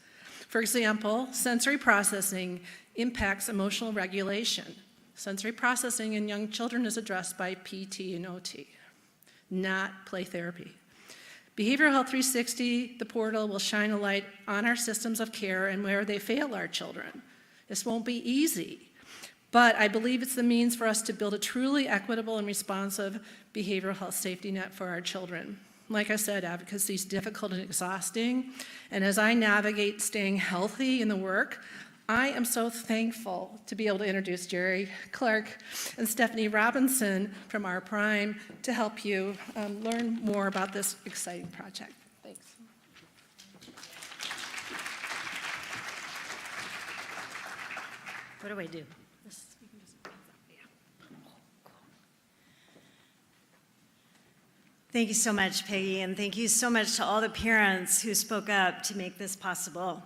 Speaker 2: For example, sensory processing impacts emotional regulation. Sensory processing in young children is addressed by PT and OT, not play therapy. Behavioral Health 360, the portal, will shine a light on our systems of care and where they fail our children. This won't be easy, but I believe it's the means for us to build a truly equitable and responsive behavioral health safety net for our children. Like I said, advocacy is difficult and exhausting, and as I navigate staying healthy in the work, I am so thankful to be able to introduce Jerry Clark and Stephanie Robinson from our Prime to help you learn more about this exciting project. Thanks.
Speaker 12: What do I do? Thank you so much, Peggy, and thank you so much to all the parents who spoke up to make this possible.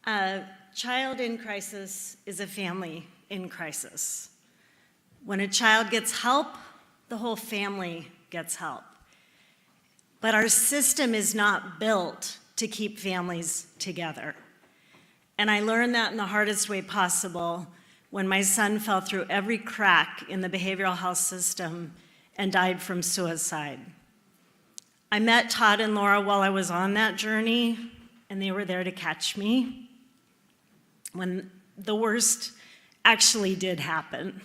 Speaker 12: A child in crisis is a family in crisis. When a child gets help, the whole family gets help. But our system is not built to keep families together. And I learned that in the hardest way possible when my son fell through every crack in the behavioral health system and died from suicide. I met Todd and Laura while I was on that journey, and they were there to catch me when the worst actually did happen.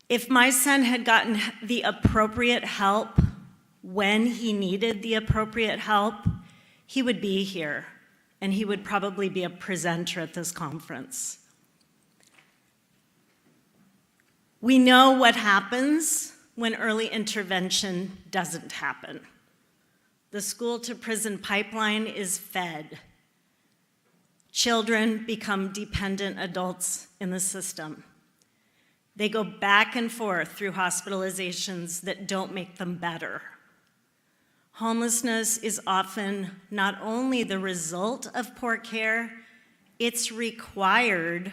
Speaker 12: If my son had gotten the appropriate help when he needed the appropriate help, he would be here, and he would probably be a presenter at this conference. We know what happens when early intervention doesn't happen. The school-to-prison pipeline is fed. Children become dependent adults in the system. They go back and forth through hospitalizations that don't make them better. Homelessness is often not only the result of poor care, it's required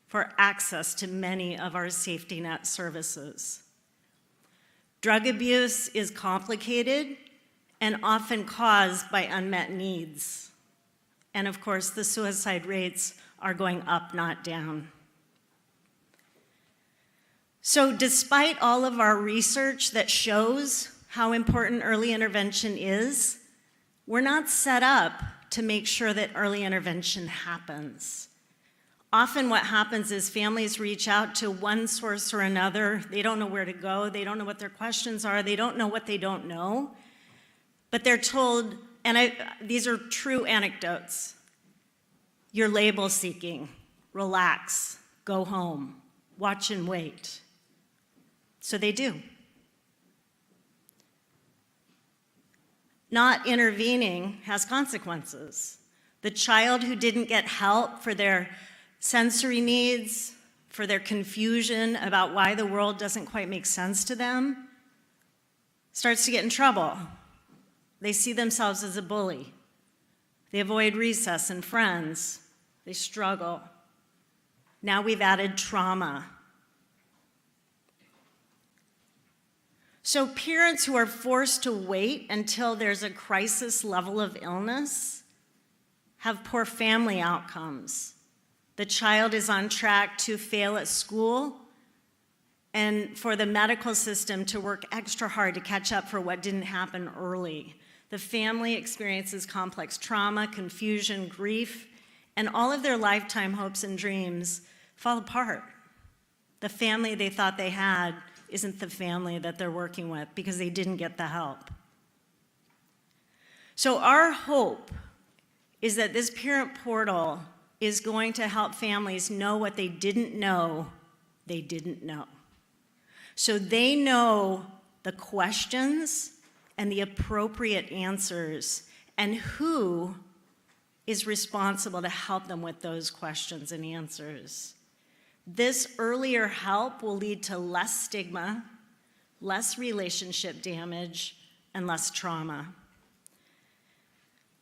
Speaker 12: for access to many of our safety net services. Drug abuse is complicated and often caused by unmet needs. And of course, the suicide rates are going up, not down. So despite all of our research that shows how important early intervention is, we're not set up to make sure that early intervention happens. Often what happens is families reach out to one source or another. They don't know where to go. They don't know what their questions are. They don't know what they don't know. But they're told, and these are true anecdotes, you're label seeking, relax, go home, watch and wait. So they do. Not intervening has consequences. The child who didn't get help for their sensory needs, for their confusion about why the world doesn't quite make sense to them, starts to get in trouble. They see themselves as a bully. They avoid recess and friends. They struggle. Now we've added trauma. So parents who are forced to wait until there's a crisis level of illness have poor family outcomes. The child is on track to fail at school and for the medical system to work extra hard to catch up for what didn't happen early. The family experiences complex trauma, confusion, grief, and all of their lifetime hopes and dreams fall apart. The family they thought they had isn't the family that they're working with because they didn't get the help. So our hope is that this parent portal is going to help families know what they didn't know they didn't know. So they know the questions and the appropriate answers and who is responsible to help them with those questions and answers. This earlier help will lead to less stigma, less relationship damage, and less trauma.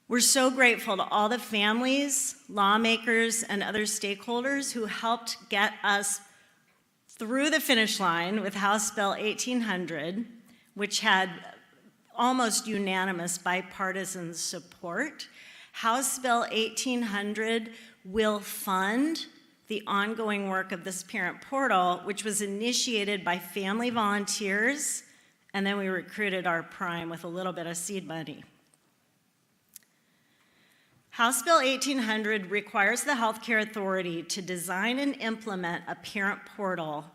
Speaker 12: We're so grateful to all the families, lawmakers, and other stakeholders who helped get us through the finish line with House Bill 1800, which had almost unanimous bipartisan support. House Bill 1800 will fund the ongoing work of this parent portal, which was initiated by family volunteers, and then we recruited our prime with a little bit of seed money. House Bill 1800 requires the Healthcare Authority to design and implement a parent portal.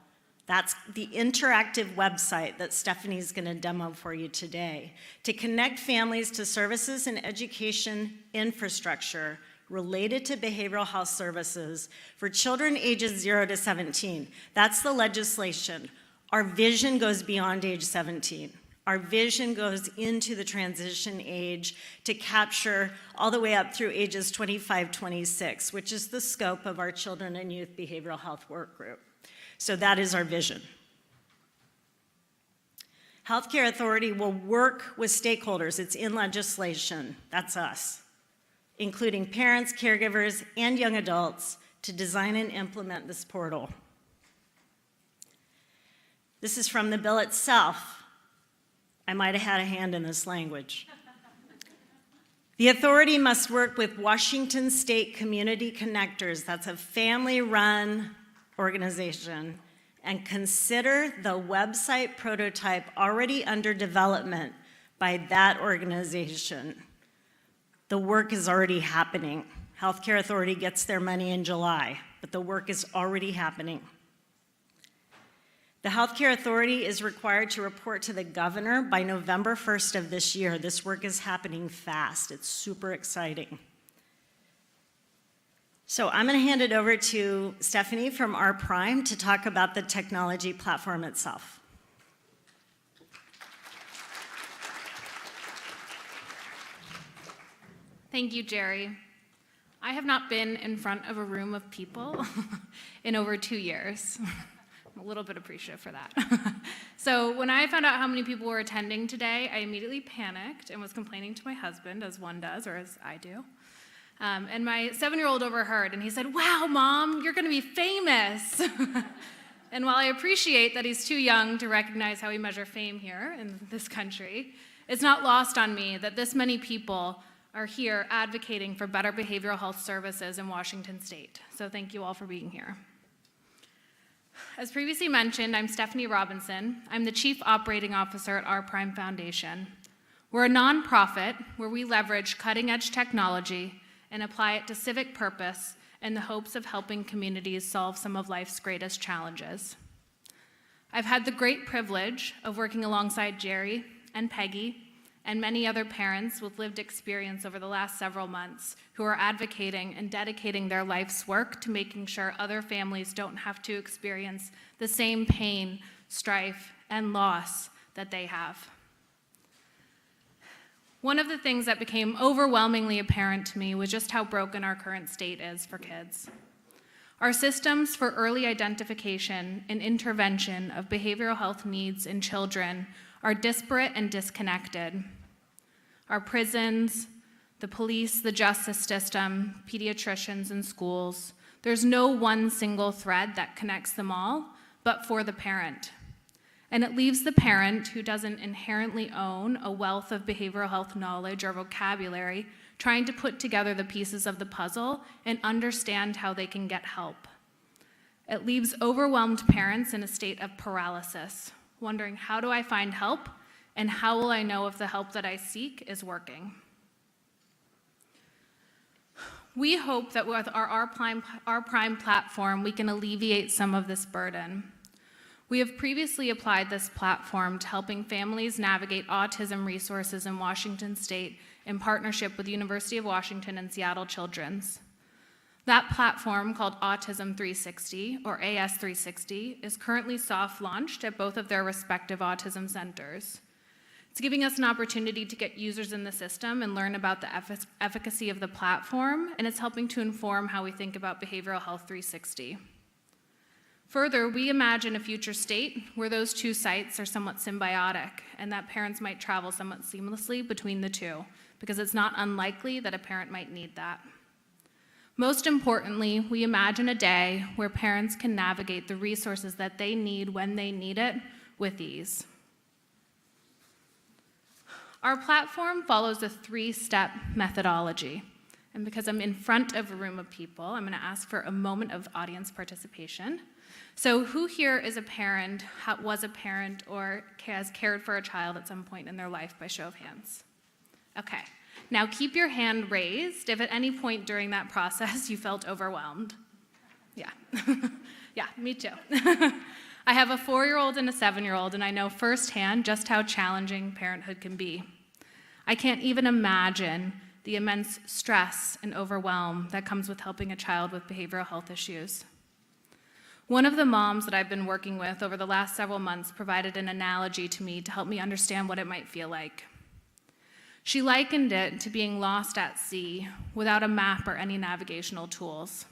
Speaker 12: That's the interactive website that Stephanie's going to demo for you today, to connect families to services and education infrastructure related to behavioral health services for children ages 0 to 17. That's the legislation. Our vision goes beyond age 17. Our vision goes into the transition age to capture all the way up through ages 25, 26, which is the scope of our Children and Youth Behavioral Health Work Group. So that is our vision. Healthcare Authority will work with stakeholders. It's in legislation. That's us, including parents, caregivers, and young adults, to design and implement this portal. This is from the bill itself. I might have had a hand in this language. The authority must work with Washington State Community Connectors, that's a family-run organization, and consider the website prototype already under development by that organization. The work is already happening. Healthcare Authority gets their money in July, but the work is already happening. The Healthcare Authority is required to report to the governor by November 1st of this year. This work is happening fast. It's super exciting. So I'm going to hand it over to Stephanie from R Prime to talk about the technology platform itself.
Speaker 9: Thank you, Jerry. I have not been in front of a room of people in over 2 years. I'm a little bit appreciative for that. So when I found out how many people were attending today, I immediately panicked and was complaining to my husband, as one does, or as I do. And my 7-year-old overheard, and he said, "Wow, Mom, you're going to be famous." And while I appreciate that he's too young to recognize how we measure fame here in this country, it's not lost on me that this many people are here advocating for better behavioral health services in Washington State. So thank you all for being here. As previously mentioned, I'm Stephanie Robinson. I'm the Chief Operating Officer at R Prime Foundation. We're a nonprofit where we leverage cutting-edge technology and apply it to civic purpose in the hopes of helping communities solve some of life's greatest challenges. I've had the great privilege of working alongside Jerry and Peggy and many other parents with lived experience over the last several months who are advocating and dedicating their life's work to making sure other families don't have to experience the same pain, strife, and loss that they have. One of the things that became overwhelmingly apparent to me was just how broken our current state is for kids. Our systems for early identification and intervention of behavioral health needs in children are disparate and disconnected. Our prisons, the police, the justice system, pediatricians, and schools, there's no one single thread that connects them all, but for the parent. And it leaves the parent, who doesn't inherently own a wealth of behavioral health knowledge or vocabulary, trying to put together the pieces of the puzzle and understand how they can get help. It leaves overwhelmed parents in a state of paralysis, wondering, how do I find help, and how will I know if the help that I seek is working? We hope that with our R Prime platform, we can alleviate some of this burden. We have previously applied this platform to helping families navigate autism resources in Washington State in partnership with the University of Washington and Seattle Children's. That platform, called Autism 360, or AS360, is currently soft launched at both of their respective autism centers. It's giving us an opportunity to get users in the system and learn about the efficacy of the platform, and it's helping to inform how we think about Behavioral Health 360. Further, we imagine a future state where those two sites are somewhat symbiotic and that parents might travel somewhat seamlessly between the two, because it's not unlikely that a parent might need that. Most importantly, we imagine a day where parents can navigate the resources that they need when they need it with ease. Our platform follows a 3-step methodology. And because I'm in front of a room of people, I'm going to ask for a moment of audience participation. So who here is a parent, was a parent, or has cared for a child at some point in their life, by show of hands? Okay. Now keep your hand raised if at any point during that process you felt overwhelmed. Yeah. Yeah, me too. I have a 4-year-old and a 7-year-old, and I know firsthand just how challenging parenthood can be. I can't even imagine the immense stress and overwhelm that comes with helping a child with behavioral health issues. One of the moms that I've been working with over the last several months provided an analogy to me to help me understand what it might feel like. She likened it to being lost at sea without a map or any navigational tools.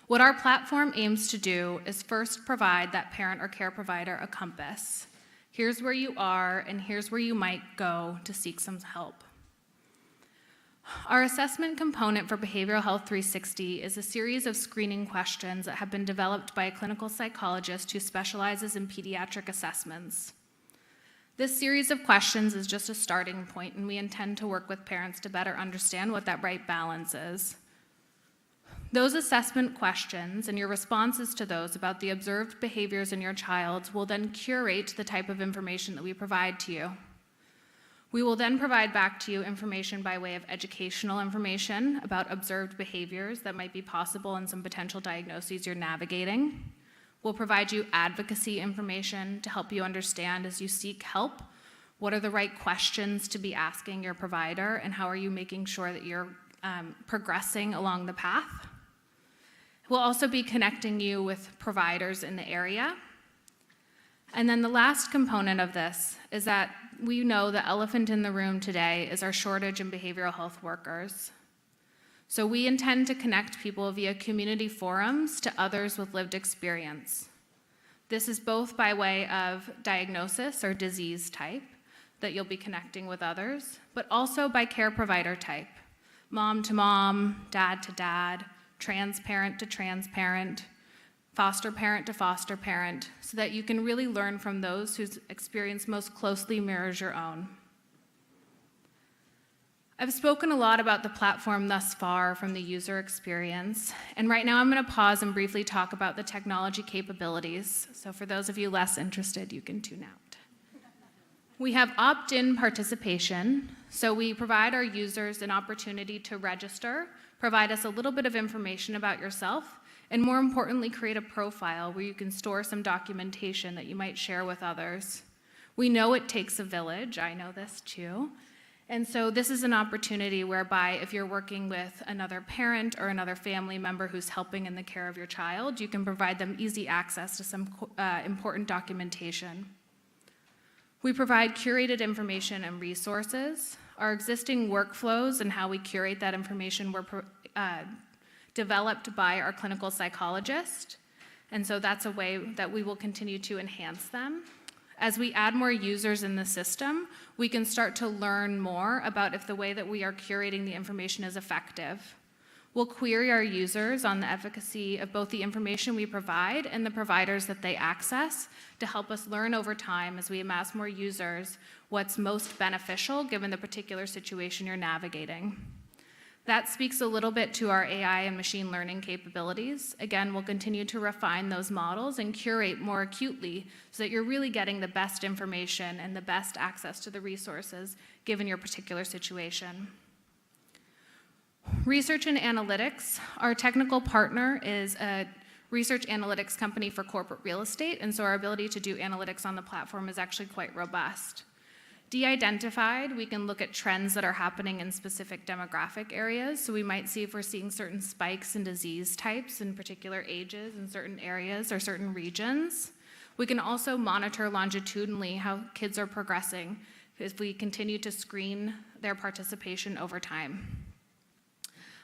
Speaker 9: What our platform aims to do is first provide that parent or care provider a compass. Here's where you are, and here's where you might go to seek some help. Our assessment component for Behavioral Health 360 is a series of screening questions that have been developed by a clinical psychologist who specializes in pediatric assessments. This series of questions is just a starting point, and we intend to work with parents to better understand what that right balance is. Those assessment questions and your responses to those about the observed behaviors in your child will then curate the type of information that we provide to you. We will then provide back to you information by way of educational information about observed behaviors that might be possible and some potential diagnoses you're navigating. We'll provide you advocacy information to help you understand as you seek help, what are the right questions to be asking your provider, and how are you making sure that you're progressing along the path. We'll also be connecting you with providers in the area. And then the last component of this is that we know the elephant in the room today is our shortage in behavioral health workers. So we intend to connect people via community forums to others with lived experience. This is both by way of diagnosis or disease type that you'll be connecting with others, but also by care provider type, mom to mom, dad to dad, transparent to transparent, foster parent to foster parent, so that you can really learn from those whose experience most closely mirrors your own. I've spoken a lot about the platform thus far from the user experience, and right now I'm going to pause and briefly talk about the technology capabilities. So for those of you less interested, you can tune out. We have opt-in participation, so we provide our users an opportunity to register, provide us a little bit of information about yourself, and more importantly, create a profile where you can store some documentation that you might share with others. We know it takes a village, I know this too. And so this is an opportunity whereby if you're working with another parent or another family member who's helping in the care of your child, you can provide them easy access to some important documentation. We provide curated information and resources. Our existing workflows and how we curate that information were developed by our clinical psychologist, and so that's a way that we will continue to enhance them. As we add more users in the system, we can start to learn more about if the way that we are curating the information is effective. We'll query our users on the efficacy of both the information we provide and the providers that they access to help us learn over time as we amass more users what's most beneficial given the particular situation you're navigating. That speaks a little bit to our AI and machine learning capabilities. Again, we'll continue to refine those models and curate more acutely so that you're really getting the best information and the best access to the resources given your particular situation. Research and analytics. Our technical partner is a research analytics company for corporate real estate, and so our ability to do analytics on the platform is actually quite robust. De-identified, we can look at trends that are happening in specific demographic areas. So we might see if we're seeing certain spikes in disease types in particular ages in certain areas or certain regions. We can also monitor longitudinally how kids are progressing if we continue to screen their participation over time.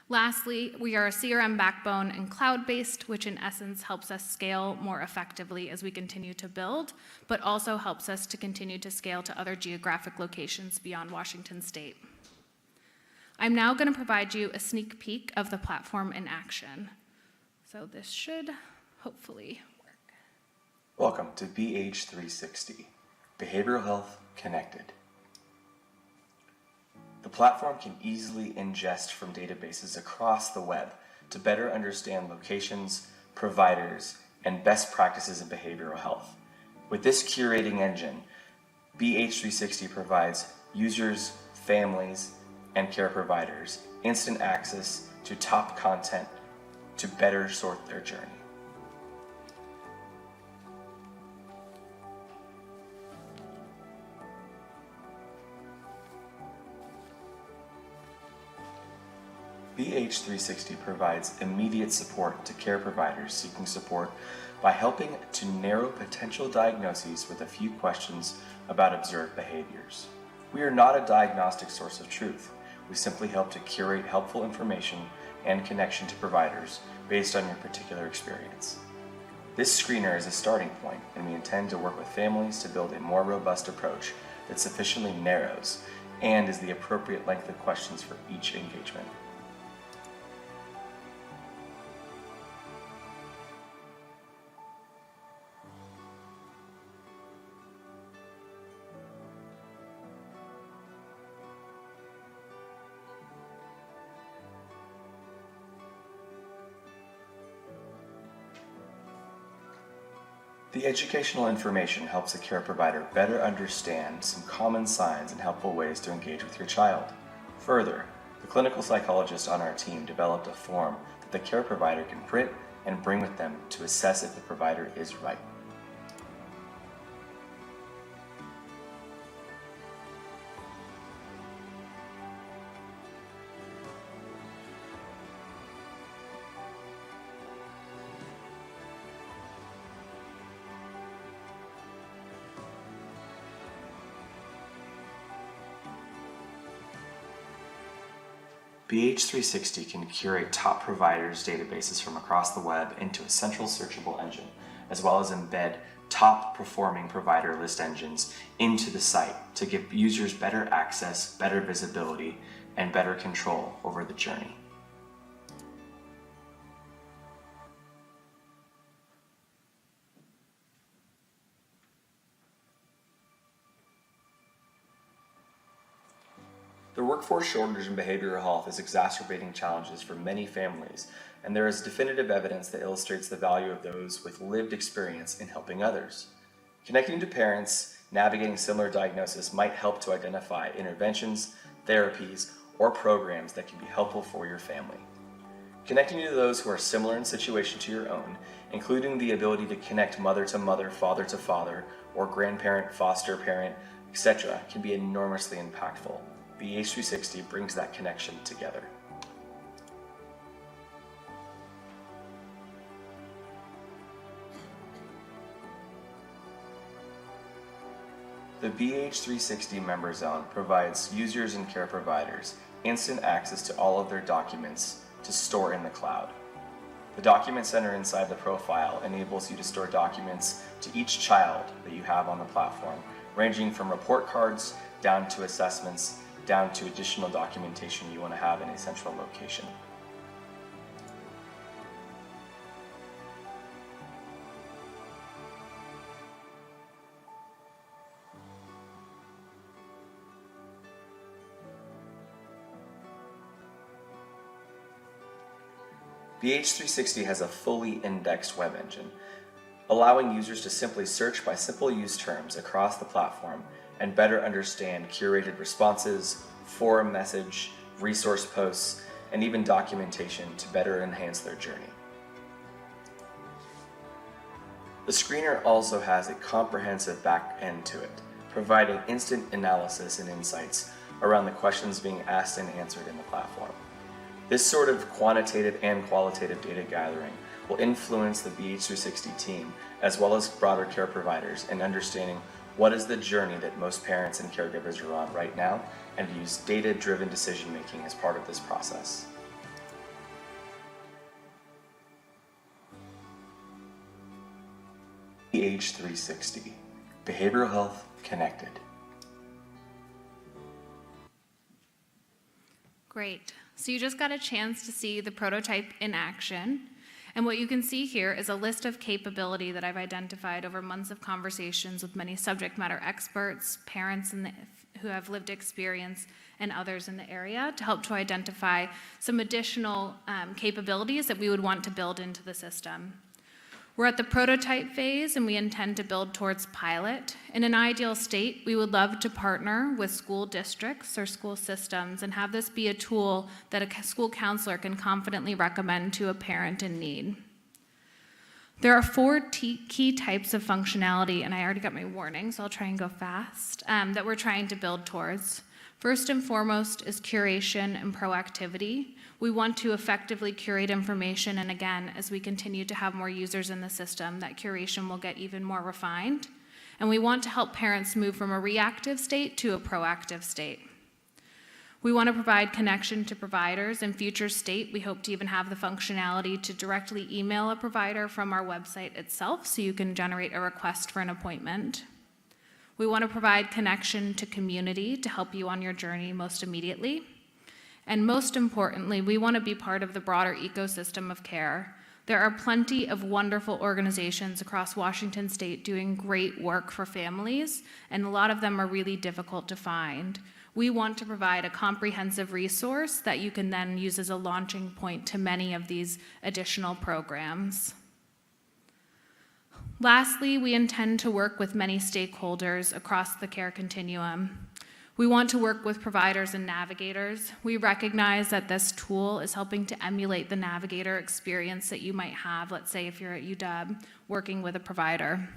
Speaker 9: Lastly, we are a CRM backbone and cloud-based, which in essence helps us scale more effectively as we continue to build, but also helps us to continue to scale to other geographic locations beyond Washington State. I'm now going to provide you a sneak peek of the platform in action. So this should hopefully work.
Speaker 16: Welcome to BH360, Behavioral Health Connected. The platform can easily ingest from databases across the web to better understand locations, providers, and best practices in behavioral health. With this curating engine, BH360 provides users, families, and care providers instant access to top content to better sort their journey. BH360 provides immediate support to care providers seeking support by helping to narrow potential diagnoses with a few questions about observed behaviors. We are not a diagnostic source of truth. We simply help to curate helpful information and connection to providers based on your particular experience. This screener is a starting point, and we intend to work with families to build a more robust approach that sufficiently narrows and is the appropriate length of questions for each engagement. The educational information helps the care provider better understand some common signs and helpful ways to engage with your child. Further, the clinical psychologist on our team developed a form that the care provider can print and bring with them to assess if the provider is right. BH360 can curate top providers' databases from across the web into a central searchable engine, as well as embed top performing provider list engines into the site to give users better access, better visibility, and better control over the journey. The workforce shortage in behavioral health is exacerbating challenges for many families, and there is definitive evidence that illustrates the value of those with lived experience in helping others. Connecting to parents navigating similar diagnosis might help to identify interventions, therapies, or programs that can be helpful for your family. Connecting to those who are similar in situation to your own, including the ability to connect mother to mother, father to father, or grandparent, foster parent, etc., can be enormously impactful. BH360 brings that connection together. The BH360 Member Zone provides users and care providers instant access to all of their documents to store in the cloud. The document center inside the profile enables you to store documents to each child that you have on the platform, ranging from report cards down to assessments, down to additional documentation you want to have in a central location. BH360 has a fully indexed web engine, allowing users to simply search by simple use terms across the platform and better understand curated responses, forum message, resource posts, and even documentation to better enhance their journey. The screener also has a comprehensive back end to it, providing instant analysis and insights around the questions being asked and answered in the platform. This sort of quantitative and qualitative data gathering will influence the BH360 team as well as broader care providers in understanding what is the journey that most parents and caregivers are on right now, and use data-driven decision-making as part of this process. BH360, Behavioral Health Connected.
Speaker 9: Great. So you just got a chance to see the prototype in action. And what you can see here is a list of capability that I've identified over months of conversations with many subject matter experts, parents who have lived experience, and others in the area to help to identify some additional capabilities that we would want to build into the system. We're at the prototype phase, and we intend to build towards pilot. In an ideal state, we would love to partner with school districts or school systems and have this be a tool that a school counselor can confidently recommend to a parent in need. There are 4 key types of functionality, and I already got my warning, so I'll try and go fast, that we're trying to build towards. First and foremost is curation and proactivity, We want to effectively curate information, and again, as we continue to have more users in the system, that curation will get even more refined. And we want to help parents move from a reactive state to a proactive state. We want to provide connection to providers. In future state, we hope to even have the functionality to directly email a provider from our website itself, so you can generate a request for an appointment. We want to provide connection to community to help you on your journey most immediately. And most importantly, we want to be part of the broader ecosystem of care. There are plenty of wonderful organizations across Washington state doing great work for families, and a lot of them are really difficult to find. We want to provide a comprehensive resource that you can then use as a launching point to many of these additional programs. Lastly, we intend to work with many stakeholders across the care continuum. We want to work with providers and navigators. We recognize that this tool is helping to emulate the navigator experience that you might have, let's say if you're at UW, working with a provider.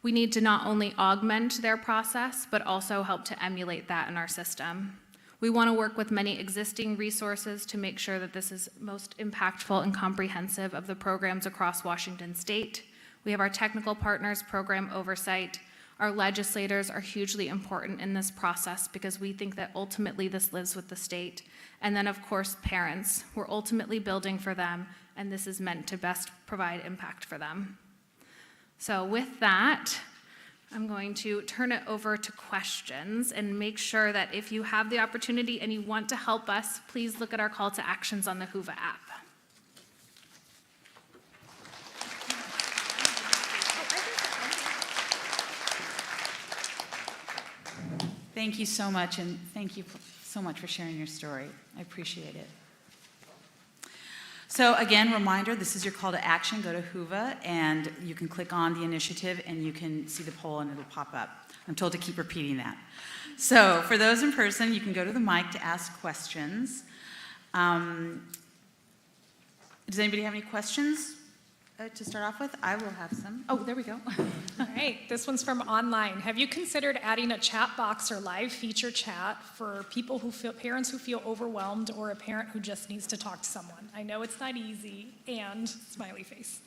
Speaker 9: We need to not only augment their process, but also help to emulate that in our system. We want to work with many existing resources to make sure that this is most impactful and comprehensive of the programs across Washington state. We have our technical partners program oversight. Our legislators are hugely important in this process because we think that ultimately this lives with the state. And then of course, parents. We're ultimately building for them, and this is meant to best provide impact for them. So with that, I'm going to turn it over to questions and make sure that if you have the opportunity and you want to help us, please look at our call to actions on the Whova app.
Speaker 14: Thank you so much, and thank you so much for sharing your story. I appreciate it. So again, reminder, this is your call to action. Go to Whova, and you can click on the initiative, and you can see the poll, and it'll pop up. I'm told to keep repeating that. So for those in person, you can go to the mic to ask questions. Does anybody have any questions to start off with? I will have some. Oh, there we go.
Speaker 7: All right, this one's from online. Have you considered adding a chat box or live feature chat for people who feel, parents who feel overwhelmed, or a parent who just needs to talk to someone? I know it's not easy, and smiley face.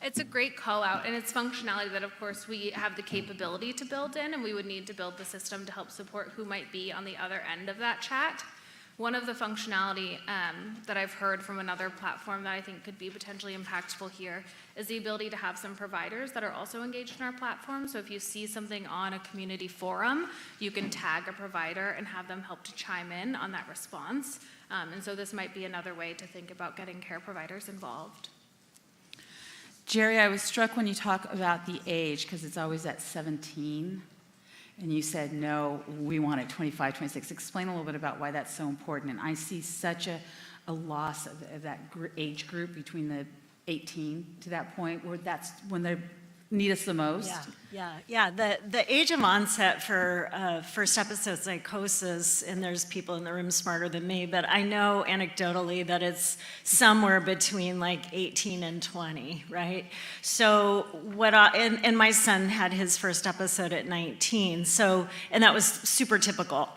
Speaker 9: It's a great call out, and it's functionality that of course we have the capability to build in, and we would need to build the system to help support who might be on the other end of that chat. One of the functionality that I've heard from another platform that I think could be potentially impactful here is the ability to have some providers that are also engaged in our platform. So if you see something on a community forum, you can tag a provider and have them help to chime in on that response. And so this might be another way to think about getting care providers involved.
Speaker 14: Jerry, I was struck when you talk about the age, because it's always at 17. And you said, no, we want it 25, 26. Explain a little bit about why that's so important. And I see such a loss of that age group between the 18 to that point, where that's when they need us the most.
Speaker 12: Yeah. The age of onset for first episode psychosis, and there's people in the room smarter than me, but I know anecdotally that it's somewhere between like 18 and 20, right? So and my son had his first episode at 19, and that was super typical.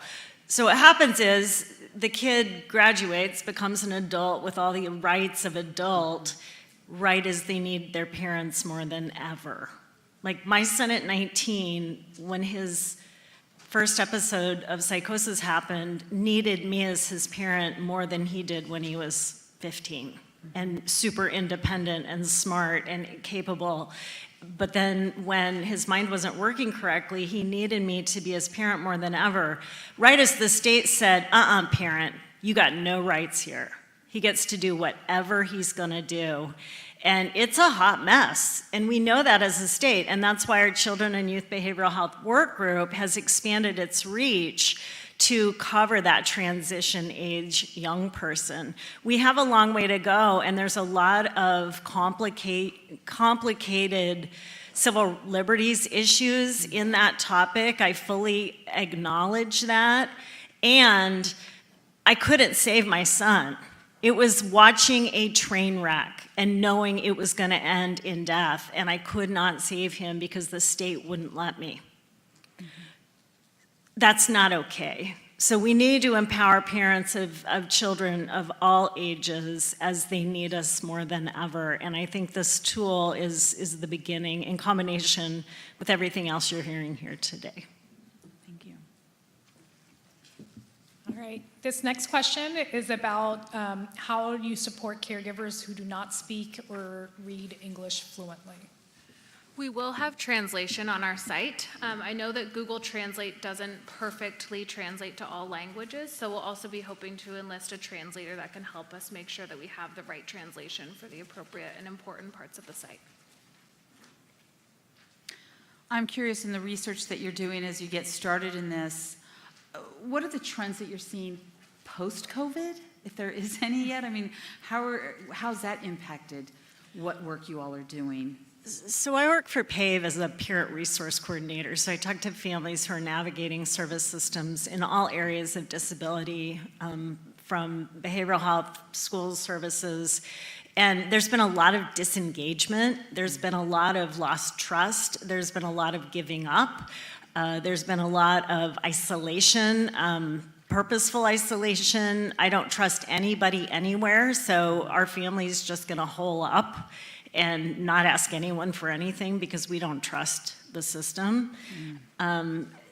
Speaker 12: So what happens is the kid graduates, becomes an adult with all the rights of adult, right as they need their parents more than ever. Like my son at 19, when his first episode of psychosis happened, needed me as his parent more than he did when he was 15, and super independent and smart and capable. But then when his mind wasn't working correctly, he needed me to be his parent more than ever. Right as the state said, parent, you got no rights here. He gets to do whatever he's gonna do. And it's a hot mess. And we know that as a state. And that's why our Children and Youth Behavioral Health Work Group has expanded its reach to cover that transition age young person. We have a long way to go, and there's a lot of complicated civil liberties issues in that topic. I fully acknowledge that. And I couldn't save my son. It was watching a train wreck and knowing it was going to end in death, and I could not save him because the state wouldn't let me. That's not okay. So we need to empower parents of children of all ages as they need us more than ever. And I think this tool is the beginning in combination with everything else you're hearing here today.
Speaker 14: Thank you.
Speaker 7: All right. This next question is about how you support caregivers who do not speak or read English fluently.
Speaker 9: We will have translation on our site. I know that Google Translate doesn't perfectly translate to all languages, so we'll also be hoping to enlist a translator that can help us make sure that we have the right translation for the appropriate and important parts of the site.
Speaker 14: I'm curious in the research that you're doing as you get started in this, what are the trends that you're seeing post-COVID, if there is any yet? I mean, how's that impacted what work you all are doing?
Speaker 12: So I work for PAVE as a parent resource coordinator. So I talk to families who are navigating service systems in all areas of disability, from behavioral health, schools, services. And there's been a lot of disengagement. There's been a lot of lost trust. There's been a lot of giving up. There's been a lot of isolation, purposeful isolation. I don't trust anybody anywhere, so our family's just gonna hole up and not ask anyone for anything because we don't trust the system.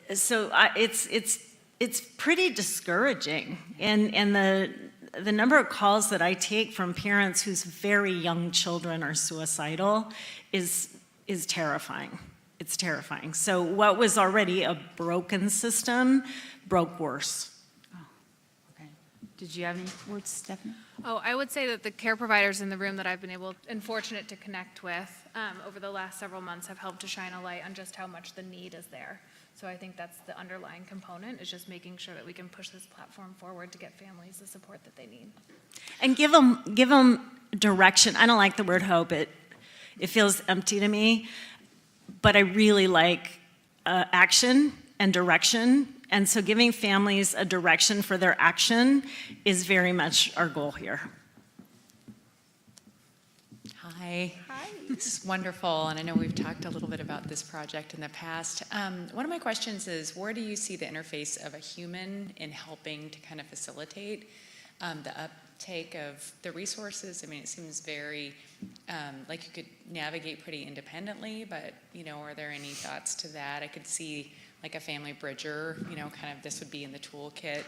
Speaker 12: It's pretty discouraging. And the number of calls that I take from parents whose very young children are suicidal is terrifying. It's terrifying. So what was already a broken system broke worse.
Speaker 14: Did you have any words, Stephanie?
Speaker 9: Oh, I would say that the care providers in the room that I've been able and fortunate to connect with over the last several months have helped to shine a light on just how much the need is there. So I think that's the underlying component, is just making sure that we can push this platform forward to get families the support that they need.
Speaker 12: And give them direction. I don't like the word hope. It feels empty to me, but I really like action and direction. And so giving families a direction for their action is very much our goal here.
Speaker 10: Hi. Hi. This is wonderful, and I know we've talked a little bit about this project in the past. One of my questions is, where do you see the interface of a human in helping to kind of facilitate the uptake of the resources? I mean, it seems very like you could navigate pretty independently, but, you know, are there any thoughts to that? I could see like a family bridger, you know, kind of this would be in the toolkit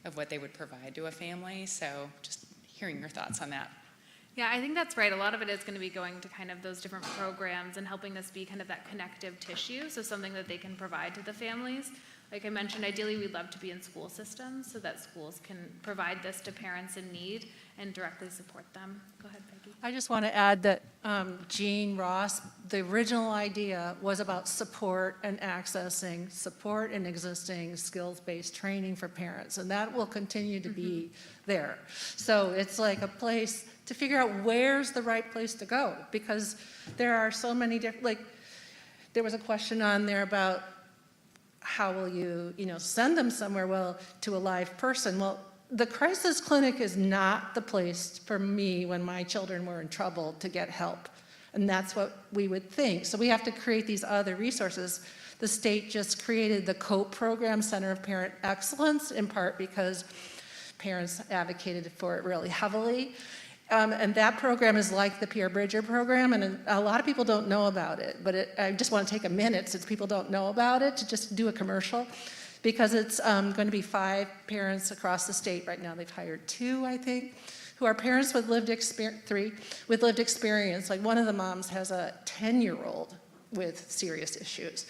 Speaker 10: of what they would provide to a family. So just hearing your thoughts on that.
Speaker 9: Yeah, I think that's right. A lot of it is going to be going to kind of those different programs and helping us be kind of that connective tissue, so something that they can provide to the families. Like I mentioned, ideally we'd love to be in school systems so that schools can provide this to parents in need and directly support them. Go ahead, Peggy.
Speaker 2: I just want to add that Jean Ross, the original idea was about support and accessing support and existing skills-based training for parents, and that will continue to be there. So it's like a place to figure out where's the right place to go, because there are so many different, like there was a question on there about how will you send them somewhere? Well, to a live person. Well, the crisis clinic is not the place for me when my children were in trouble to get help. And that's what we would think. So we have to create these other resources. The state just created the COPE program, Center of Parent Excellence, in part because parents advocated for it really heavily. And that program is like the Peer Bridger program, and a lot of people don't know about it, but I just want to take a minute, since people don't know about it, to just do a commercial, because it's going to be 5 parents across the state. Right now they've hired 2, I think, who are parents with lived experience, 3, with lived experience. Like one of the moms has a 10-year-old with serious issues.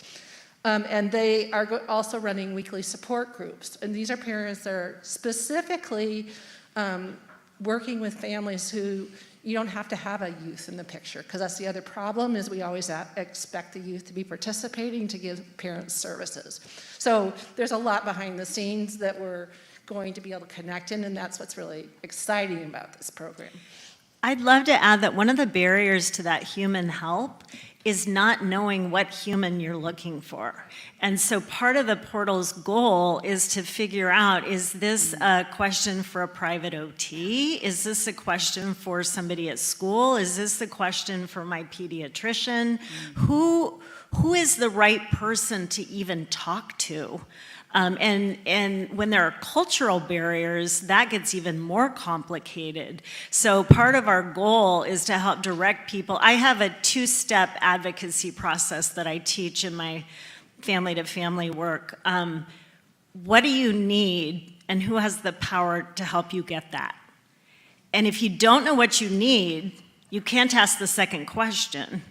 Speaker 2: And they are also running weekly support groups. And these are parents that are specifically working with families who you don't have to have a youth in the picture, because that's the other problem, is we always expect the youth to be participating to give parents services. So there's a lot behind the scenes that we're going to be able to connect in, and that's what's really exciting about this program.
Speaker 12: I'd love to add that one of the barriers to that human help is not knowing what human you're looking for. And so part of the portal's goal is to figure out, is this a question for a private OT? Is this a question for somebody at school? Is this a question for my pediatrician? Who is the right person to even talk to? And when there are cultural barriers, that gets even more complicated. So part of our goal is to help direct people. I have a two-step advocacy process that I teach in my family-to-family work. What do you need, and who has the power to help you get that? And if you don't know what you need, you can't ask the second question.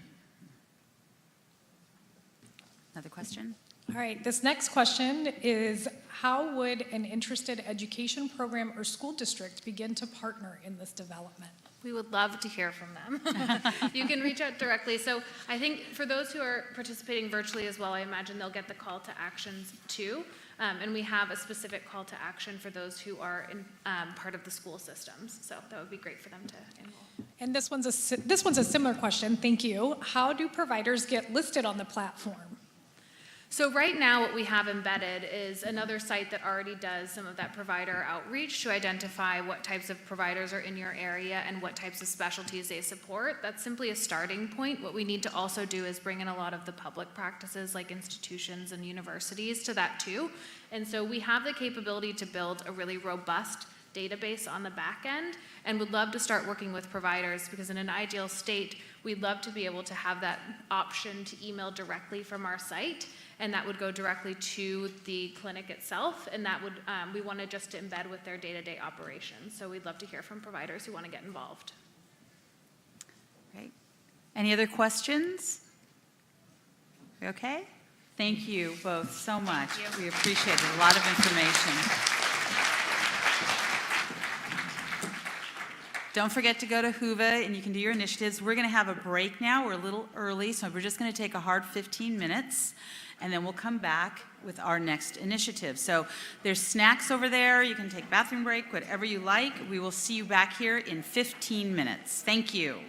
Speaker 14: Another question?
Speaker 7: All right, this next question is, how would an interested education program or school district begin to partner in this development?
Speaker 9: We would love to hear from them. You can reach out directly. So I think for those who are participating virtually as well, I imagine they'll get the call to actions too. And we have a specific call to action for those who are in, part of the school systems. So that would be great for them to enroll.
Speaker 7: And this one's a similar question, thank you. How do providers get listed on the platform?
Speaker 9: So right now what we have embedded is another site that already does some of that provider outreach to identify what types of providers are in your area and what types of specialties they support. That's simply a starting point. What we need to also do is bring in a lot of the public practices like institutions and universities to that too. And so we have the capability to build a really robust database on the back end and would love to start working with providers, because in an ideal state, we'd love to be able to have that option to email directly from our site, and that would go directly to the clinic itself, and that would, we want to just embed with their day-to-day operations. So we'd love to hear from providers who want to get involved.
Speaker 14: Great. Any other questions? Okay. Thank you both so much. We appreciate it. A lot of information. Don't forget to go to Whova and you can do your initiatives. We're going to have a break now. We're a little early, so we're just going to take a hard 15 minutes, and then we'll come back with our next initiative. So there's snacks over there. You can take bathroom break, whatever you like. We will see you back here in 15 minutes. Thank you.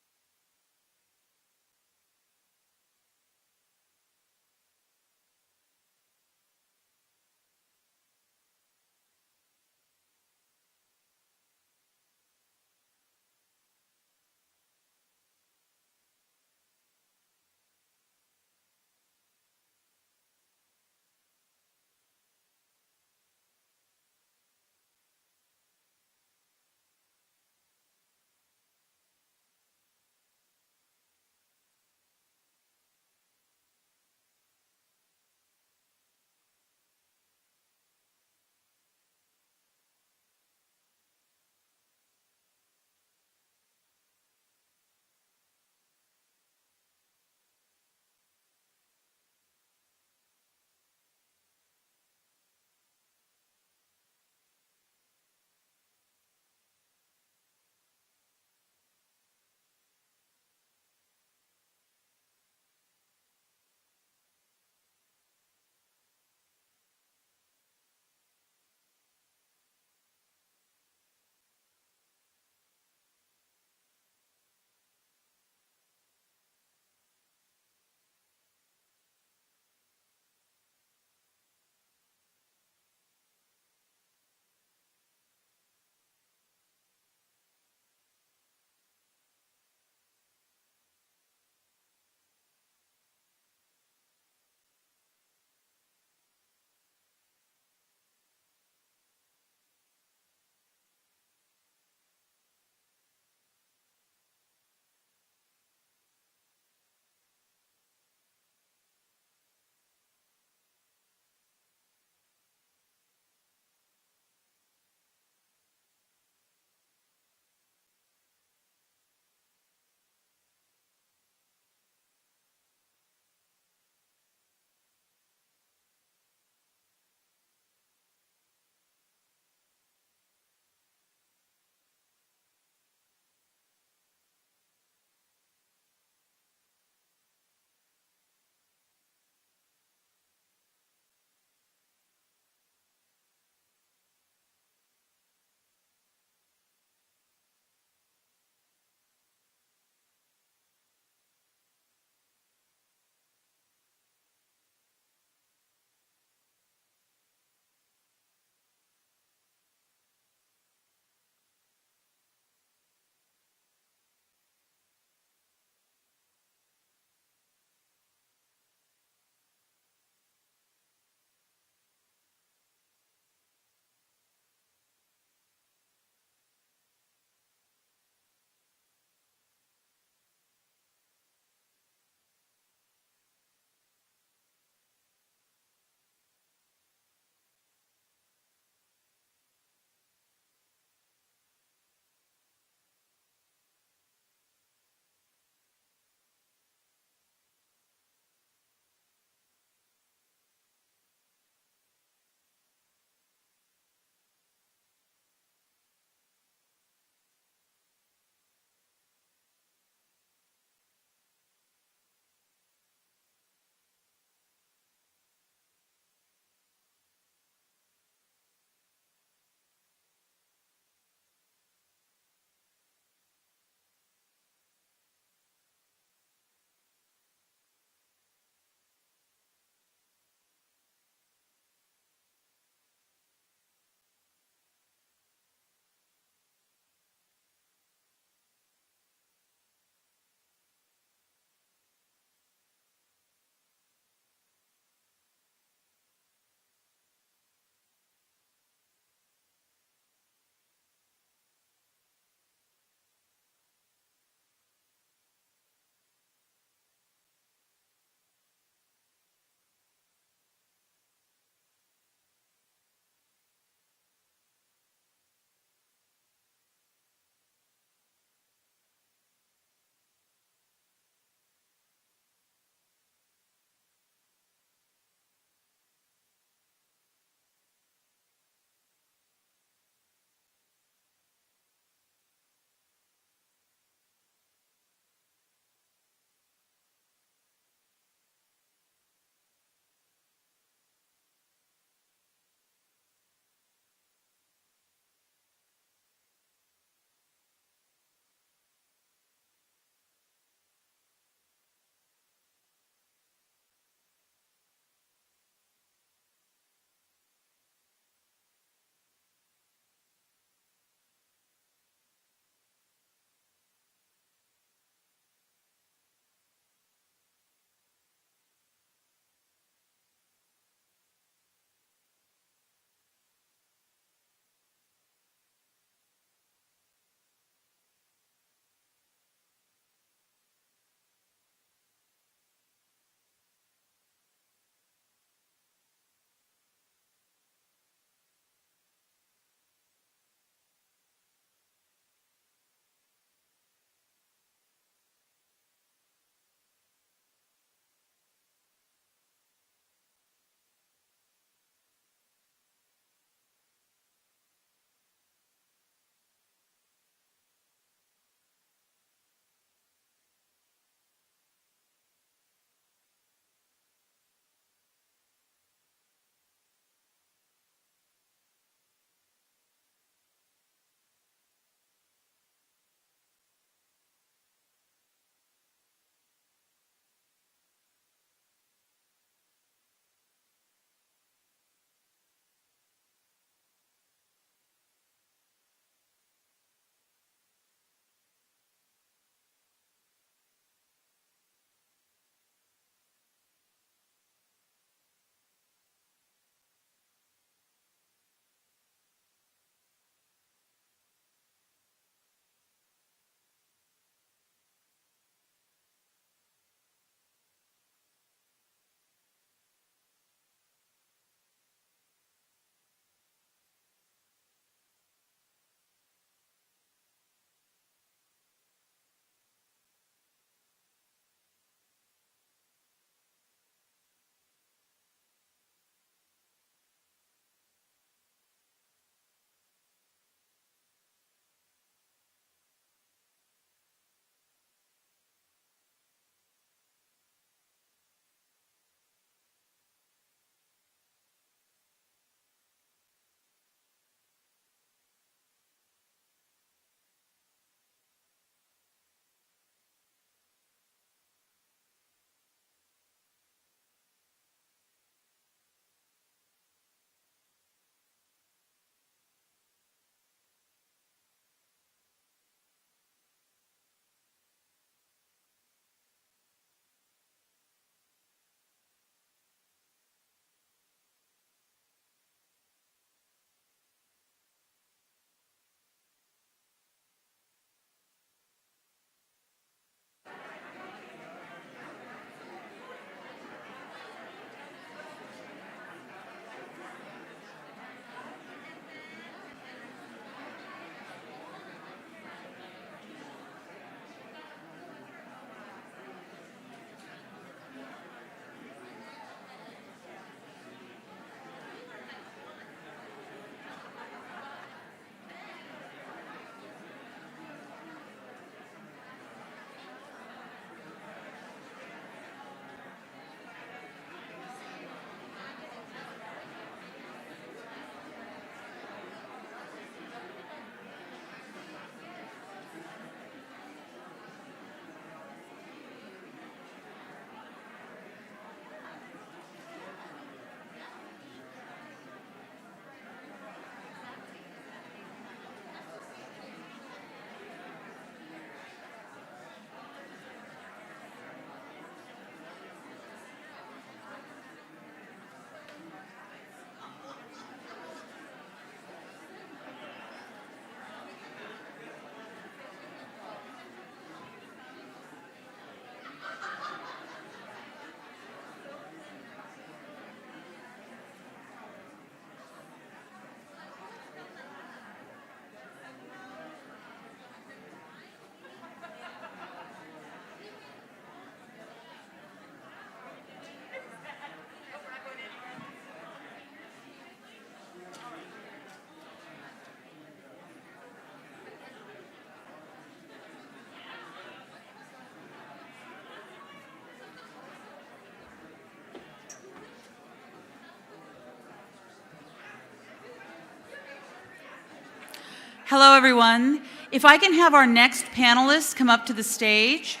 Speaker 14: Hello, everyone. If I can have our next panelists come up to the stage,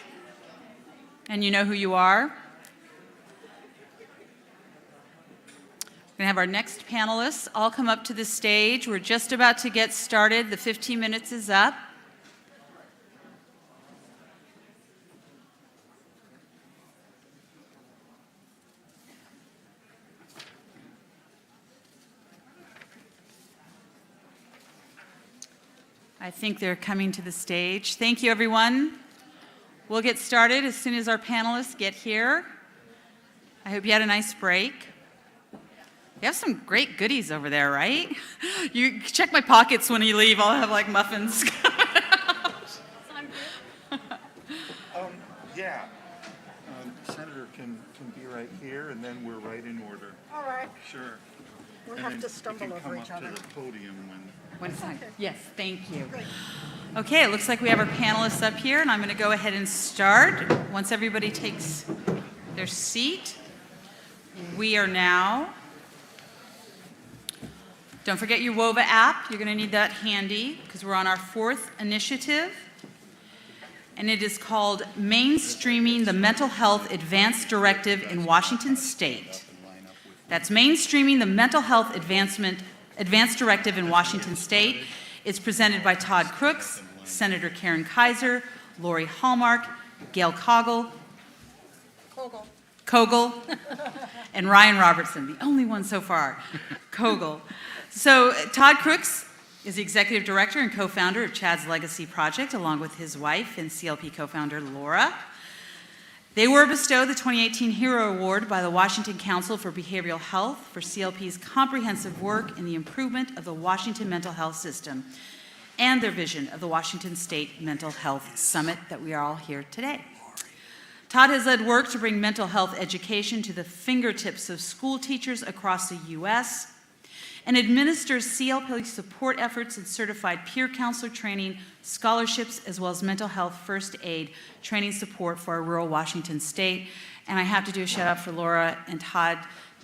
Speaker 14: and you know who you are. We're going to have our next panelists all come up to the stage. We're just about to get started. The 15 minutes is up. I think they're coming to the stage. Thank you, everyone. We'll get started as soon as our panelists get here. I hope you had a nice break. You have some great goodies over there, right? You check my pockets when you leave. I'll have like muffins.
Speaker 3: Yeah. Senator can be right here, and then we're right in order.
Speaker 15: All right.
Speaker 3: Sure.
Speaker 15: We'll
Speaker 3: And
Speaker 15: have
Speaker 3: then
Speaker 15: to stumble
Speaker 3: you can
Speaker 15: over
Speaker 3: come
Speaker 15: each
Speaker 3: up
Speaker 15: other.
Speaker 3: to the podium when...
Speaker 14: One second. Yes, thank you. Okay, it looks like we have our panelists up here, and I'm going to go ahead and start. Once everybody takes their seat, we are now... Don't forget your WOVA app. You're going to need that handy because we're on our 4th initiative, and it is called Mainstreaming the Mental Health Advance Directive in Washington State. That's Mainstreaming the Mental Health Advance Directive in Washington State. It's presented by Todd Crooks, Senator Karen Kaiser, Laurie Hallmark, Gail Kogle, and Ryan Robertson, the only one so far, Kogle. So Todd Crooks is the executive director and co-founder of Chad's Legacy Project, along with his wife and CLP co-founder Laura. They were bestowed the 2018 Hero Award by the Washington Council for Behavioral Health for CLP's comprehensive work in the improvement of the Washington mental health system and their vision of the Washington State Mental Health Summit that we are all here today. Todd has led work to bring mental health education to the fingertips of school teachers across the U.S. and administers CLP support efforts and certified peer counselor training, scholarships, as well as mental health first aid training support for our rural Washington state. And I have to do a shout out for Laura and Todd.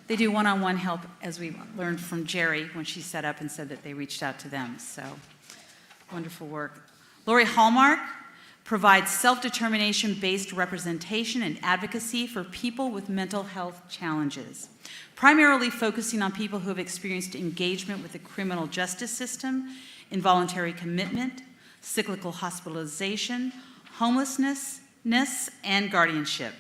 Speaker 14: They do one-on-one help, as we learned from Jerry when she set up and said that they reached out to them. So wonderful work. Laurie Hallmark provides self-determination-based representation and advocacy for people with mental health challenges, primarily focusing on people who have experienced engagement with the criminal justice system, involuntary commitment, cyclical hospitalization, homelessness, and guardianship.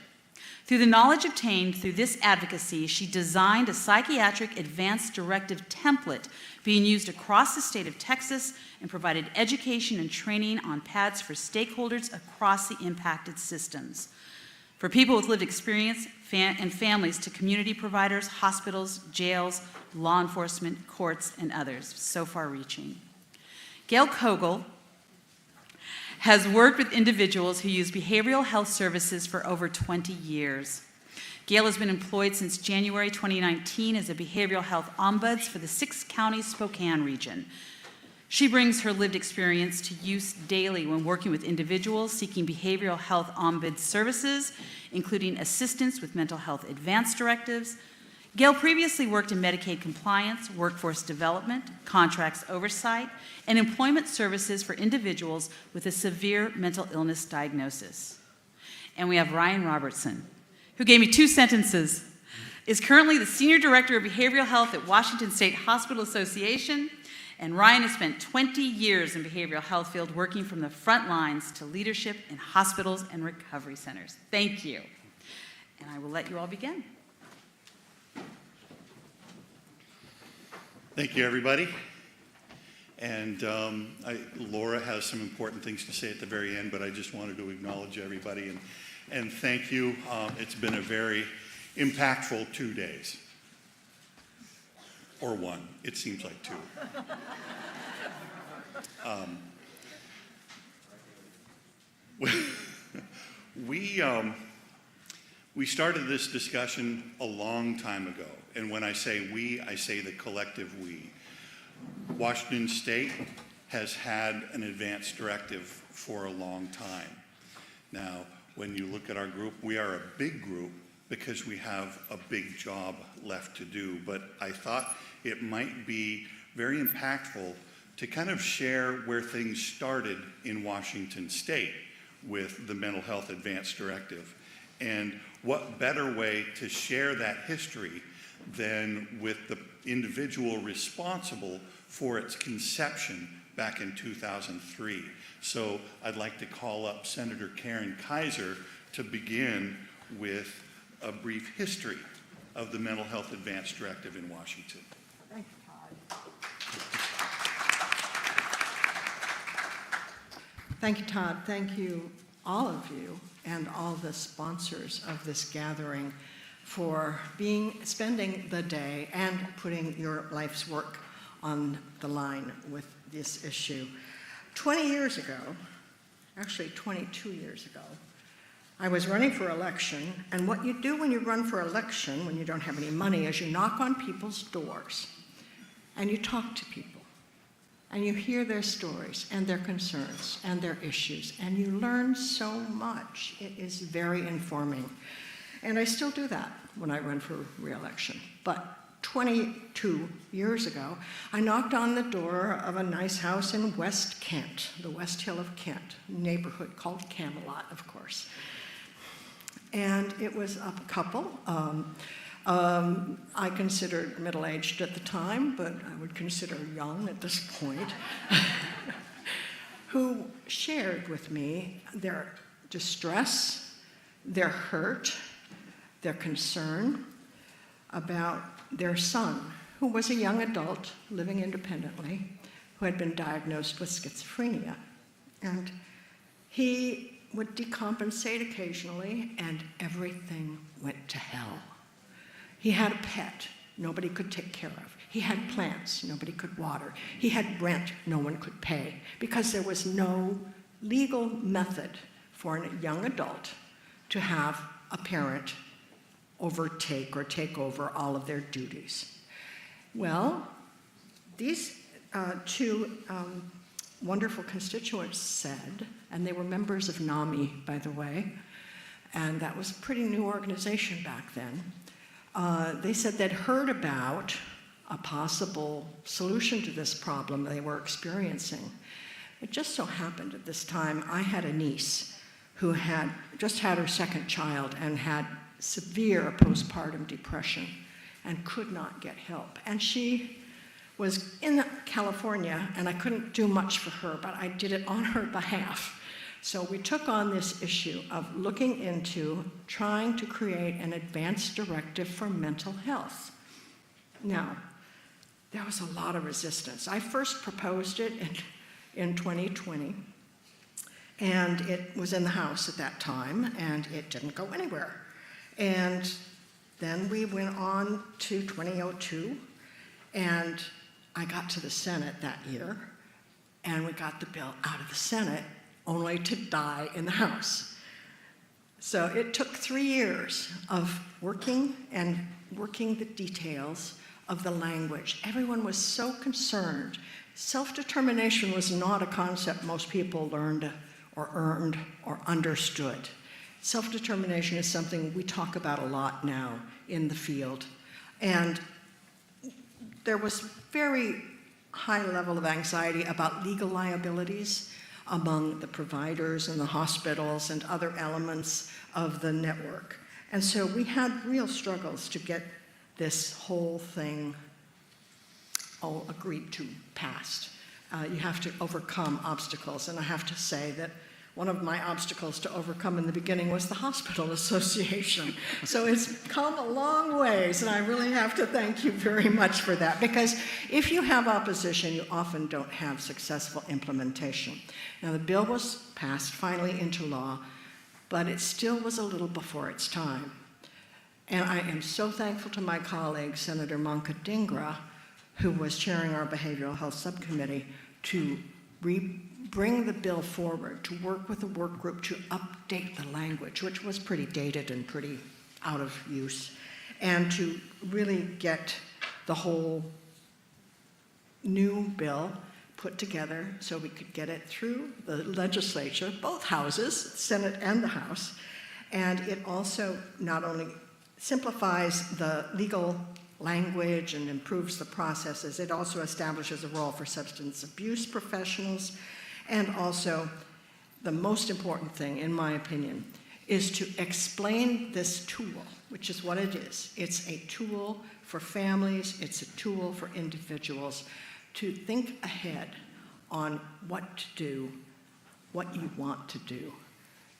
Speaker 14: Through the knowledge obtained through this advocacy, she designed a psychiatric advance directive template being used across the state of Texas and provided education and training on paths for stakeholders across the impacted systems. For people with lived experience and families to community providers, hospitals, jails, law enforcement, courts, and others, so far-reaching. Gail Kogle has worked with individuals who use behavioral health services for over 20 years. Gail has been employed since January 2019 as a behavioral health ombuds for the 6-county Spokane region. She brings her lived experience to use daily when working with individuals seeking behavioral health ombuds services, including assistance with mental health advance directives. Gail previously worked in Medicaid compliance, workforce development, contracts oversight, and employment services for individuals with a severe mental illness diagnosis. And we have Ryan Robertson, who gave me 2 sentences, is currently the Senior Director of Behavioral Health at Washington State Hospital Association, and Ryan has spent 20 years in behavioral health field working from the front lines to leadership in hospitals and recovery centers. Thank you. And I will let you all begin.
Speaker 3: Thank you, everybody. And Laura has some important things to say at the very end, but I just wanted to acknowledge everybody and thank you. It's been a very impactful 2 days. Or 1. It seems like 2. We started this discussion a long time ago, and when I say we, I say the collective we. Washington State has had an advance directive for a long time. Now, when you look at our group, we are a big group because we have a big job left to do, but I thought it might be very impactful to kind of share where things started in Washington State with the Mental Health Advance Directive. And what better way to share that history than with the individual responsible for its conception back in 2003. So I'd like to call up Senator Karen Kaiser to begin with a brief history of the Mental Health Advance Directive in Washington.
Speaker 15: Thank you, Todd. Thank you, Todd. Thank you, all of you, and all the sponsors of this gathering for spending the day and putting your life's work on the line with this issue. 20 years ago, actually 22 years ago, I was running for election, and what you do when you run for election, when you don't have any money, is you knock on people's doors, and you talk to people, and you hear their stories, and their concerns, and their issues, and you learn so much. It is very informing. And I still do that when I run for re-election. But 22 years ago, I knocked on the door of a nice house in West Kent, the West Hill of Kent, neighborhood called Camelot, of course. And it was a couple. I considered middle-aged at the time, but I would consider young at this point, who shared with me their distress, their hurt, their concern about their son, who was a young adult living independently, who had been diagnosed with schizophrenia. And he would decompensate occasionally, and everything went to hell. He had a pet nobody could take care of. He had plants nobody could water. He had rent no one could pay because there was no legal method for a young adult to have a parent overtake or take over all of their duties. Well, these two wonderful constituents said, and they were members of NAMI, by the way, and that was a pretty new organization back then. They said they'd heard about a possible solution to this problem they were experiencing. It just so happened at this time I had a niece who had just had her second child and had severe postpartum depression and could not get help. And she was in California, and I couldn't do much for her, but I did it on her behalf. So we took on this issue of looking into trying to create an advance directive for mental health. Now, there was a lot of resistance. I first proposed it in 2020, and it was in the House at that time, and it didn't go anywhere. And then we went on to 2002, and I got to the Senate that year, and we got the bill out of the Senate, only to die in the House. So it took 3 years of working the details of the language. Everyone was so concerned. Self-determination was not a concept most people learned or earned or understood. Self-determination is something we talk about a lot now in the field. And there was very high level of anxiety about legal liabilities among the providers and the hospitals and other elements of the network. And so we had real struggles to get this whole thing agreed to, passed. You have to overcome obstacles, and I have to say that one of my obstacles to overcome in the beginning was the Hospital Association. So it's come a long ways, and I really have to thank you very much for that, because if you have opposition, you often don't have successful implementation. Now, the bill was passed finally into law, but it still was a little before its time. And I am so thankful to my colleague, Senator Manka Dhingra, who was chairing our Behavioral Health Subcommittee, to bring the bill forward, to work with a work group to update the language, which was pretty dated and pretty out of use, and to really get the whole new bill put together so we could get it through the legislature, both houses, Senate and the House. And it also not only simplifies the legal language and improves the processes. It also establishes a role for substance abuse professionals, and also the most important thing, in my opinion, is to explain this tool, which is what it is. It's a tool for families, it's a tool for individuals to think ahead on what to do, what you want to do.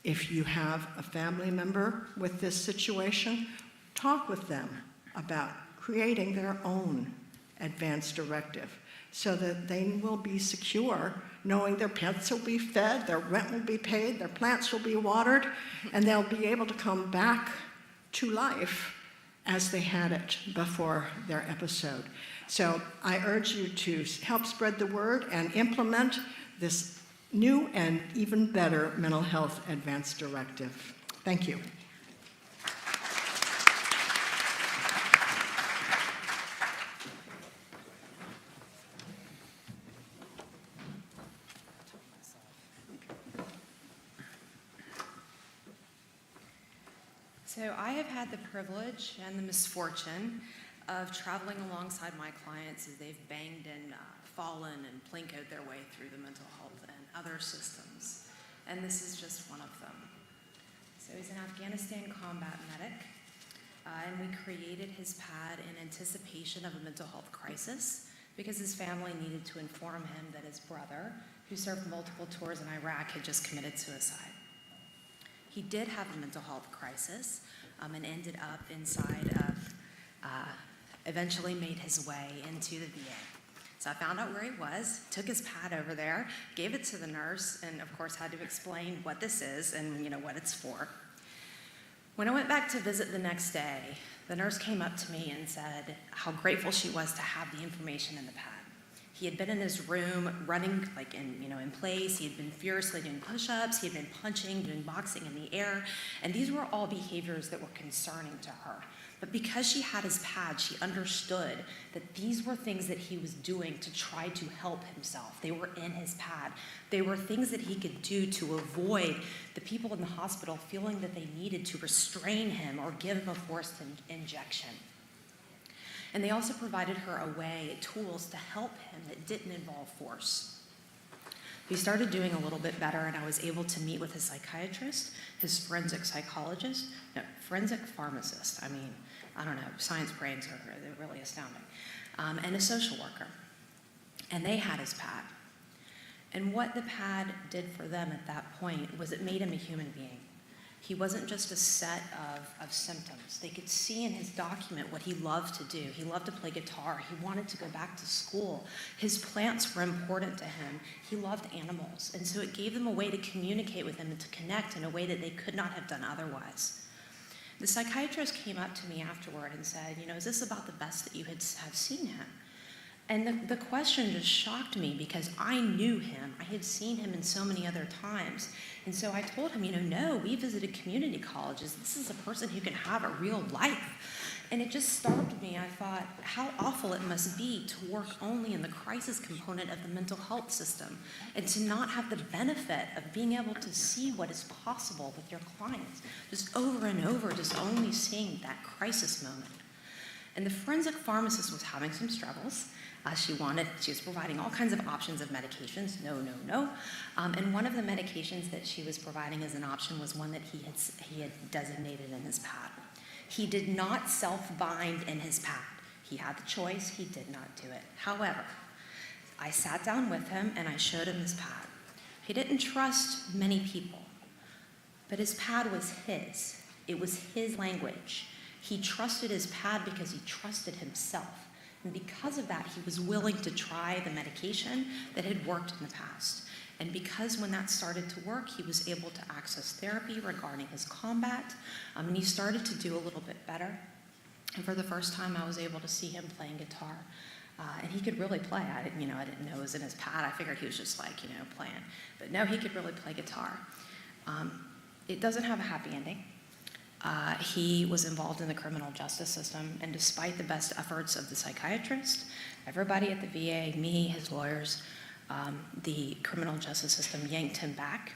Speaker 15: If you have a family member with this situation, talk with them about creating their own advance directive so that they will be secure, knowing their pets will be fed, their rent will be paid, their plants will be watered, and they'll be able to come back to life as they had it before their episode. So I urge you to help spread the word and implement this new and even better mental health advance directive. Thank you.
Speaker 17: So I have had the privilege and the misfortune of traveling alongside my clients as they've banged and fallen and plinkoed their way through the mental health and other systems. And this is just one of them. So he's an Afghanistan combat medic, and we created his pad in anticipation of a mental health crisis because his family needed to inform him that his brother, who served multiple tours in Iraq, had just committed suicide. He did have a mental health crisis and ended up inside of, eventually made his way into the VA. So I found out where he was, took his pad over there, gave it to the nurse, and of course had to explain what this is and what it's for. When I went back to visit the next day, the nurse came up to me and said how grateful she was to have the information in the pad. He had been in his room running in place. He had been furiously doing push-ups. He had been punching, doing boxing in the air. And these were all behaviors that were concerning to her. But because she had his pad, she understood that these were things that he was doing to try to help himself. They were in his pad. They were things that he could do to avoid the people in the hospital feeling that they needed to restrain him or give him a forced injection. And they also provided her a way, tools to help him that didn't involve force. We started doing a little bit better, and I was able to meet with his psychiatrist, his forensic pharmacist. I mean, I don't know, science brains they're really astounding. And a social worker. And they had his pad. And what the pad did for them at that point was it made him a human being. He wasn't just a set of symptoms. They could see in his document what he loved to do. He loved to play guitar. He wanted to go back to school. His plants were important to him. He loved animals. And so it gave them a way to communicate with him and to connect in a way that they could not have done otherwise. The psychiatrist came up to me afterward and said, is this about the best that you have seen him? And the question just shocked me because I knew him. I had seen him in so many other times. And so I told him, no, we visited community colleges. This is a person who can have a real life. And it just startled me. I thought, how awful it must be to work only in the crisis component of the mental health system and to not have the benefit of being able to see what is possible with your clients, just over and over, just only seeing that crisis moment. And the forensic pharmacist was having some struggles. She was providing all kinds of options of medications, no. And one of the medications that she was providing as an option was one that he had designated in his pad. He did not self-bind in his pad. He had the choice, he did not do it. However, I sat down with him and I showed him his pad. He didn't trust many people, but his pad was his. It was his language. He trusted his pad because he trusted himself. And because of that, he was willing to try the medication that had worked in the past. And because when that started to work, he was able to access therapy regarding his combat, and he started to do a little bit better. And for the first time, I was able to see him playing guitar. And he could really play. I didn't know it was in his pad. I figured he was just playing. But no, he could really play guitar. It doesn't have a happy ending. He was involved in the criminal justice system, and despite the best efforts of the psychiatrist, everybody at the VA, me, his lawyers, the criminal justice system yanked him back.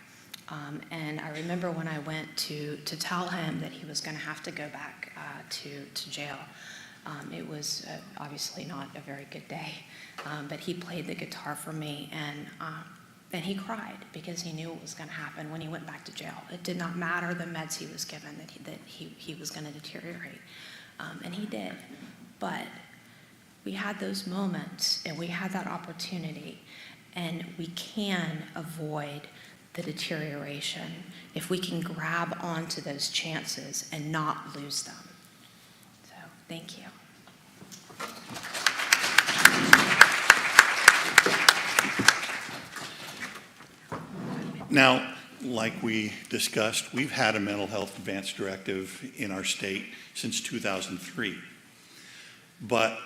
Speaker 17: And I remember when I went to tell him that he was going to have to go back to jail, It was obviously not a very good day, but he played the guitar for me, and he cried because he knew what was going to happen when he went back to jail. It did not matter the meds he was given, that he was going to deteriorate, and he did. But we had those moments, and we had that opportunity, and we can avoid the deterioration if we can grab onto those chances and not lose them. So, thank you.
Speaker 3: Now, like we discussed, we've had a mental health advance directive in our state since 2003. But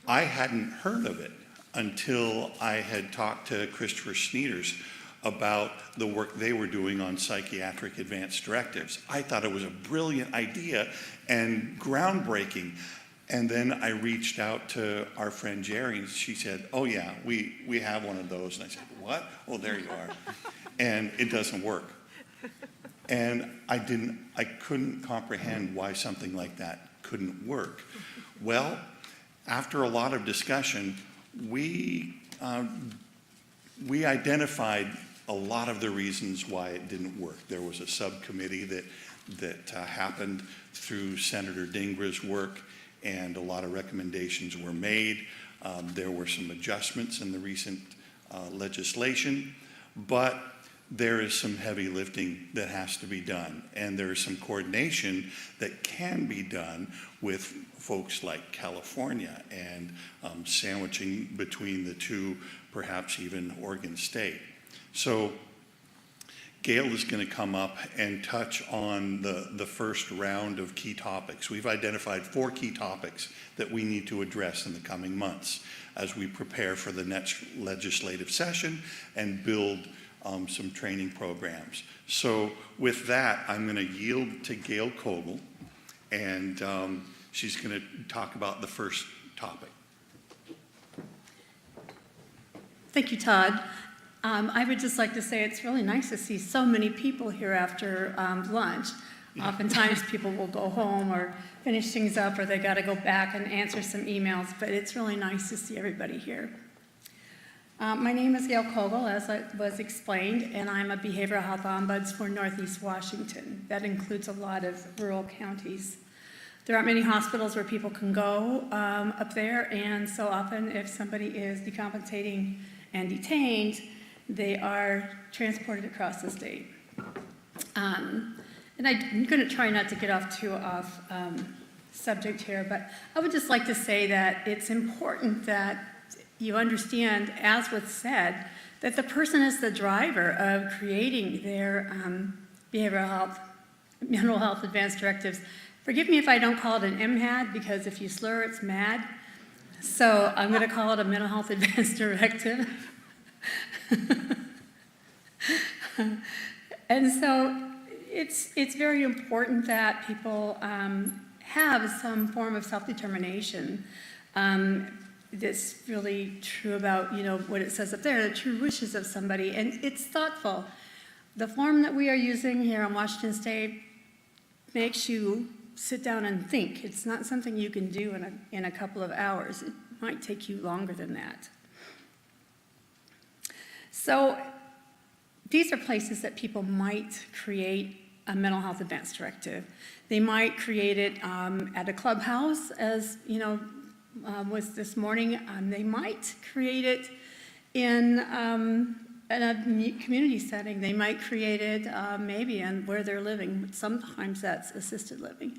Speaker 3: I hadn't heard of it until I had talked to Christopher Schnieders about the work they were doing on psychiatric advance directives. I thought it was a brilliant idea and groundbreaking. And then I reached out to our friend Jerry, and she said, oh yeah, we have one of those. And I said, what? Oh, there you are. And it doesn't work. And I couldn't comprehend why something like that couldn't work. Well, after a lot of discussion, we identified a lot of the reasons why it didn't work. There was a subcommittee that happened through Senator Dhingra's work, and a lot of recommendations were made. There were some adjustments in the recent legislation, but there is some heavy lifting that has to be done, and there is some coordination that can be done with folks like California and sandwiching between the two, perhaps even Oregon State. So Gail is going to come up and touch on the first round of key topics. We've identified 4 key topics that we need to address in the coming months as we prepare for the next legislative session and build some training programs. So with that, I'm going to yield to Gail Kogle, and she's going to talk about the first topic.
Speaker 18: Thank you, Todd. I would just like to say it's really nice to see so many people here after lunch. Oftentimes people will go home or finish things up, or they got to go back and answer some emails, but it's really nice to see everybody here. My name is Gail Kogle, as it was explained, and I'm a behavioral health ombuds for Northeast Washington. That includes a lot of rural counties. There aren't many hospitals where people can go up there, and so often if somebody is decompensating and detained, they are transported across the state. And I'm going to try not to get off too off subject here, but I would just like to say that it's important that you understand, as was said, that the person is the driver of creating their behavioral health, mental health advance directives. Forgive me if I don't call it an MHAD, because if you slur, it's MAD. So I'm going to call it a mental health advance directive. And so it's very important that people have some form of self-determination. That's really true about, what it says up there, the true wishes of somebody, and it's thoughtful. The form that we are using here in Washington State makes you sit down and think. It's not something you can do in a couple of hours. It might take you longer than that. So these are places that people might create a mental health advance directive. They might create it at a clubhouse, as was this morning. They might create it in a community setting. They might create it maybe in where they're living. Sometimes that's assisted living.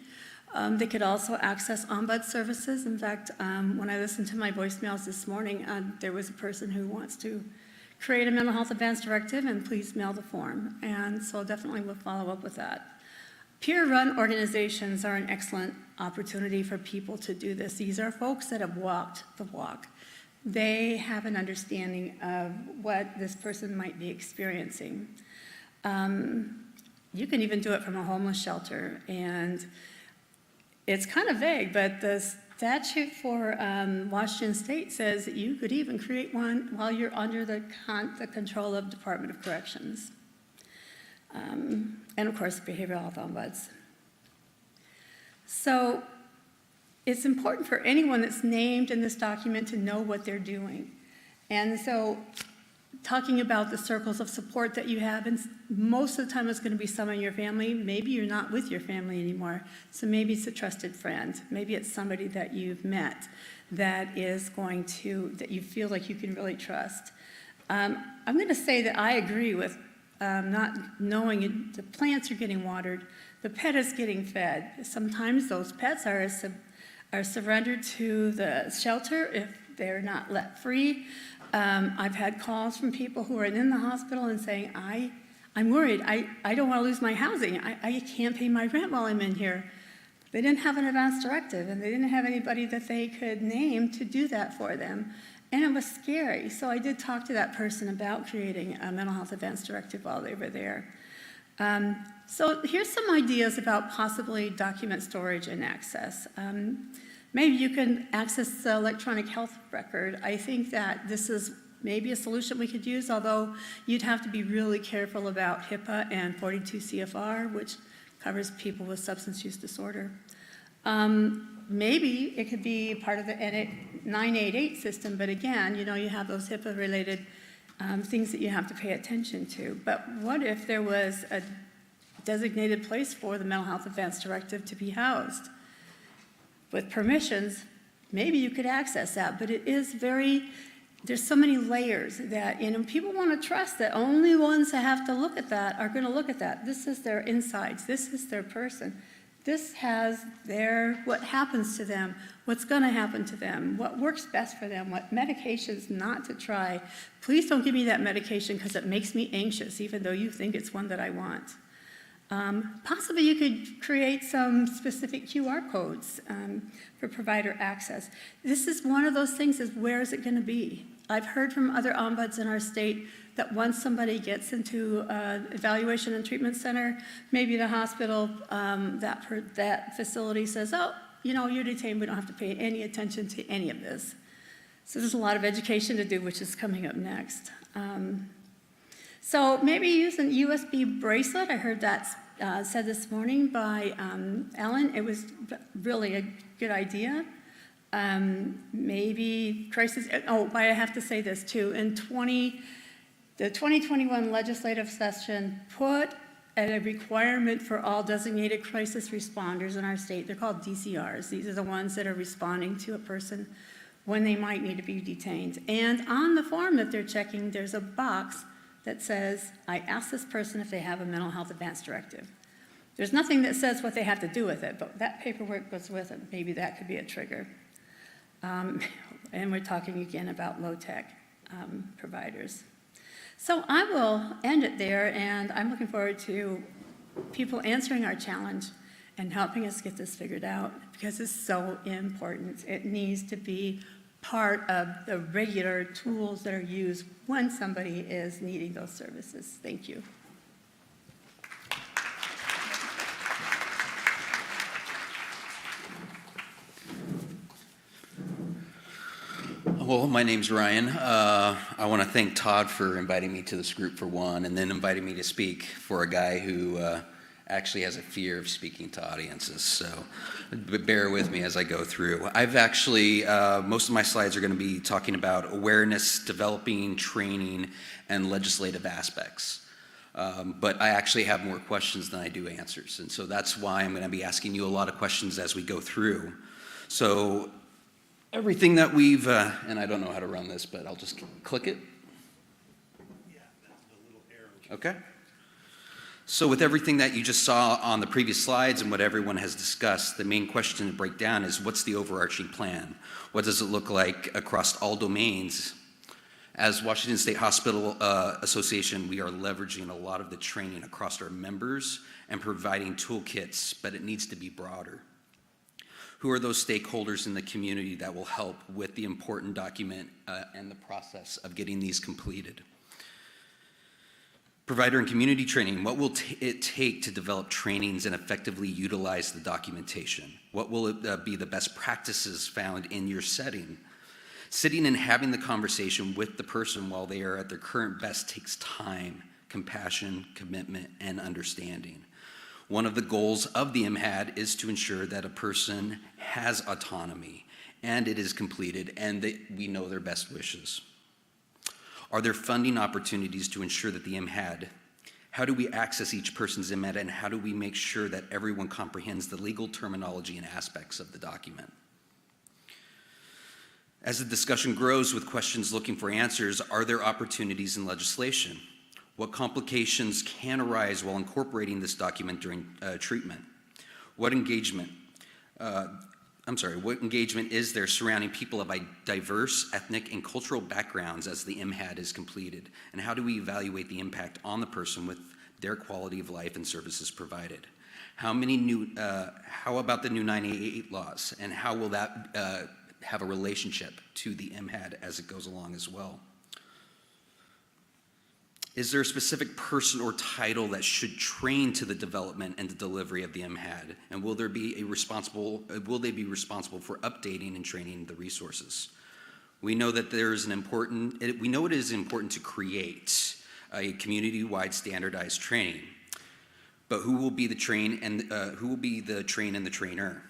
Speaker 18: They could also access ombud services. In fact, when I listened to my voicemails this morning, there was a person who wants to create a mental health advance directive, and please mail the form. And so definitely we'll follow up with that. Peer-run organizations are an excellent opportunity for people to do this. These are folks that have walked the walk. They have an understanding of what this person might be experiencing. You can even do it from a homeless shelter, and it's kind of vague, but the statute for Washington State says that you could even create one while you're under the control of Department of Corrections. And of course, behavioral health ombuds. So it's important for anyone that's named in this document to know what they're doing. And so talking about the circles of support that you have, and most of the time it's going to be someone in your family. Maybe you're not with your family anymore, so maybe it's a trusted friend. Maybe it's somebody that you've met that is going to, that you feel like you can really trust. I'm going to say that I agree with not knowing it, the plants are getting watered, the pet is getting fed. Sometimes those pets are surrendered to the shelter if they're not let free. I've had calls from people who are in the hospital and saying, I'm worried, I don't want to lose my housing, I can't pay my rent while I'm in here. They didn't have an advance directive, and they didn't have anybody that they could name to do that for them. And it was scary. So I did talk to that person about creating a mental health advance directive while they were there. So here's some ideas about possibly document storage and access. Maybe you can access the electronic health record. I think that this is maybe a solution we could use, although you'd have to be really careful about HIPAA and 42 CFR, which covers people with substance use disorder. Maybe it could be part of the 988 system, but again, you know, you have those HIPAA-related things that you have to pay attention to. But what if there was a designated place for the mental health advance directive to be housed? With permissions, maybe you could access that, but it is there's so many layers that, you know, people want to trust that only ones that have to look at that are going to look at that. This is their insides. This is their person. This has what happens to them, what's going to happen to them, what works best for them, what medications not to try. Please don't give me that medication because it makes me anxious, even though you think it's one that I want. Possibly you could create some specific QR codes for provider access. This is one of those things is where is it going to be? I've heard from other ombuds in our state that once somebody gets into evaluation and treatment center, maybe the hospital, that facility says, oh, you know, you're detained, we don't have to pay any attention to any of this. So there's a lot of education to do, which is coming up next. So maybe use an USB bracelet. I heard that said this morning by Elyn. It was really a good idea. Maybe crisis, but I have to say this too. In the 2021 legislative session put a requirement for all designated crisis responders in our state. They're called DCRs. These are the ones that are responding to a person when they might need to be detained. And on the form that they're checking, there's a box that says, I asked this person if they have a mental health advance directive. There's nothing that says what they have to do with it, but that paperwork goes with it. Maybe that could be a trigger. And we're talking again about low-tech providers. So I will end it there, and I'm looking forward to people answering our challenge and helping us get this figured out, because it's so important. It needs to be part of the regular tools that are used when somebody is needing those services. Thank you.
Speaker 19: Well, my name's Ryan. I want to thank Todd for inviting me to this group for one, and then inviting me to speak for a guy who actually has a fear of speaking to audiences. So bear with me as I go through. I've actually, most of my slides are going to be talking about awareness, developing, training, and legislative aspects. But I actually have more questions than I do answers. And so that's why I'm going to be asking you a lot of questions as we go through. So everything that we've, and I don't know how to run this, but I'll just click it.
Speaker 3: Yeah, that's the little arrow.
Speaker 19: Okay. So with everything that you just saw on the previous slides and what everyone has discussed, the main question to break down is what's the overarching plan? What does it look like across all domains? As Washington State Hospital Association, we are leveraging a lot of the training across our members and providing toolkits, but it needs to be broader. Who are those stakeholders in the community that will help with the important document and the process of getting these completed? Provider and community training. What will it take to develop trainings and effectively utilize the documentation? What will it be the best practices found in your setting? Sitting and having the conversation with the person while they are at their current best takes time, compassion, commitment, and understanding. One of the goals of the MHAD is to ensure that a person has autonomy and it is completed and that we know their best wishes. Are there funding opportunities to ensure that the MHAD, how do we access each person's MHAD, and how do we make sure that everyone comprehends the legal terminology and aspects of the document? As the discussion grows with questions looking for answers, are there opportunities in legislation? What complications can arise while incorporating this document during treatment? What engagement is there surrounding people of diverse ethnic and cultural backgrounds as the MHAD is completed? And how do we evaluate the impact on the person with their quality of life and services provided? How about the new 988 laws, and how will that have a relationship to the MHAD as it goes along as well? Is there a specific person or title that should train to the development and the delivery of the MHAD? And will they be responsible for updating and training the resources? We know that it is important to create a community-wide standardized training, but who will be the train and the trainer?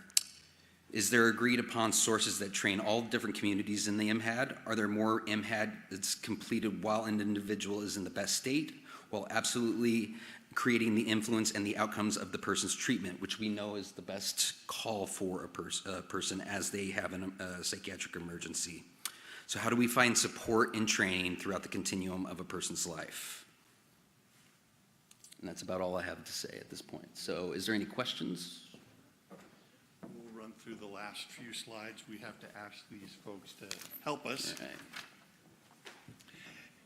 Speaker 19: Is there agreed upon sources that train all different communities in the MHAD? Are there more MHAD that's completed while an individual is in the best state, while absolutely creating the influence and the outcomes of the person's treatment, which we know is the best call for a person as they have a psychiatric emergency? So how do we find support and training throughout the continuum of a person's life? And that's about all I have to say at this point. So is there any questions?
Speaker 3: Through the last few slides, we have to ask these folks to help us. Right.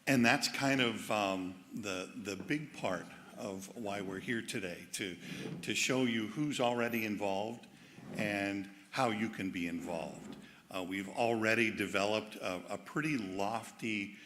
Speaker 3: And that's kind of the big part of why we're here today, to show you who's already involved and how you can be involved. We've already developed a pretty lofty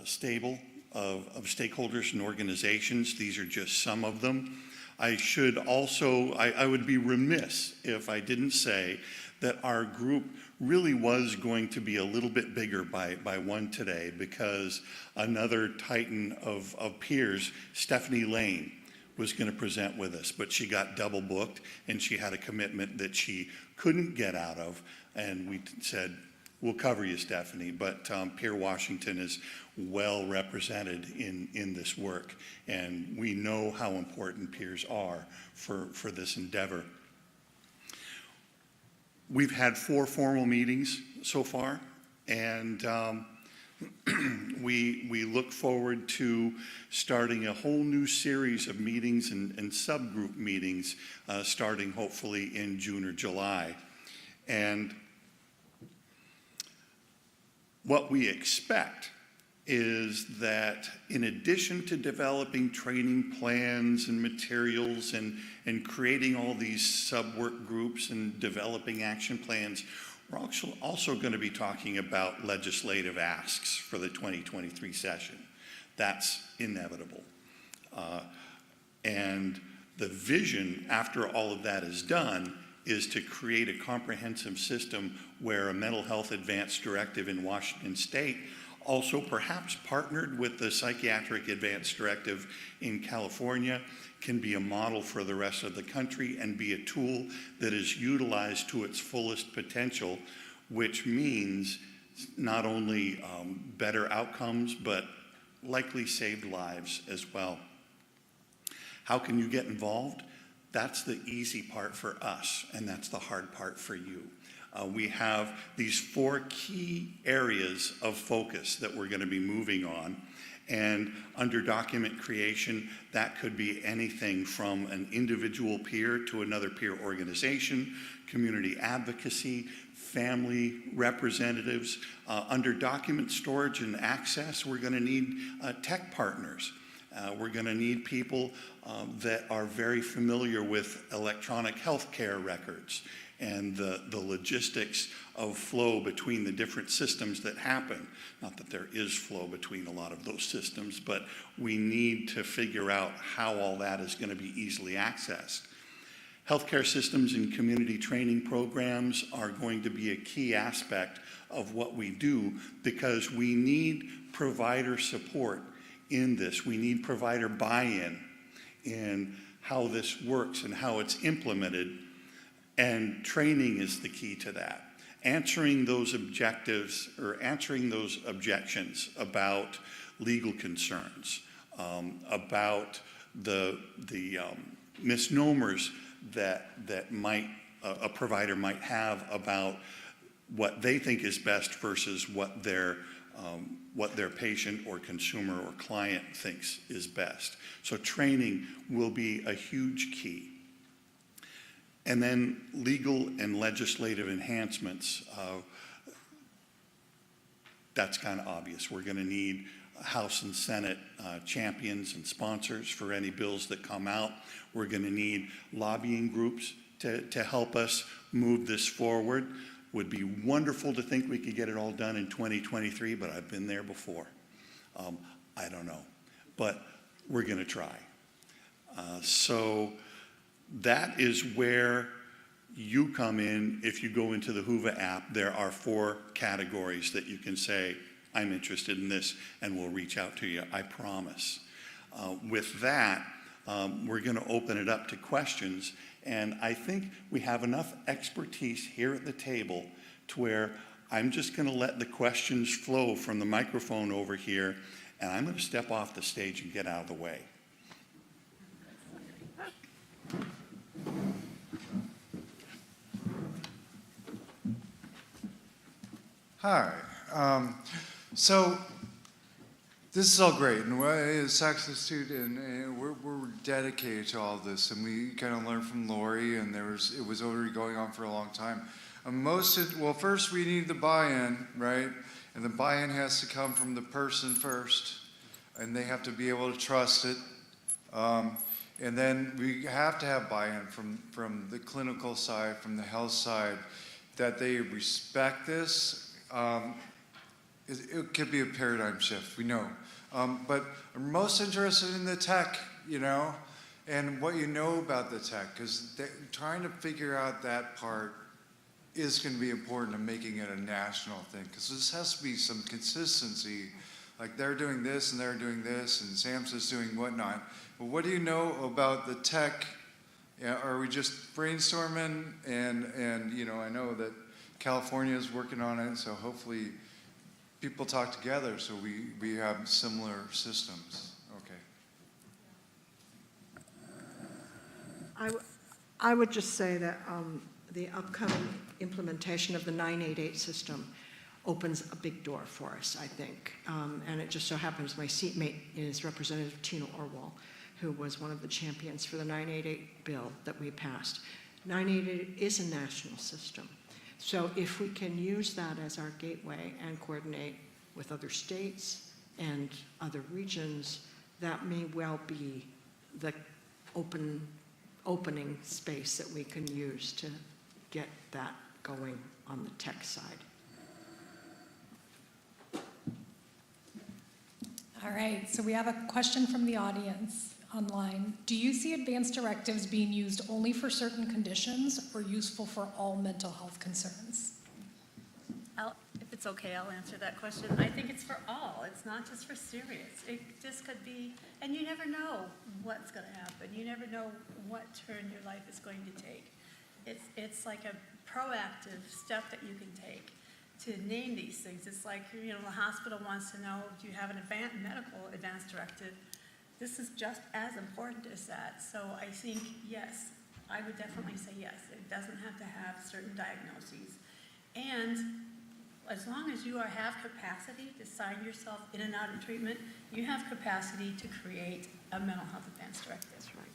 Speaker 3: stable of stakeholders and organizations. These are just some of them. I should also, I would be remiss if I didn't say that our group really was going to be a little bit bigger by one today, because another titan of peers, Stephanie Lane, was going to present with us, but she got double booked and she had a commitment that she couldn't get out of, and we said, we'll cover you, Stephanie, but Peer Washington is well represented in this work, and we know how important peers are for this endeavor. We've had 4 formal meetings so far, and we look forward to starting a whole new series of meetings and subgroup meetings starting hopefully in June or July. And what we expect is that in addition to developing training plans and materials and creating all these sub-work groups and developing action plans, we're also going to be talking about legislative asks for the 2023 session. That's inevitable. And the vision after all of that is done is to create a comprehensive system where a mental health advance directive in Washington State, also perhaps partnered with the psychiatric advance directive in California, can be a model for the rest of the country and be a tool that is utilized to its fullest potential, which means not only better outcomes, but likely saved lives as well. How can you get involved? That's the easy part for us, and that's the hard part for you. We have these 4 key areas of focus that we're going to be moving on. And under document creation, that could be anything from an individual peer to another peer organization, community advocacy, family representatives. Under document storage and access, we're going to need tech partners. We're going to need people that are very familiar with electronic healthcare records and the logistics of flow between the different systems that happen. Not that there is flow between a lot of those systems, but we need to figure out how all that is going to be easily accessed. Healthcare systems and community training programs are going to be a key aspect of what we do, because we need provider support in this. We need provider buy-in in how this works and how it's implemented, and training is the key to that. Answering those objectives or answering those objections about legal concerns, about the misnomers that might a provider might have about what they think is best versus what their patient or consumer or client thinks is best. So training will be a huge key. And then legal and legislative enhancements, that's kind of obvious. We're going to need House and Senate champions and sponsors for any bills that come out. We're going to need lobbying groups to help us move this forward. Would be wonderful to think we could get it all done in 2023, but I've been there before. I don't know, but we're going to try. So that is where you come in. If you go into the Whova app, there are 4 categories that you can say, I'm interested in this, and we'll reach out to you, I promise. With that, we're going to open it up to questions, and I think we have enough expertise here at the table to where I'm just going to let the questions flow from the microphone over here, and I'm going to step off the stage and get out of the way.
Speaker 20: Hi. So this is all great, and Saks Institute, and we're dedicated to all this, and we kind of learned from Laurie, and it was already going on for a long time. Well, first we need the buy-in, right? And the buy-in has to come from the person first, and they have to be able to trust it. And then we have to have buy-in from the clinical side, from the health side, that they respect this. It could be a paradigm shift, we know. But I'm most interested in the tech, and what you know about the tech, because trying to figure out that part is going to be important in making it a national thing, because this has to be some consistency. Like they're doing this and they're doing this, and SAMHSA's doing whatnot. But what do you know about the tech? Are we just brainstorming? And I know that California is working on it, so hopefully people talk together so we have similar systems. Okay.
Speaker 15: I would just say that the upcoming implementation of the 988 system opens a big door for us, I think. And it just so happens my seatmate is Representative Tina Orwell, who was one of the champions for the 988 bill that we passed. 988 is a national system. So if we can use that as our gateway and coordinate with other states and other regions, that may well be the opening space that we can use to get that going on the tech side.
Speaker 7: All right, so we have a question from the audience online. Do you see advanced directives being used only for certain conditions or useful for all mental health concerns?
Speaker 18: If it's okay, I'll answer that question. I think it's for all. It's not just for serious. It just could be, and you never know what's going to happen. You never know what turn your life is going to take. It's like a proactive step that you can take to name these things. It's like, the hospital wants to know, do you have an medical advance directive? This is just as important as that. So I think, yes, I would definitely say yes. It doesn't have to have certain diagnoses. And as long as you have capacity to sign yourself in and out of treatment, you have capacity to create a mental health advance directive. That's right.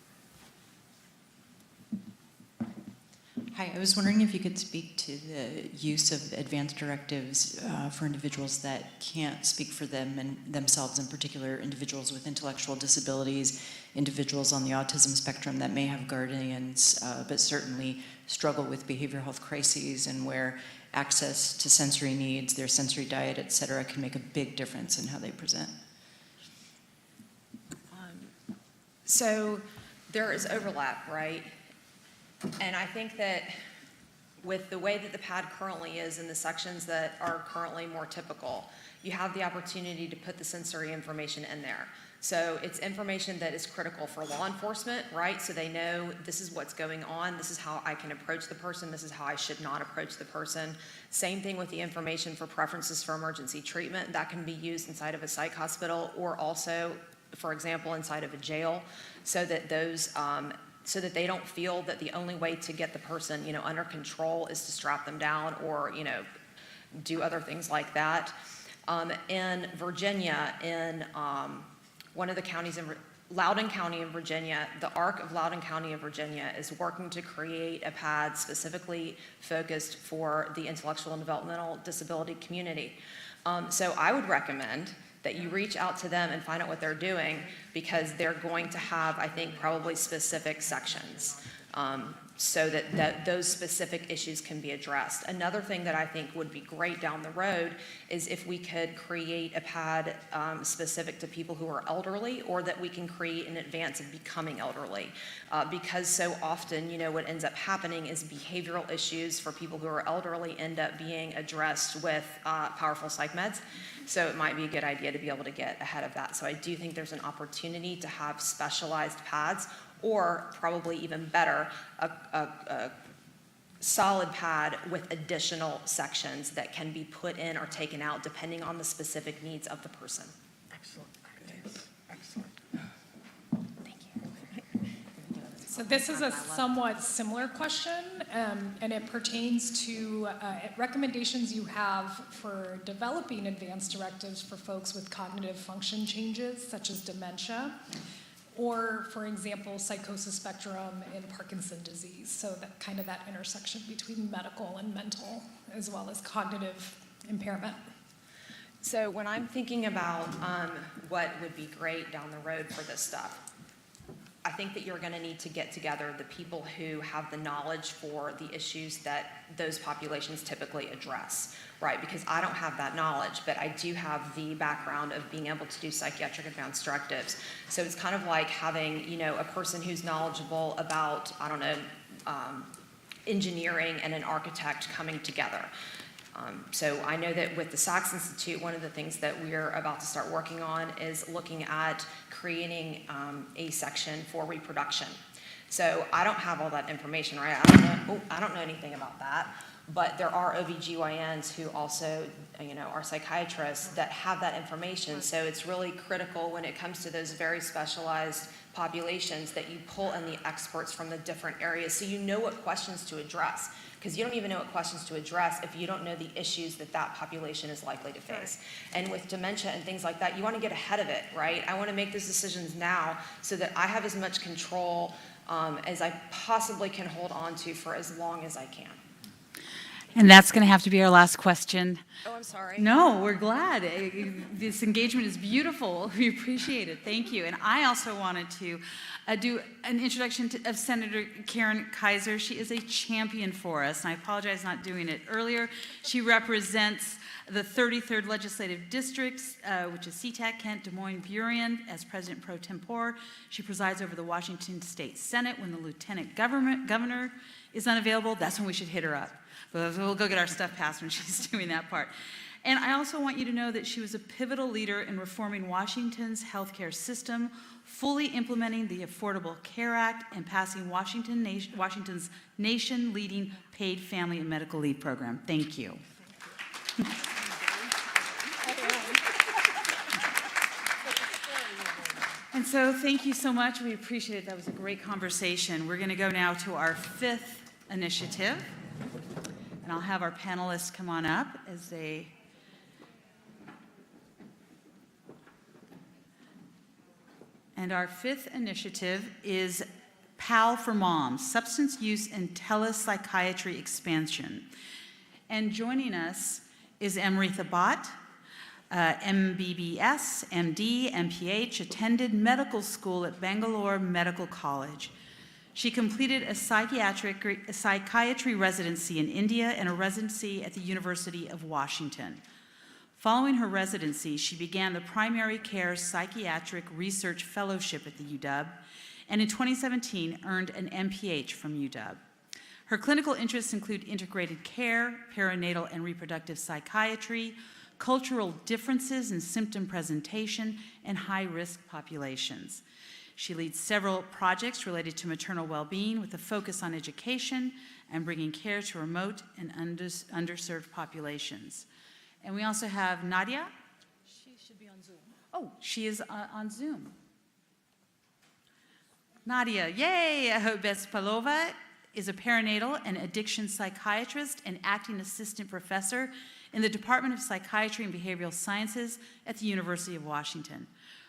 Speaker 21: Hi, I was wondering if you could speak to the use of advance directives for individuals that can't speak for them and themselves, in particular individuals with intellectual disabilities, individuals on the autism spectrum that may have guardians, but certainly struggle with behavioral health crises, and where access to sensory needs, their sensory diet, et cetera, can make a big difference in how they present.
Speaker 22: So there is overlap, right? And I think that with the way that the PAD currently is in the sections that are currently more typical, you have the opportunity to put the sensory information in there. So it's information that is critical for law enforcement, right? So they know this is what's going on, this is how I can approach the person, this is how I should not approach the person. Same thing with the information for preferences for emergency treatment. That can be used inside of a psych hospital or also, for example, inside of a jail, so that those so that they don't feel that the only way to get the person, under control is to strap them down or, do other things like that. In Virginia, in one of the counties in Loudoun County in Virginia, the ARC of Loudoun County in Virginia is working to create a pad specifically focused for the intellectual and developmental disability community. So I would recommend that you reach out to them and find out what they're doing, because they're going to have, I think, probably specific sections so that those specific issues can be addressed. Another thing that I think would be great down the road is if we could create a pad specific to people who are elderly, or that we can create in advance of becoming elderly. Because so often, what ends up happening is behavioral issues for people who are elderly end up being addressed with powerful psych meds. So it might be a good idea to be able to get ahead of that. So I do think there's an opportunity to have specialized pads, or probably even better, a solid pad with additional sections that can be put in or taken out depending on the specific needs of the person.
Speaker 3: Excellent. Excellent.
Speaker 7: So this is a somewhat similar question, and it pertains to recommendations you have for developing advanced directives for folks with cognitive function changes, such as dementia, or, for example, psychosis spectrum in Parkinson's disease. So that intersection between medical and mental, as well as cognitive impairment.
Speaker 22: So when I'm thinking about what would be great down the road for this stuff, I think that you're going to need to get together the people who have the knowledge for the issues that those populations typically address, right? Because I don't have that knowledge, but I do have the background of being able to do psychiatric advanced directives. So it's kind of like having, a person who's knowledgeable about, engineering and an architect coming together. So I know that with the Saks Institute, one of the things that we're about to start working on is looking at creating a section for reproduction. So I don't have all that information, right? I don't know anything about that, but there are OBGYNs who also, are psychiatrists that have that information. So it's really critical when it comes to those very specialized populations that you pull in the experts from the different areas so you know what questions to address. Because you don't even know what questions to address if you don't know the issues that population is likely to face. And with dementia and things like that, you want to get ahead of it, right? I want to make those decisions now so that I have as much control as I possibly can hold on to for as long as I can.
Speaker 14: And that's going to have to be our last question.
Speaker 22: Oh, I'm sorry.
Speaker 14: No, we're glad. This engagement is beautiful. We appreciate it. Thank you. And I also wanted to do an introduction of Senator Karen Kaiser. She is a champion for us, and I apologize not doing it earlier. She represents the 33rd Legislative District, which is SeaTac, Kent, Des Moines, Burien, as President pro tempore. She presides over the Washington State Senate when the Lieutenant Governor is unavailable. That's when we should hit her up. But we'll go get our stuff passed when she's doing that part. And I also want you to know that she was a pivotal leader in reforming Washington's healthcare system, fully implementing the Affordable Care Act, and passing Washington's nation-leading paid family and medical leave program. Thank you. And so thank you so much. We appreciate it. That was a great conversation. We're going to go now to our 5th initiative. And I'll have our panelists come on up as they... And our 5th initiative is PAL for Moms, Substance Use and Telepsychiatry Expansion. And joining us is Amritha Bhat, MBBS, MD, MPH, attended medical school at Bangalore Medical College. She completed a psychiatry residency in India and a residency at the University of Washington. Following her residency, she began the Primary Care Psychiatric Research Fellowship at the UW, and in 2017 earned an MPH from UW. Her clinical interests include integrated care, perinatal and reproductive psychiatry, cultural differences in symptom presentation, and high-risk populations. She leads several projects related to maternal well-being with a focus on education and bringing care to remote and underserved populations. And we also have Nadia.
Speaker 1: She should be on Zoom.
Speaker 14: Oh, she is on Zoom. Nadia, yay! Bespalova is a perinatal and addiction psychiatrist and acting assistant professor in the Department of Psychiatry and Behavioral Sciences at the University of Washington.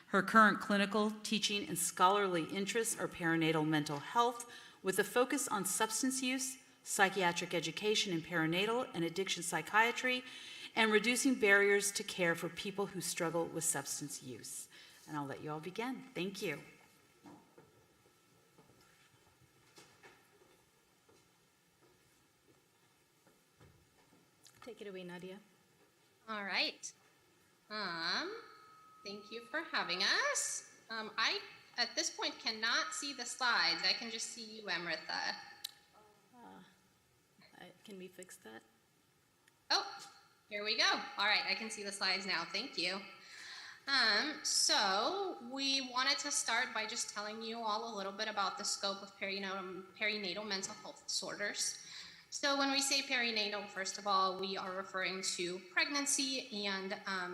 Speaker 14: Her current clinical, teaching, and scholarly interests are perinatal mental health with a focus on substance use, psychiatric education in perinatal and addiction psychiatry, and reducing barriers to care for people who struggle with substance use. And I'll let you all begin. Thank you.
Speaker 1: Take it away, Nadia.
Speaker 6: All right. Thank you for having us. I, at this point, cannot see the slides. I can just see you, Amritha.
Speaker 1: Can we fix that?
Speaker 6: Oh, here we go. All right, I can see the slides now. Thank you. So we wanted to start by just telling you all a little bit about the scope of perinatal mental health disorders. So when we say perinatal, first of all, we are referring to pregnancy and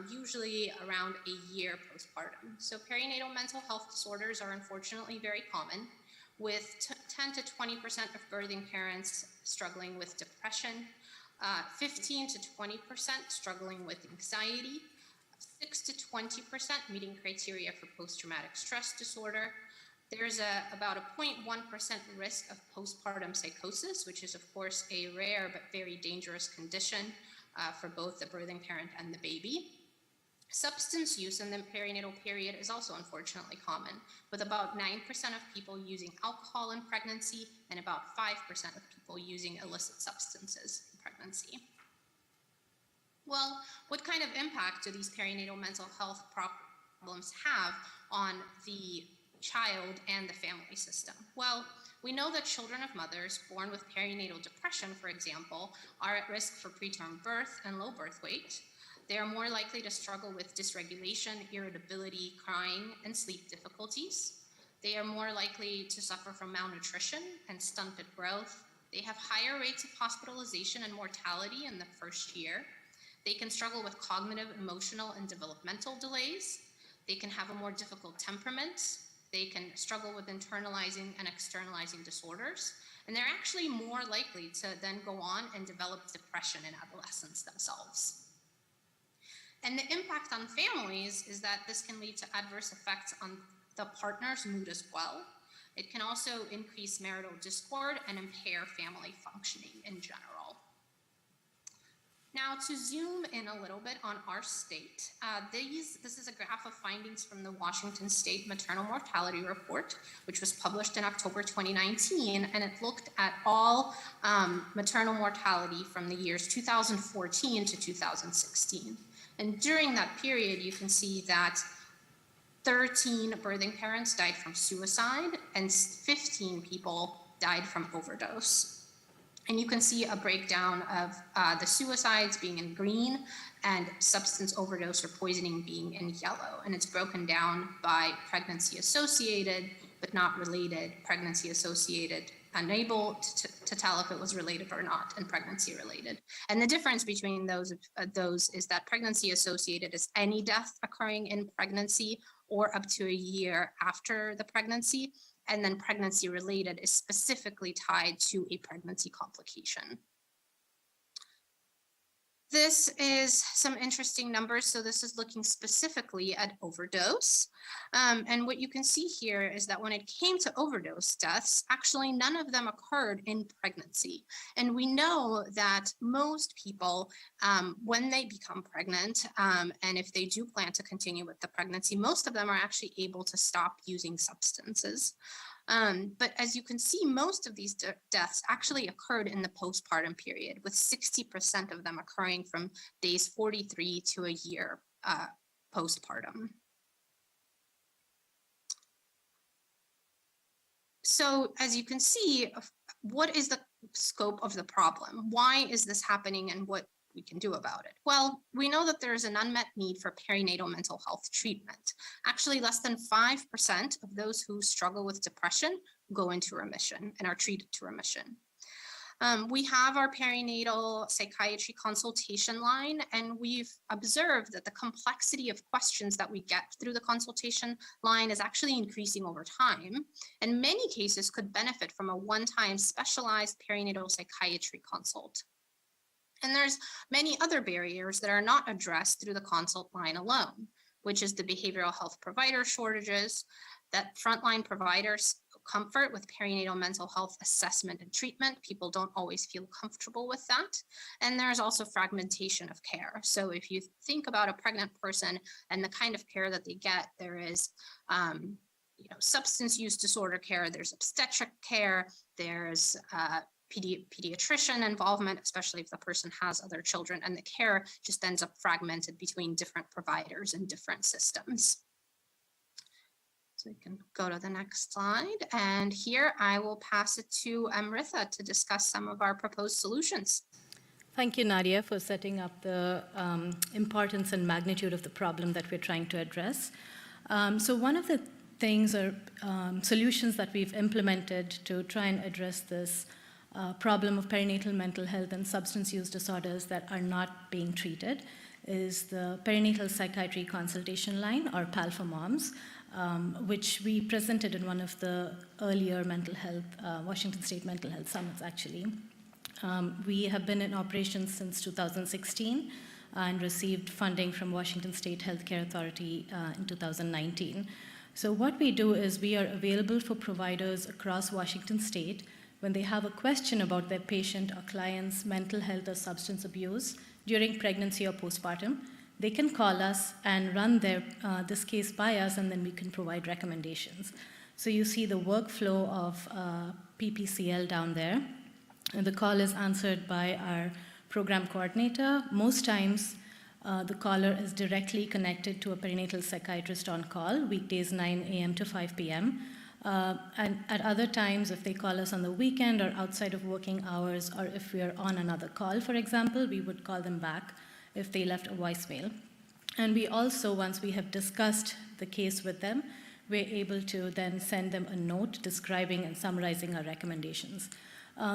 Speaker 6: usually around a year postpartum. So perinatal mental health disorders are unfortunately very common, with 10 to 20% of birthing parents struggling with depression, 15 to 20% struggling with anxiety, 6 to 20% meeting criteria for post-traumatic stress disorder. There's about a 0.1% risk of postpartum psychosis, which is of course a rare but very dangerous condition for both the birthing parent and the baby. Substance use in the perinatal period is also unfortunately common, with about 9% of people using alcohol in pregnancy and about 5% of people using illicit substances in pregnancy. Well, what kind of impact do these perinatal mental health problems have on the child and the family system? Well, we know that children of mothers born with perinatal depression, for example, are at risk for preterm birth and low birth weight. They are more likely to struggle with dysregulation, irritability, crying, and sleep difficulties. They are more likely to suffer from malnutrition and stunted growth. They have higher rates of hospitalization and mortality in the first year. They can struggle with cognitive, emotional, and developmental delays. They can have a more difficult temperament. They can struggle with internalizing and externalizing disorders. And they're actually more likely to then go on and develop depression in adolescence themselves. And the impact on families is that this can lead to adverse effects on the partner's mood as well. It can also increase marital discord and impair family functioning in general. Now, to zoom in a little bit on our state, this is a graph of findings from the Washington State Maternal Mortality Report, which was published in October 2019, and it looked at all maternal mortality from the years 2014 to 2016. And during that period, you can see that 13 birthing parents died from suicide and 15 people died from overdose. And you can see a breakdown of the suicides being in green and substance overdose or poisoning being in yellow. And it's broken down by pregnancy associated, but not related, pregnancy associated, unable to tell if it was related or not, and pregnancy related. And the difference between those is that pregnancy associated is any death occurring in pregnancy or up to a year after the pregnancy. And then pregnancy related is specifically tied to a pregnancy complication. This is some interesting numbers. So this is looking specifically at overdose. And what you can see here is that when it came to overdose deaths, actually none of them occurred in pregnancy. And we know that most people, when they become pregnant, and if they do plan to continue with the pregnancy, most of them are actually able to stop using substances. But as you can see, most of these deaths actually occurred in the postpartum period, with 60% of them occurring from days 43 to a year postpartum. So as you can see, what is the scope of the problem? Why is this happening, and what we can do about it? Well, we know that there is an unmet need for perinatal mental health treatment. Actually, less than 5% of those who struggle with depression go into remission and are treated to remission. We have our perinatal psychiatry consultation line, and we've observed that the complexity of questions that we get through the consultation line is actually increasing over time, and many cases could benefit from a one-time specialized perinatal psychiatry consult. And there's many other barriers that are not addressed through the consult line alone, which is the behavioral health provider shortages, that frontline providers comfort with perinatal mental health assessment and treatment. People don't always feel comfortable with that. And there's also fragmentation of care. So if you think about a pregnant person and the kind of care that they get, there is substance use disorder care, there's obstetric care, there's pediatrician involvement, especially if the person has other children, and the care just ends up fragmented between different providers and different systems. So we can go to the next slide. And here I will pass it to Amritha to discuss some of our proposed solutions.
Speaker 18: Thank you, Nadia, for setting up the importance and magnitude of the problem that we're trying to address. So one of the things or solutions that we've implemented to try and address this problem of perinatal mental health and substance use disorders that are not being treated is the perinatal psychiatry consultation line, or PAL for moms, which we presented in one of the earlier mental health, Washington State mental health summits, actually. We have been in operation since 2016 and received funding from Washington State Healthcare Authority in 2019. So what we do is we are available for providers across Washington State when they have a question about their patient or client's mental health or substance abuse during pregnancy or postpartum. They can call us and run this case by us, and then we can provide recommendations. So you see the workflow of PPCL down there. And the call is answered by our program coordinator. Most times, the caller is directly connected to a perinatal psychiatrist on call, weekdays 9 a.m. to 5 p.m. And at other times, if they call us on the weekend or outside of working hours, or if we are on another call, for example, we would call them back if they left a voicemail. And we also, once we have discussed the case with them, we're able to then send them a note describing and summarizing our recommendations.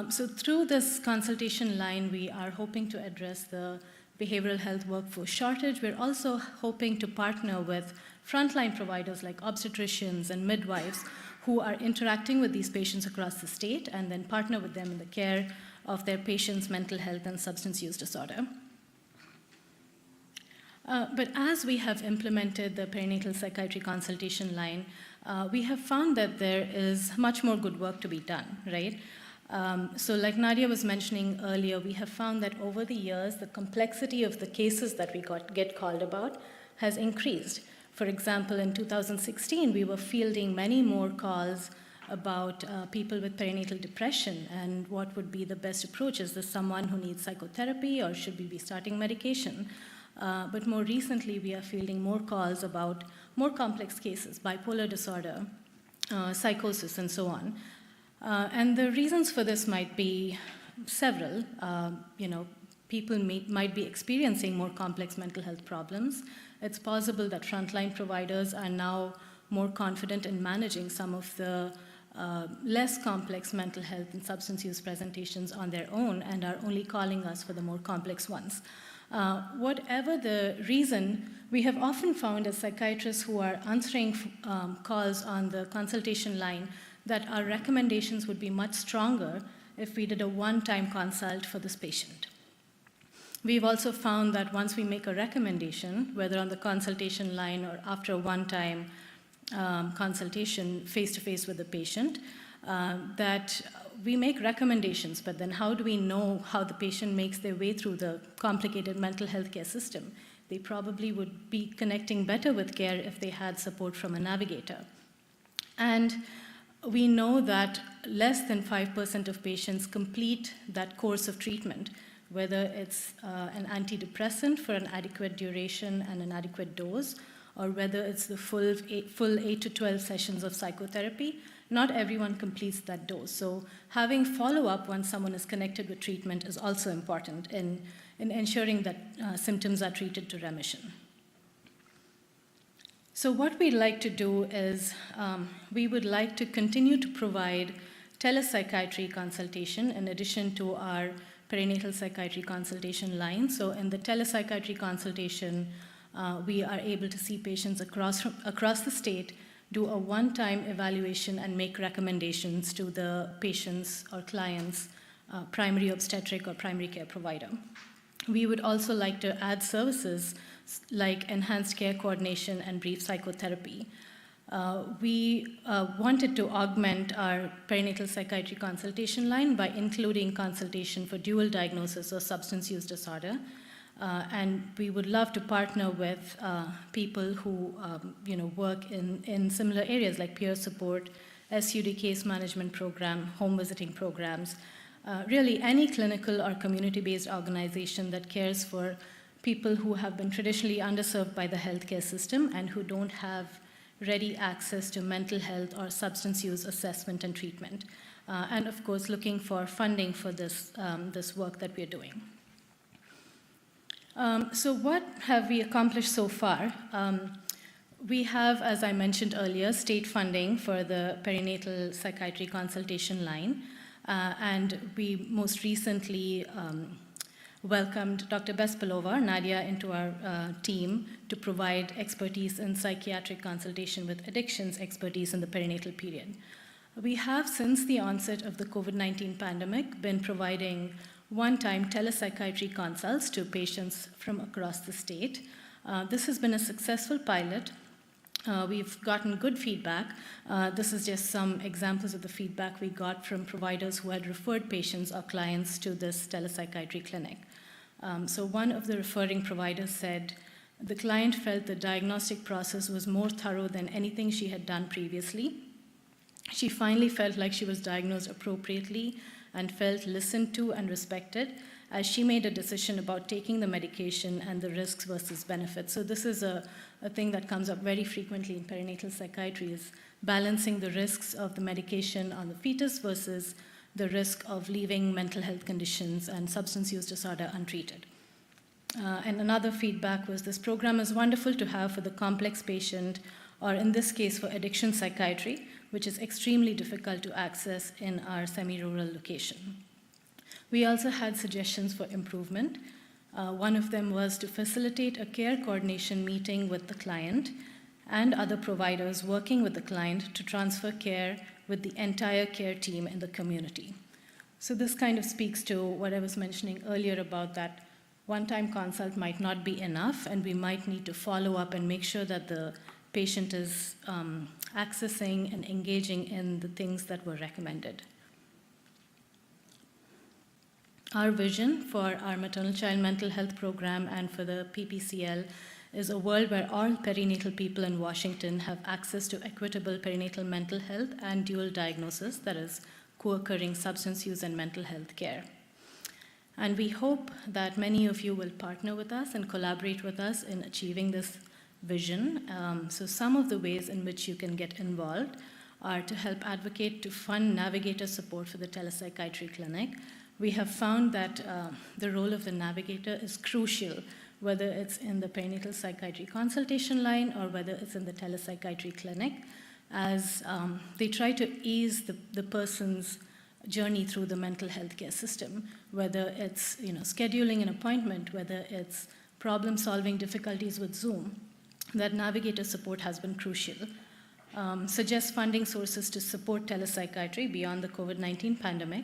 Speaker 18: So through this consultation line, we are hoping to address the behavioral health workforce shortage. We're also hoping to partner with frontline providers like obstetricians and midwives who are interacting with these patients across the state, and then partner with them in the care of their patients' mental health and substance use disorder. But as we have implemented the perinatal psychiatry consultation line, we have found that there is much more good work to be done, right? So like Nadia was mentioning earlier, we have found that over the years, the complexity of the cases that we get called about has increased. For example, in 2016, we were fielding many more calls about people with perinatal depression and what would be the best approach. Is this someone who needs psychotherapy, or should we be starting medication? But more recently, we are fielding more calls about more complex cases, bipolar disorder, psychosis, and so on. And the reasons for this might be several. People might be experiencing more complex mental health problems. It's possible that frontline providers are now more confident in managing some of the less complex mental health and substance use presentations on their own and are only calling us for the more complex ones. Whatever the reason, we have often found as psychiatrists who are answering calls on the consultation line that our recommendations would be much stronger if we did a one-time consult for this patient. We've also found that once we make a recommendation, whether on the consultation line or after a one-time consultation face-to-face with the patient, that we make recommendations, but then how do we know how the patient makes their way through the complicated mental health care system? They probably would be connecting better with care if they had support from a navigator. And we know that less than 5% of patients complete that course of treatment, whether it's an antidepressant for an adequate duration and an adequate dose, or whether it's the full 8 to 12 sessions of psychotherapy. Not everyone completes that dose. So having follow-up once someone is connected with treatment is also important in in ensuring that symptoms are treated to remission. So what we'd like to do is we would like to continue to provide telepsychiatry consultation in addition to our perinatal psychiatry consultation line. So in the telepsychiatry consultation, we are able to see patients across the state, do a one-time evaluation and make recommendations to the patient's or client's primary obstetric or primary care provider. We would also like to add services like enhanced care coordination and brief psychotherapy. We wanted to augment our perinatal psychiatry consultation line by including consultation for dual diagnosis or substance use disorder. And we would love to partner with people who work in similar areas like peer support, SUD case management program, home visiting programs, really any clinical or community-based organization that cares for people who have been traditionally underserved by the healthcare system and who don't have ready access to mental health or substance use assessment and treatment. And of course, looking for funding for this work that we're doing. So what have we accomplished so far? We have, as I mentioned earlier, state funding for the perinatal psychiatry consultation line. And we most recently welcomed Dr. Bespalova, Nadia, into our team to provide expertise in psychiatric consultation with addictions expertise in the perinatal period. We have, since the onset of the COVID-19 pandemic, been providing one-time telepsychiatry consults to patients from across the state. This has been a successful pilot. We've gotten good feedback. This is just some examples of the feedback we got from providers who had referred patients or clients to this telepsychiatry clinic. So one of the referring providers said, the client felt the diagnostic process was more thorough than anything she had done previously. She finally felt like she was diagnosed appropriately and felt listened to and respected as she made a decision about taking the medication and the risks versus benefits. So this is a thing that comes up very frequently in perinatal psychiatry, is balancing the risks of the medication on the fetus versus the risk of leaving mental health conditions and substance use disorder untreated. And another feedback was this program is wonderful to have for the complex patient, or in this case for addiction psychiatry, which is extremely difficult to access in our semi-rural location. We also had suggestions for improvement. One of them was to facilitate a care coordination meeting with the client and other providers working with the client to transfer care with the entire care team in the community. So this kind of speaks to what I was mentioning earlier about that one-time consult might not be enough, and we might need to follow up and make sure that the patient is accessing and engaging in the things that were recommended. Our vision for our maternal child mental health program and for the PPCL is a world where all perinatal people in Washington have access to equitable perinatal mental health and dual diagnosis, that is, co-occurring substance use and mental health care. And we hope that many of you will partner with us and collaborate with us in achieving this vision. So some of the ways in which you can get involved are to help advocate to fund navigator support for the telepsychiatry clinic. We have found that the role of the navigator is crucial, whether it's in the perinatal psychiatry consultation line or whether it's in the telepsychiatry clinic, as they try to ease the person's journey through the mental health care system, whether it's scheduling an appointment, whether it's problem-solving difficulties with Zoom. That navigator support has been crucial. Suggest funding sources to support telepsychiatry beyond the COVID-19 pandemic.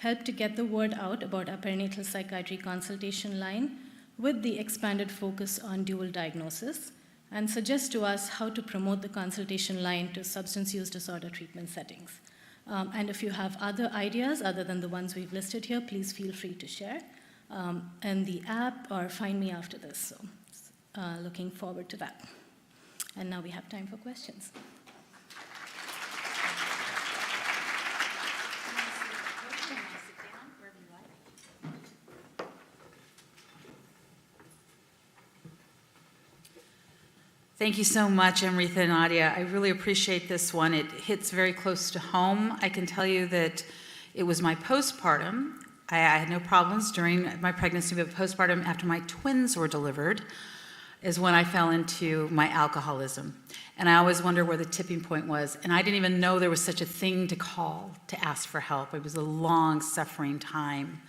Speaker 18: Help to get the word out about our perinatal psychiatry consultation line with the expanded focus on dual diagnosis, and suggest to us how to promote the consultation line to substance use disorder treatment settings. And if you have other ideas other than the ones we've listed here, please feel free to share in the app or find me after this. So looking forward to that. And now we have time for questions.
Speaker 14: Thank you so much, Amritha and Nadia. I really appreciate this one. It hits very close to home. I can tell you that it was my postpartum. I had no problems during my pregnancy, but postpartum, after my twins were delivered, is when I fell into my alcoholism. And I always wonder where the tipping point was. And I didn't even know there was such a thing to call to ask for help. It was a long, suffering time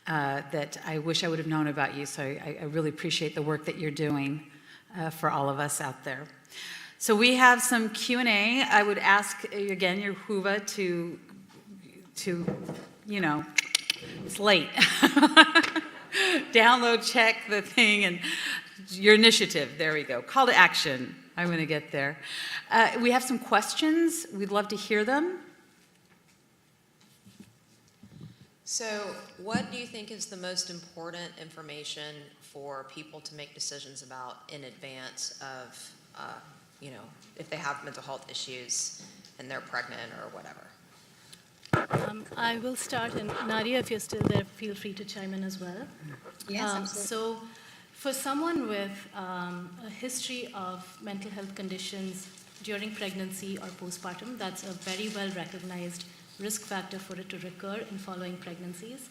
Speaker 14: that I wish I would have known about you. So I really appreciate the work that you're doing for all of us out there. So we have some Q&A. I would ask, again, your Huva to it's late. Download, check the thing, and your initiative. There we go. Call to action. I'm going to get there. We have some questions. We'd love to hear them.
Speaker 22: So what do you think is the most important information for people to make decisions about in advance of, if they have mental health issues and they're pregnant or whatever?
Speaker 1: I will start, and Nadia, if you're still there, feel free to chime in as well.
Speaker 22: Yes, absolutely.
Speaker 1: So for someone with a history of mental health conditions during pregnancy or postpartum, that's a very well-recognized risk factor for it to recur in following pregnancies.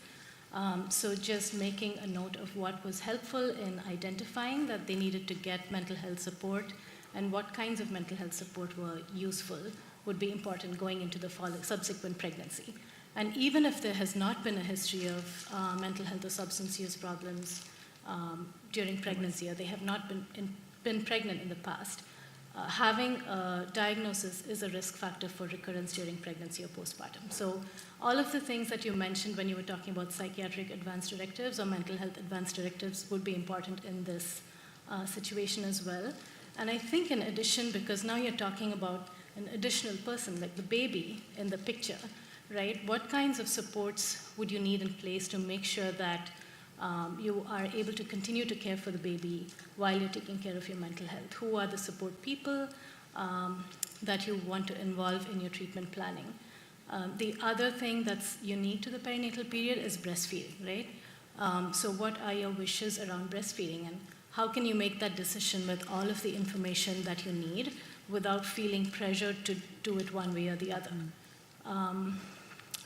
Speaker 1: So just making a note of what was helpful in identifying that they needed to get mental health support and what kinds of mental health support were useful would be important going into the subsequent pregnancy. And even if there has not been a history of mental health or substance use problems during pregnancy, or they have not been pregnant in the past, having a diagnosis is a risk factor for recurrence during pregnancy or postpartum. So all of the things that you mentioned when you were talking about psychiatric advance directives or mental health advance directives would be important in this situation as well. And I think in addition, because now you're talking about an additional person, like the baby in the picture, right? What kinds of supports would you need in place to make sure that you are able to continue to care for the baby while you're taking care of your mental health? Who are the support people that you want to involve in your treatment planning? The other thing that's unique to the perinatal period is breastfeeding, right? So what are your wishes around breastfeeding, and how can you make that decision with all of the information that you need without feeling pressured to do it one way or the other?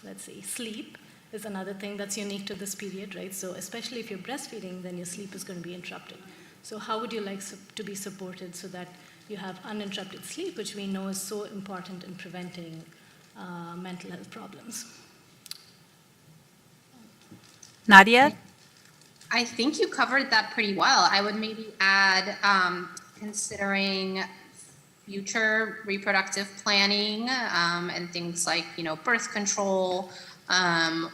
Speaker 1: Let's see, sleep is another thing that's unique to this period, right? So especially if you're breastfeeding, then your sleep is going to be interrupted. So how would you like to be supported so that you have uninterrupted sleep, which we know is so important in preventing mental health problems?
Speaker 14: Nadia?
Speaker 6: I think you covered that pretty well. I would maybe add considering future reproductive planning and things like, birth control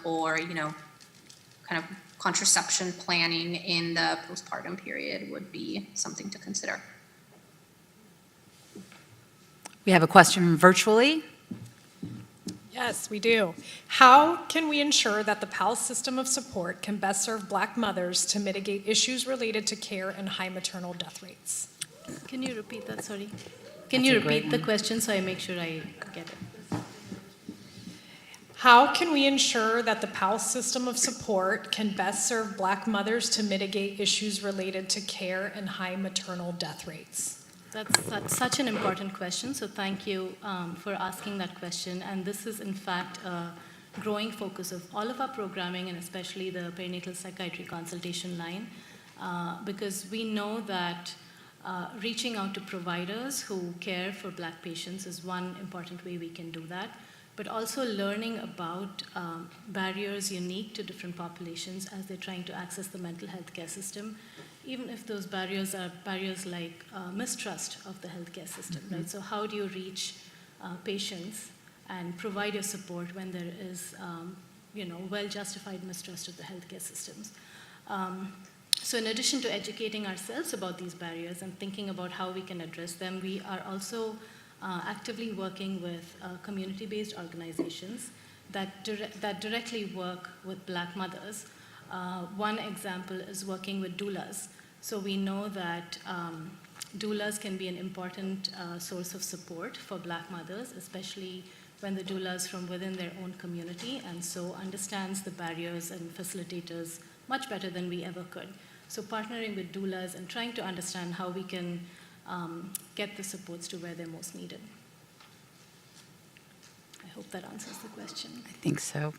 Speaker 6: or, kind of contraception planning in the postpartum period would be something to consider.
Speaker 14: We have a question virtually.
Speaker 7: Yes, we do. How can we ensure that the PALS system of support can best serve Black mothers to mitigate issues related to care and high maternal death rates?
Speaker 1: Can you repeat that, sorry? Can you repeat the question so I make sure I get it?
Speaker 7: How can we ensure that the PALS system of support can best serve Black mothers to mitigate issues related to care and high maternal death rates?
Speaker 1: That's such an important question, so thank you for asking that question. And this is, in fact, a growing focus of all of our programming, and especially the perinatal psychiatry consultation line, because we know that reaching out to providers who care for Black patients is one important way we can do that, but also learning about barriers unique to different populations as they're trying to access the mental health care system, even if those barriers are barriers like mistrust of the healthcare system, right? So how do you reach patients and provide your support when there is, well-justified mistrust of the healthcare systems? So in addition to educating ourselves about these barriers and thinking about how we can address them, we are also actively working with community-based organizations that directly work with Black mothers. One example is working with doulas. So we know that doulas can be an important source of support for Black mothers, especially when the doula is from within their own community and so understands the barriers and facilitators much better than we ever could. So partnering with doulas and trying to understand how we can get the supports to where they're most needed. I hope that answers the question.
Speaker 14: I think so.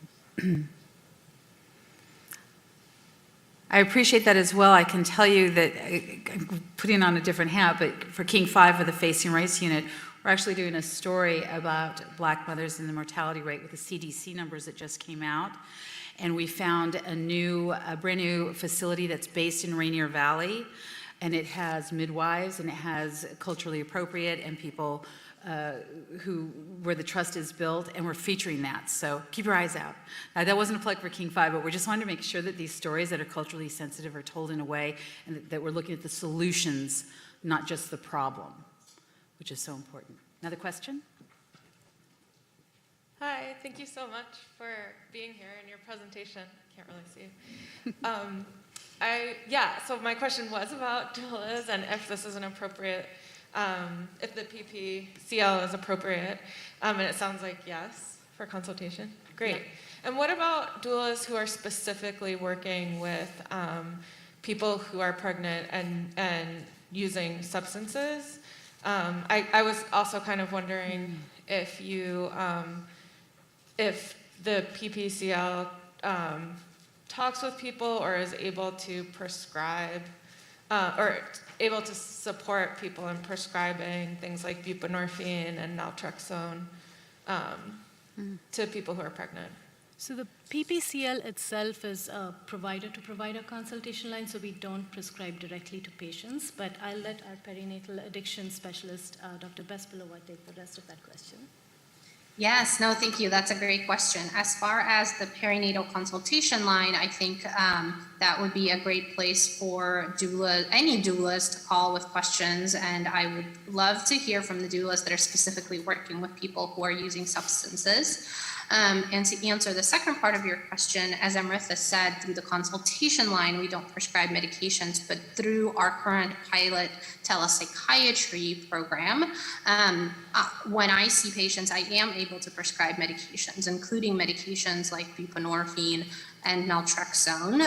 Speaker 14: I appreciate that as well. I can tell you that, I'm putting on a different hat, but for King 5 of the Facing Race Unit, we're actually doing a story about Black mothers and the mortality rate with the CDC numbers that just came out. And we found a brand new facility that's based in Rainier Valley, and it has midwives, and it has culturally appropriate and people where the trust is built, and we're featuring that. So keep your eyes out. That wasn't a plug for King 5, but we're just wanting to make sure that these stories that are culturally sensitive are told in a way and that we're looking at the solutions, not just the problem, which is so important. Another question?
Speaker 4: Hi, thank you so much for being here and your presentation. Can't really see. So my question was about doulas and if this is an appropriate, if the PPCL is appropriate, and it sounds like yes for consultation. Great. Yeah. And what about doulas who are specifically working with people who are pregnant and using substances? I was also kind of wondering if you, if the PPCL talks with people or is able to prescribe or able to support people in prescribing things like buprenorphine and naltrexone to people who are pregnant.
Speaker 1: So the PPCL itself is a provider-to-provider consultation line, so we don't prescribe directly to patients, but I'll let our perinatal addiction specialist, Dr. Polo, take the rest of that question.
Speaker 6: Yes, no, thank you. That's a great question. As far as the perinatal consultation line, I think that would be a great place for any doulas to call with questions, and I would love to hear from the doulas that are specifically working with people who are using substances. And to answer the second part of your question, as Amritha said, through the consultation line, we don't prescribe medications, but through our current pilot telepsychiatry program, when I see patients, I am able to prescribe medications, including medications like buprenorphine and naltrexone.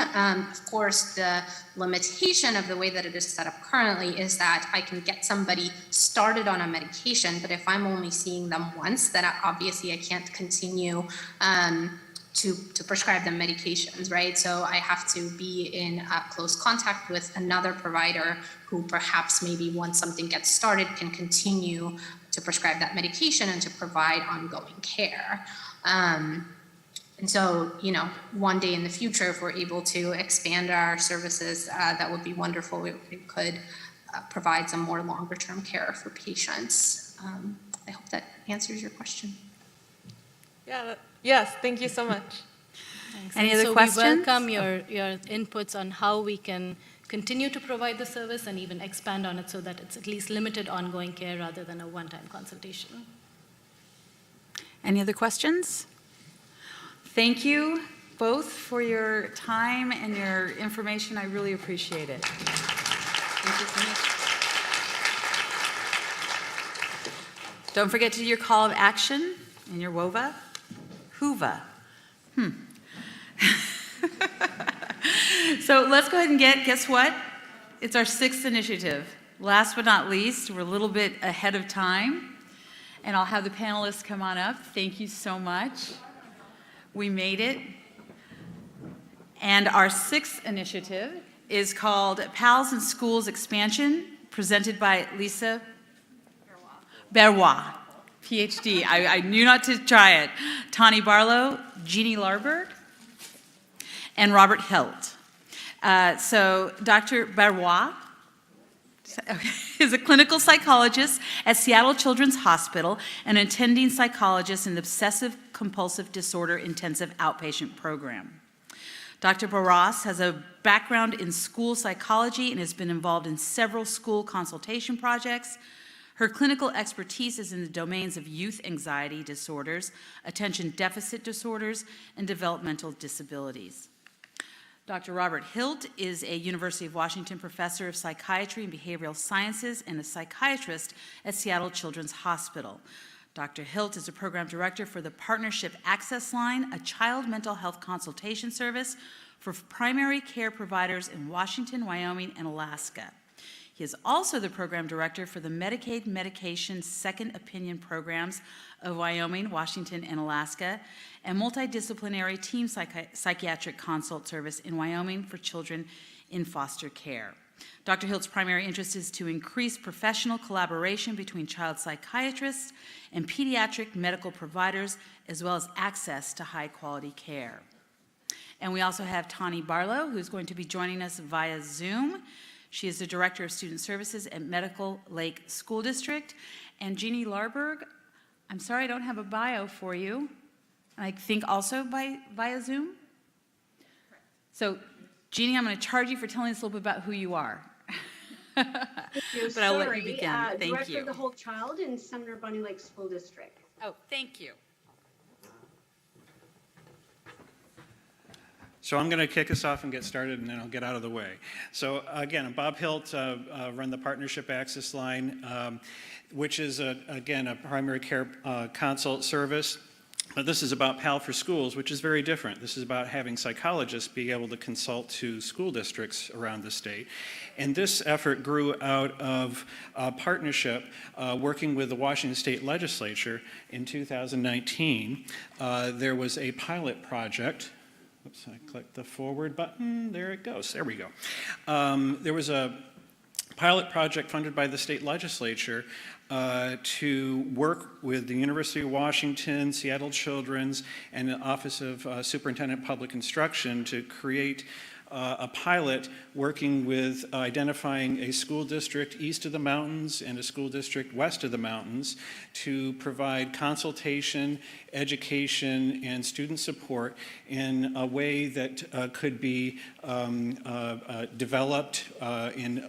Speaker 6: Of course, the limitation of the way that it is set up currently is that I can get somebody started on a medication, but if I'm only seeing them once, then obviously I can't continue to prescribe them medications, right? So I have to be in close contact with another provider who perhaps maybe once something gets started can continue to prescribe that medication and to provide ongoing care. And so, one day in the future, if we're able to expand our services, that would be wonderful. We could provide some more longer-term care for patients. I hope that answers your question.
Speaker 4: Yes, thank you so much.
Speaker 1: Thanks.
Speaker 14: Any other
Speaker 1: so
Speaker 14: questions?
Speaker 1: We welcome your inputs on how we can continue to provide the service and even expand on it so that it's at least limited ongoing care rather than a one-time consultation.
Speaker 14: Any other questions? Thank you both for your time and your information. I really appreciate it. Thank you so much. Don't forget to do your call of action and your WOVA. HOOVA. So let's go ahead and guess what? It's our 6th initiative. Last but not least, we're a little bit ahead of time, and I'll have the panelists come on up. Thank you so much. We made it. And our 6th initiative is called Pals in Schools Expansion, presented by Lisa Berrois, PhD. I knew not to try it. Tawni Barlow, Jeannie Larberg, and Robert Hilt. So Dr. Berrois is a clinical psychologist at Seattle Children's Hospital and attending psychologist in the Obsessive Compulsive Disorder Intensive Outpatient Program. Dr. Barras has a background in school psychology and has been involved in several school consultation projects. Her clinical expertise is in the domains of youth anxiety disorders, attention deficit disorders, and developmental disabilities. Dr. Robert Hilt is a University of Washington professor of psychiatry and behavioral sciences and a psychiatrist at Seattle Children's Hospital. Dr. Hilt is a program director for the Partnership Access Line, a child mental health consultation service for primary care providers in Washington, Wyoming, and Alaska. He is also the program director for the Medicaid Medication Second Opinion programs of Wyoming, Washington, and Alaska, and multidisciplinary team psychiatric consult service in Wyoming for children in foster care. Dr. Hilt's primary interest is to increase professional collaboration between child psychiatrists and pediatric medical providers, as well as access to high-quality care. And we also have Tawni Barlow, who's going to be joining us via Zoom. She is the Director of Student Services at Medical Lake School District. And Jeannie Larberg, I'm sorry I don't have a bio for you. I think also via Zoom. So Jeannie, I'm going to charge you for telling us a little bit about who you are.
Speaker 5: But
Speaker 14: I'll let you begin. Thank
Speaker 5: Director
Speaker 14: you.
Speaker 5: of the Whole Child in Sumner Bunny Lake School District.
Speaker 14: Oh, thank you.
Speaker 13: So I'm going to kick us off and get started, and then I'll get out of the way. So again, I'm Bob Hilt, run the Partnership Access Line, which is, again, a primary care consult service. But this is about PAL for Schools, which is very different. This is about having psychologists be able to consult to school districts around the state. And this effort grew out of a partnership working with the Washington State Legislature in 2019. There was a pilot project. Oops, I clicked the forward button. There it goes. There we go. There was a pilot project funded by the state legislature to work with the University of Washington, Seattle Children's, and the Office of Superintendent of Public Instruction to create a pilot working with identifying a school district east of the mountains and a school district west of the mountains to provide consultation, education, and student support in a way that could be developed and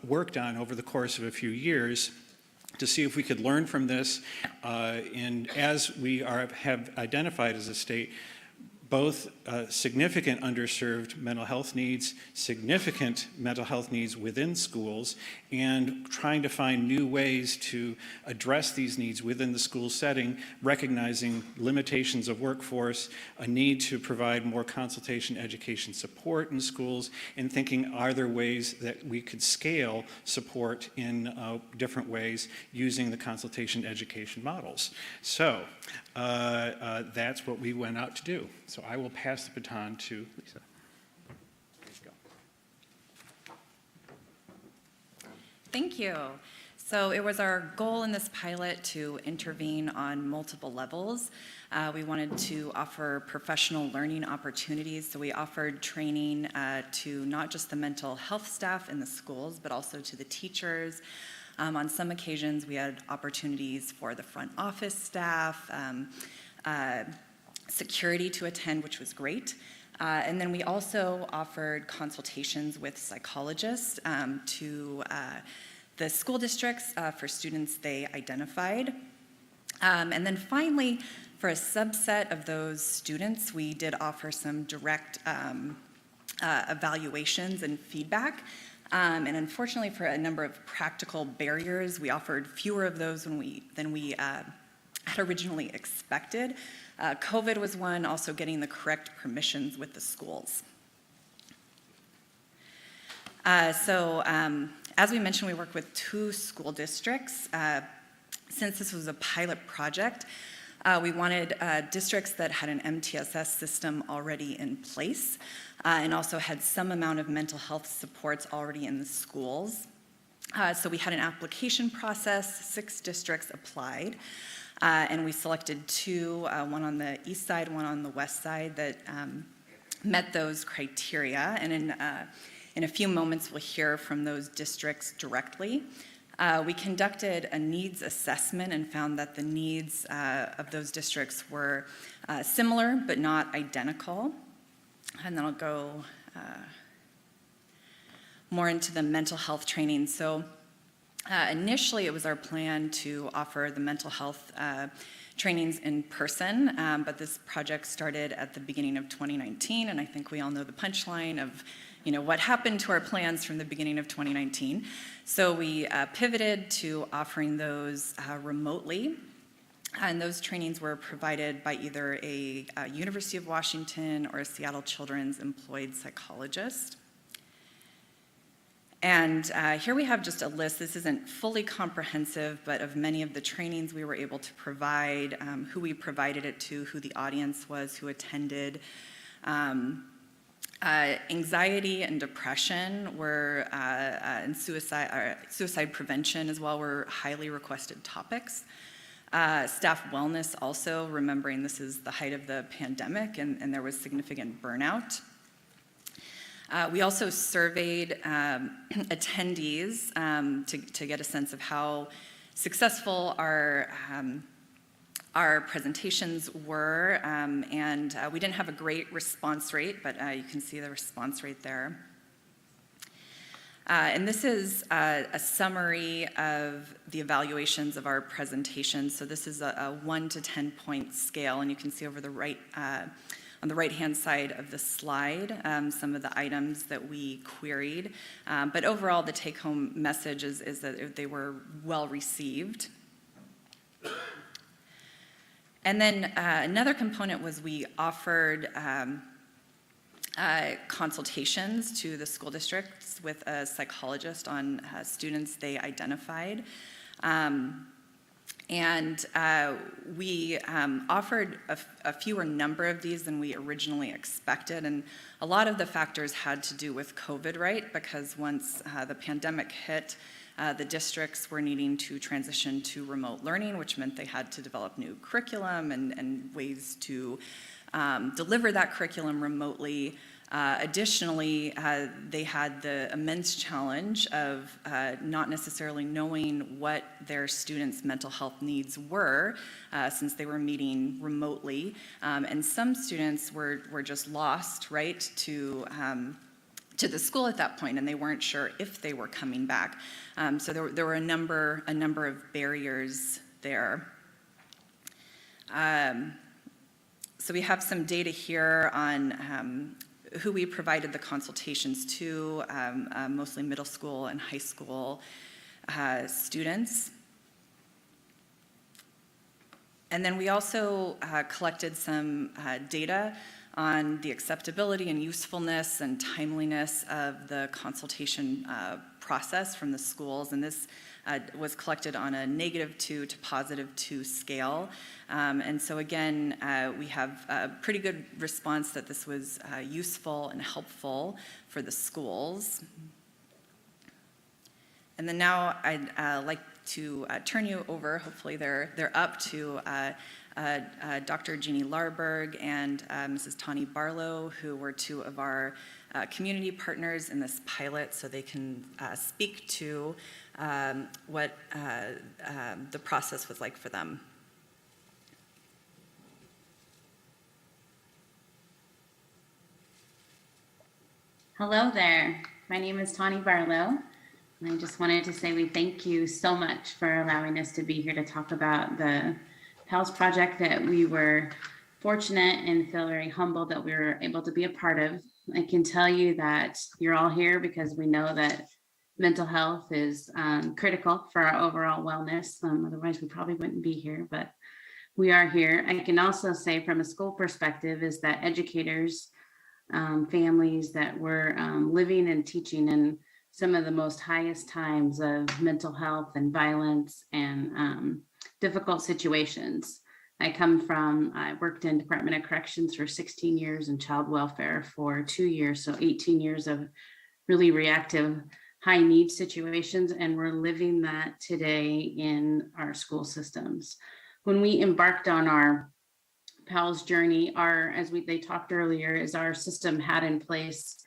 Speaker 13: worked on over the course of a few years to see if we could learn from this. And as we have identified as a state, both significant underserved mental health needs, significant mental health needs within schools, and trying to find new ways to address these needs within the school setting, recognizing limitations of workforce, a need to provide more consultation, education support in schools, and thinking, are there ways that we could scale support in different ways using the consultation education models. So that's what we went out to do. So I will pass the baton to Lisa. There you go.
Speaker 23: Thank you. So it was our goal in this pilot to intervene on multiple levels. We wanted to offer professional learning opportunities, so we offered training to not just the mental health staff in the schools, but also to the teachers. On some occasions, we had opportunities for the front office staff, security to attend, which was great. And then we also offered consultations with psychologists to the school districts for students they identified. And then finally, for a subset of those students, we did offer some direct evaluations and feedback. And unfortunately, for a number of practical barriers, we offered fewer of those than we had originally expected. COVID was one, also getting the correct permissions with the schools. So as we mentioned, we work with 2 school districts. Since this was a pilot project, we wanted districts that had an MTSS system already in place and also had some amount of mental health supports already in the schools. So we had an application process, 6 districts applied, and we selected 2, one on the east side, one on the west side, that met those criteria. And in a few moments, we'll hear from those districts directly. We conducted a needs assessment and found that the needs of those districts were similar but not identical. And then I'll go more into the mental health training. So initially, it was our plan to offer the mental health trainings in person, but this project started at the beginning of 2019, and I think we all know the punchline of what happened to our plans from the beginning of 2019. So we pivoted to offering those remotely, and those trainings were provided by either a University of Washington or a Seattle Children's employed psychologist. And here we have just a list. This isn't fully comprehensive, but of many of the trainings we were able to provide, who we provided it to, who the audience was, who attended. Anxiety and depression were, and suicide prevention as well were highly requested topics. Staff wellness also, remembering this is the height of the pandemic and there was significant burnout. We also surveyed attendees to get a sense of how successful our presentations were, and we didn't have a great response rate, but you can see the response rate there. And this is a summary of the evaluations of our presentations. So this is a 1 to 10 point scale, and you can see over the right, on the right-hand side of the slide, some of the items that we queried. But overall, the take-home message is that they were well received. And then another component was we offered consultations to the school districts with a psychologist on students they identified. And we offered a fewer number of these than we originally expected. And a lot of the factors had to do with COVID, right? Because once the pandemic hit, the districts were needing to transition to remote learning, which meant they had to develop new curriculum and ways to deliver that curriculum remotely. Additionally, they had the immense challenge of not necessarily knowing what their students' mental health needs were, since they were meeting remotely. And some students were just lost, right, to the school at that point, and they weren't sure if they were coming back. So there were a number of barriers there. So we have some data here on who we provided the consultations to, mostly middle school and high school students. And then we also collected some data on the acceptability and usefulness and timeliness of the consultation process from the schools. And this was collected on a -2 to +2 scale. And so again, we have a pretty good response that this was useful and helpful for the schools. And then now I'd like to turn you over, hopefully they're up, to Dr. Jeannie Larberg and Mrs. Tawni Barlow, who were two of our community partners in this pilot, so they can speak to what the process was like for them.
Speaker 8: Hello there. My name is Tawni Barlow. And I just wanted to say we thank you so much for allowing us to be here to talk about the PALS project that we were fortunate and feel very humbled that we were able to be a part of. I can tell you that you're all here because we know that mental health is critical for our overall wellness. Otherwise, we probably wouldn't be here, but we are here. I can also say from a school perspective is that educators, families that were living and teaching in some of the most highest times of mental health and violence and difficult situations. I worked in Department of Corrections for 16 years and child welfare for 2 years, so 18 years of really reactive high need situations, and we're living that today in our school systems. When we embarked on our PALS journey, they talked earlier, is our system had in place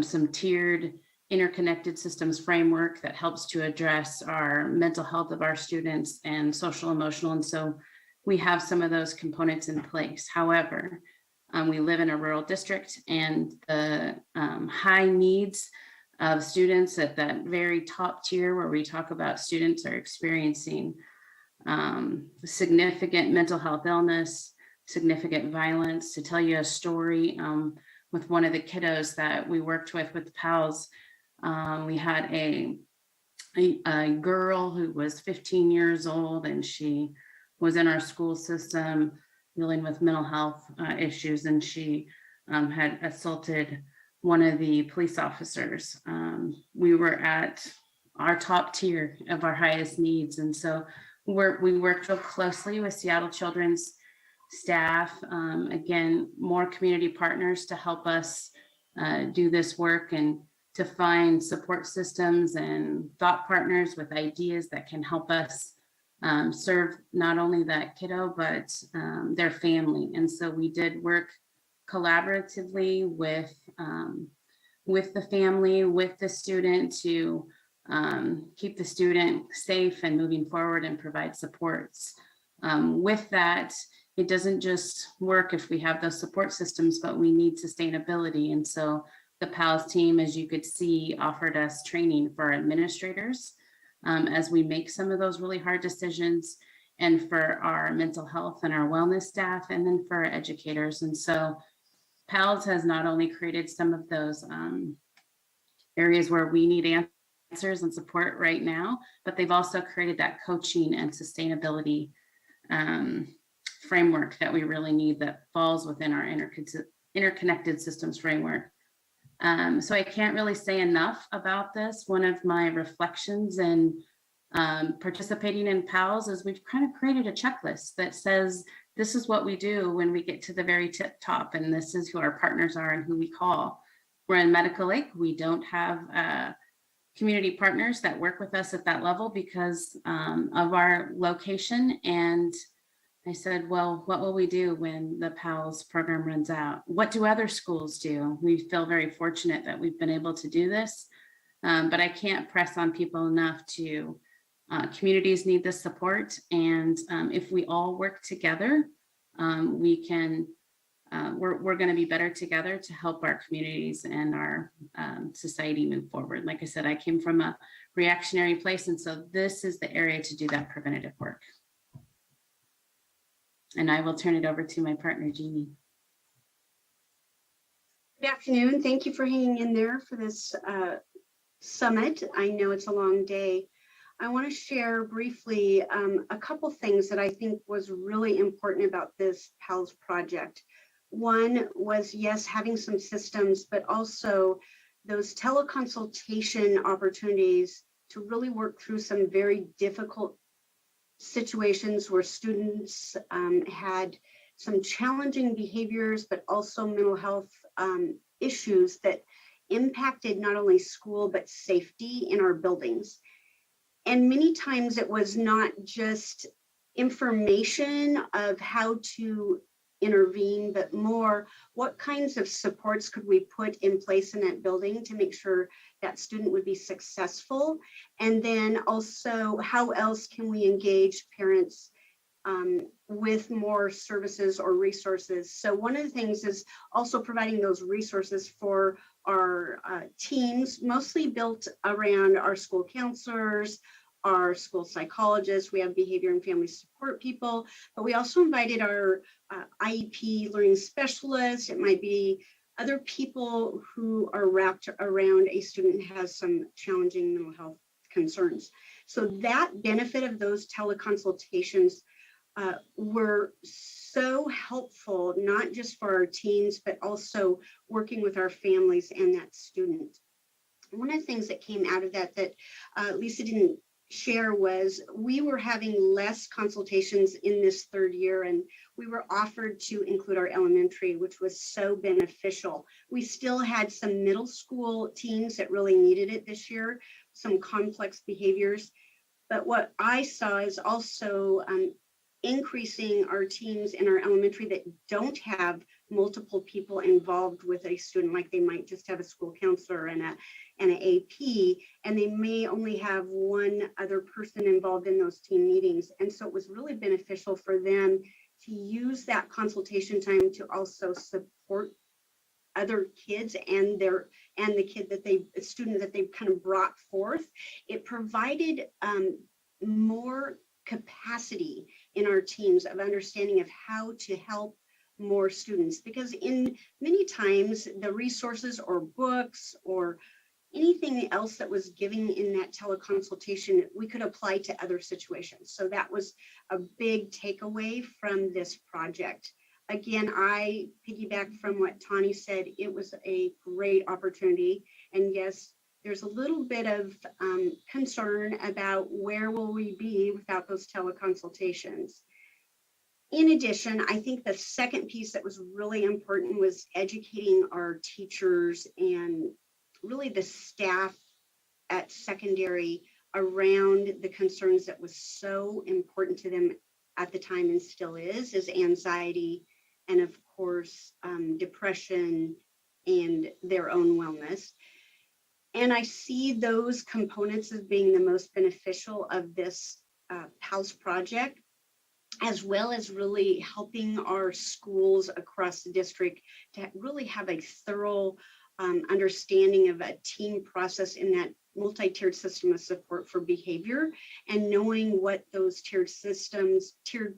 Speaker 8: some tiered interconnected systems framework that helps to address our mental health of our students and social emotional. And so we have some of those components in place. However, we live in a rural district, and the high needs of students at that very top tier where we talk about students are experiencing significant mental health illness, significant violence. To tell you a story with one of the kiddos that we worked with the PALS, we had a girl who was 15 years old, and she was in our school system dealing with mental health issues, and she had assaulted one of the police officers. We were at our top tier of our highest needs. And so we worked real closely with Seattle Children's staff, again, more community partners to help us do this work and to find support systems and thought partners with ideas that can help us serve not only that kiddo, but their family. And so we did work collaboratively with the family, with the student to keep the student safe and moving forward and provide supports. With that, it doesn't just work if we have those support systems, but we need sustainability. And so the PALS team, as you could see, offered us training for our administrators as we make some of those really hard decisions, and for our mental health and our wellness staff, and then for our educators. And so PALS has not only created some of those areas where we need answers and support right now, but they've also created that coaching and sustainability framework that we really need that falls within our interconnected systems framework. So I can't really say enough about this. One of my reflections in participating in PALS is we've kind of created a checklist that says, this is what we do when we get to the very top, and this is who our partners are and who we call. We're in Medical Lake. We don't have community partners that work with us at that level because of our location. And I said, well, what will we do when the PALS program runs out? What do other schools do? We feel very fortunate that we've been able to do this, but I can't press on people enough to, communities need this support. And if we all work together, we can, we're gonna be better together to help our communities and our society move forward. Like I said, I came from a reactionary place, and so this is the area to do that preventative work. And I will turn it over to my partner, Jeannie.
Speaker 5: Good afternoon. Thank you for hanging in there for this summit. I know it's a long day. I want to share briefly a couple things that I think was really important about this PALS project. One was, yes, having some systems, but also those teleconsultation opportunities to really work through some very difficult situations where students had some challenging behaviors, but also mental health issues that impacted not only school, but safety in our buildings. And many times it was not just information of how to intervene, but more what kinds of supports could we put in place in that building to make sure that student would be successful. And then also how else can we engage parents with more services or resources. So one of the things is also providing those resources for our teams, mostly built around our school counselors, our school psychologists. We have behavior and family support people, but we also invited our IEP learning specialists. It might be other people who are wrapped around a student who has some challenging mental health concerns. So that benefit of those teleconsultations were so helpful, not just for our teams, but also working with our families and that student. One of the things that came out of that Lisa didn't share was we were having less consultations in this third year, and we were offered to include our elementary, which was so beneficial. We still had some middle school teams that really needed it this year, some complex behaviors. But what I saw is also increasing our teams in our elementary that don't have multiple people involved with a student, like they might just have a school counselor and an AP, and they may only have one other person involved in those team meetings. And so it was really beneficial for them to use that consultation time to also support other kids and the student that they've kind of brought forth. It provided more capacity in our teams of understanding of how to help more students, because in many times the resources or books or anything else that was given in that teleconsultation we could apply to other situations. So that was a big takeaway from this project. again, I piggyback from what Tawni said. It was a great opportunity. And yes, there's a little bit of concern about where will we be without those teleconsultations. In addition, I think the second piece that was really important was educating our teachers and really the staff at secondary around the concerns that was so important to them at the time and still is anxiety and of course depression and their own wellness. And I see those components as being the most beneficial of this PALS project, as well as really helping our schools across the district to really have a thorough understanding of a team process in that multi-tiered system of support for behavior, and knowing what those tiered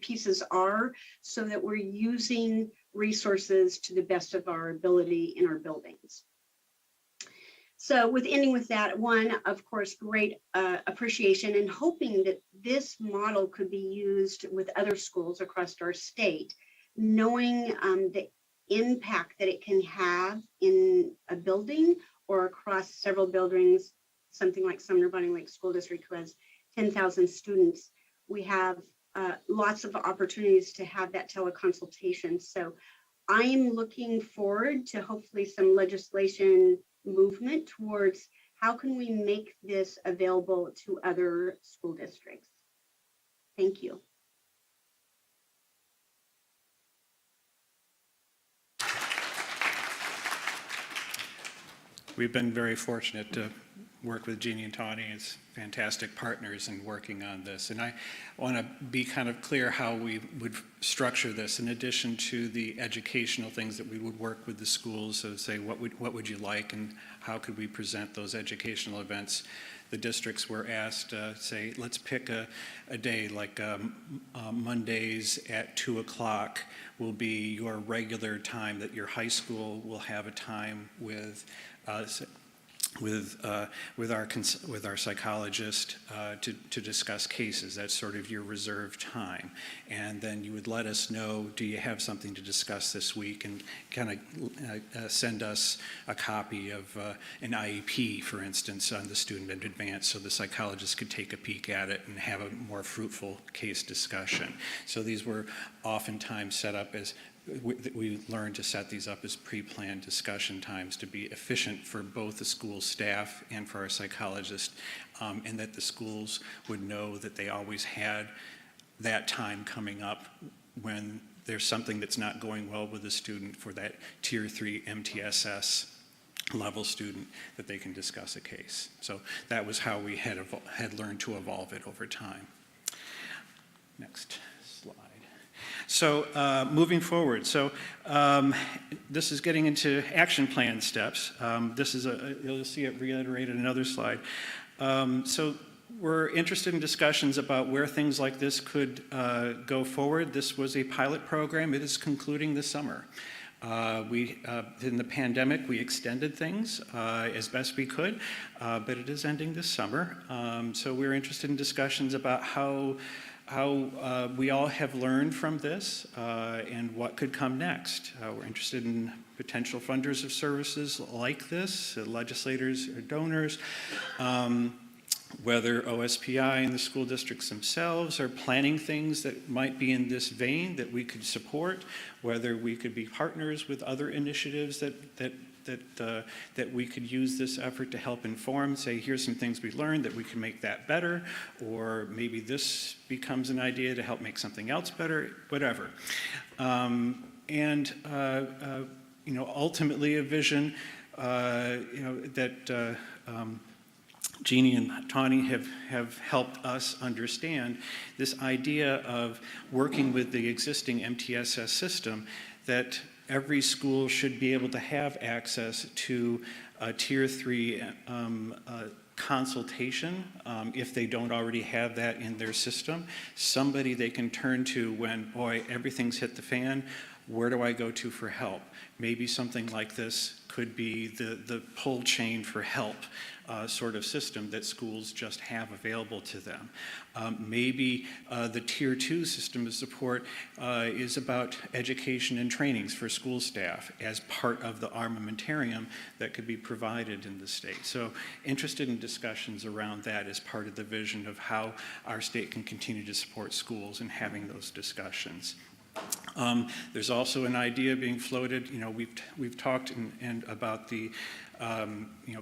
Speaker 5: pieces are so that we're using resources to the best of our ability in our buildings. So ending with that, one, of course, great appreciation and hoping that this model could be used with other schools across our state, knowing the impact that it can have in a building or across several buildings, something like Sumner Bonnie Lake School District, who has 10,000 students. We have lots of opportunities to have that teleconsultation. So I'm looking forward to hopefully some legislation movement towards how can we make this available to other school districts. Thank you.
Speaker 13: We've been very fortunate to work with Jeannie and Tawni as fantastic partners in working on this. And I want to be kind of clear how we would structure this in addition to the educational things that we would work with the schools. So say, what would you like and how could we present those educational events? The districts were asked, say, let's pick a day like Mondays at 2 o'clock will be your regular time that your high school will have a time with our psychologist to discuss cases. That's sort of your reserved time. And then you would let us know, do you have something to discuss this week, and kind of send us a copy of an IEP, for instance, on the student in advance, so the psychologist could take a peek at it and have a more fruitful case discussion. So these were oftentimes set up as we learned to set these up as pre-planned discussion times to be efficient for both the school staff and for our psychologist, and that the schools would know that they always had that time coming up when there's something that's not going well with the student for that Tier 3 MTSS level student, that they can discuss a case. So that was how we had learned to evolve it over time. Next slide. So moving forward, so this is getting into action plan steps. This is you'll see it reiterated in another slide. So we're interested in discussions about where things like this could go forward. This was a pilot program. It is concluding this summer. In the pandemic, we extended things as best we could, but it is ending this summer. So we're interested in discussions about how we all have learned from this and what could come next. We're interested in potential funders of services like this, legislators or donors, whether OSPI and the school districts themselves are planning things that might be in this vein that we could support, whether we could be partners with other initiatives that we could use this effort to help inform, say, here's some things we learned that we can make that better, or maybe this becomes an idea to help make something else better, whatever. Ultimately a vision, that Jeannie and Tawni have helped us understand, this idea of working with the existing MTSS system, that every school should be able to have access to a Tier 3 consultation if they don't already have that in their system. Somebody they can turn to when, boy, everything's hit the fan, Where do I go to for help? Maybe something like this could be the pull chain for help sort of system that schools just have available to them. Maybe the Tier 2 system of support is about education and trainings for school staff as part of the armamentarium that could be provided in the state. So interested in discussions around that as part of the vision of how our state can continue to support schools and having those discussions. There's also an idea being floated. We've talked and about the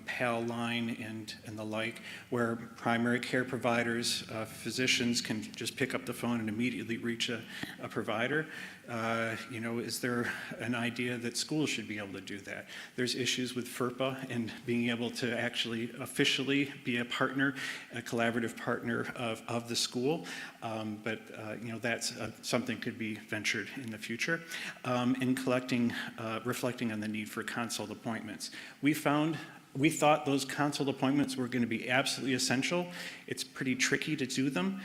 Speaker 13: PAL line and the like, where primary care providers, physicians can just pick up the phone and immediately reach a provider. Is there an idea that schools should be able to do that? There's issues with FERPA and being able to actually officially be a partner, a collaborative partner of the school. But that's something could be ventured in the future. In reflecting on the need for consult appointments. We thought those consult appointments were going to be absolutely essential. It's pretty tricky to do them.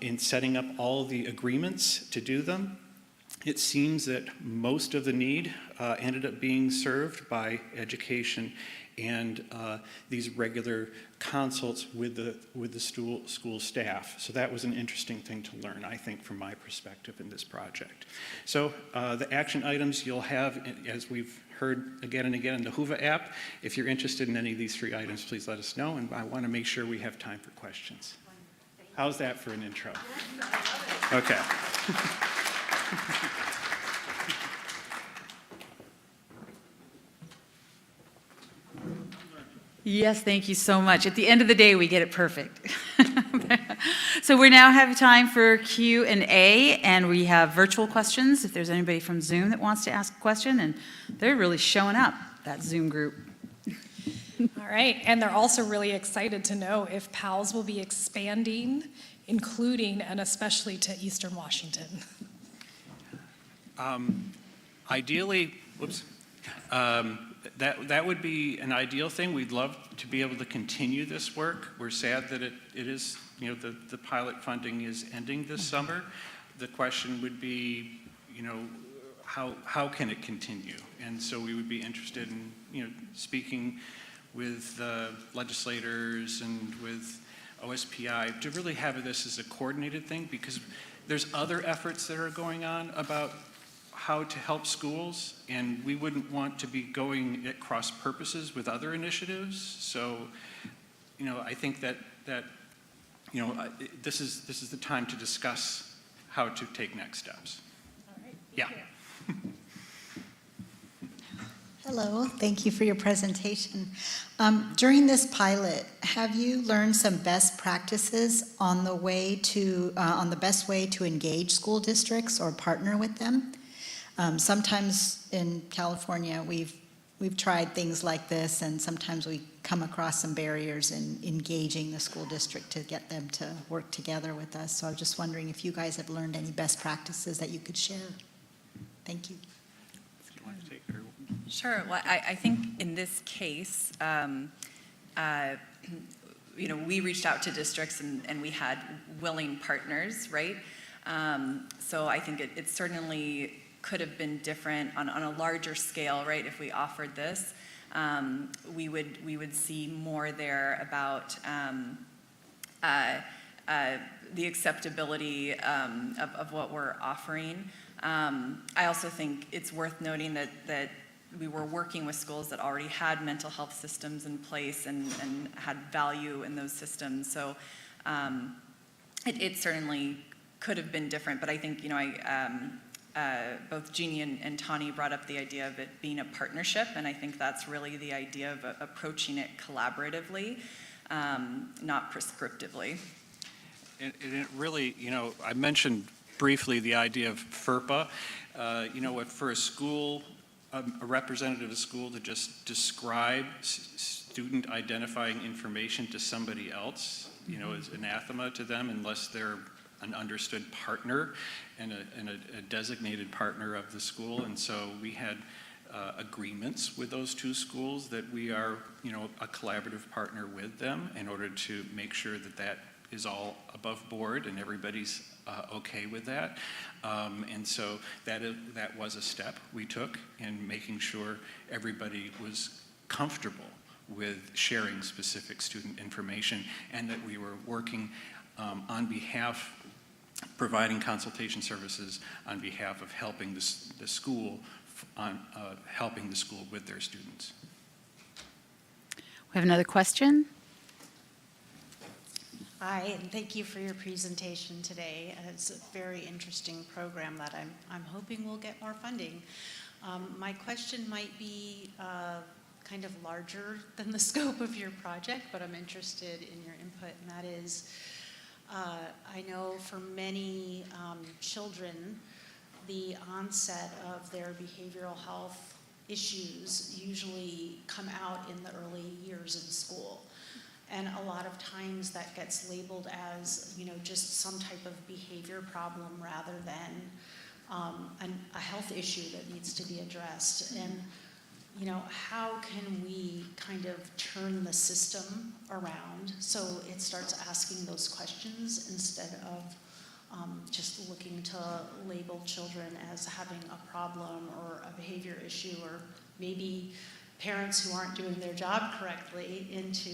Speaker 13: In setting up all the agreements to do them, it seems that most of the need ended up being served by education and these regular consults with the school staff. So that was an interesting thing to learn, I think, from my perspective in this project. So the action items you'll have, as we've heard again and again in the Whova app. If you're interested in any of these 3 items, please let us know, and I want to make sure we have time for questions. How's that for an intro? Okay.
Speaker 14: Yes, thank you so much. At the end of the day, we get it perfect. So we now have time for Q&A, and we have virtual questions. If there's anybody from Zoom that wants to ask a question, and they're really showing up, that Zoom group.
Speaker 7: All right, and they're also really excited to know if PALS will be expanding, including and especially to Eastern Washington.
Speaker 13: Ideally, that would be an ideal thing. We'd love to be able to continue this work. We're sad that it is, the pilot funding is ending this summer. The question would be, how can it continue? And so we would be interested in, speaking with legislators and with OSPI to really have this as a coordinated thing, because there's other efforts that are going on about how to help schools, and we wouldn't want to be going at cross purposes with other initiatives. So, I think that this is the time to discuss how to take next steps.
Speaker 10: All right.
Speaker 13: Yeah.
Speaker 10: Hello, thank you for your presentation. During this pilot, have you learned some best practices on the best way to engage school districts or partner with them? Sometimes in California, we've tried things like this, and sometimes we come across some barriers in engaging the school district to get them to work together with us. So I was just wondering if you guys have learned any best practices that you could share. Thank you.
Speaker 22: Sure. Well, I think in this case, we reached out to districts and we had willing partners, right? So I think it certainly could have been different on a larger scale, right? If we offered this, we would see more there about the acceptability of what we're offering. I also think it's worth noting that we were working with schools that already had mental health systems in place and had value in those systems. So it certainly could have been different, but I think, both Jeannie and Tawni brought up the idea of it being a partnership, and I think that's really the idea of approaching it collaboratively, not prescriptively.
Speaker 13: And it really, I mentioned briefly the idea of FERPA. For a school, a representative of a school to just describe student identifying information to somebody else, is anathema to them unless they're an understood partner and a designated partner of the school. And so we had agreements with those 2 schools that we are, a collaborative partner with them in order to make sure that is all above board and everybody's okay with that. And so that was a step we took in making sure everybody was comfortable with sharing specific student information, and that we were working on behalf, providing consultation services on behalf of helping the school, helping the school with their students.
Speaker 2: We have another question.
Speaker 11: Hi, and thank you for your presentation today. It's a very interesting program that I'm hoping will get more funding. My question might be kind of larger than the scope of your project, but I'm interested in your input, and that is, I know for many children, the onset of their behavioral health issues usually come out in the early years in school. And a lot of times that gets labeled as, just some type of behavior problem rather than a health issue that needs to be addressed. And, how can we kind of turn the system around so it starts asking those questions instead of just looking to label children as having a problem or a behavior issue, or maybe parents who aren't doing their job correctly into,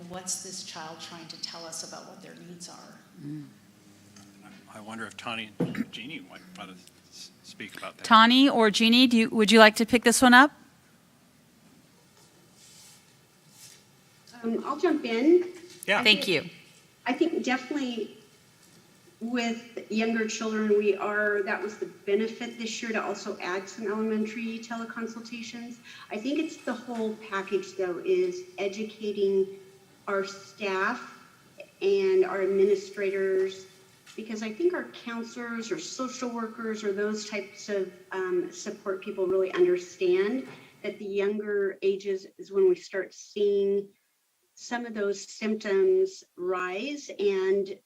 Speaker 11: what's this child trying to tell us about what their needs are?
Speaker 13: I wonder if Tawni and Jeannie might want to speak about that.
Speaker 2: Tawni or Jeannie, would you like to pick this one up?
Speaker 5: I'll jump in.
Speaker 2: Yeah. Thank you.
Speaker 5: I think definitely with younger children, that was the benefit this year, to also add some elementary teleconsultations. I think it's the whole package, though, is educating our staff and our administrators, because I think our counselors or social workers or those types of support people really understand that the younger ages is when we start seeing some of those symptoms rise. And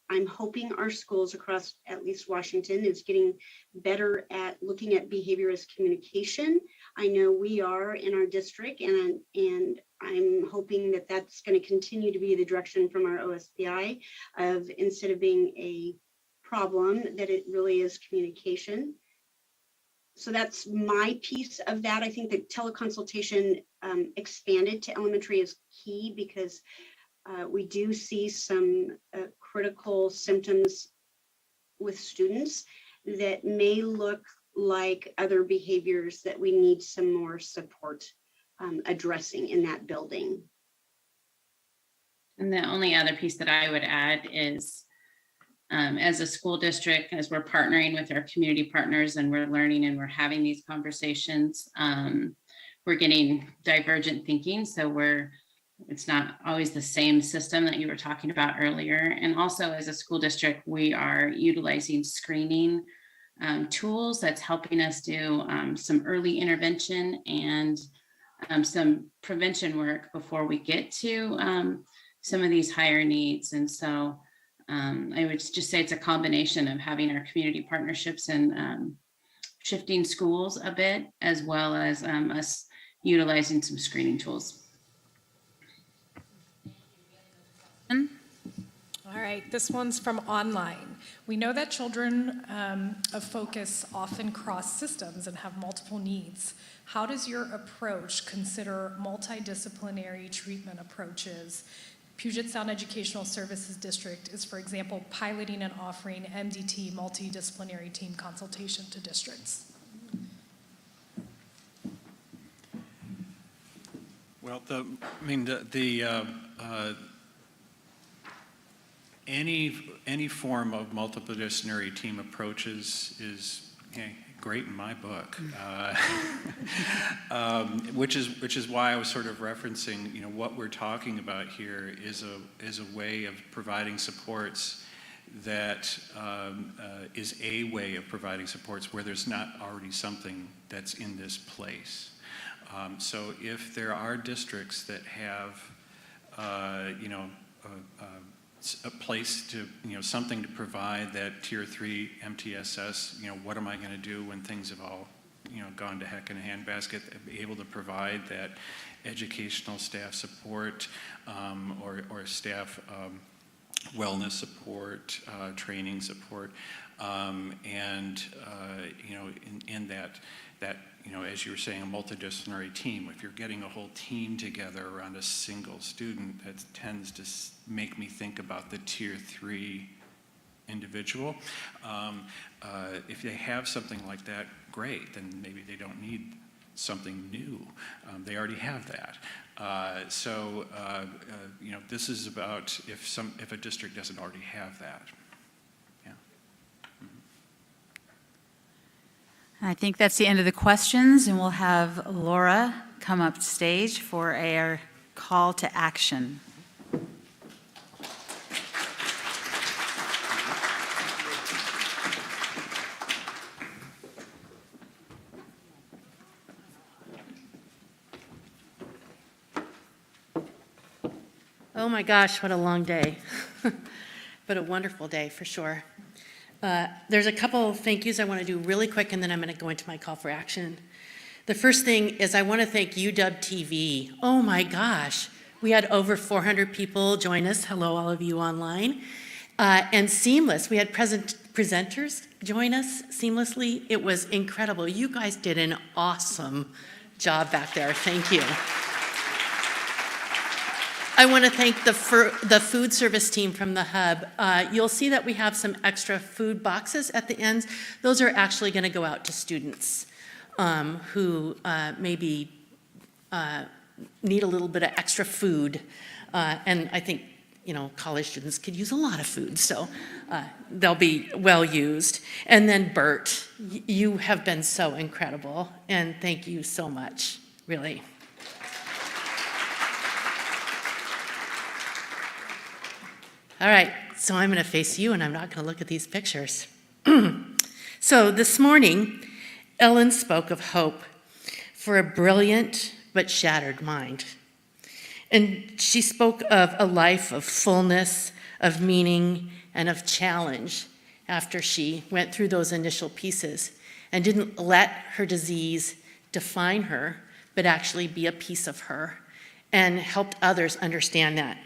Speaker 5: I'm hoping our schools across at least Washington is getting better at looking at behavior as communication. I know we are in our district, and I'm hoping that that's going to continue to be the direction from our OSPI of, instead of being a problem, that it really is communication. So that's my piece of that. I think that teleconsultation expanded to elementary is key, because we do see some critical symptoms with students that may look like other behaviors that we need some more support addressing in that building.
Speaker 8: And the only other piece that I would add is, as a school district, as we're partnering with our community partners and we're learning and we're having these conversations, we're getting divergent thinking. So it's not always the same system that you were talking about earlier. And also, as a school district, we are utilizing screening tools that's helping us do some early intervention and some prevention work before we get to some of these higher needs. And so I would just say it's a combination of having our community partnerships and shifting schools a bit, as well as us utilizing some screening tools.
Speaker 7: All right, this one's from online. We know that children of focus often cross systems and have multiple needs. How does your approach consider multidisciplinary treatment approaches? Puget Sound Educational Services District is, for example, piloting and offering MDT, multidisciplinary team consultation, to districts.
Speaker 13: Well, any form of multidisciplinary team approaches is great in my book, which is why I was sort of referencing, what we're talking about here is a way of providing supports that is a way of providing supports where there's not already something that's in this place. So if there are districts that have, a place to, something to provide that tier 3 MTSS, what am I going to do when things have all gone to heck in a handbasket, be able to provide that educational staff support or staff wellness support, training support, and in that as you were saying, a multidisciplinary team. If you're getting a whole team together around a single student, that tends to make me think about the tier 3 individual. If they have something like that, great. Then maybe they don't need something new. They already have that. This is about if a district doesn't already have that. Yeah.
Speaker 2: I think that's the end of the questions, and we'll have Laura come up stage for our call to action.
Speaker 9: Oh my gosh, what a long day, but a wonderful day for sure. There's a couple of thank yous I want to do really quick, and then I'm going to go into my call for action. The first thing is I want to thank UW TV. Oh my gosh, we had over 400 people join us. Hello, all of you online. And seamless, we had presenters join us seamlessly. It was incredible. You guys did an awesome job back there. Thank you. I want to thank the food service team from the hub. You'll see that we have some extra food boxes at the ends. Those are actually going to go out to students who maybe need a little bit of extra food. And I think, college students could use a lot of food, so they'll be well used. And then Bert, you have been so incredible, and thank you so much, really. All right, so I'm going to face you, and I'm not going to look at these pictures. So this morning, Elyn spoke of hope for a brilliant but shattered mind. And she spoke of a life of fullness, of meaning, and of challenge after she went through those initial pieces and didn't let her disease define her, but actually be a piece of her, and helped others understand that.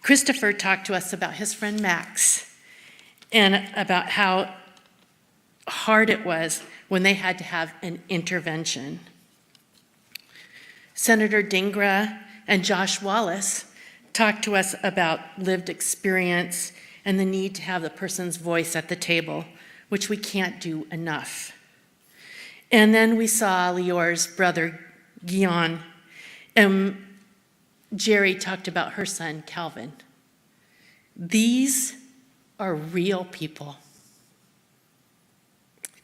Speaker 9: Christopher talked to us about his friend Max and about how hard it was when they had to have an intervention. Senator Dhingra and Josh Wallace talked to us about lived experience and the need to have the person's voice at the table, which we can't do enough. And then we saw Lior's brother, Guion, and Jerry talked about her son, Calvin. These are real people.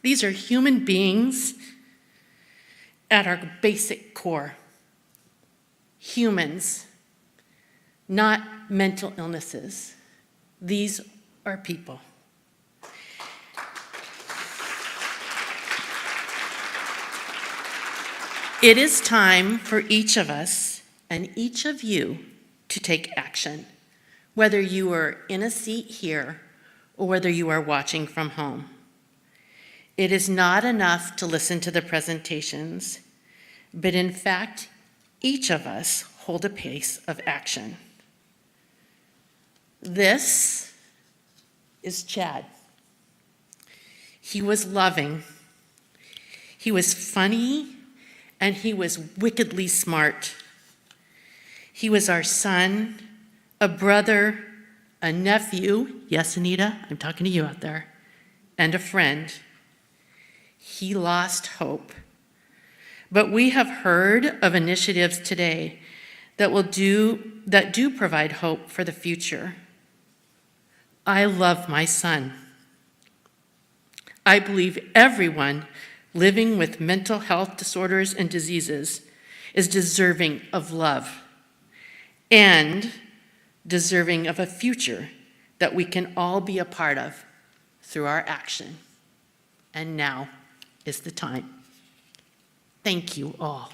Speaker 9: These are human beings at our basic core. Humans, not mental illnesses. These are people. It is time for each of us and each of you to take action, whether you are in a seat here or whether you are watching from home. It is not enough to listen to the presentations, but in fact, each of us hold a pace of action. This is Chad. He was loving, he was funny, and he was wickedly smart. He was our son, a brother, a nephew, yes, Anita, I'm talking to you out there, and a friend. He lost hope. But we have heard of initiatives today that do provide hope for the future. I love my son. I believe everyone living with mental health disorders and diseases is deserving of love and deserving of a future that we can all be a part of through our action. And now is the time. Thank you all.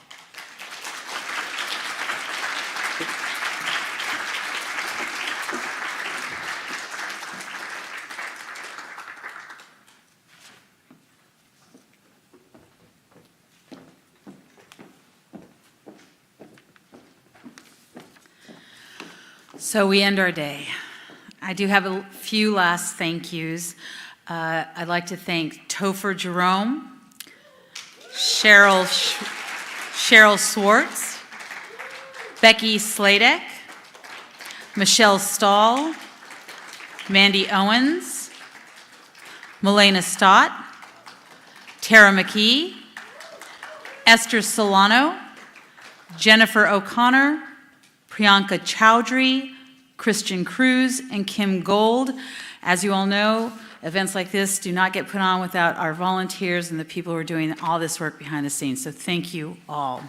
Speaker 2: So we end our day. I do have a few last thank yous. I'd like to thank Topher Jerome, Cheryl Swartz, Becky Sladek, Michelle Stahl, Mandy Owens, Milena Stott, Tara McKee, Esther Solano, Jennifer O'Connor, Priyanka Chowdhury, Christian Cruz, and Kim Gold. As you all know, events like this do not get put on without our volunteers and the people who are doing all this work behind the scenes. So thank you all.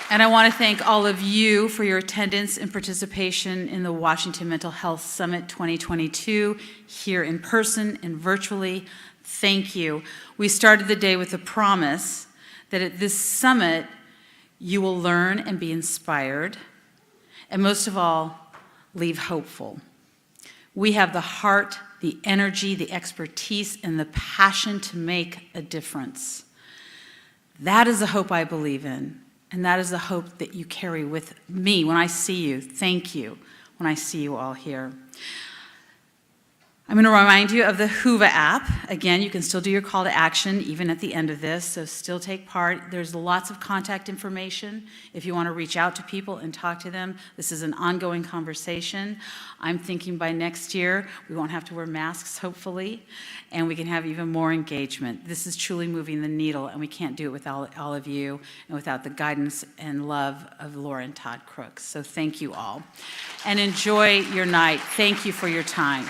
Speaker 2: And I want to thank all of you for your attendance and participation in the Washington Mental Health Summit 2022, here in person and virtually. Thank you. We started the day with a promise that at this summit, you will learn and be inspired, and most of all, leave hopeful. We have the heart, the energy, the expertise, and the passion to make a difference. That is the hope I believe in, and that is the hope that you carry with me when I see you. Thank you when I see you all here. I'm going to remind you of the Whova app. Again, you can still do your call to action even at the end of this, so still take part. There's lots of contact information if you want to reach out to people and talk to them. This is an ongoing conversation. I'm thinking by next year we won't have to wear masks, hopefully, and we can have even more engagement. This is truly moving the needle, and we can't do it without all of you and without the guidance and love of Laura and Todd Crooks. So thank you all, and enjoy your night. Thank you for your time.